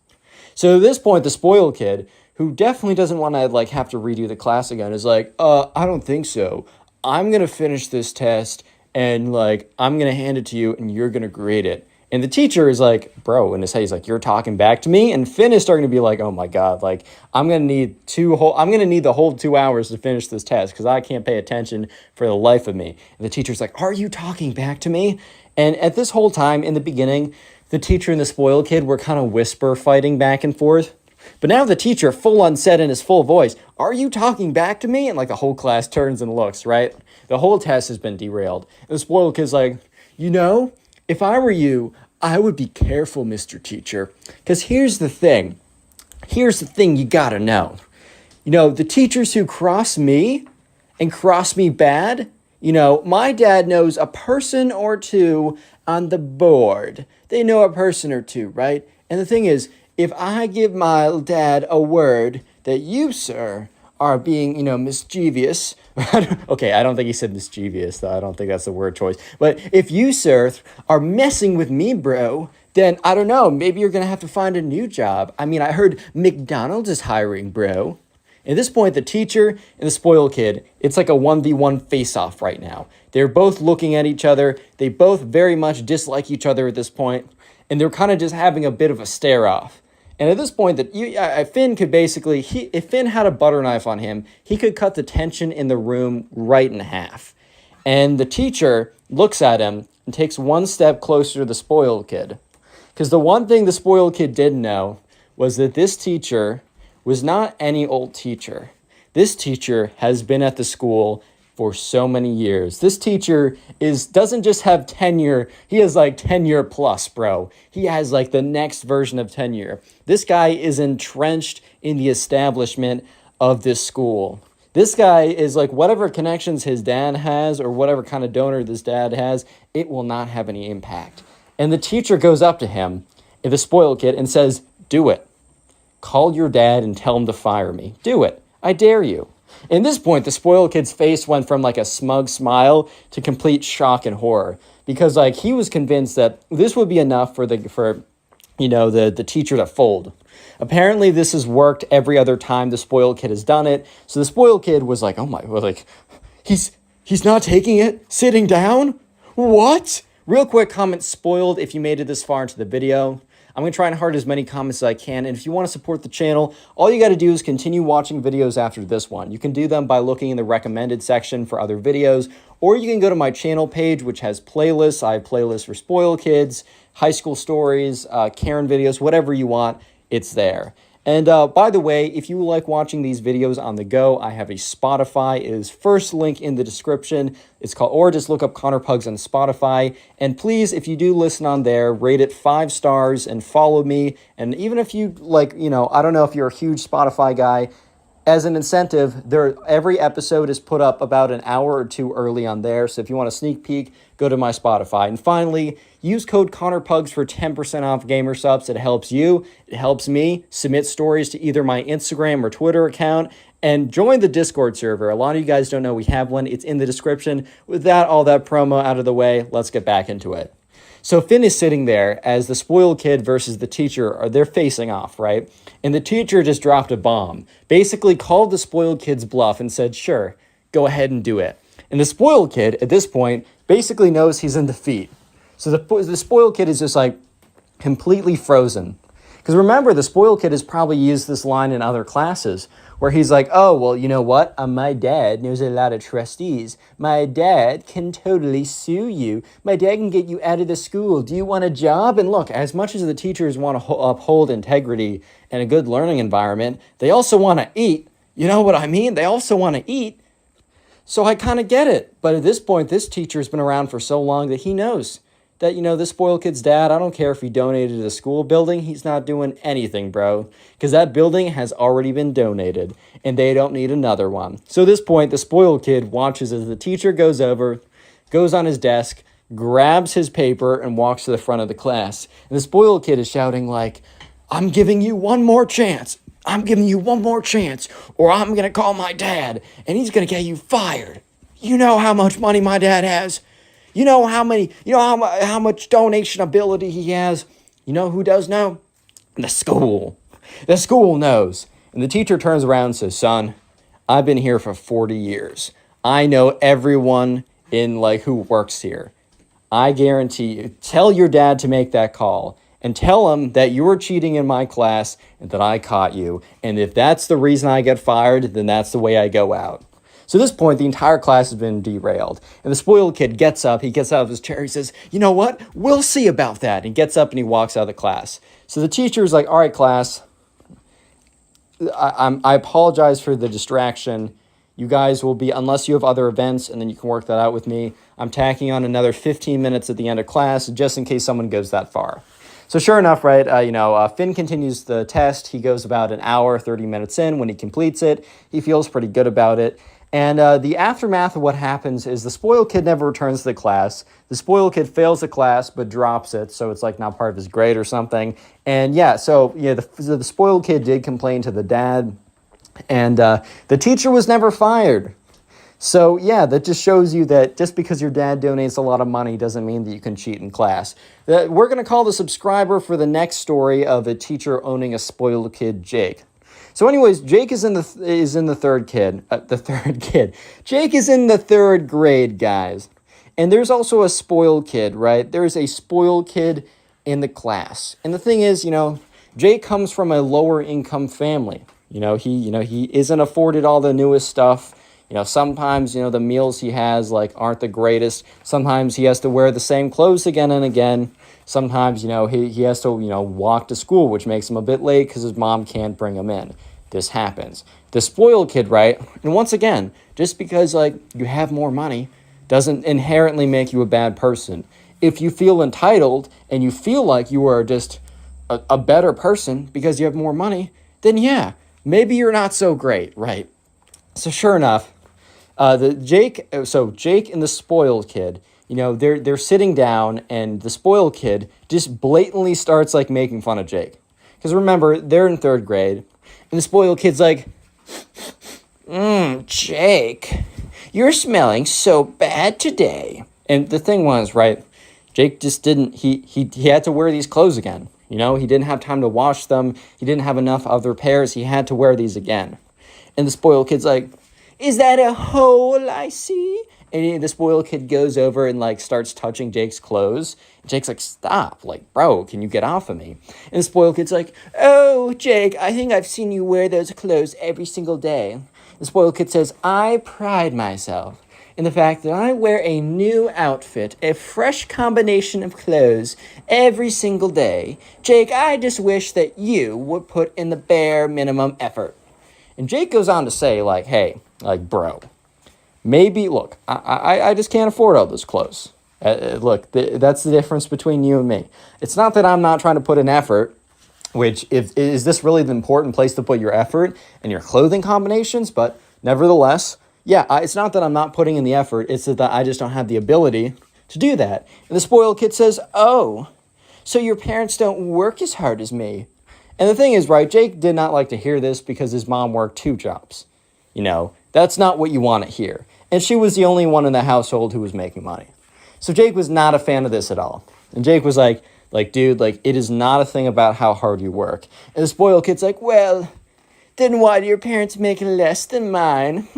So at this point, the spoiled kid, who definitely doesn't want to have to redo the class again, is like, I don't think so. I'm going to finish this test and I'm going to hand it to you and you're going to grade it. And the teacher is like, "Bro," in his head, he's like, "You're talking back to me?" And Finn is starting to be like, "Oh my God, I'm going to need the whole 2 hours to finish this test because I can't pay attention for the life of me." And the teacher's like, "Are you talking back to me?" And at this whole time in the beginning, the teacher and the spoiled kid were kind of whisper fighting back and forth. But now the teacher full on said in his full voice, "Are you talking back to me?" And the whole class turns and looks, right? The whole test has been derailed. And the spoiled kid's like, "If I were you, I would be careful, Mr. Teacher. Because here's the thing. Here's the thing you gotta know. The teachers who cross me and cross me bad, my dad knows a person or two on the board. They know a person or two, right? And the thing is, if I give my dad a word that you, sir, are being, mischievous." Okay, I don't think he said mischievous, though. I don't think that's the word choice. But if you, sir, are messing with me, bro, then I don't know, maybe you're going to have to find a new job. I mean, I heard McDonald's is hiring, bro. At this point, the teacher and the spoiled kid, it's like a 1v1 face-off right now. They're both looking at each other. They both very much dislike each other at this point, and they're kind of just having a bit of a stare-off. And at this point, Finn could basically, if Finn had a butter knife on him, he could cut the tension in the room right in half. And the teacher looks at him and takes one step closer to the spoiled kid. Because the one thing the spoiled kid didn't know was that this teacher was not any old teacher. This teacher has been at the school for so many years. This teacher doesn't just have tenure, he has like tenure plus, bro. He has like the next version of tenure. This guy is entrenched in the establishment of this school. This guy is like whatever connections his dad has or whatever kind of donor this dad has, it will not have any impact. And the teacher goes up to him, the spoiled kid, and says, do it. Call your dad and tell him to fire me. Do it. I dare you. At this point, the spoiled kid's face went from like a smug smile to complete shock and horror because like he was convinced that this would be enough for the teacher to fold. Apparently, this has worked every other time the spoiled kid has done it. So the spoiled kid was like, "Oh my, like he's not taking it, sitting down. What?" Real quick comment spoiled if you made it this far into the video. I'm going to try and heart as many comments as I can, and if you want to support the channel, all you got to do is continue watching videos after this one. You can do them by looking in the recommended section for other videos, or you can go to my channel page, which has playlists. I have playlists for spoiled kids, high school stories, Karen videos, whatever you want, it's there. And by the way, if you like watching these videos on the go, I have a Spotify. It is first link in the description. It's called, or just look up Connor Pugs on Spotify. And please, if you do listen on there, rate it 5 stars and follow me. And even if you like, I don't know if you're a huge Spotify guy, as an incentive, every episode is put up about an hour or two early on there. So if you want a sneak peek, go to my Spotify. And finally, use code ConnorPugs for 10% off Gamer Subs. It helps you. It helps me submit stories to either my Instagram or Twitter account. And join the Discord server. A lot of you guys don't know we have one. It's in the description. With all that promo out of the way, let's get back into it. So Finn is sitting there as the spoiled kid versus the teacher, they're facing off, right? And the teacher just dropped a bomb, basically called the spoiled kid's bluff and said, sure, go ahead and do it. And the spoiled kid, at this point, basically knows he's in defeat. So the spoiled kid is just like completely frozen. Because remember, the spoiled kid has probably used this line in other classes where he's like, oh, well, you know what? My dad knows a lot of trustees. My dad can totally sue you. My dad can get you out of the school. Do you want a job? And look, as much as the teachers want to uphold integrity and a good learning environment, they also want to eat. You know what I mean? They also want to eat. So I kind of get it. But at this point, this teacher's been around for so long that he knows that, this spoiled kid's dad, I don't care if he donated to the school building, he's not doing anything, bro. Because that building has already been donated, and they don't need another one. So at this point, the spoiled kid watches as the teacher goes over, goes on his desk, grabs his paper, and walks to the front of the class. And the spoiled kid is shouting like, I'm giving you one more chance. I'm giving you one more chance, or I'm going to call my dad, and he's going to get you fired. You know how much money my dad has? You know how much donation ability he has? You know who does know? The school. The school knows. And the teacher turns around and says, son, I've been here for 40 years. I know everyone who works here. I guarantee you, tell your dad to make that call and tell him that you were cheating in my class and that I caught you. And if that's the reason I get fired, then that's the way I go out. So at this point, the entire class has been derailed. And the spoiled kid gets up. He gets out of his chair. He says, you know what? We'll see about that. And he gets up and he walks out of the class. So the teacher is like, all right, class, I apologize for the distraction. You guys will be, unless you have other events, and then you can work that out with me, I'm tacking on another 15 minutes at the end of class just in case someone goes that far. So sure enough, right, Finn continues the test. He goes about an hour, 30 minutes in. When he completes it, he feels pretty good about it. And the aftermath of what happens is the spoiled kid never returns to the class. The spoiled kid fails the class but drops it, so it's like not part of his grade or something. And the spoiled kid did complain to the dad, and the teacher was never fired. So yeah, that just shows you that just because your dad donates a lot of money doesn't mean that you can cheat in class. We're going to call the subscriber for the next story of a teacher owning a spoiled kid, Jake. So anyways, Jake is in the third kid. Jake is in the third grade, guys. And there's also a spoiled kid, right? There's a spoiled kid in the class. And the thing is, Jake comes from a lower income family. He isn't afforded all the newest stuff. Sometimes, the meals he has, aren't the greatest. Sometimes he has to wear the same clothes again and again. Sometimes, he has to, walk to school, which makes him a bit late because his mom can't bring him in. This happens. The spoiled kid, right? And once again, just because, you have more money doesn't inherently make you a bad person. If you feel entitled and you feel like you are just a better person because you have more money, then yeah, maybe you're not so great, right? So sure enough, Jake and the spoiled kid, they're sitting down, and the spoiled kid just blatantly starts making fun of Jake. Because remember, they're in third grade, and the spoiled kid's like, Jake, you're smelling so bad today. And the thing was, right, Jake just didn't, he had to wear these clothes again. He didn't have time to wash them. He didn't have enough other pairs. He had to wear these again. And the spoiled kid's like, is that a hole I see? And the spoiled kid goes over and starts touching Jake's clothes. And Jake's like, stop, bro, can you get off of me? And the spoiled kid's like, oh, Jake, I think I've seen you wear those clothes every single day. The spoiled kid says, I pride myself in the fact that I wear a new outfit, a fresh combination of clothes every single day. Jake, I just wish that you would put in the bare minimum effort. And Jake goes on to say, hey, bro, maybe, look, I just can't afford all those clothes. That's the difference between you and me. It's not that I'm not trying to put in effort, which is this really the important place to put your effort and your clothing combinations? But nevertheless, yeah, it's not that I'm not putting in the effort. It's that I just don't have the ability to do that. And the spoiled kid says, oh, so your parents don't work as hard as me. And the thing is, right, Jake did not like to hear this because his mom worked 2 jobs. That's not what you want to hear. And she was the only one in the household who was making money. So Jake was not a fan of this at all. And Jake was like, dude, it is not a thing about how hard you work. And the spoiled kid's like, well, then why do your parents make less than mine?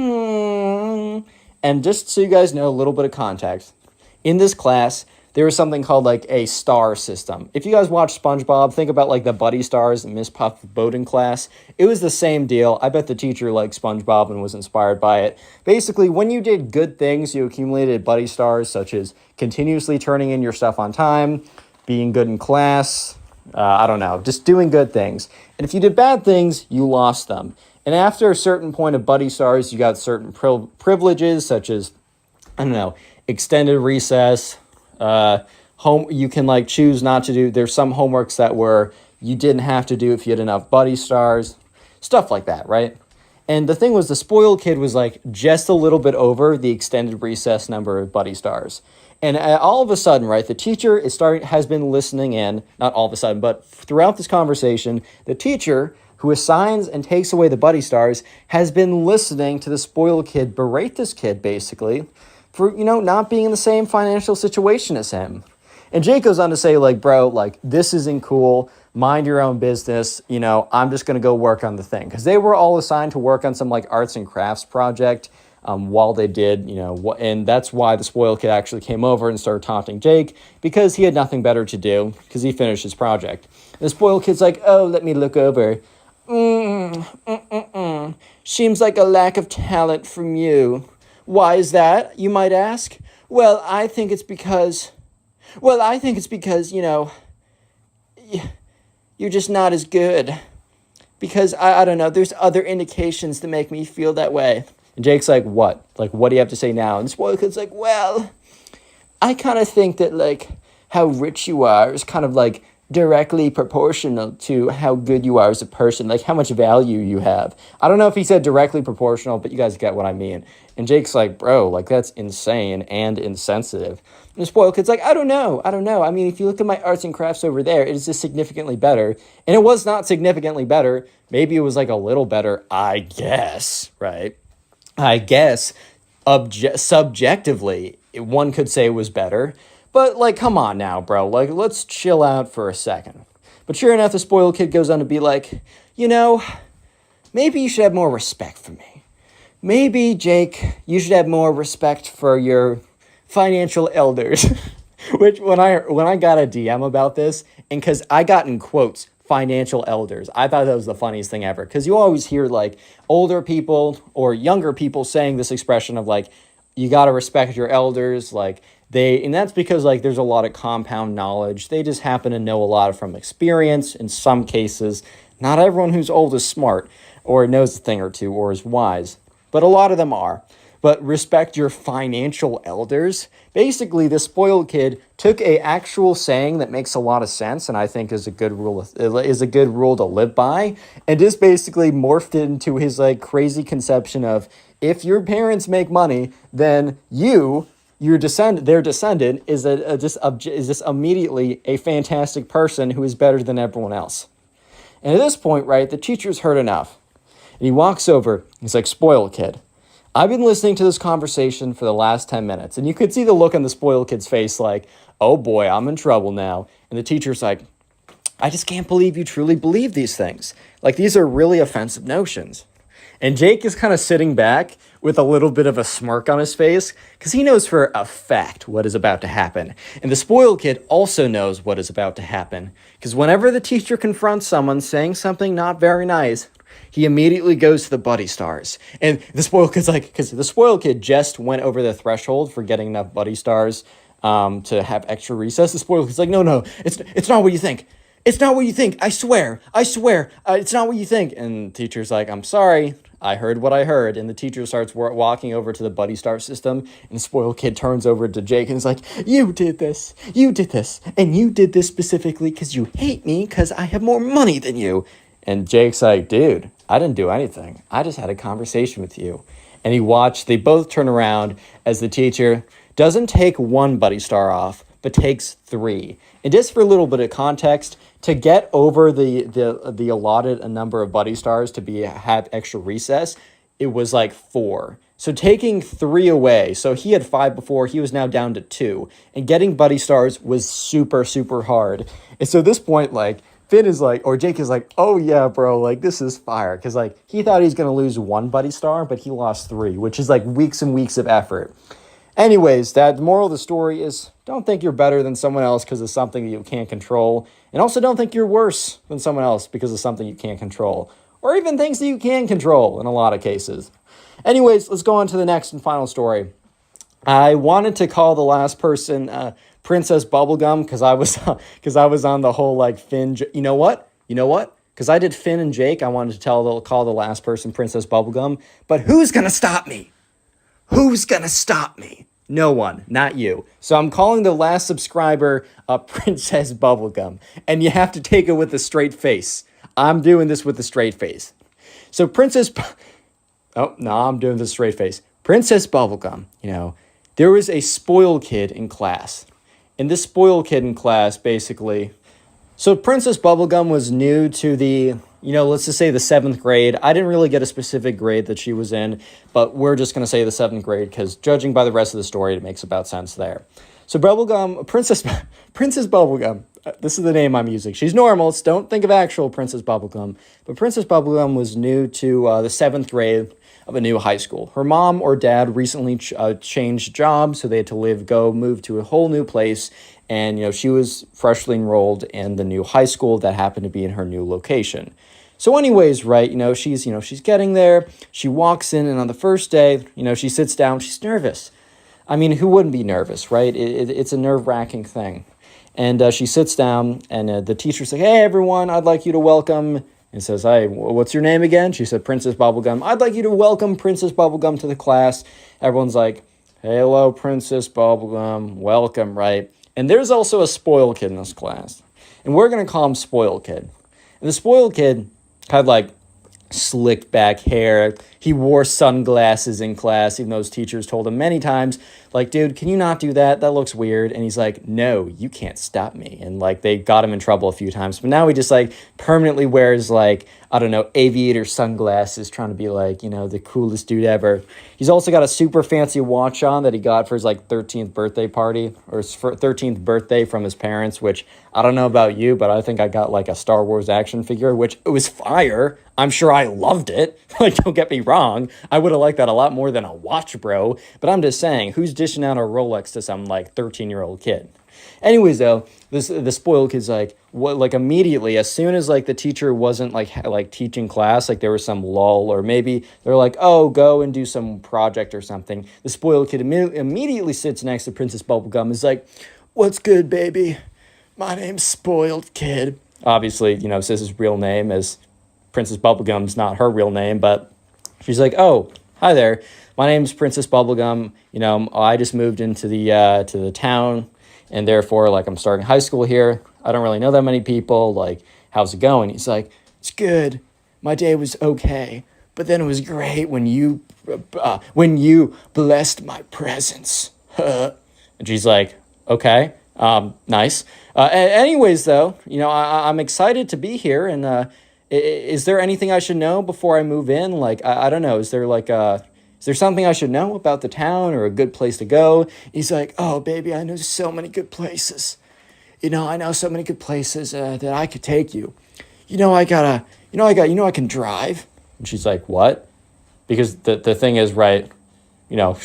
And just so you guys know a little bit of context, in this class, there was something called a star system. If you guys watch SpongeBob, think about the Buddy Stars and Miss Puff boating class. It was the same deal. I bet the teacher liked SpongeBob and was inspired by it. Basically, when you did good things, you accumulated Buddy Stars, such as continuously turning in your stuff on time, being good in class, just doing good things. And if you did bad things, you lost them. And after a certain point of Buddy Stars, you got certain privileges, such as, extended recess. You can choose not to do. There's some homeworks that you didn't have to do if you had enough Buddy Stars, stuff like that, right? And the thing was, the spoiled kid was just a little bit over the extended recess number of Buddy Stars. And all of a sudden, right, the teacher has been listening in, not all of a sudden, but throughout this conversation, the teacher who assigns and takes away the Buddy Stars has been listening to the spoiled kid berate this kid, basically, for, not being in the same financial situation as him. And Jake goes on to say, bro, this isn't cool. Mind your own business. I'm just going to go work on the thing. Because they were all assigned to work on some, arts and crafts project while they did, and that's why the spoiled kid actually came over and started taunting Jake, because he had nothing better to do, because he finished his project. And the spoiled kid's like, oh, let me look over. Seems like a lack of talent from you. Why is that, you might ask? Well, I think it's because, you're just not as good. Because, I don't know, there's other indications that make me feel that way. And Jake's like, what? What do you have to say now? And the spoiled kid's like, well, I kind of think that, how rich you are is kind of, directly proportional to how good you are as a person, how much value you have. I don't know if he said directly proportional, but you guys get what I mean. And Jake's like, bro, that's insane and insensitive. And the spoiled kid's like, I don't know. I mean, if you look at my arts and crafts over there, it is just significantly better. And it was not significantly better. Maybe it was a little better, I guess, right? I guess. subjectively, one could say was better. But, like, come on now, bro. Like, let's chill out for a second. But sure enough, the spoiled kid goes on to be like, you know, maybe you should have more respect for me. Maybe, Jake, you should have more respect for your financial elders. Which, when I got a DM about this, and because I got in quotes, financial elders, I thought that was the funniest thing ever. Because you always hear, like, older people or younger people saying this expression of, like, you got to respect your elders, like, and that's because, like, there's a lot of compound knowledge. They just happen to know a lot from experience. In some cases, not everyone who's old is smart or knows a thing or two or is wise, but a lot of them are. But respect your financial elders. Basically, this spoiled kid took a actual saying that makes a lot of sense, and I think is a good rule to live by, and just basically morphed it into his like crazy conception of if your parents make money, then their descendant is just immediately a fantastic person who is better than everyone else. And at this point, right, the teacher's heard enough, and he walks over. He's like, "Spoiled kid, I've been listening to this conversation for the last 10 minutes. And you could see the look on the spoiled kid's face like, oh boy, I'm in trouble now. And the teacher's like, I just can't believe you truly believe these things. Like, these are really offensive notions. And Jake is kind of sitting back with a little bit of a smirk on his face because he knows for a fact what is about to happen. And the spoiled kid also knows what is about to happen because whenever the teacher confronts someone saying something not very nice, he immediately goes to the buddy stars. And the spoiled kid's like, because the spoiled kid just went over the threshold for getting enough buddy stars to have extra recess. The spoiled kid's like, no, it's not what you think. It's not what you think. I swear, it's not what you think. And the teacher's like, I'm sorry, I heard what I heard. And the teacher starts walking over to the buddy star system. And the spoiled kid turns over to Jake and is like, you did this, and you did this specifically because you hate me because I have more money than you. And Jake's like, dude, I didn't do anything. I just had a conversation with you. And they both turn around as the teacher doesn't take one buddy star off, but takes 3. And just for a little bit of context, to get over the allotted number of buddy stars to have extra recess, it was like 4. So taking 3 away, so he had 5 before, he was now down to 2. And getting buddy stars was super, super hard. And so at this point, like, Finn is like, or Jake is like, oh yeah, bro, like this is fire. Because like he thought he was going to lose 1 buddy star, but he lost 3, which is like weeks and weeks of effort. Anyways, the moral of the story is don't think you're better than someone else because of something that you can't control. And also don't think you're worse than someone else because of something you can't control. Or even things that you can control in a lot of cases. Anyways, let's go on to the next and final story. I wanted to call the last person Princess Bubblegum because I was on the whole like Finn. You know what? Because I did Finn and Jake. I wanted to call the last person Princess Bubblegum. But who's gonna stop me? Who's gonna stop me? No one, not you. So I'm calling the last subscriber Princess Bubblegum, and you have to take it with a straight face. I'm doing this with a straight face. So I'm doing this straight face. Princess Bubblegum, there was a spoiled kid in class. And this spoiled kid in class, basically... So Princess Bubblegum was new to the, let's just say the 7th grade. I didn't really get a specific grade that she was in, but we're just going to say the 7th grade because judging by the rest of the story, it makes about sense there. So Princess Bubblegum, this is the name I'm using. She's normal. So don't think of actual Princess Bubblegum. But Princess Bubblegum was new to the 7th grade of a new high school. Her mom or dad recently changed jobs, so they had to move to a whole new place. And, she was freshly enrolled in the new high school that happened to be in her new location. So anyways, right, she's getting there. She walks in, and on the first day, she sits down. She's nervous. I mean, who wouldn't be nervous, right? It's a nerve-wracking thing. And she sits down, and the teacher's like, hey, everyone, I'd like you to welcome... And says, hey, what's your name again? She said, Princess Bubblegum. I'd like you to welcome Princess Bubblegum to the class. Everyone's like, hello, Princess Bubblegum. Welcome, right? And there's also a spoiled kid in this class. And we're going to call him Spoiled Kid. And the spoiled kid had, slicked back hair. He wore sunglasses in class, even though his teachers told him many times, like, dude, can you not do that? That looks weird. And he's like, no, you can't stop me. And like, they got him in trouble a few times, but now he just like permanently wears like, I don't know, aviator sunglasses, trying to be like, you know, the coolest dude ever. He's also got a super fancy watch on that he got for his like 13th birthday party, or his 13th birthday from his parents, which I don't know about you, but I think I got like a Star Wars action figure, which it was fire. I'm sure I loved it. Like, don't get me wrong. I would have liked that a lot more than a watch, bro. But I'm just saying, who's dishing out a Rolex to some like 13-year-old kid? Anyways, though, the spoiled kid's like, what, like immediately, as soon as like the teacher wasn't like teaching class, like there was some lull, or maybe they're like, oh, go and do some project or something. The spoiled kid immediately sits next to Princess Bubblegum, is like, what's good, baby? My name's Spoiled Kid. Obviously, you know, says his real name, as Princess Bubblegum's not her real name, but she's like, oh, hi there. My name's Princess Bubblegum. You know, I just moved into the town, and therefore, like, I'm starting high school here. I don't really know that many people. Like, how's it going? He's like, it's good. My day was okay, but then it was great when you blessed my presence. And she's like, okay, nice. Anyways, though, you know, I'm excited to be here, and is there anything I should know before I move in? Like, I don't know. Is there something I should know about the town, or a good place to go? He's like, oh, baby, I know so many good places. You know, I know so many good places that I could take you. I can drive. And she's like, what? Because the thing is, right, you know,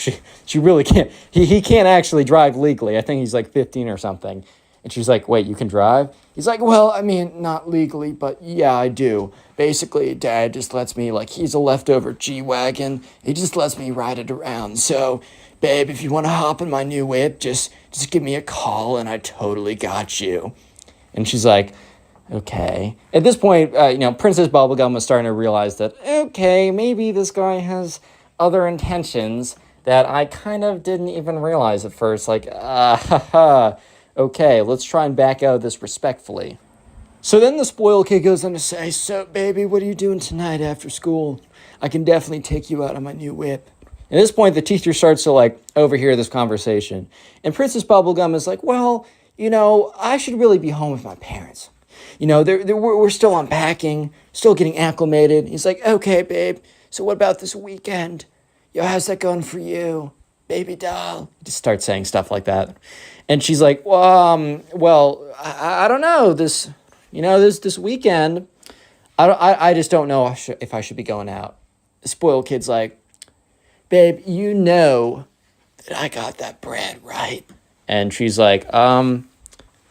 she really can't, he can't actually drive legally. I think he's like 15 or something. And she's like, wait, you can drive? He's like, well, I mean, not legally, but yeah, I do. Basically, Dad just lets me, like, he's a leftover G-Wagon. He just lets me ride it around. So, babe, if you want to hop in my new whip, just give me a call and I totally got you. And she's like, okay. At this point, you know, Princess Bubblegum was starting to realize that, okay, maybe this guy has other intentions that I kind of didn't even realize at first. Like, okay, let's try and back out of this respectfully. So then the spoiled kid goes on to say, so, baby, what are you doing tonight after school? I can definitely take you out on my new whip. At this point, the teacher starts to, like, overhear this conversation. And Princess Bubblegum is like, well, you know, I should really be home with my parents. You know, we're still unpacking, still getting acclimated. He's like, okay, babe, so what about this weekend? Yo, how's that going for you? Baby doll. He just starts saying stuff like that. And she's like, well, I don't know. This weekend, I just don't know if I should be going out. The spoiled kid's like, babe, you know that I got that bread, right? And she's like,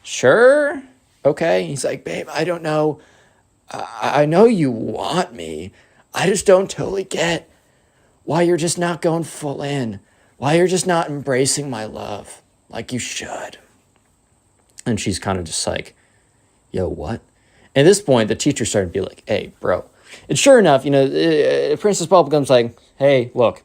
sure, okay. He's like, babe, I don't know. I know you want me. I just don't totally get why you're just not going full in. Why you're just not embracing my love like you should. And she's kind of just like, yo, what? At this point, the teacher started to be like, hey, bro. And sure enough, you know, Princess Bubblegum's like, hey, look,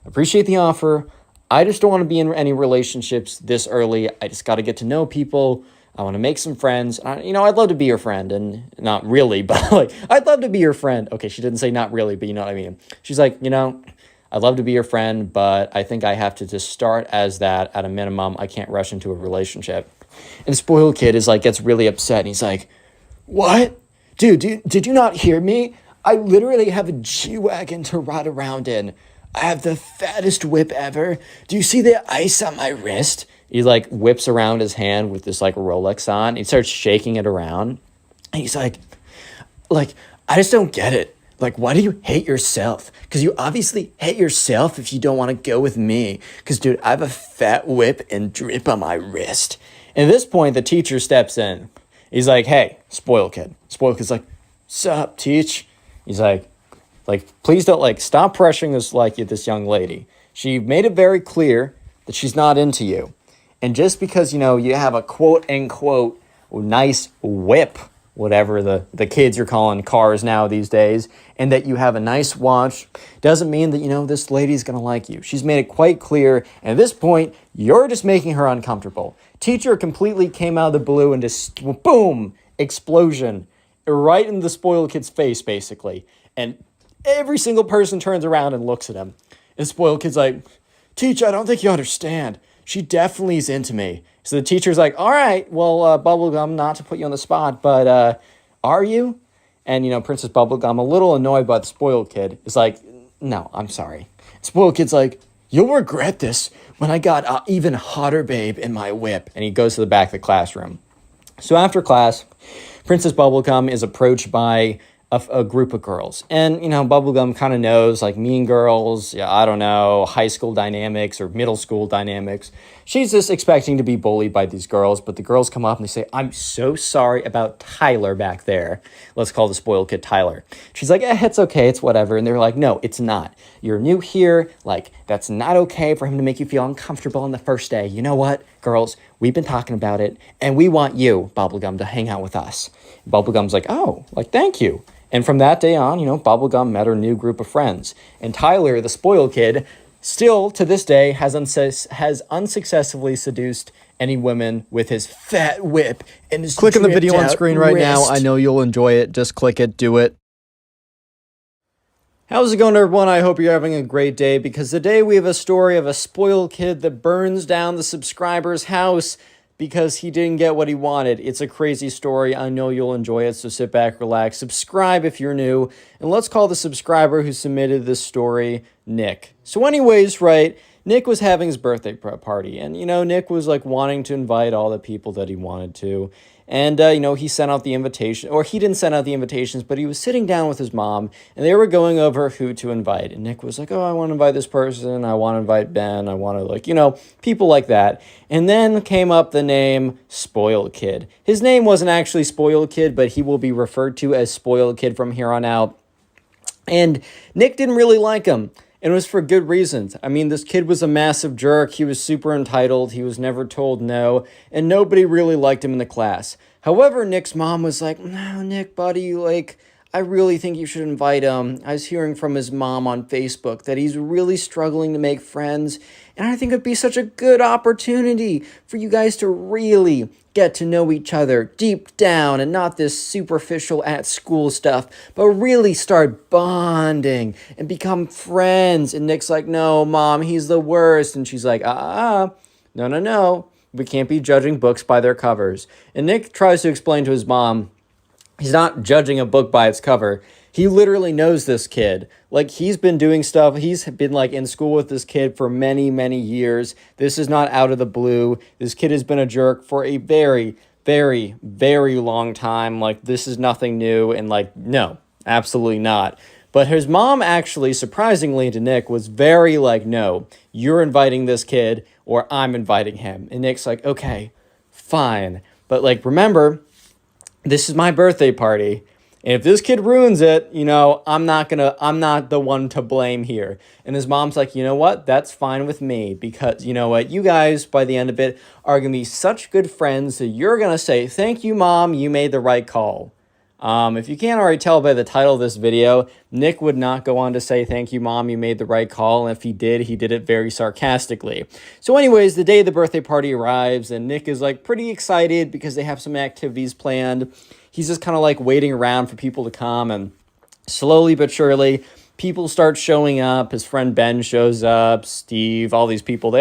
appreciate the offer. I just don't want to be in any relationships this early. I just got to get to know people. I want to make some friends. I'd love to be your friend. And not really, but like, I'd love to be your friend. Okay, she didn't say not really, but you know what I mean. She's like, you know, I'd love to be your friend, but I think I have to just start as that at a minimum. I can't rush into a relationship. And the spoiled kid is like, gets really upset. And he's like, what? Dude, did you not hear me? I literally have a G-Wagon to ride around in. I have the fattest whip ever. Do you see the ice on my wrist? He like whips around his hand with this like Rolex on. He starts shaking it around. And he's like, I just don't get it. Like, why do you hate yourself? Because you obviously hate yourself if you don't want to go with me. Because, dude, I have a fat whip and drip on my wrist. And at this point, the teacher steps in. He's like, hey, spoiled kid. Spoiled kid's like, sup, teach? He's like, please don't, like, stop pressuring this young lady. She made it very clear that she's not into you. And just because, you know, you have a quote-unquote nice whip, whatever the kids are calling cars now these days, and that you have a nice watch, doesn't mean that, you know, this lady's going to like you. She's made it quite clear, and at this point, you're just making her uncomfortable. Teacher completely came out of the blue and just, boom, explosion, right in the spoiled kid's face, basically. And every single person turns around and looks at him. And the spoiled kid's like, Teacher, I don't think you understand. She definitely is into me. So the teacher's like, all right, well, Bubblegum, not to put you on the spot, but are you? And, Princess Bubblegum, a little annoyed by the spoiled kid, is like, no, I'm sorry. Spoiled kid's like, you'll regret this when I got even hotter babe in my whip. And he goes to the back of the classroom. So after class, Princess Bubblegum is approached by a group of girls. And, Bubblegum kind of knows, like, Mean Girls, I don't know, high school dynamics or middle school dynamics. She's just expecting to be bullied by these girls, but the girls come up and they say, I'm so sorry about Tyler back there. Let's call the spoiled kid Tyler. She's like, it's okay, it's whatever. And they're like, no, it's not. You're new here. Like, that's not okay for him to make you feel uncomfortable on the first day. You know what, girls? We've been talking about it, and we want you, Bubblegum, to hang out with us. Bubblegum's like, oh, like, thank you. And from that day on, Bubblegum met her new group of friends. And Tyler, the spoiled kid, still to this day has unsuccessfully seduced any women with his fat whip and his Click on the video on dripped-out screen right now. wrist. I know you'll enjoy it. Just click it, do it. How's it going, everyone? I hope you're having a great day, because today we have a story of a spoiled kid that burns down the subscriber's house because he didn't get what he wanted. It's a crazy story. I know you'll enjoy it, so sit back, relax, subscribe if you're new, and let's call the subscriber who submitted this story Nick. So anyways, right, Nick was having his birthday party, and, Nick was, like, wanting to invite all the people that he wanted to. And, he sent out the invitation, or he didn't send out the invitations, but he was sitting down with his mom, and they were going over who to invite. And Nick was like, oh, I want to invite this person. I want to invite Ben. I want to, people like that. And then came up the name Spoiled Kid. His name wasn't actually Spoiled Kid, but he will be referred to as Spoiled Kid from here on out. And Nick didn't really like him. And it was for good reasons. I mean, this kid was a massive jerk. He was super entitled. He was never told no. And nobody really liked him in the class. However, Nick's mom was like, no, Nick, buddy, I really think you should invite him. I was hearing from his mom on Facebook that he's really struggling to make friends. And I think it'd be such a good opportunity for you guys to really get to know each other deep down, and not this superficial at school stuff, but really start bonding and become friends. And Nick's like, no, Mom, he's the worst. And she's like, no. We can't be judging books by their covers. And Nick tries to explain to his mom, he's not judging a book by its cover. He literally knows this kid. Like, he's been doing stuff. He's been, in school with this kid for many, many years. This is not out of the blue. This kid has been a jerk for a very, very, very long time. This is nothing new. And, no, absolutely not. But his mom actually, surprisingly to Nick, was very no, you're inviting this kid or I'm inviting him. And Nick's like, okay, fine. But, remember, this is my birthday party. And if this kid ruins it, I'm not the one to blame here. And his mom's like, you know what? That's fine with me, because you know what? You guys, by the end of it, are going to be such good friends that you're going to say, thank you, Mom, you made the right call. If you can't already tell by the title of this video, Nick would not go on to say, thank you, Mom, you made the right call. And if he did it very sarcastically. So anyways, the day of the birthday party arrives, and Nick is pretty excited because they have some activities planned. He's just kind of waiting around for people to come, and slowly but surely, people start showing up. His friend Ben shows up, Steve, all these people. They